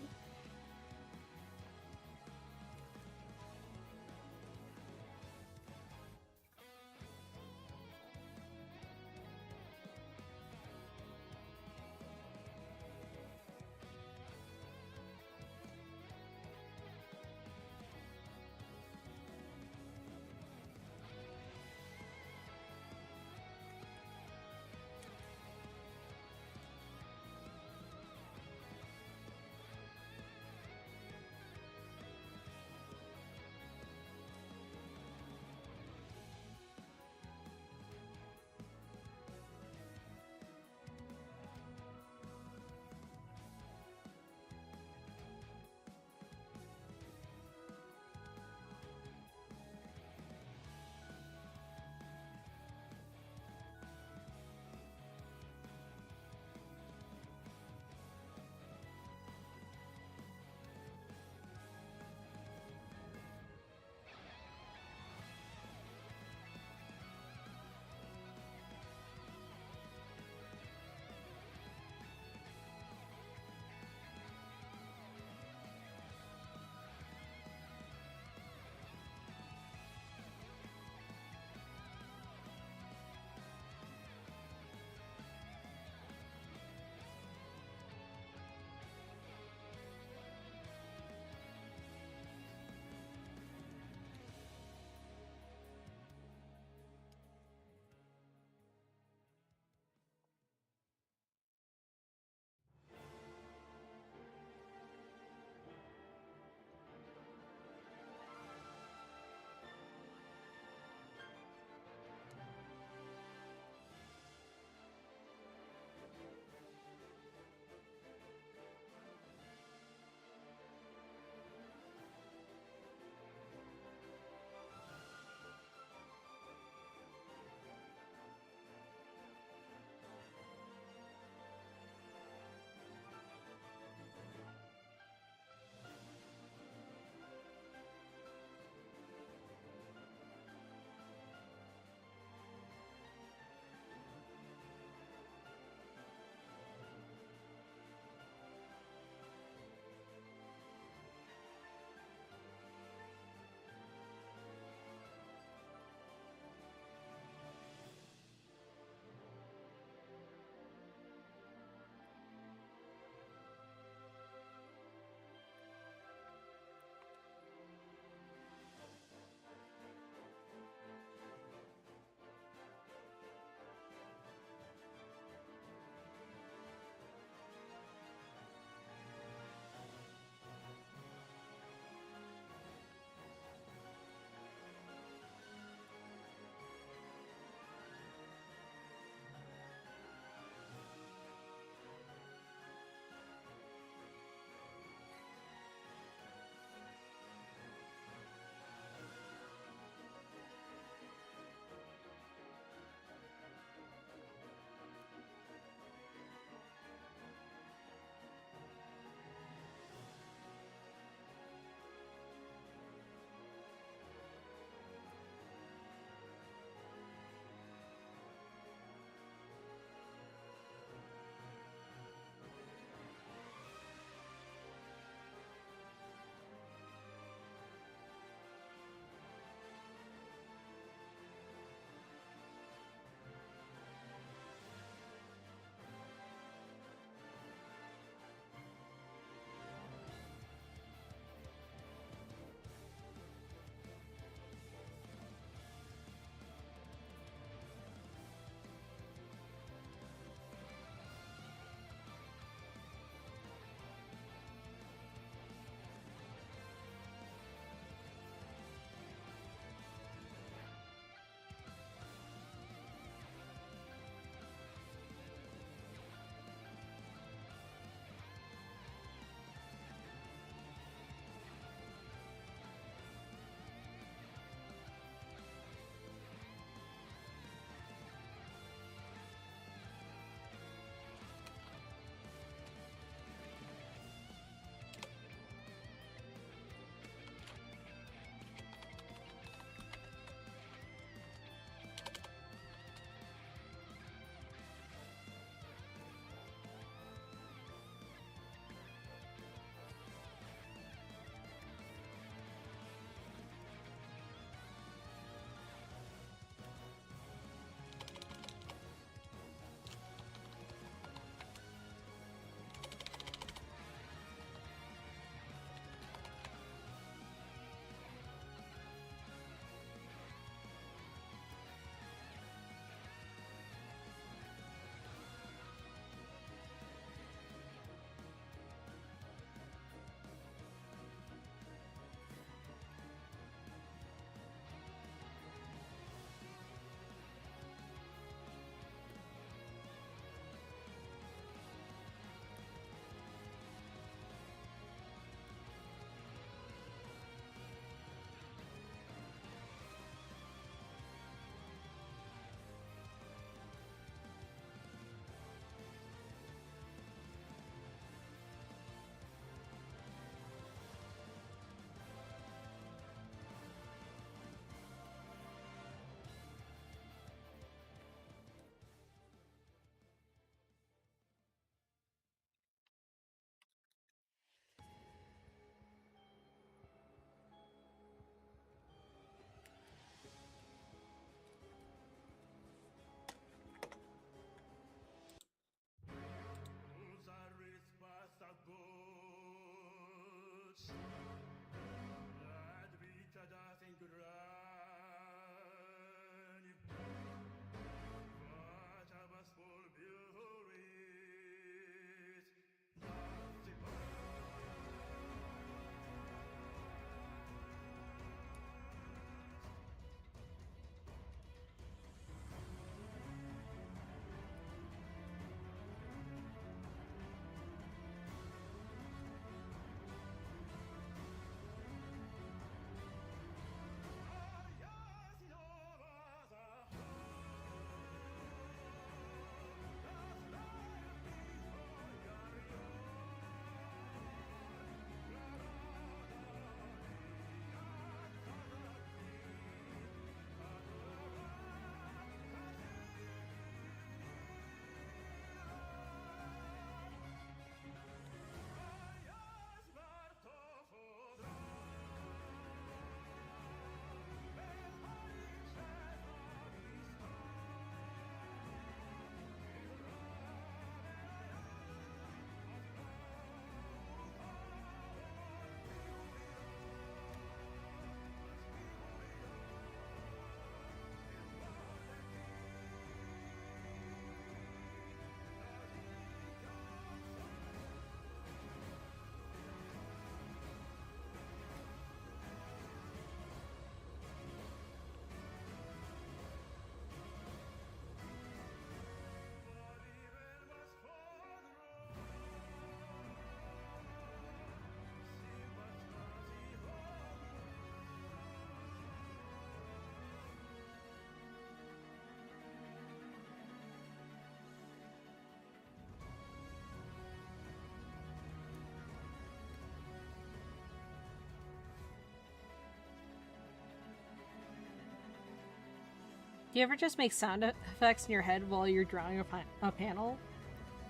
Do you ever just make sound effects in your head while you're drawing a panel?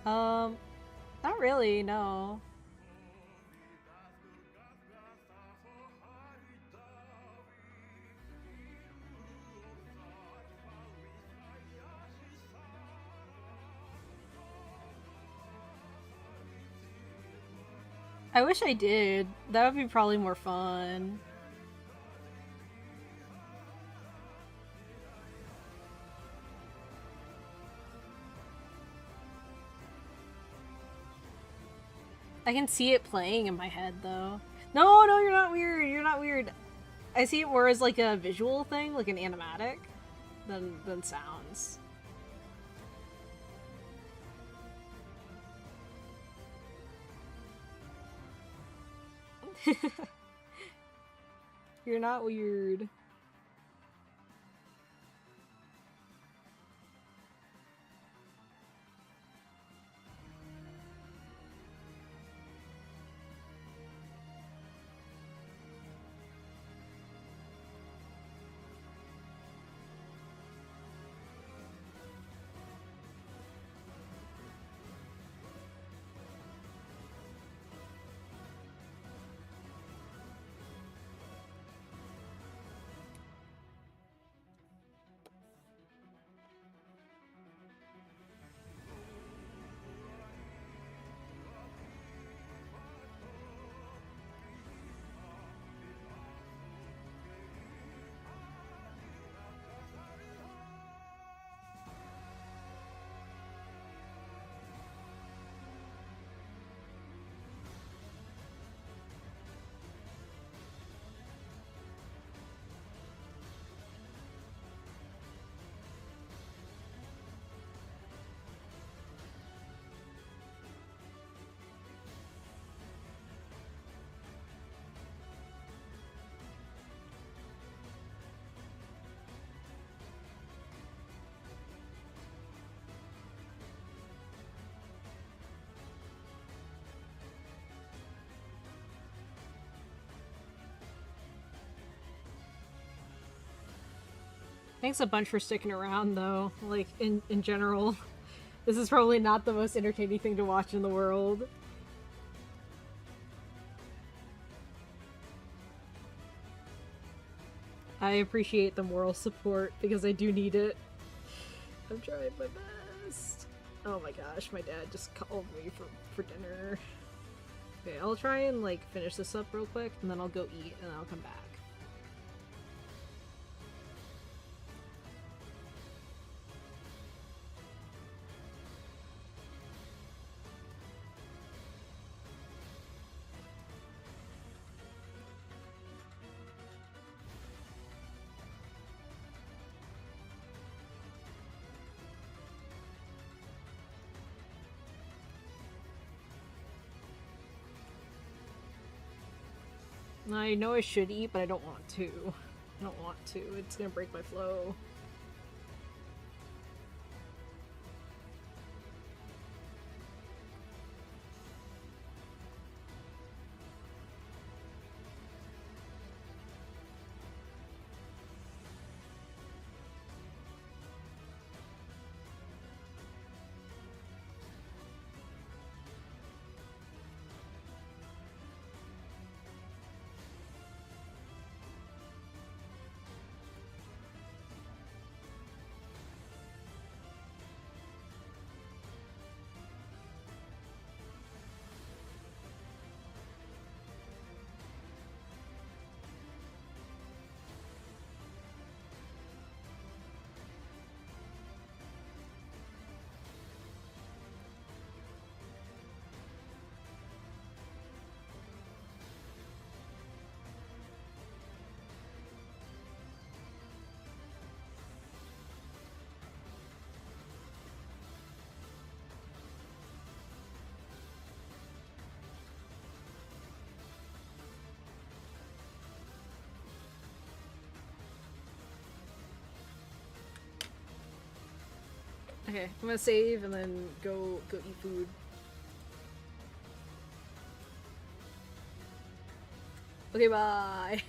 Not really, no. I wish I did. That would be probably more fun. I can see it playing in my head, though. No, no, you're not weird. You're not weird. I see it more as like a visual thing, like an animatic, than sounds. You're not weird. Thanks a bunch for sticking around, though. Like, in general, this is probably not the most entertaining thing to watch in the world. I appreciate the moral support, because I do need it. I'm trying my best. Oh my gosh, my dad just called me for dinner. Okay, I'll try and like finish this up real quick, and then I'll go eat, and then I'll come back. I know I should eat, but I don't want to. I don't want to. It's gonna break my flow. Okay, I'm gonna save and then go eat food. Okay, bye.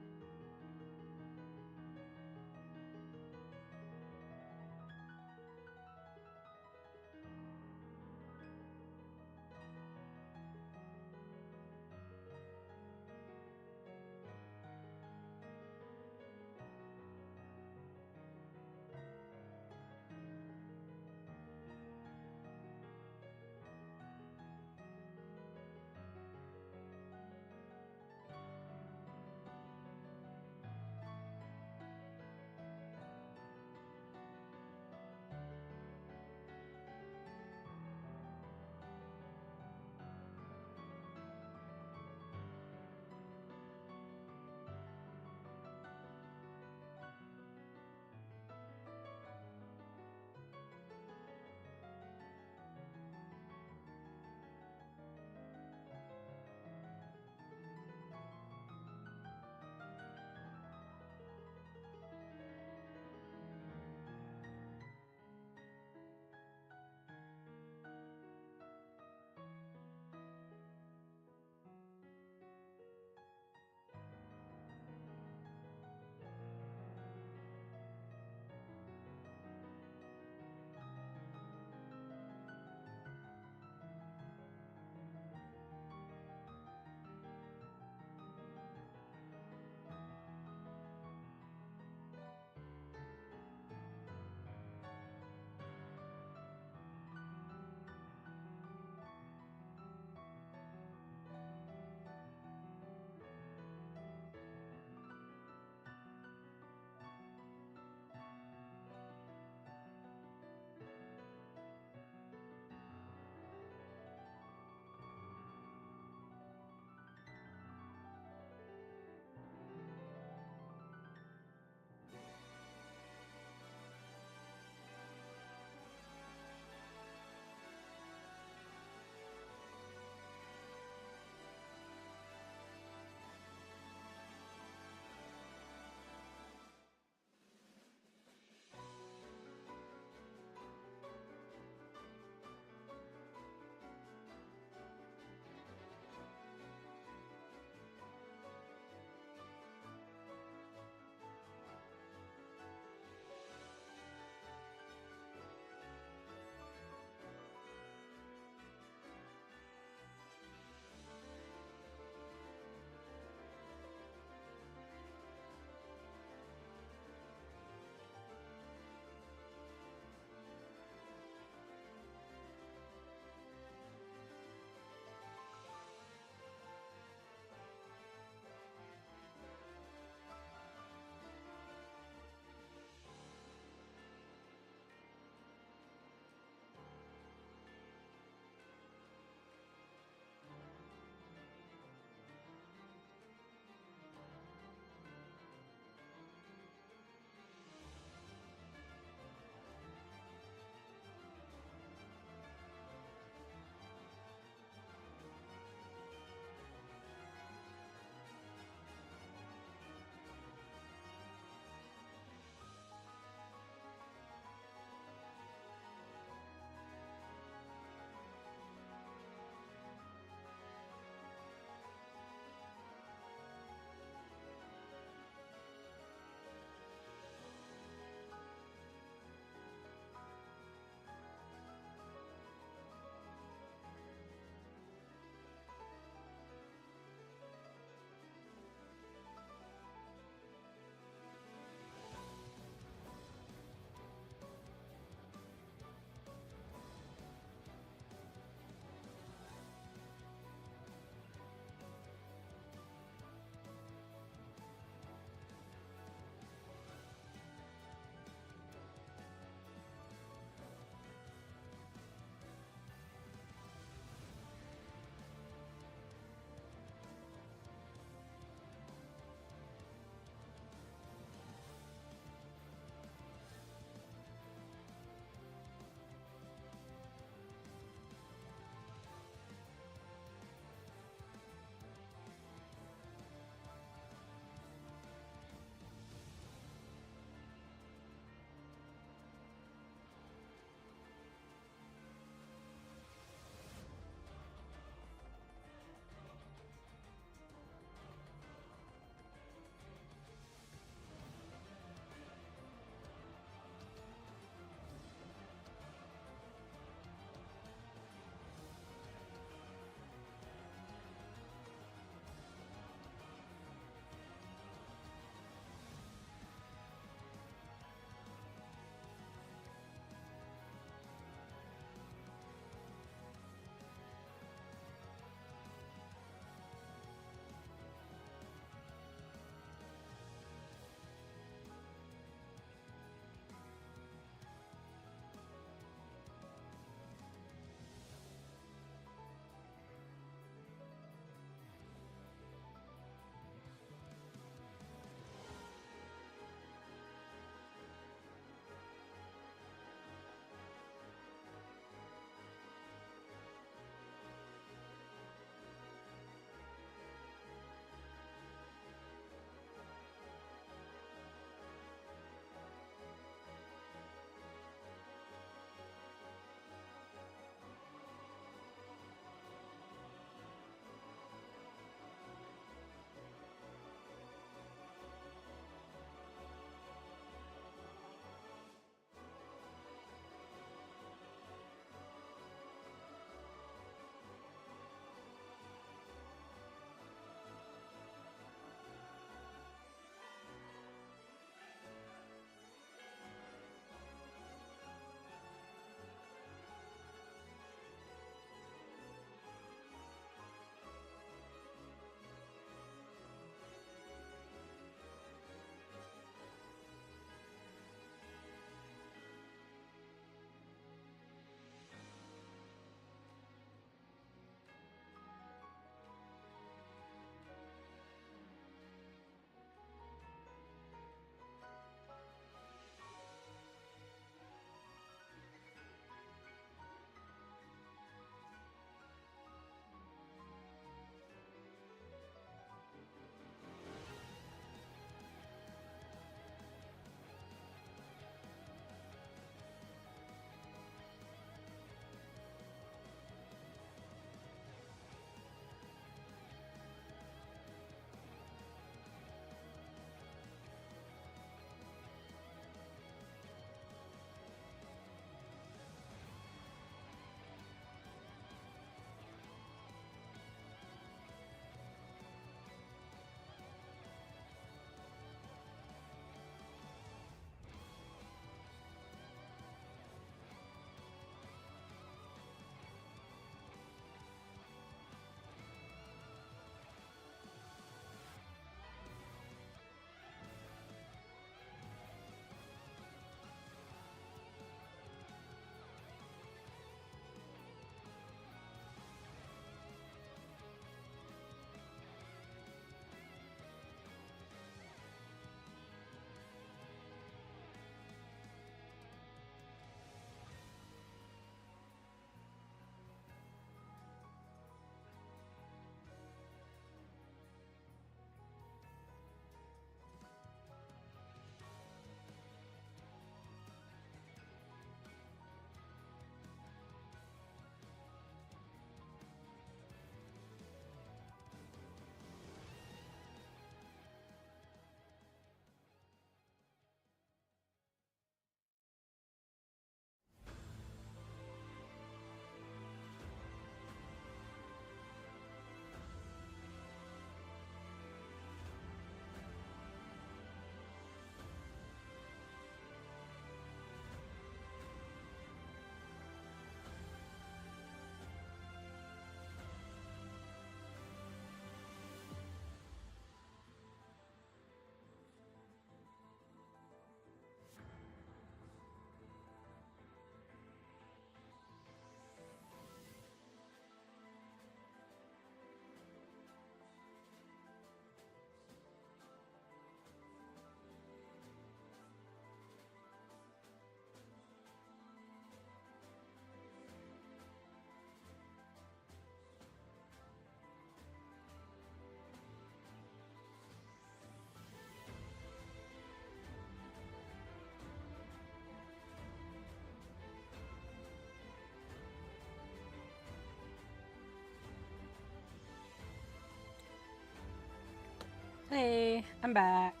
Hey, I'm back.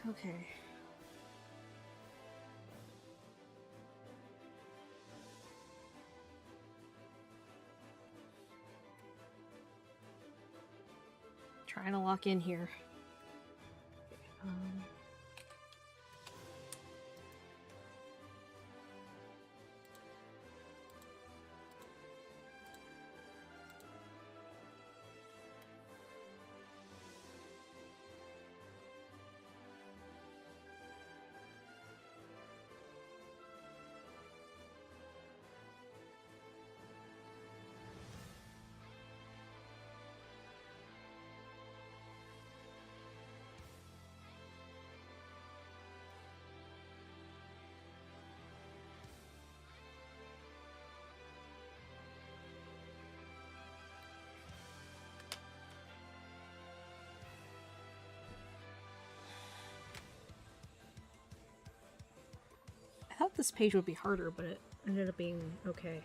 Okay. Trying to lock in here. Um, I thought this page would be harder, but it ended up being okay.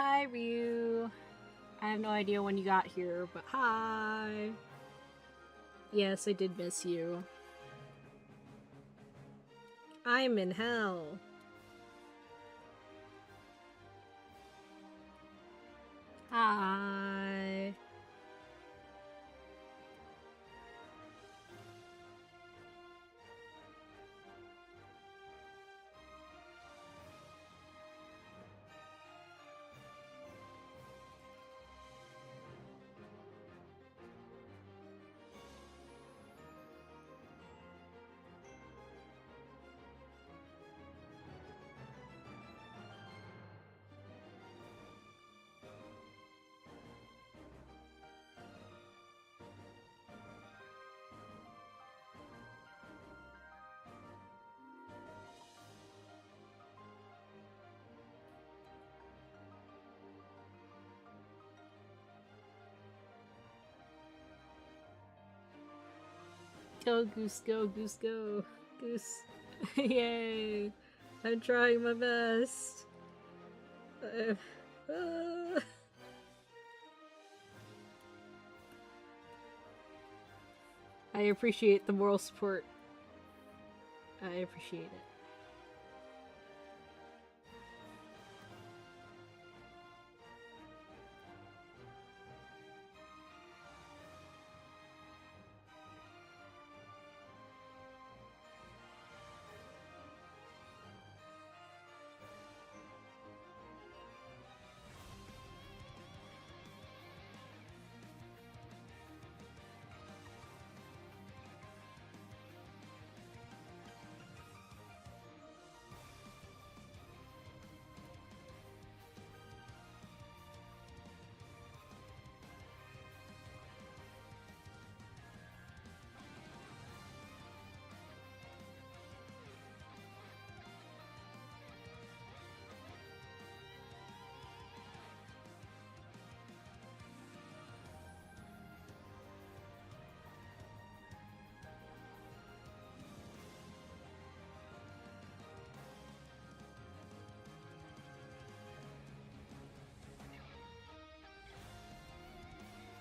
Hi, Ryu. I have no idea when you got here, but hi. Yes, I did miss you. I'm in hell. Hi. Go, Goose, go, Goose, go. Goose. Yay. I'm trying my best. Uh, I appreciate the moral support. I appreciate it.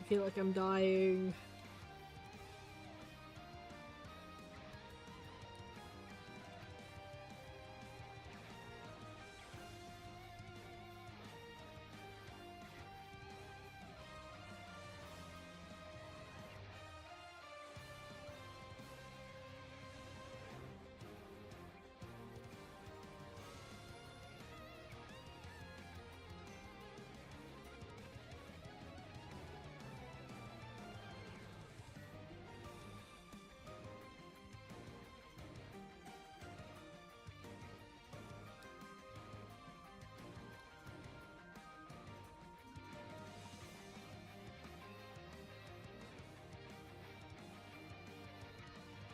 I feel like I'm dying.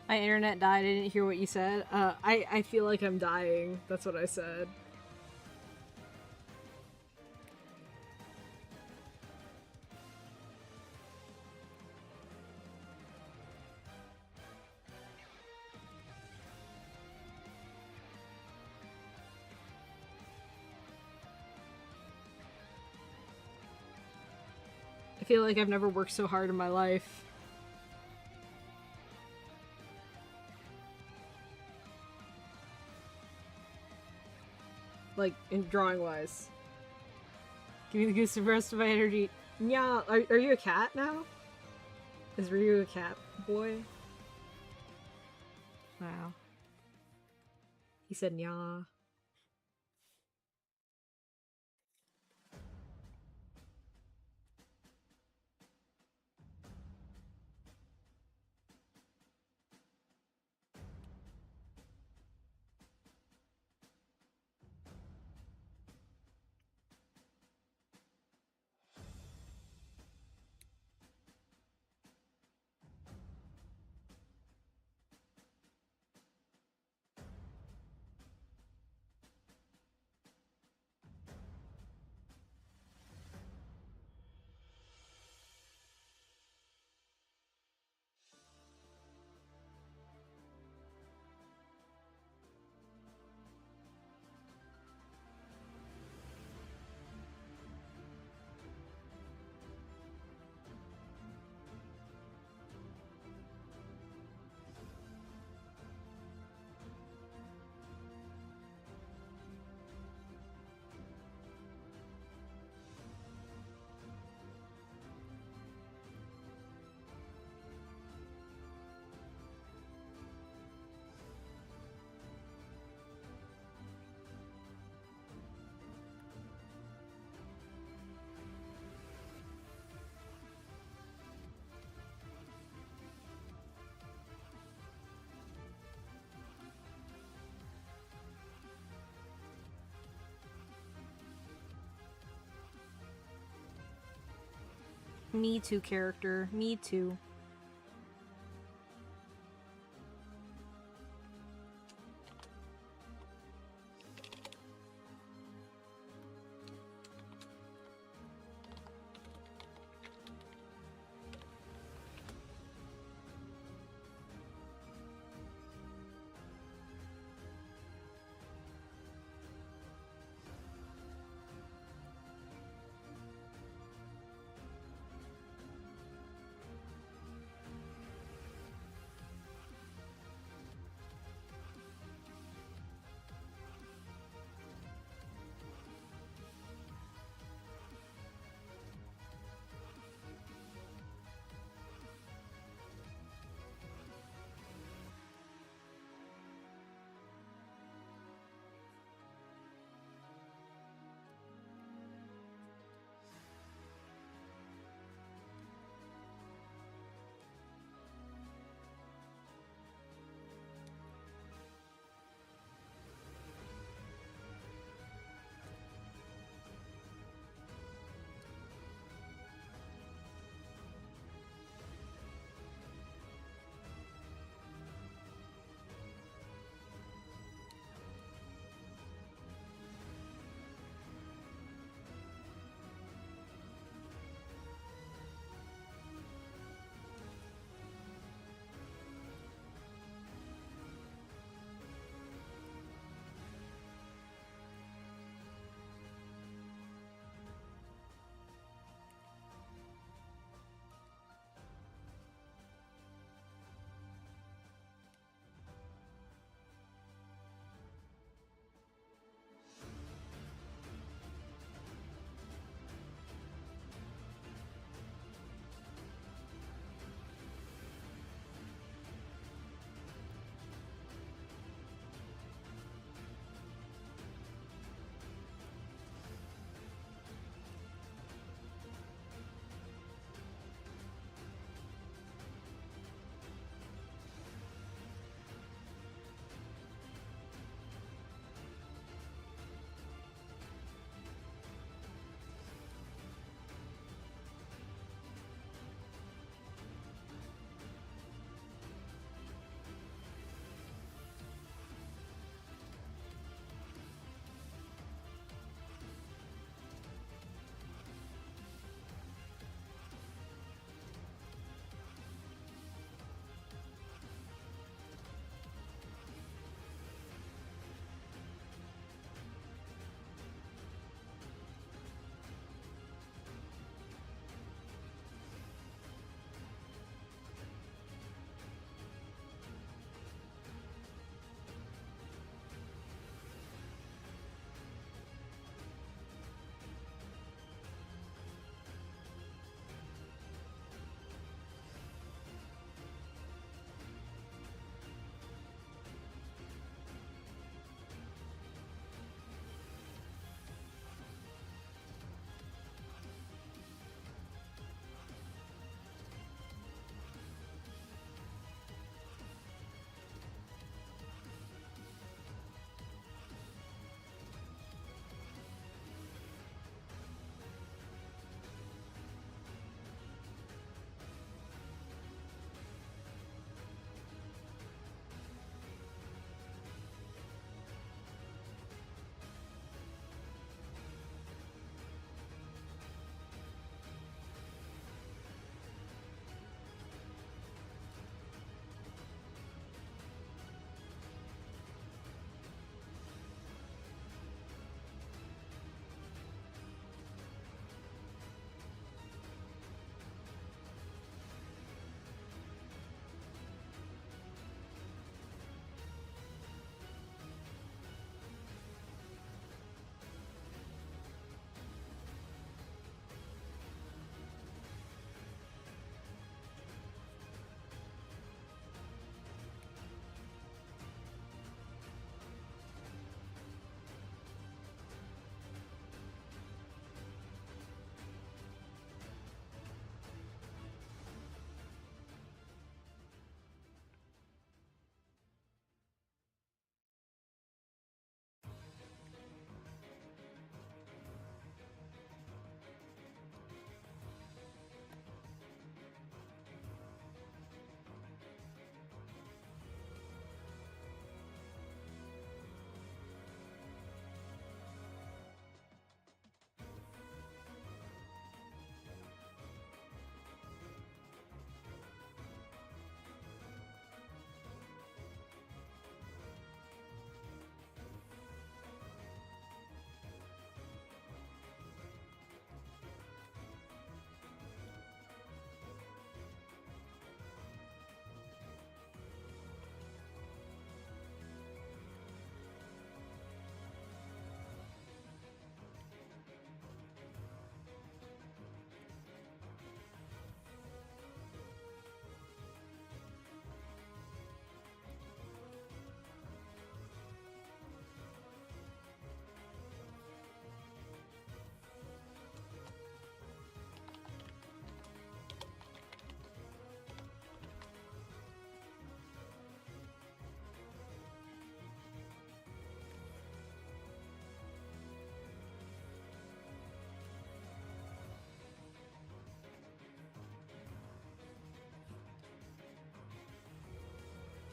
My internet died. I didn't hear what you said. I feel like I'm dying. That's what I said. I feel like I've never worked so hard in my life. Like, in drawing wise. Give me the goose the rest of my energy. Nya, are you a cat now? Is Ryu a cat boy? Wow. He said nya. Me too, character. Me too.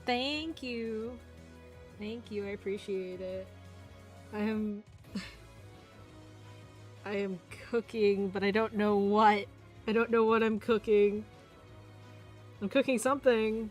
Thank you. Thank you. I appreciate it. I am I am cooking, but I don't know what. I don't know what I'm cooking. I'm cooking something.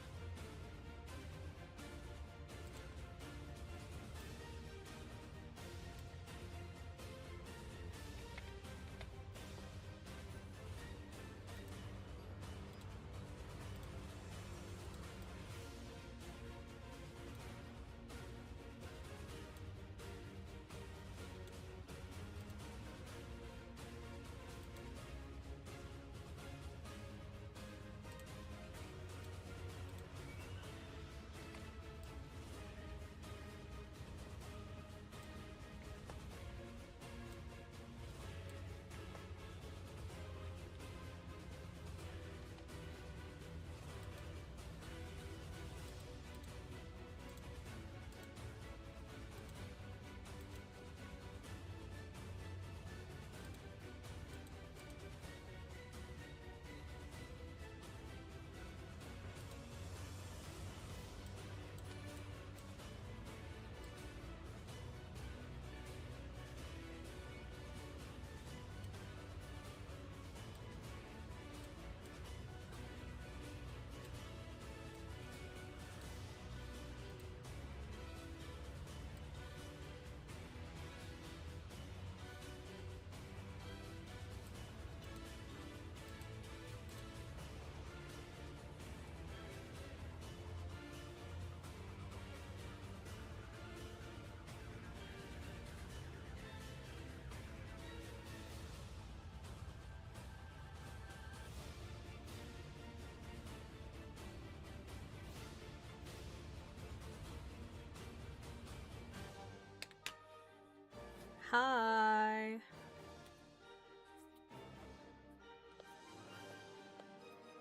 Hi.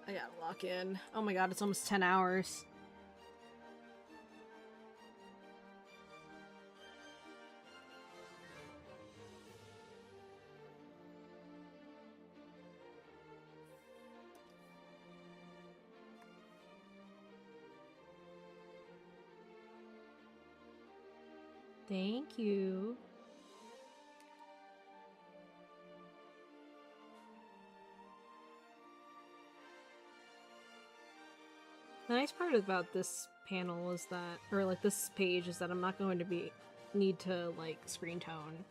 I gotta lock in. Oh my god, it's almost 10 hours. Thank you. The nice part about this panel is that, or like this page, is that I'm not going to need to like screen tone.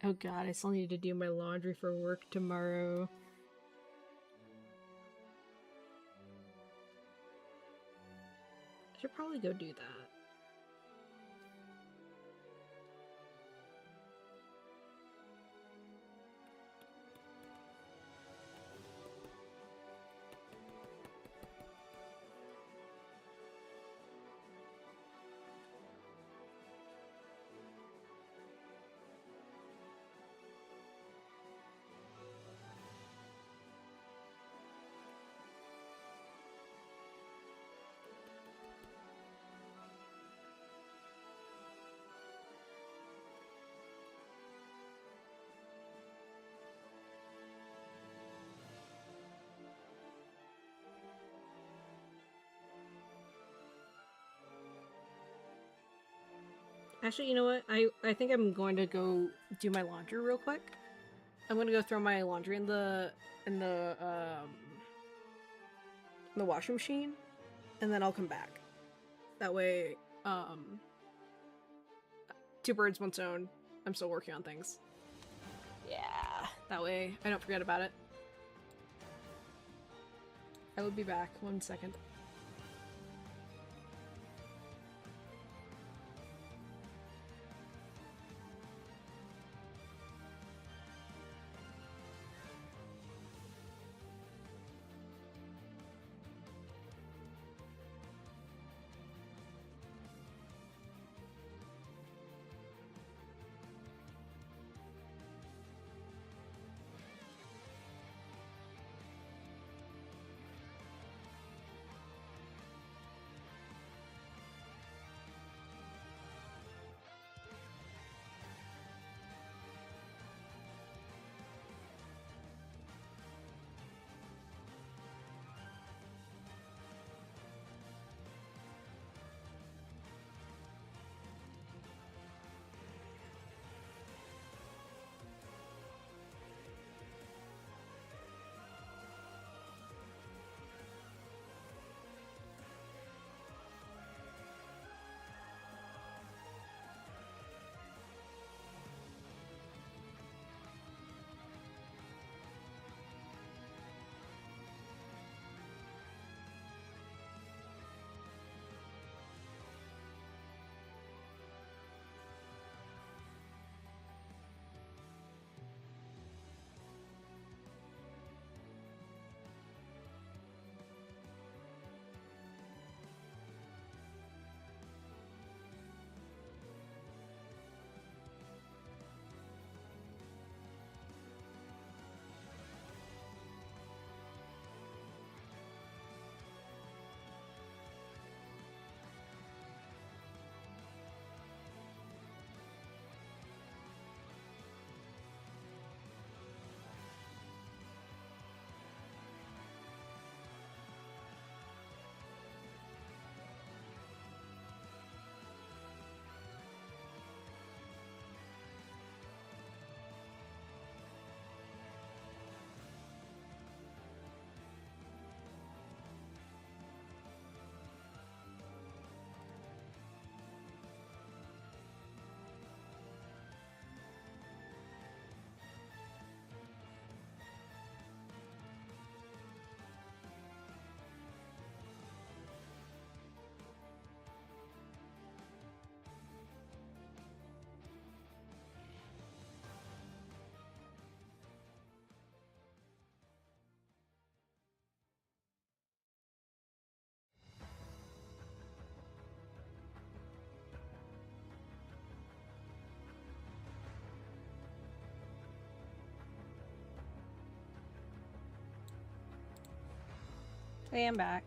Oh god, I still need to do my laundry for work tomorrow. I should probably go do that. Actually, you know what? I think I'm going to go do my laundry real quick. I'm gonna go throw my laundry in the washing machine, and then I'll come back. That way, two birds, one stone. I'm still working on things. Yeah, that way I don't forget about it. I will be back. 1 second. I am back.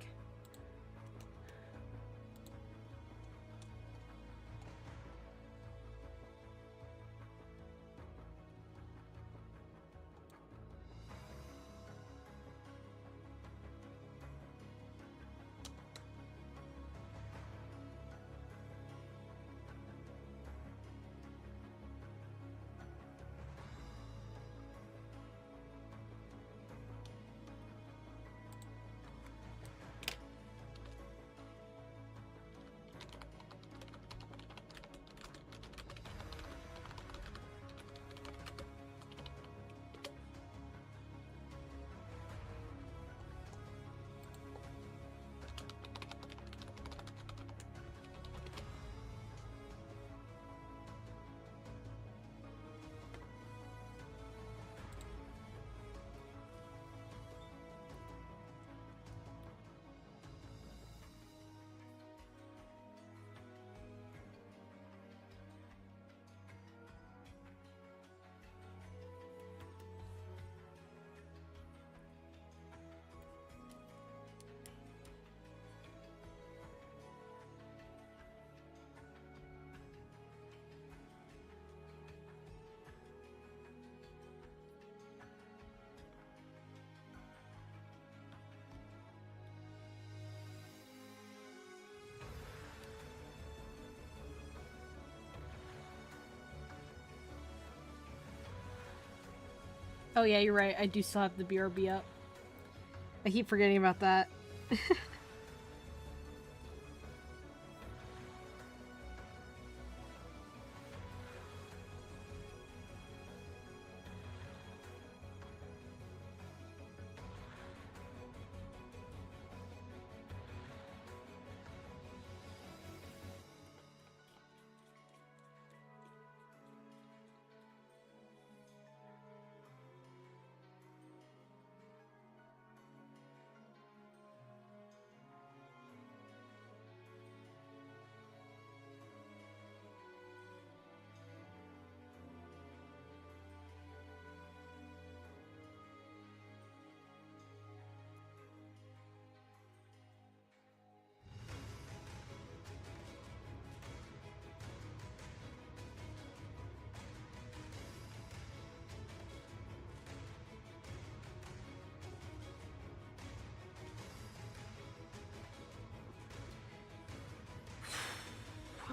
Oh yeah, you're right. I do still have the BRB up. I keep forgetting about that.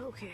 Okay.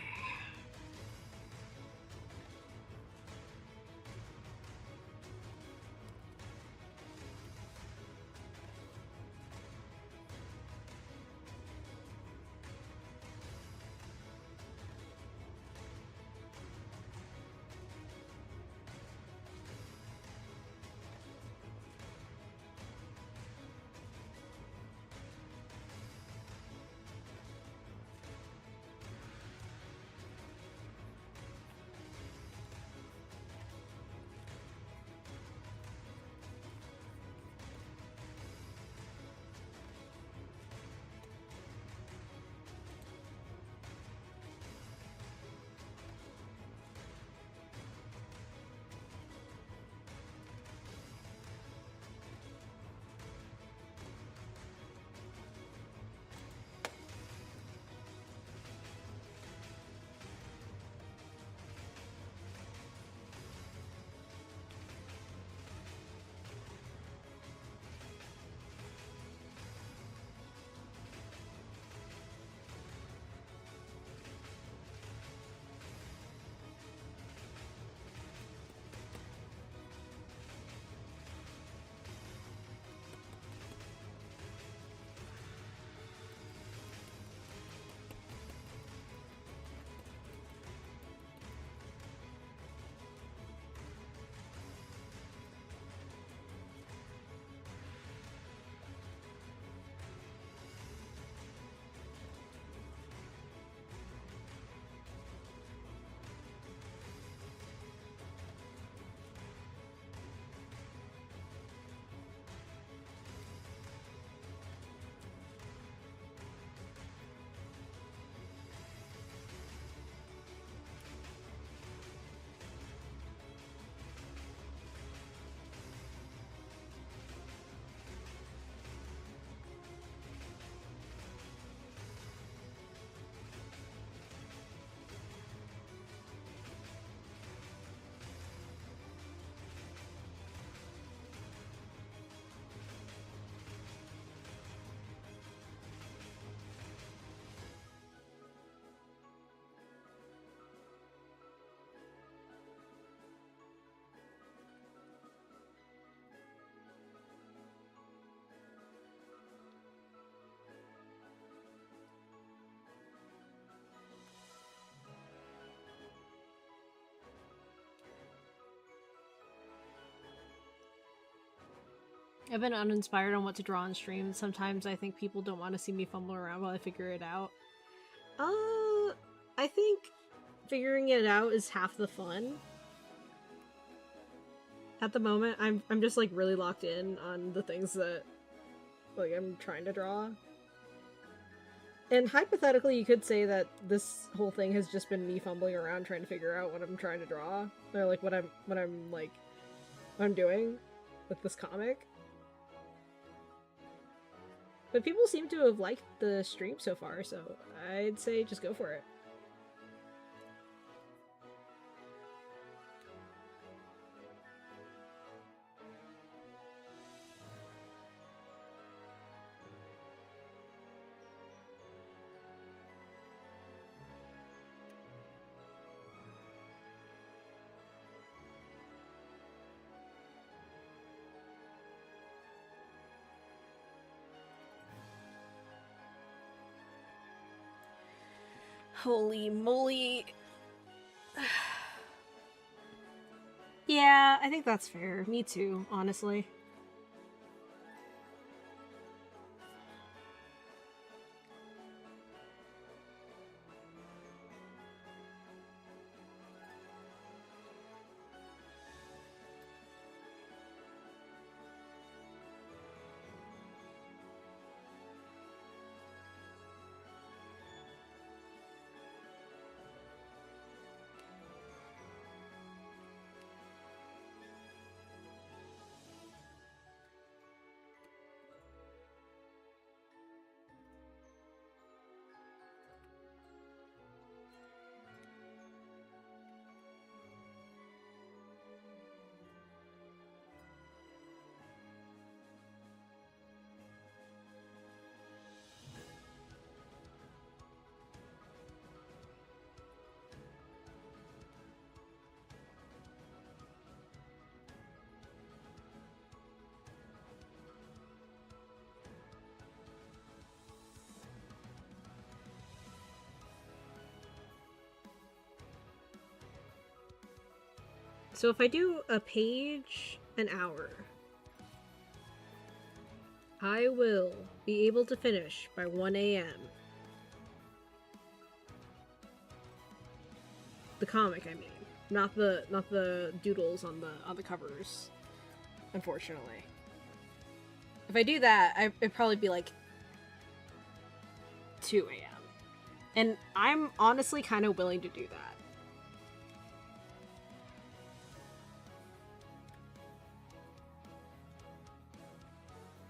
I've been uninspired on what to draw on stream. Sometimes I think people don't want to see me fumble around while I figure it out. I think figuring it out is half the fun. At the moment, I'm just like really locked in on the things that like I'm trying to draw. And hypothetically, you could say that this whole thing has just been me fumbling around trying to figure out what I'm trying to draw, or like what I'm doing with this comic. But people seem to have liked the stream so far, so I'd say just go for it. Holy moly. Yeah, I think that's fair. Me too, honestly. So if I do a page an hour, I will be able to finish by 1 a.m. The comic, I mean, not the doodles on the covers. Unfortunately, if I do that, it'd probably be like 2 a.m. And I'm honestly kind of willing to do that.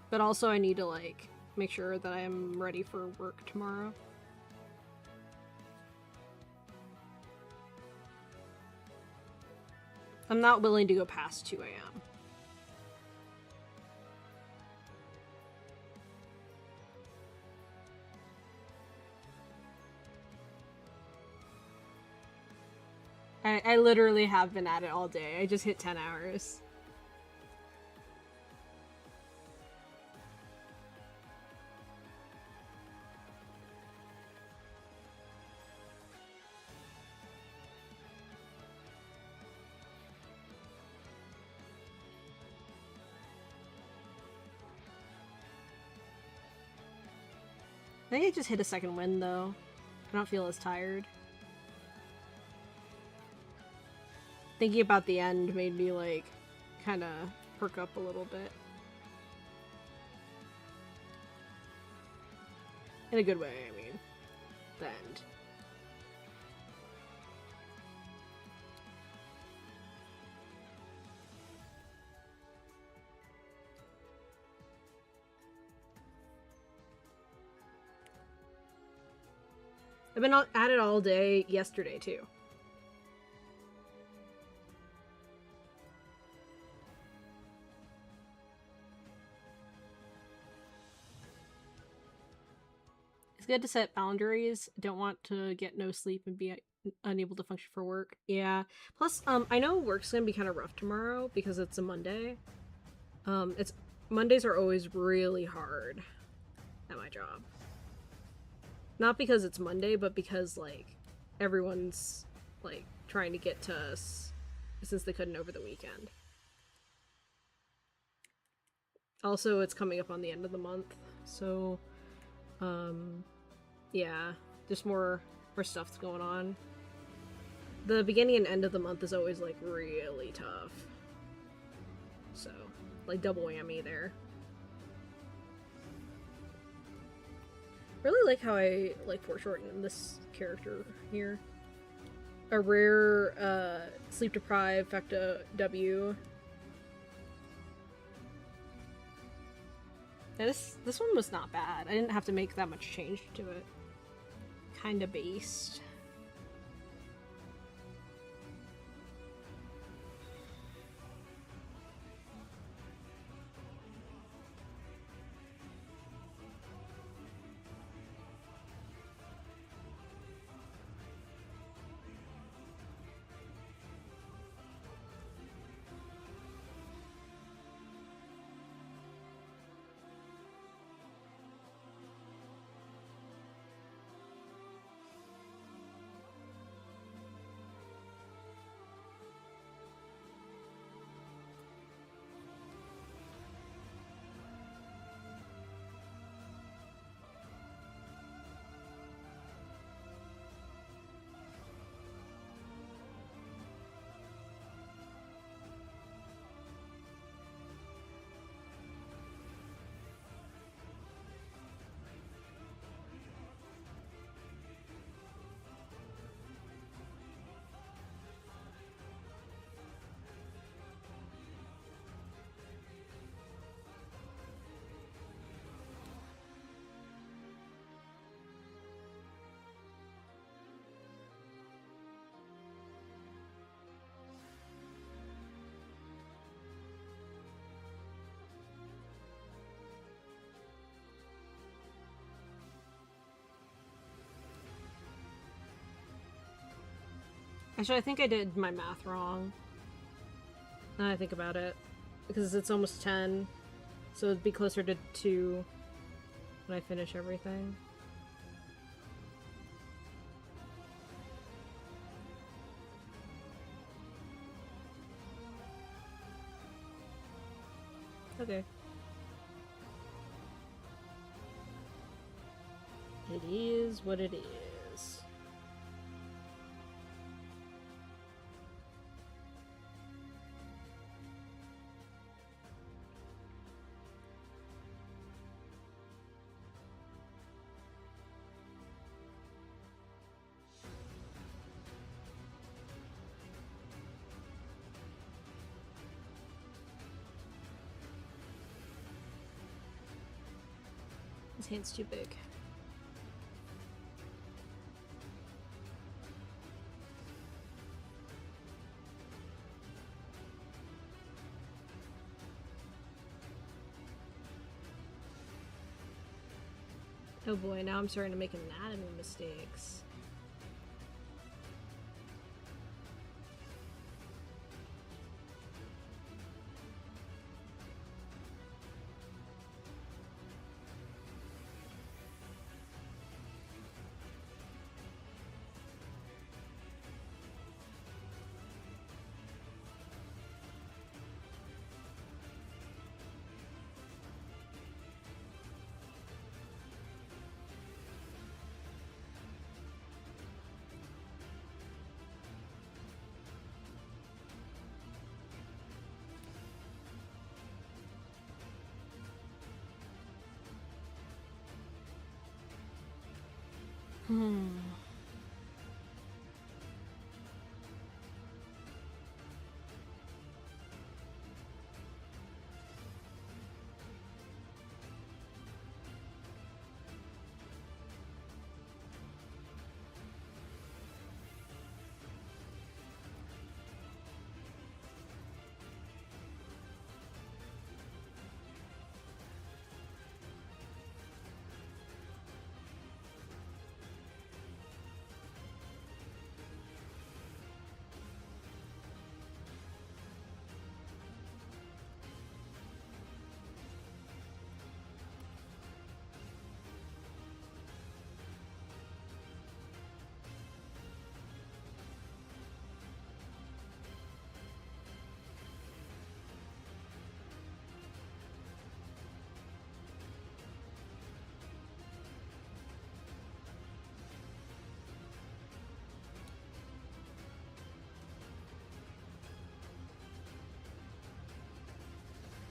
But also I need to, like, make sure that I'm ready for work tomorrow. I'm not willing to go past 2 a.m. I literally have been at it all day. I just hit 10 hours. I think I just hit a second wind, though. I don't feel as tired. Thinking about the end made me, like, kind of perk up a little bit. In a good way, I mean. The end. I've been at it all day yesterday, too. It's good to set boundaries. Don't want to get no sleep and be unable to function for work. Yeah. Plus, I know work's gonna be kind of rough tomorrow because it's a Monday. Mondays are always really hard at my job. Not because it's Monday, but because, like, everyone's, like, trying to get to us since they couldn't over the weekend. Also, it's coming up on the end of the month, so yeah, just more stuff's going on. The beginning and end of the month is always like really tough. So, like double whammy there. Really like how I like foreshorten this character here. A rare sleep deprived Fecta W. Yeah, this one was not bad. I didn't have to make that much change to it. Kinda based. Actually, I think I did my math wrong. Now I think about it. Because it's almost 10. So it'd be closer to 2 when I finish everything. Okay. It is what it is. His hand's too big. Oh boy, now I'm starting to make anatomy mistakes.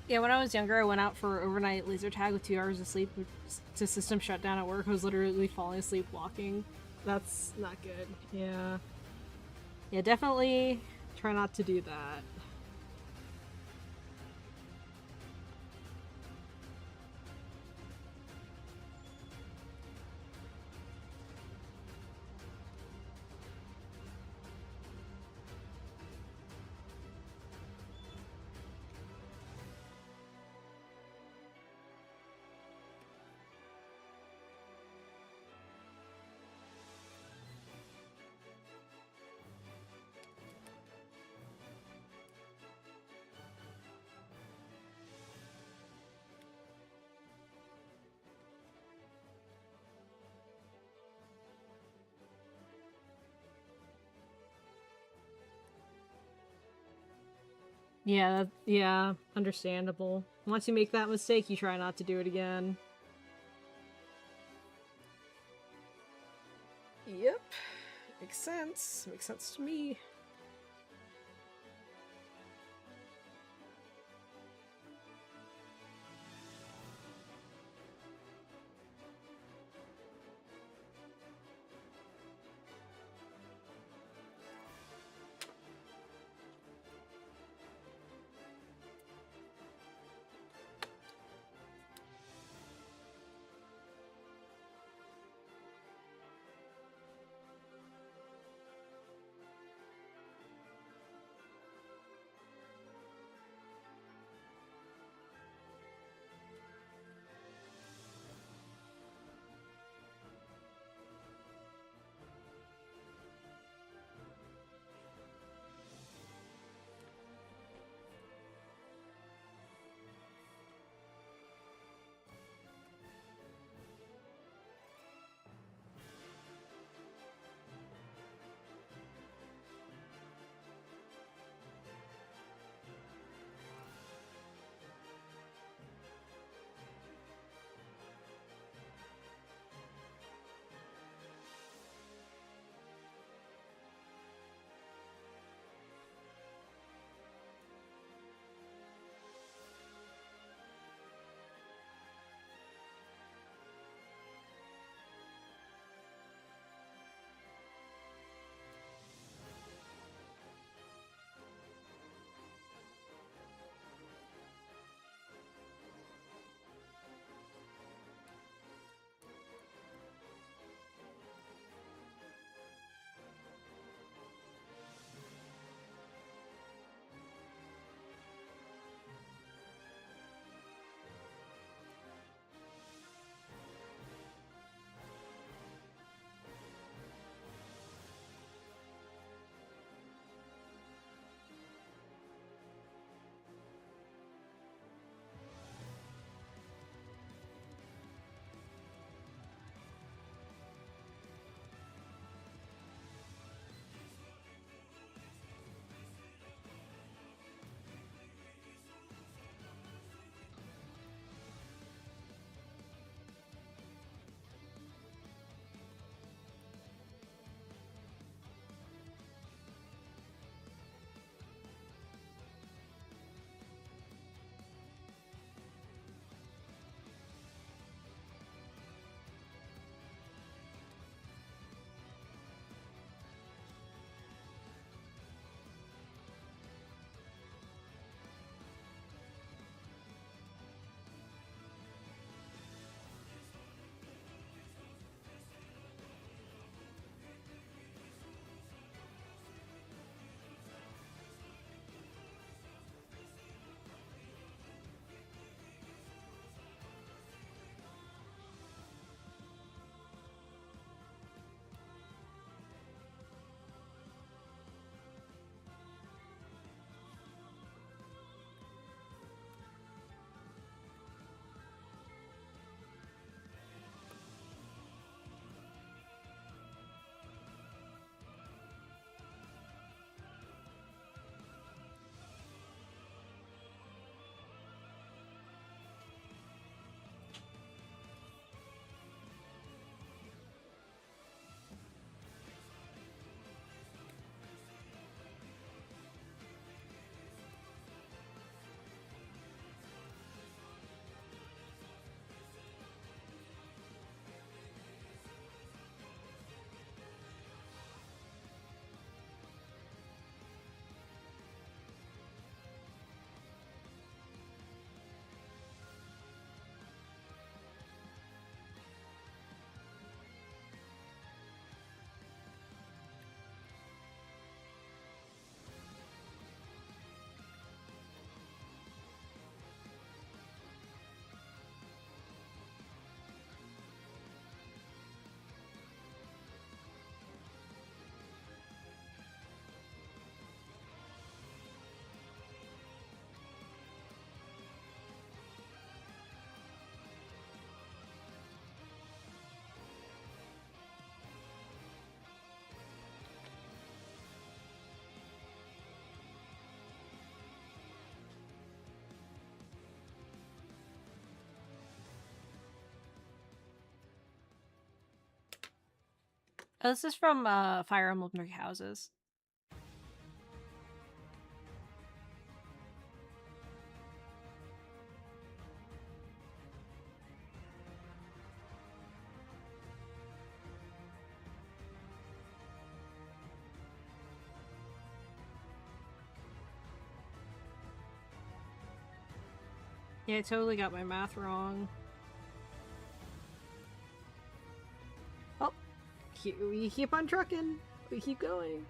Yeah, when I was younger, I went out for overnight laser tag with 2 hours of sleep to system shut down at work. I was literally falling asleep walking. That's not good. Yeah. Yeah, definitely try not to do that. Yeah, yeah, understandable. Once you make that mistake, you try not to do it again. Yep. Makes sense. Makes sense to me. Oh, this is from Fire Emblem Three Houses. Yeah, I totally got my math wrong. Oh, we keep on trucking. We keep going.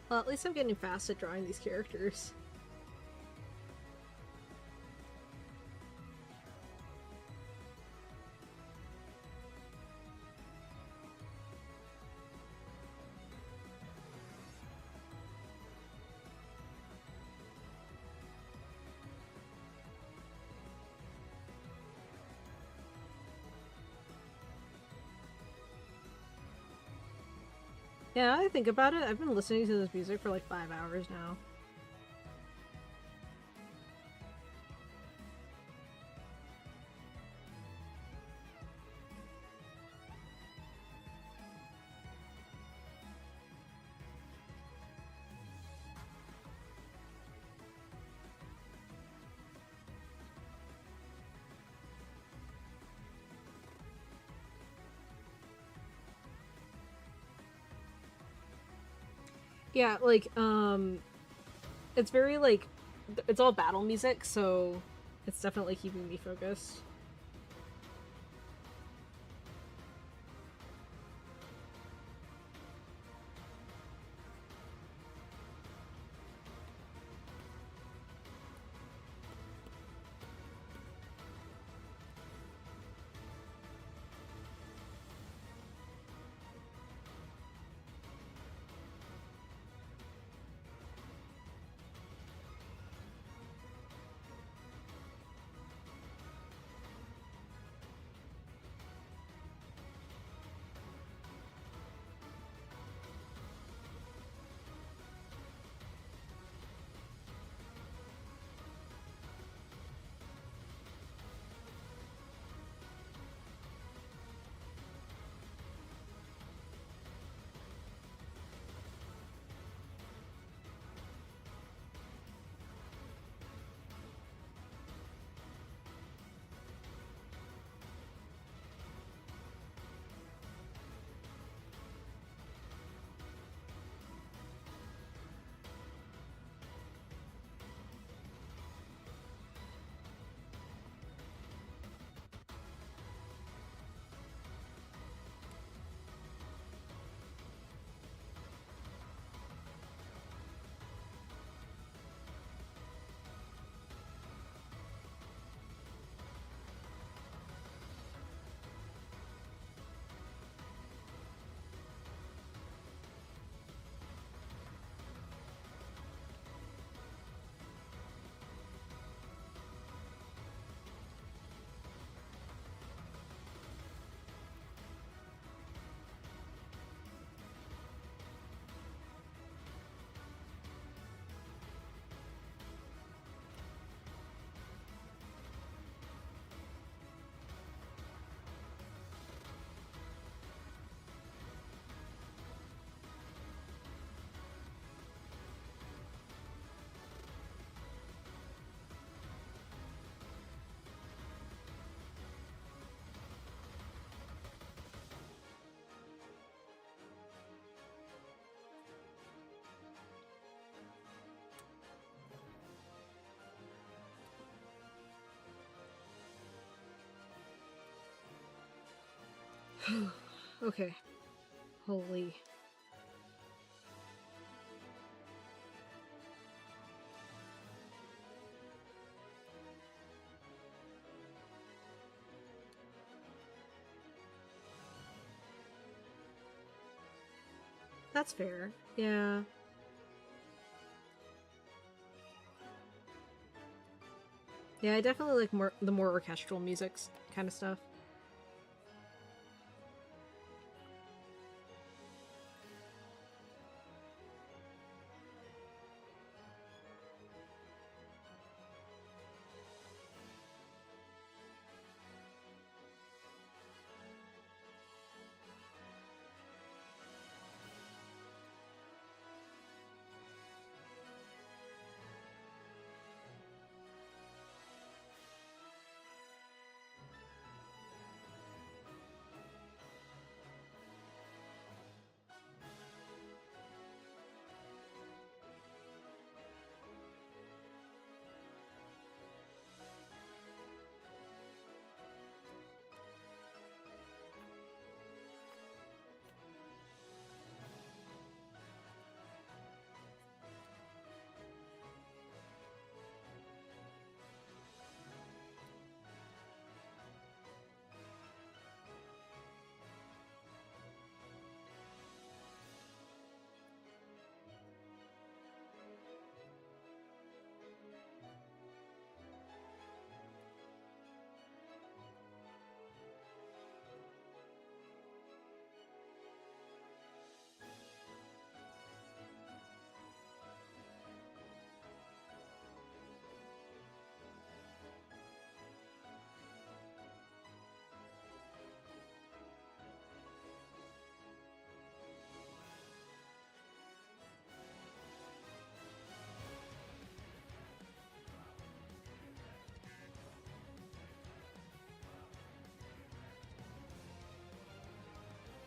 Well, at least I'm getting fast at drawing these characters. Yeah, I think about it. I've been listening to this music for like 5 hours now. Yeah, like, it's very, like, it's all battle music, so it's definitely keeping me focused. Okay. Holy. That's fair. Yeah. Yeah, I definitely like the more orchestral musics kind of stuff.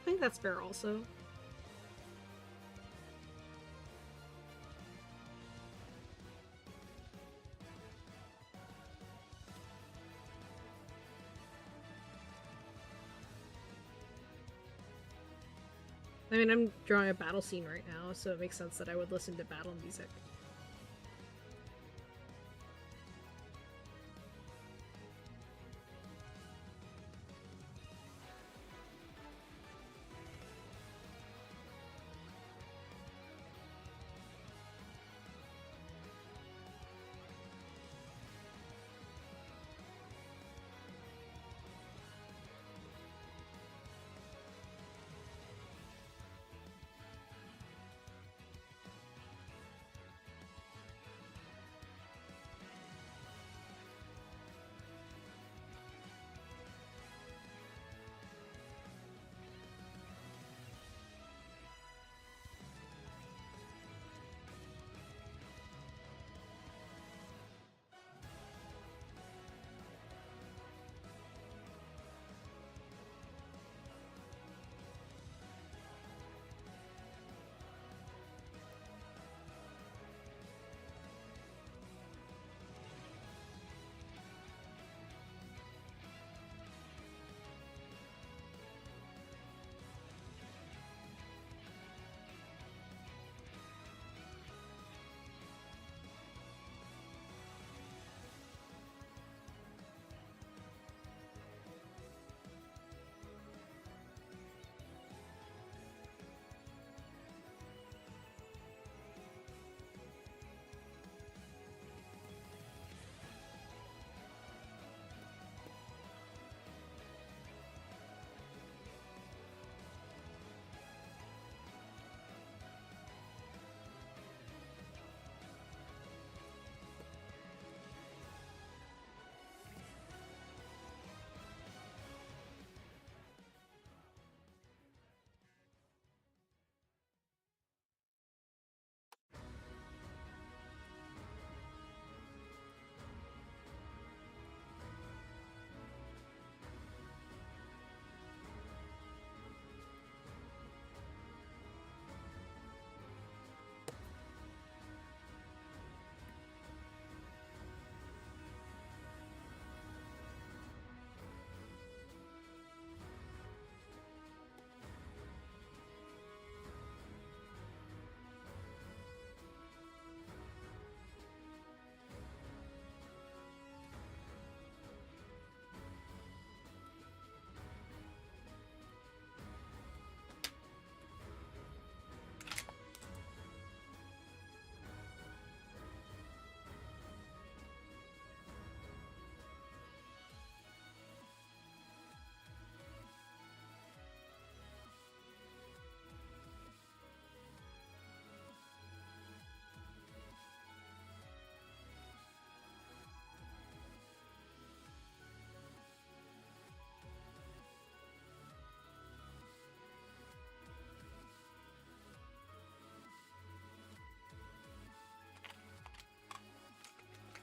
I think that's fair also. I mean, I'm drawing a battle scene right now, so it makes sense that I would listen to battle music.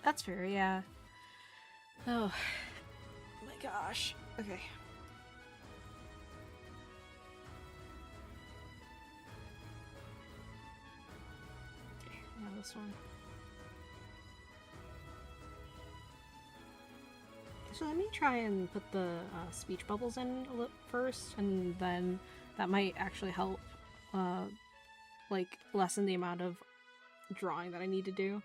That's fair, yeah. Oh my gosh. Okay. Okay, now this one. So let me try and put the speech bubbles in first, and then that might actually help, like, lessen the amount of drawing that I need to do.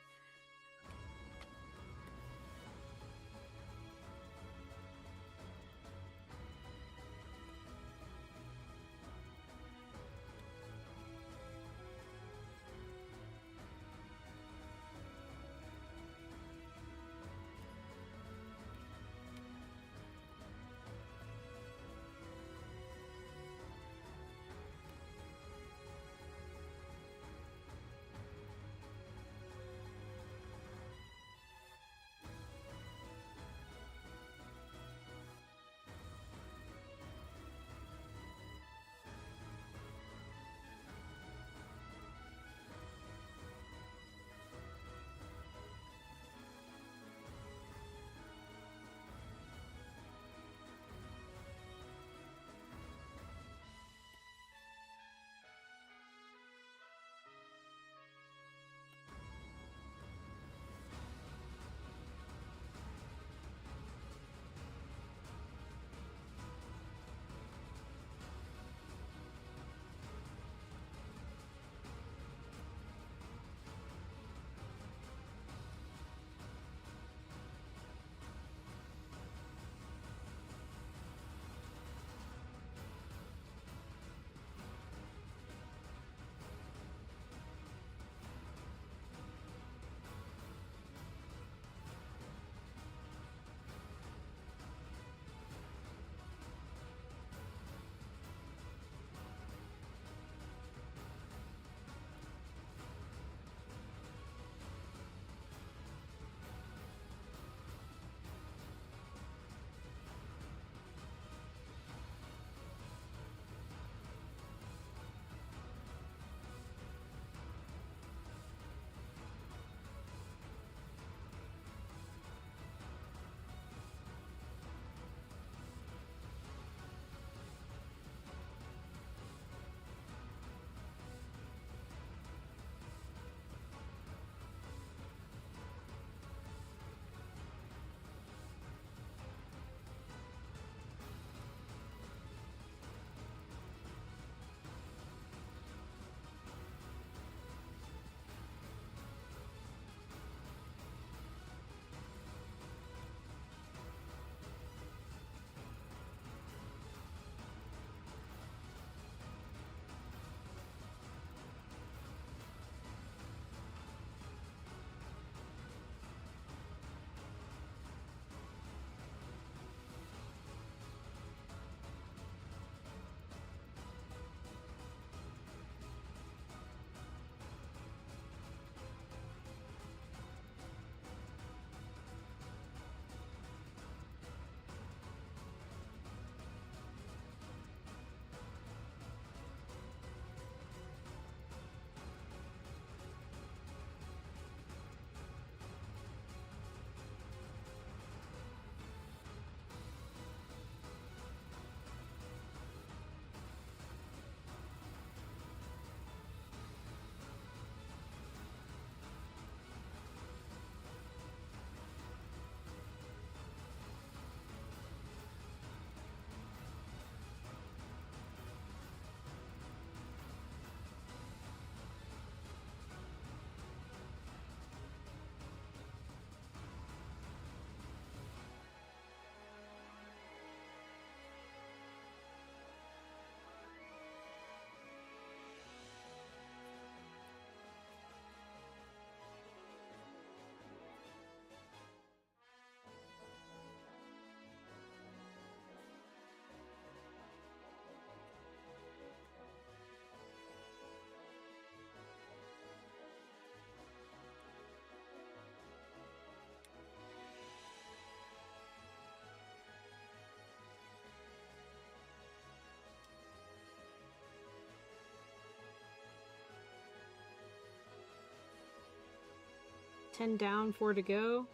10 down, 4 to go.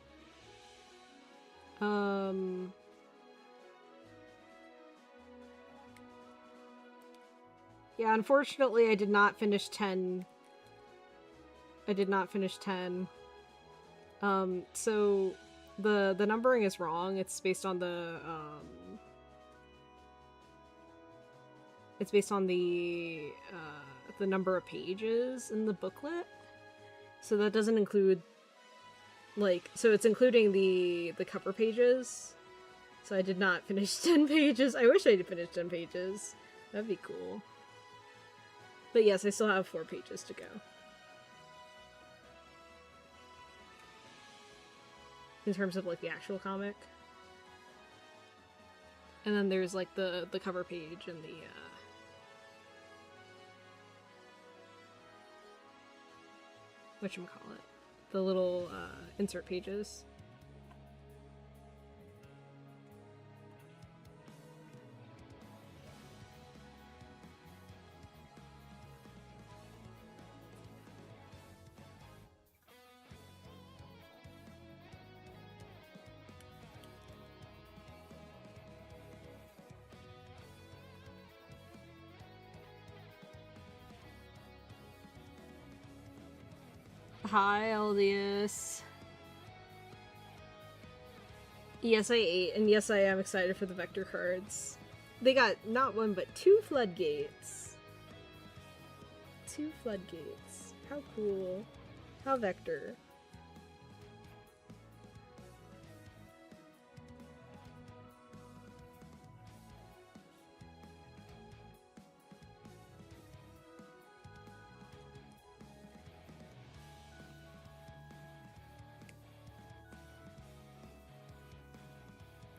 Yeah, unfortunately I did not finish 10. I did not finish 10. So the numbering is wrong. It's based on the number of pages in the booklet. So that doesn't include, like, so it's including the cover pages. So I did not finish 10 pages. I wish I had finished 10 pages. That'd be cool. But yes, I still have 4 pages to go. In terms of, like, the actual comic. And then there's, like, the cover page and the, whatchamacallit? The little, insert pages. Hi, Eldius. Yes, I ate, and yes, I am excited for the vector cards. They got not 1, but 2 floodgates. 2 floodgates. How cool. How vector.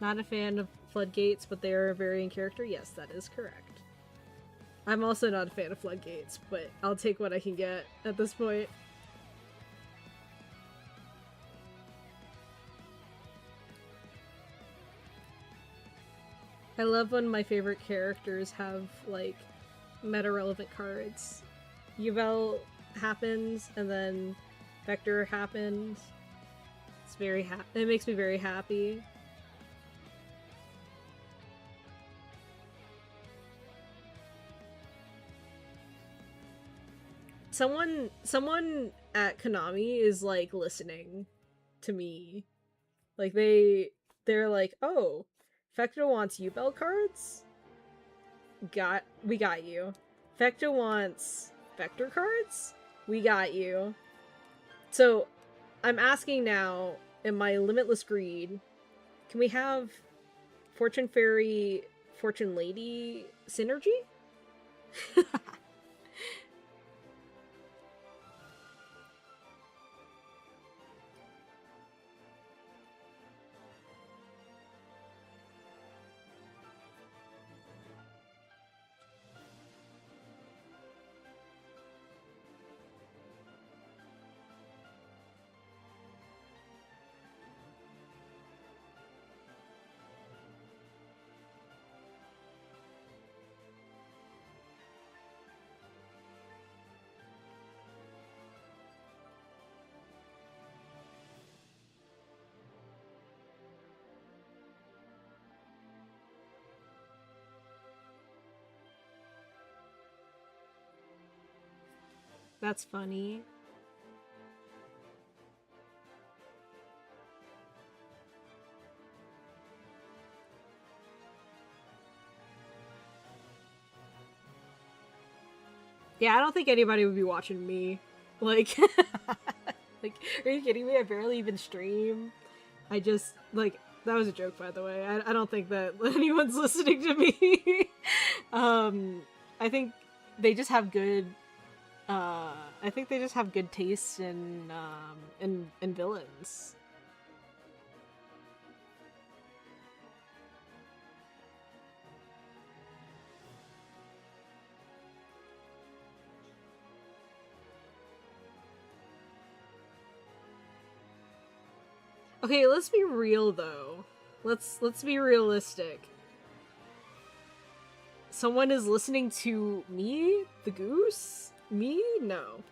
Not a fan of floodgates, but they are a varying character. Yes, that is correct. I'm also not a fan of floodgates, but I'll take what I can get at this point. I love when my favorite characters have, like, meta-relevant cards. Yubel happens, and then Vector happens. It's very it makes me very happy. Someone at Konami is, like, listening to me. Like, they're like, oh, Fecto wants Yubel cards? We got you. Fecto wants Vector cards? We got you. So, I'm asking now, in my limitless greed, can we have Fortune Fairy, Fortune Lady synergy? That's funny. Yeah, I don't think anybody would be watching me. Like, like, are you kidding me? I barely even stream. I just, like, that was a joke, by the way. I don't think that anyone's listening to me. I think they just have good, I think they just have good taste in villains. Okay, let's be real though. Let's be realistic. Someone is listening to me, the goose? Me? No.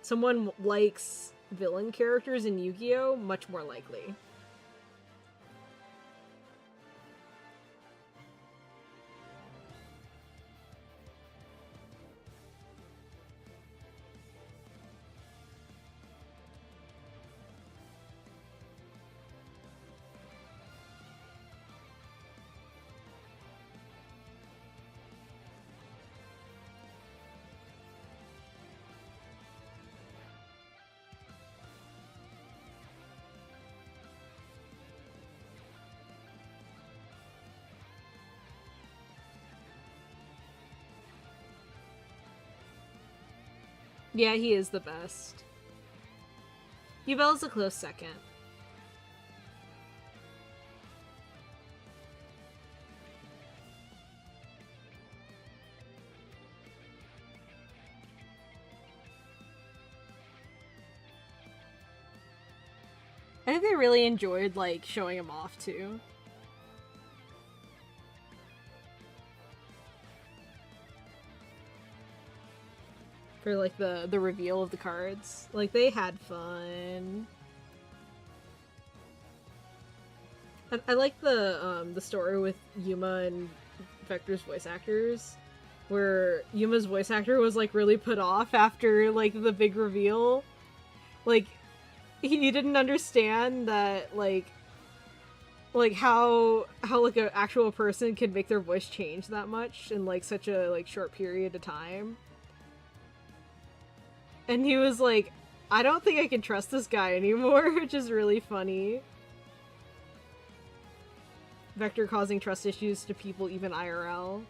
Someone likes villain characters in Yu-Gi-Oh! Much more likely. Yeah, he is the best. Yubel's a close second. I think they really enjoyed, like, showing him off, too. For, like, the reveal of the cards. Like, they had fun. I like the story with Yuma and Vector's voice actors, where Yuma's voice actor was, like, really put off after, like, the big reveal. Like, he didn't understand that, like how like an actual person can make their voice change that much in, like, such a, like, short period of time. And he was like, I don't think I can trust this guy anymore, which is really funny. Vector causing trust issues to people even IRL.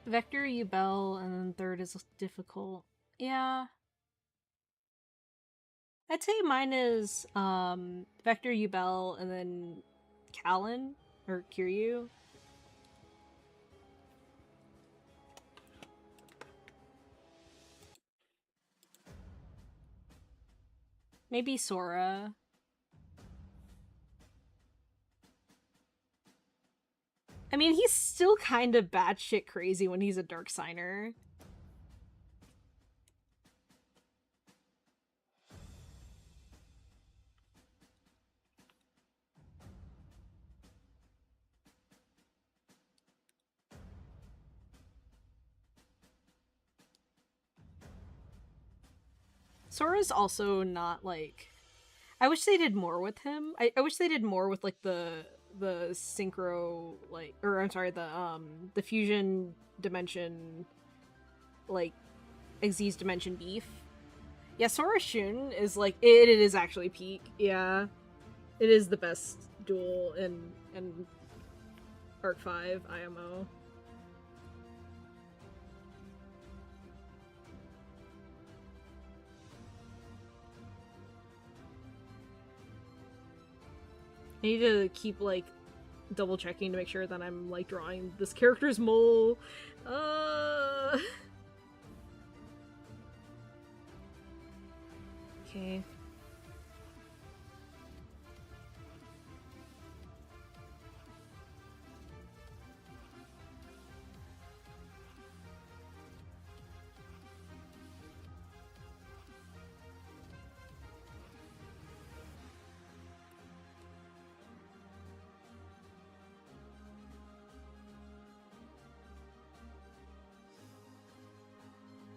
Vector, Yubel, and then third is difficult. Yeah. I'd say mine is Vector, Yubel, and then Kallen, or Kiryu. Maybe Sora. I mean, he's still kind of batshit crazy when he's a Dark Signer. Sora's also not, like... I wish they did more with him. I wish they did more with, like, the synchro, like... Or, I'm sorry, the fusion dimension, like, Xyz dimension beef. Yeah, Sora Shun is, like... It is actually peak. Yeah. It is the best duel in Arc 5 IMO. I need to keep, like, double checking to make sure that I'm, like, drawing this character's mole. Okay.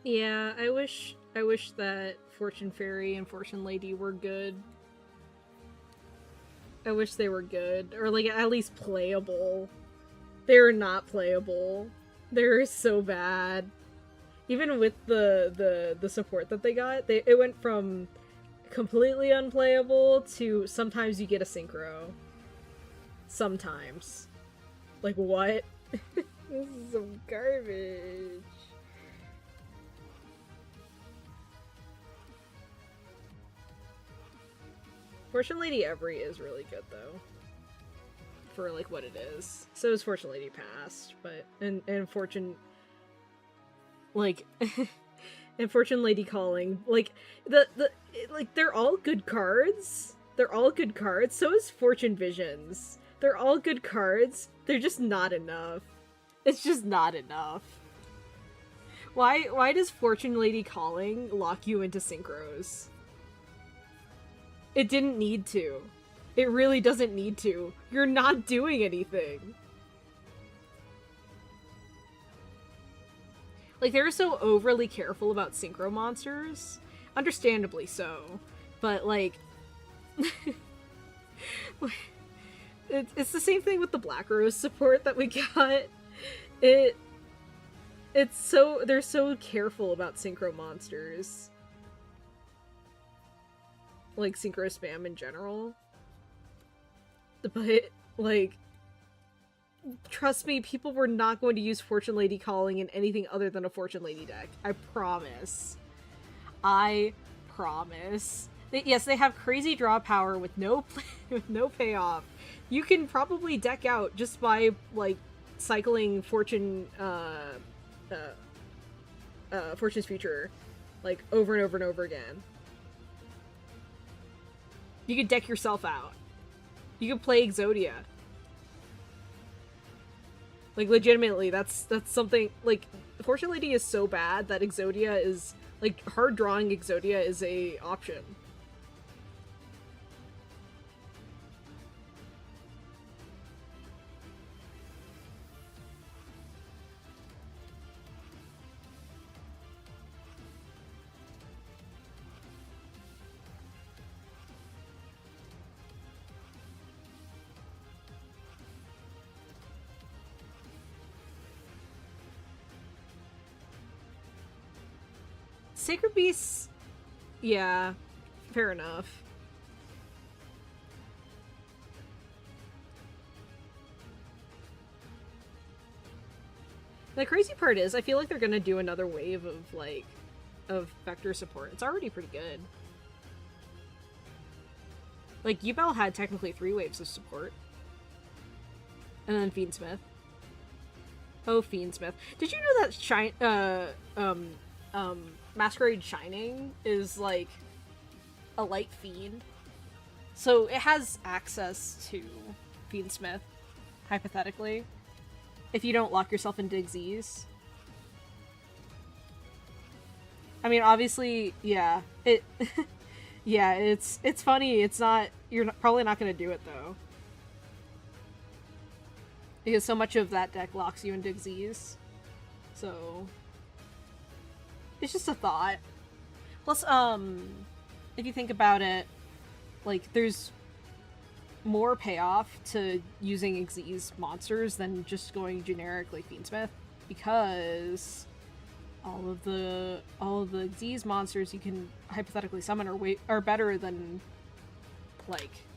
Yeah, I wish that Fortune Fairy and Fortune Lady were good. I wish they were good. Or, like, at least playable. They're not playable. They're so bad. Even with the support that they got, it went from completely unplayable to sometimes you get a synchro. Sometimes. Like, what? This is some garbage. Fortune Lady Every is really good, though. for like what it is. So is Fortune Lady Past, but and Fortune like and Fortune Lady Calling. Like the like they're all good cards. They're all good cards. So is Fortune Visions. They're all good cards. They're just not enough. It's just not enough. Why does Fortune Lady Calling lock you into synchros? It didn't need to. It really doesn't need to. You're not doing anything. Like, they're so overly careful about synchro monsters. Understandably so. But, like... it's the same thing with the Black Rose support that we got. It's so... They're so careful about synchro monsters. Like, synchro spam in general. But, like... Trust me, people were not going to use Fortune Lady Calling in anything other than a Fortune Lady deck. I promise. I promise. Yes, they have crazy draw power with no with no payoff. You can probably deck out just by, like, cycling Fortune's Future, like, over and over and over again. You could deck yourself out. You could play Exodia. Like, legitimately, that's something, like, Fortune Lady is so bad that Exodia is, like, hard drawing Exodia is a option. Sacred Beasts, yeah, fair enough. The crazy part is, I feel like they're gonna do another wave of, like, of vector support. It's already pretty good. Like, Yubel had technically 3 waves of support. And then Fiendsmith. Oh, Fiendsmith. Did you know that Masquerade Shining is, like, a light fiend? So it has access to Fiendsmith, hypothetically, if you don't lock yourself into Xyz. I mean, obviously, yeah, it... yeah, it's funny, it's not... You're probably not gonna do it, though. Because so much of that deck locks you into Xyz. So... It's just a thought. Plus, if you think about it, like, there's more payoff to using Xyz monsters than just going generically Fiendsmith, because all of the Xyz monsters you can hypothetically summon are better than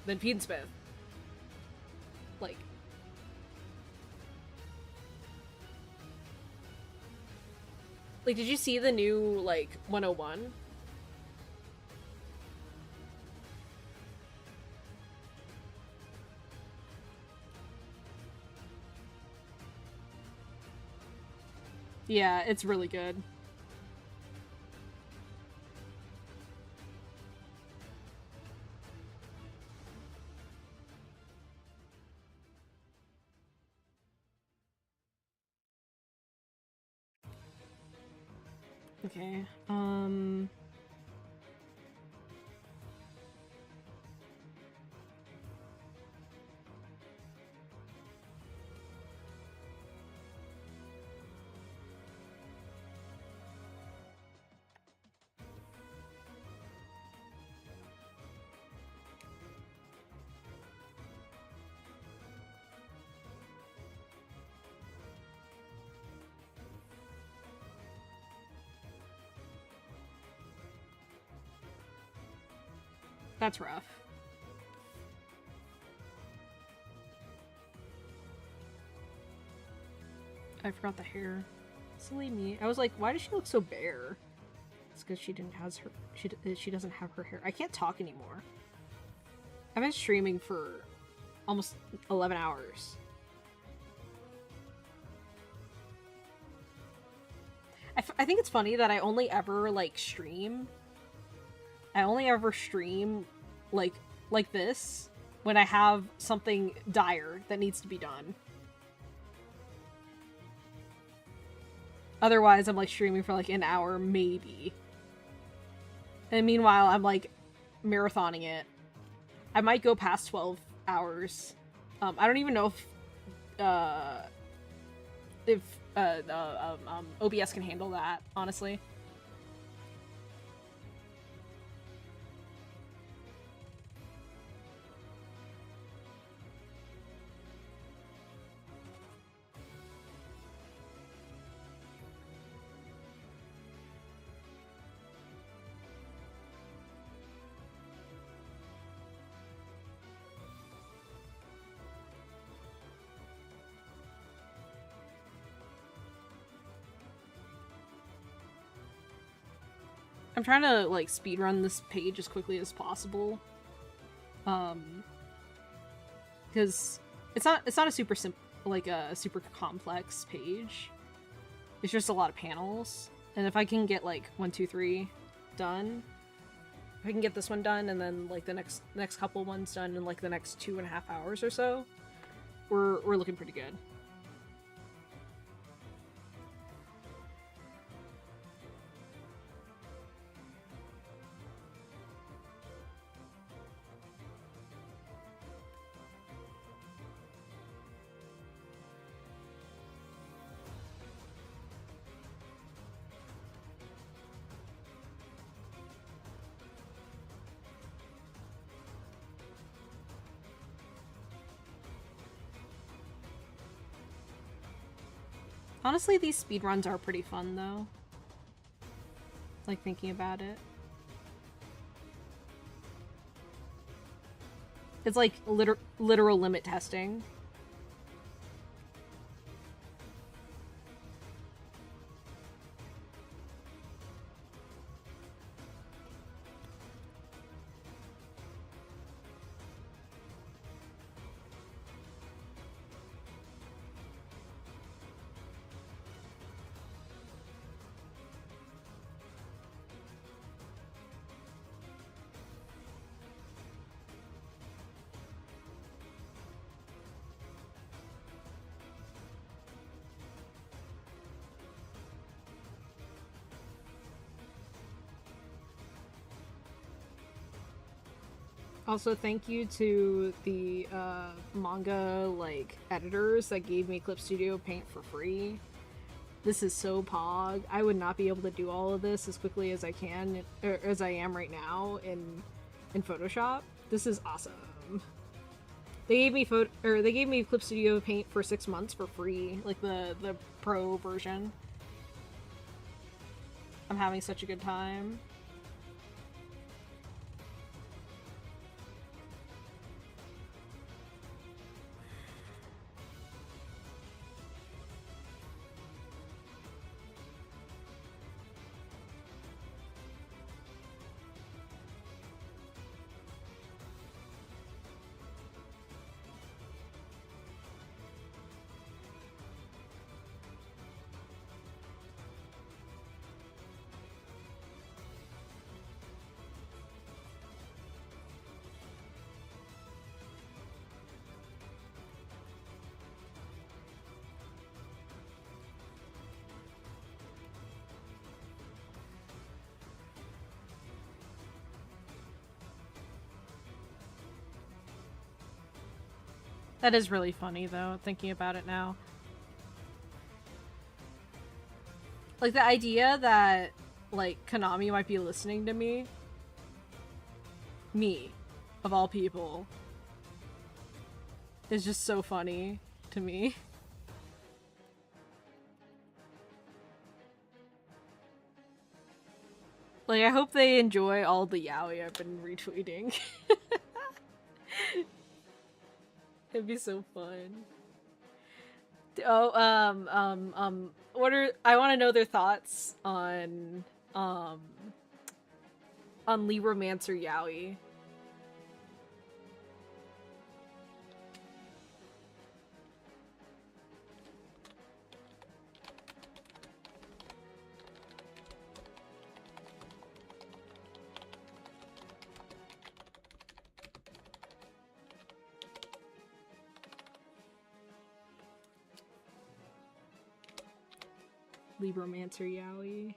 Fiendsmith. Like, did you see the new, like, 101? Yeah, it's really good. Okay, that's rough. I forgot the hair. Silly me. I was like, why does she look so bare? It's because she doesn't have her hair. I can't talk anymore. I've been streaming for almost 11 hours. I think it's funny that I only ever like stream. I only ever stream like this when I have something dire that needs to be done. Otherwise, I'm like streaming for like an hour maybe. And meanwhile, I'm like marathoning it. I might go past 12 hours. I don't even know if OBS can handle that, honestly. I'm trying to like speedrun this page as quickly as possible. Because it's not a super super complex page. It's just a lot of panels. And if I can get like 1, 2, 3 done, if I can get this one done and then like the next couple ones done in like the next 2.5 hours or so, we're looking pretty good. Honestly, these speedruns are pretty fun, though. Like, thinking about it. It's like literal limit testing. Also, thank you to the manga like editors that gave me Clip Studio Paint for free. This is so pog. I would not be able to do all of this as quickly as I can, or as I am right now in Photoshop. This is awesome. They gave me Clip Studio Paint for 6 months for free, like the pro version. I'm having such a good time. That is really funny, though, thinking about it now. Like, the idea that, like, Konami might be listening to me. Me, of all people. Is just so funny to me. Like, I hope they enjoy all the yaoi I've been retweeting. It'd be so fun. Oh, I want to know their thoughts on Lee Romancer yaoi. Libromancer Yaoi.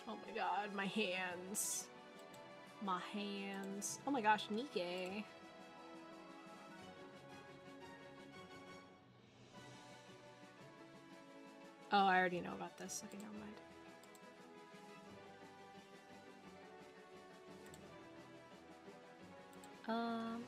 Oh my god, my hands. My hands. Oh my gosh, Nikke. Oh, I already know about this. Okay, never mind. Um.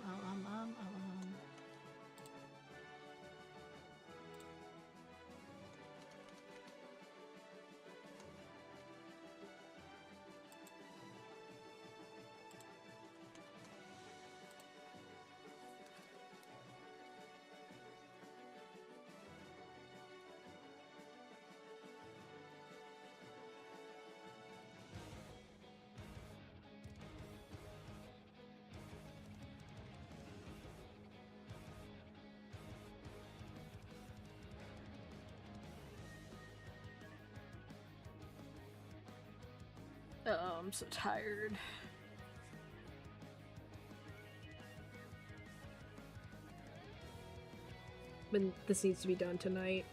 Oh, I'm so tired. But this needs to be done tonight.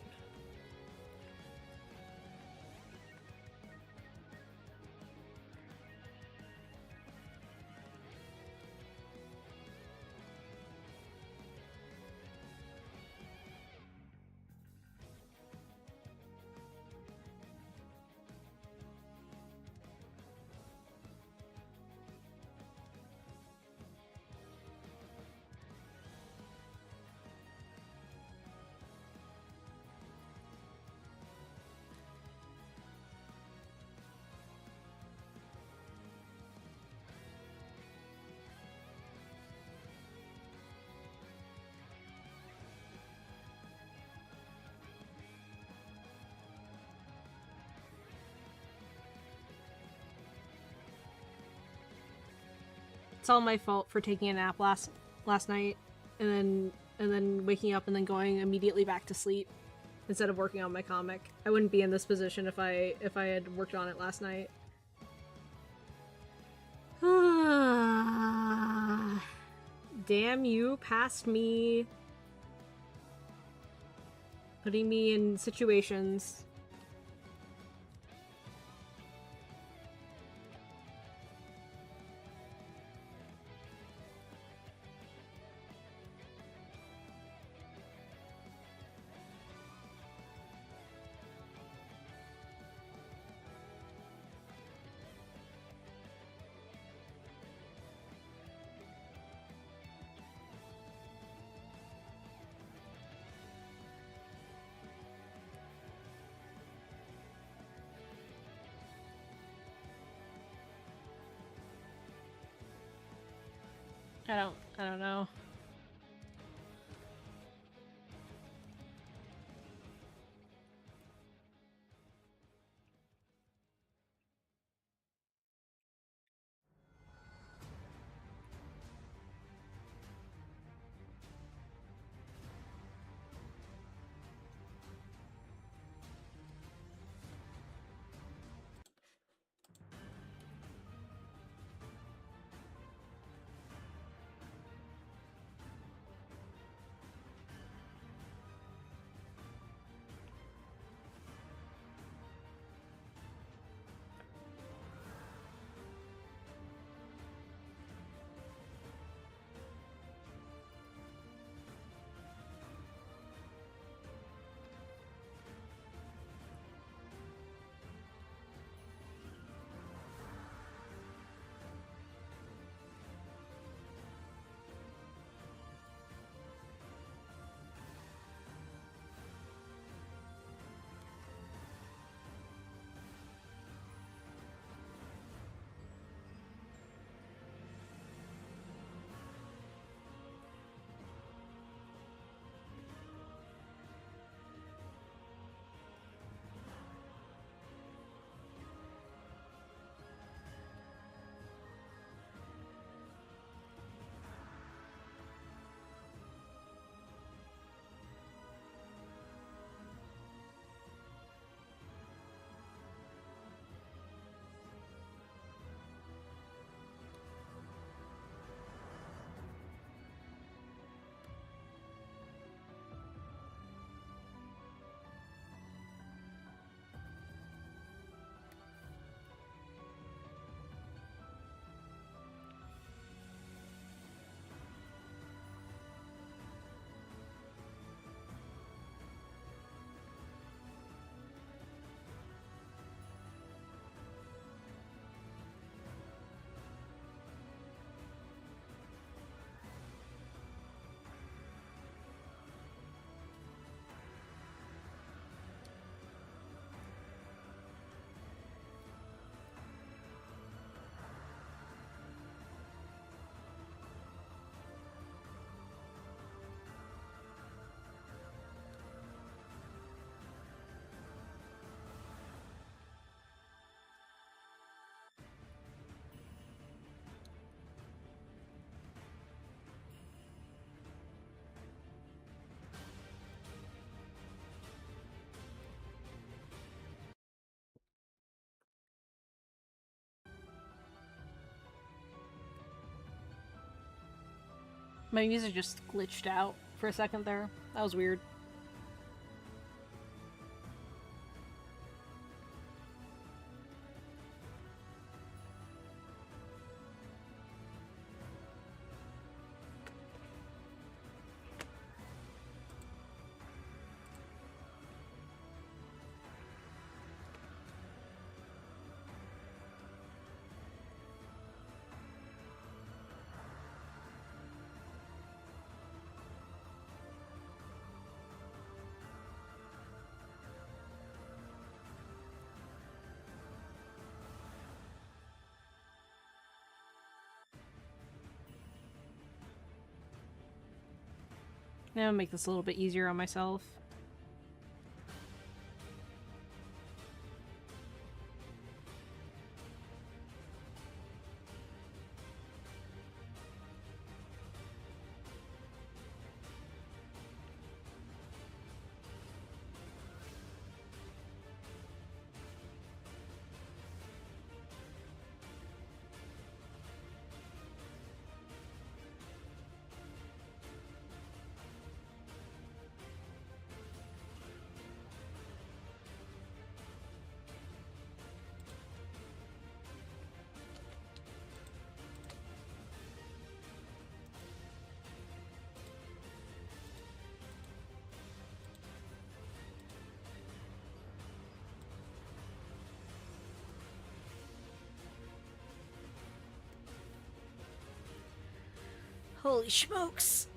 It's all my fault for taking a nap last night and then waking up and then going immediately back to sleep instead of working on my comic. I wouldn't be in this position if I had worked on it last night. Damn you, past me. Putting me in situations. I don't know. My music just glitched out for a second there. That was weird. Now make this a little bit easier on myself. Holy smokes.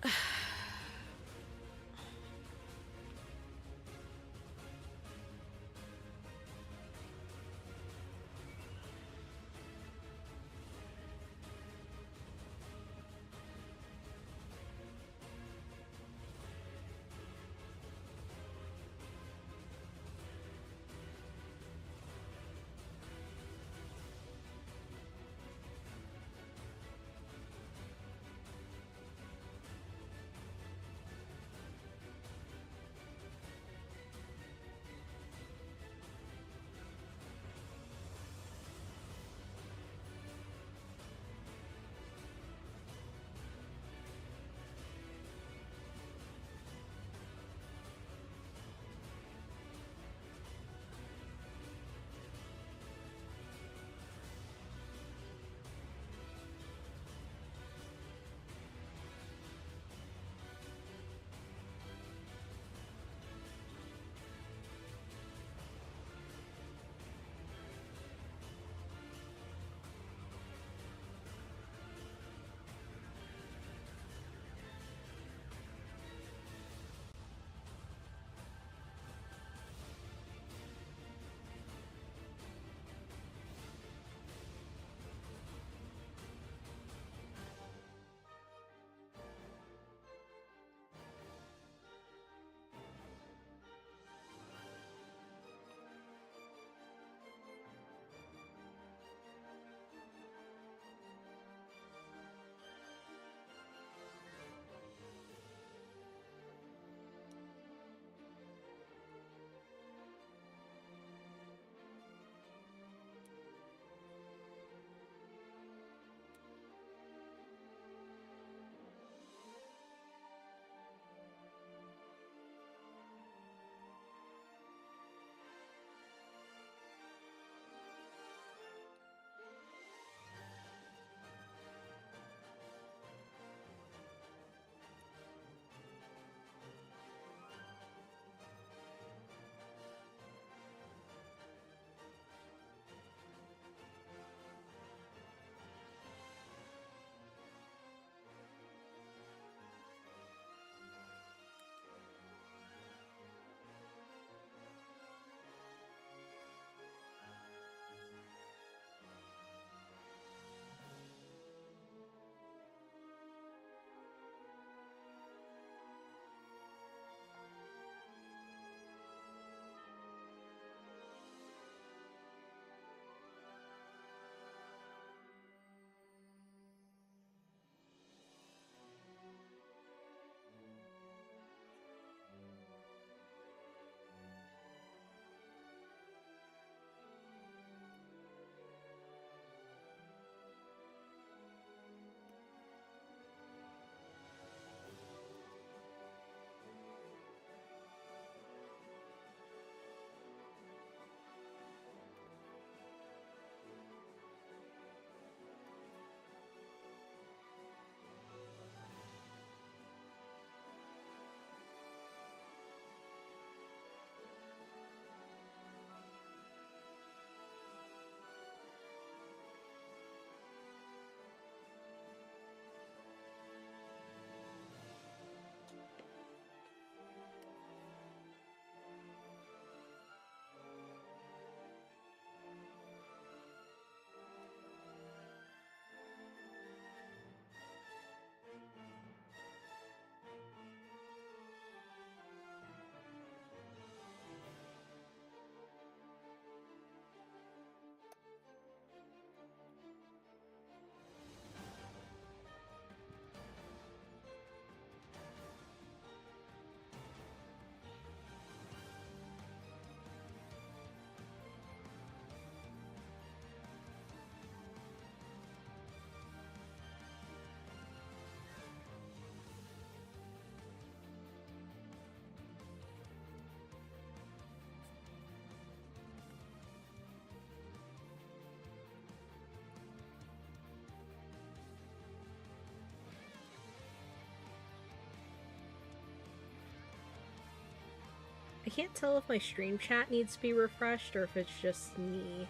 can't tell if my stream chat needs to be refreshed or if it's just me.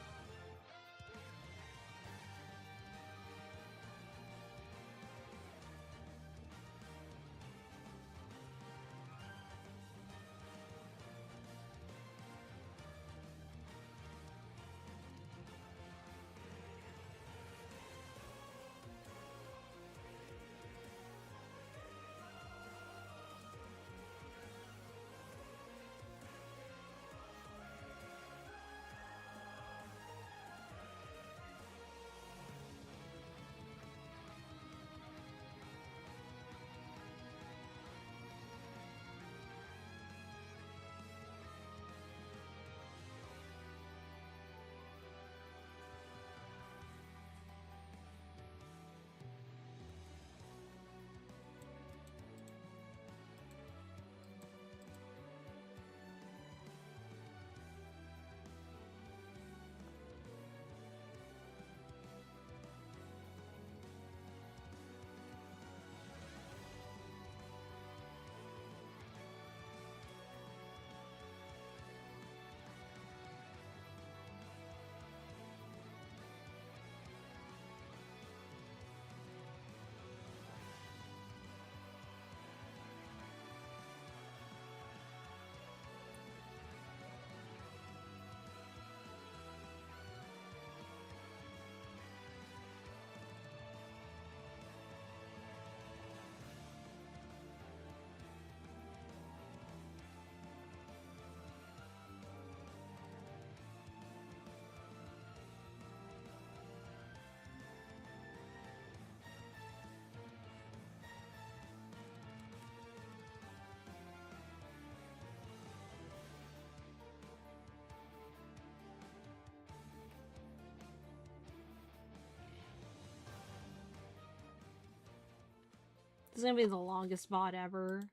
This is gonna be the longest VOD ever.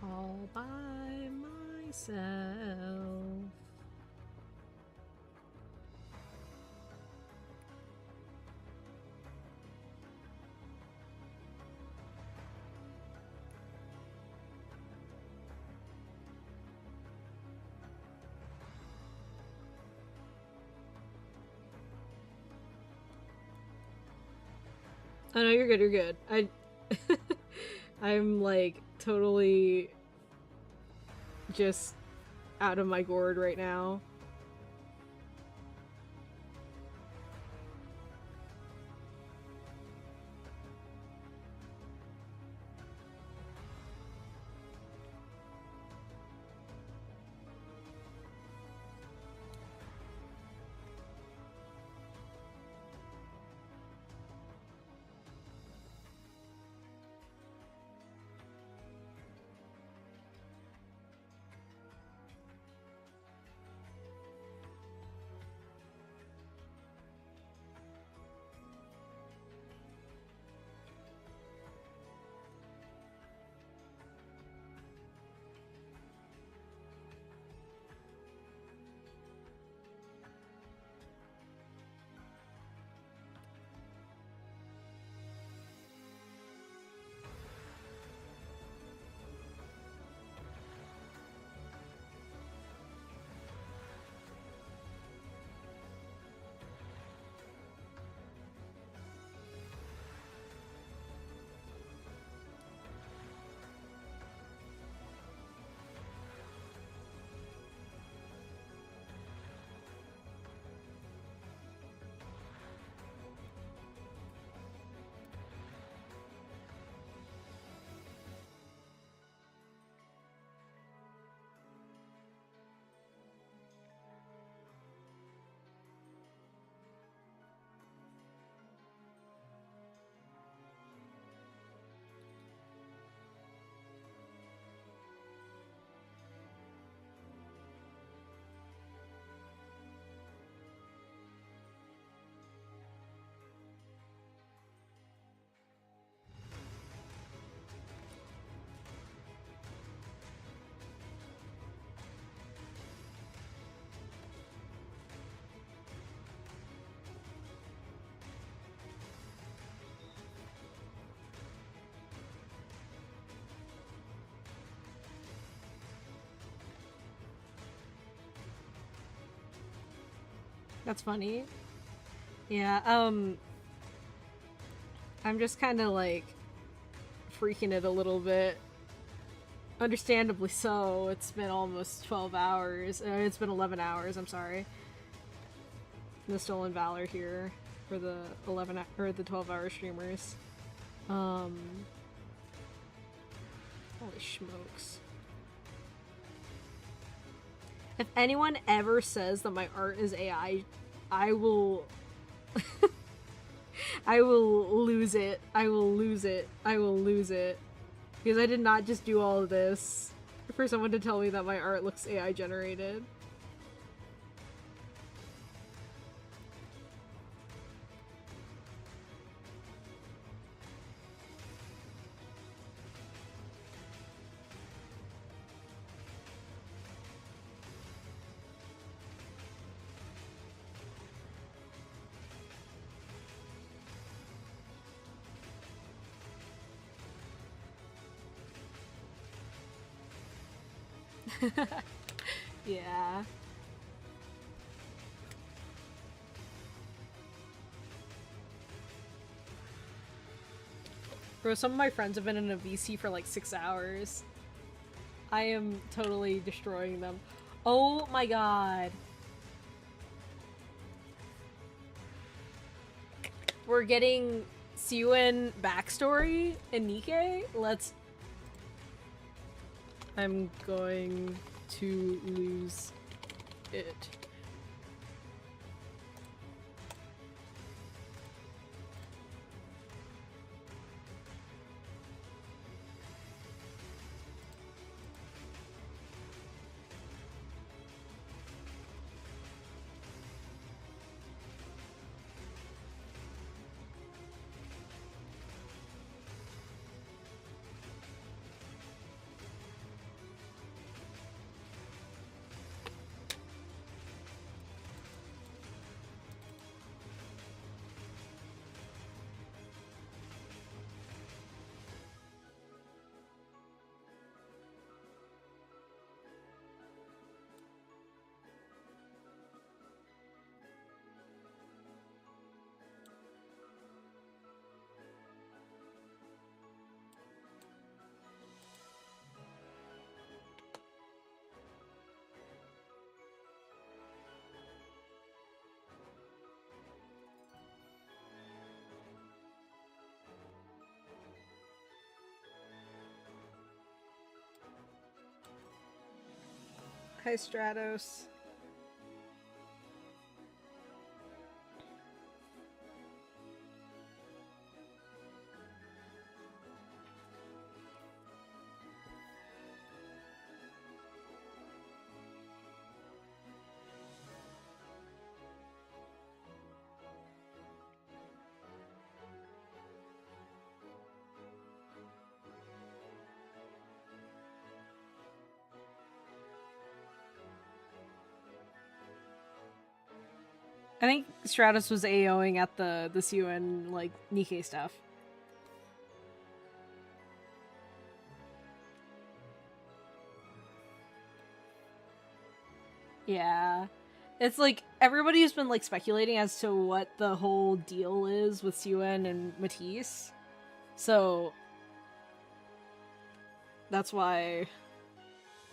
All by myself. Oh no, you're good, you're good. I'm like totally just out of my gourd right now. That's funny. Yeah, I'm just kind of like freaking it a little bit. Understandably so. It's been almost 12 hours. It's been 11 hours, I'm sorry. The Stolen Valor here for the 11 or the 12-hour streamers. Holy smokes. If anyone ever says that my art is AI, I will I will lose it. I will lose it. I will lose it. Because I did not just do all of this for someone to tell me that my art looks AI generated. Yeah. Bro, some of my friends have been in a VC for like 6 hours. I am totally destroying them. Oh my god. We're getting Siwen backstory in Nikke. Let's... I'm going to lose it. Hi, Stratos. I think Stratus was AOing at the Siwen, like, Nikke stuff. Yeah. It's like, everybody's been, like, speculating as to what the whole deal is with Siwen and Matisse. So... that's why...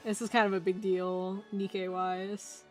this is kind of a big deal, Nikke-wise.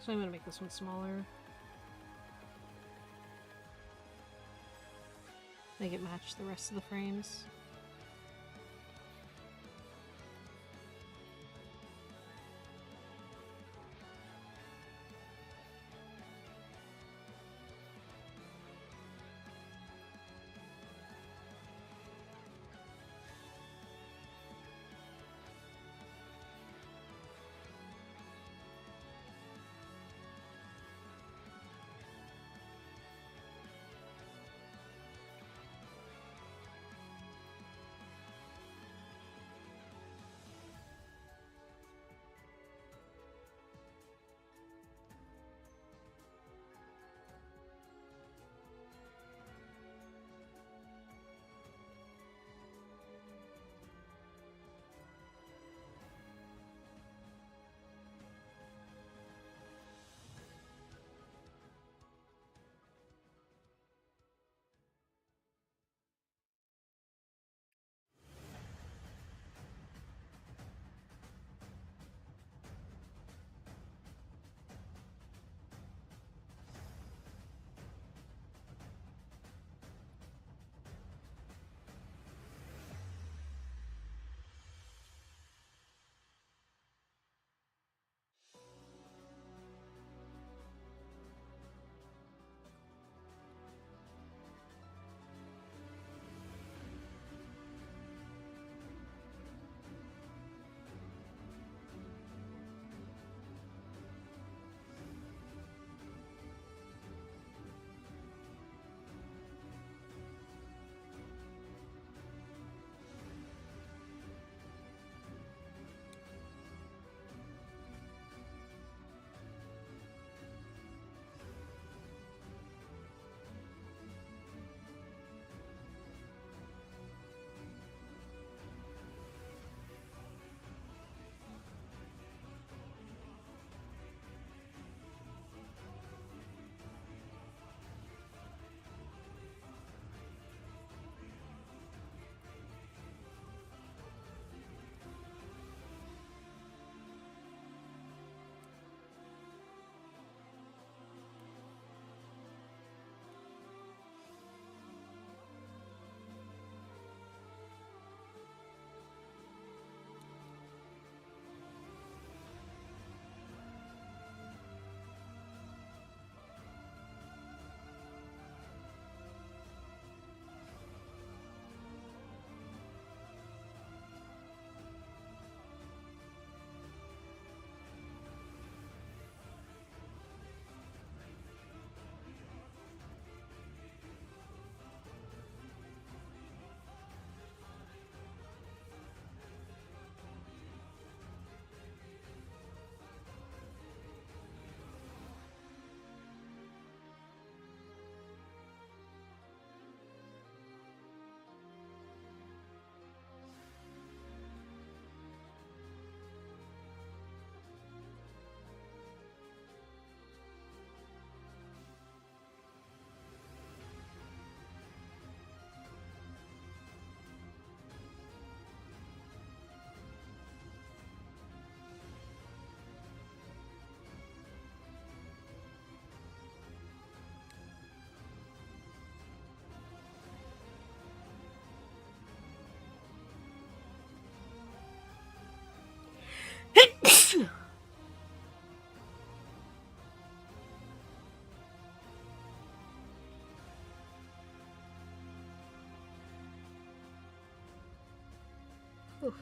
So I'm gonna make this one smaller. Make it match the rest of the frames. Whew.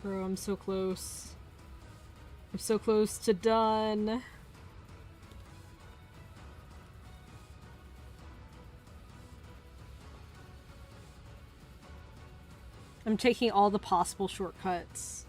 Bro, I'm so close. I'm so close to done. I'm taking all the possible shortcuts.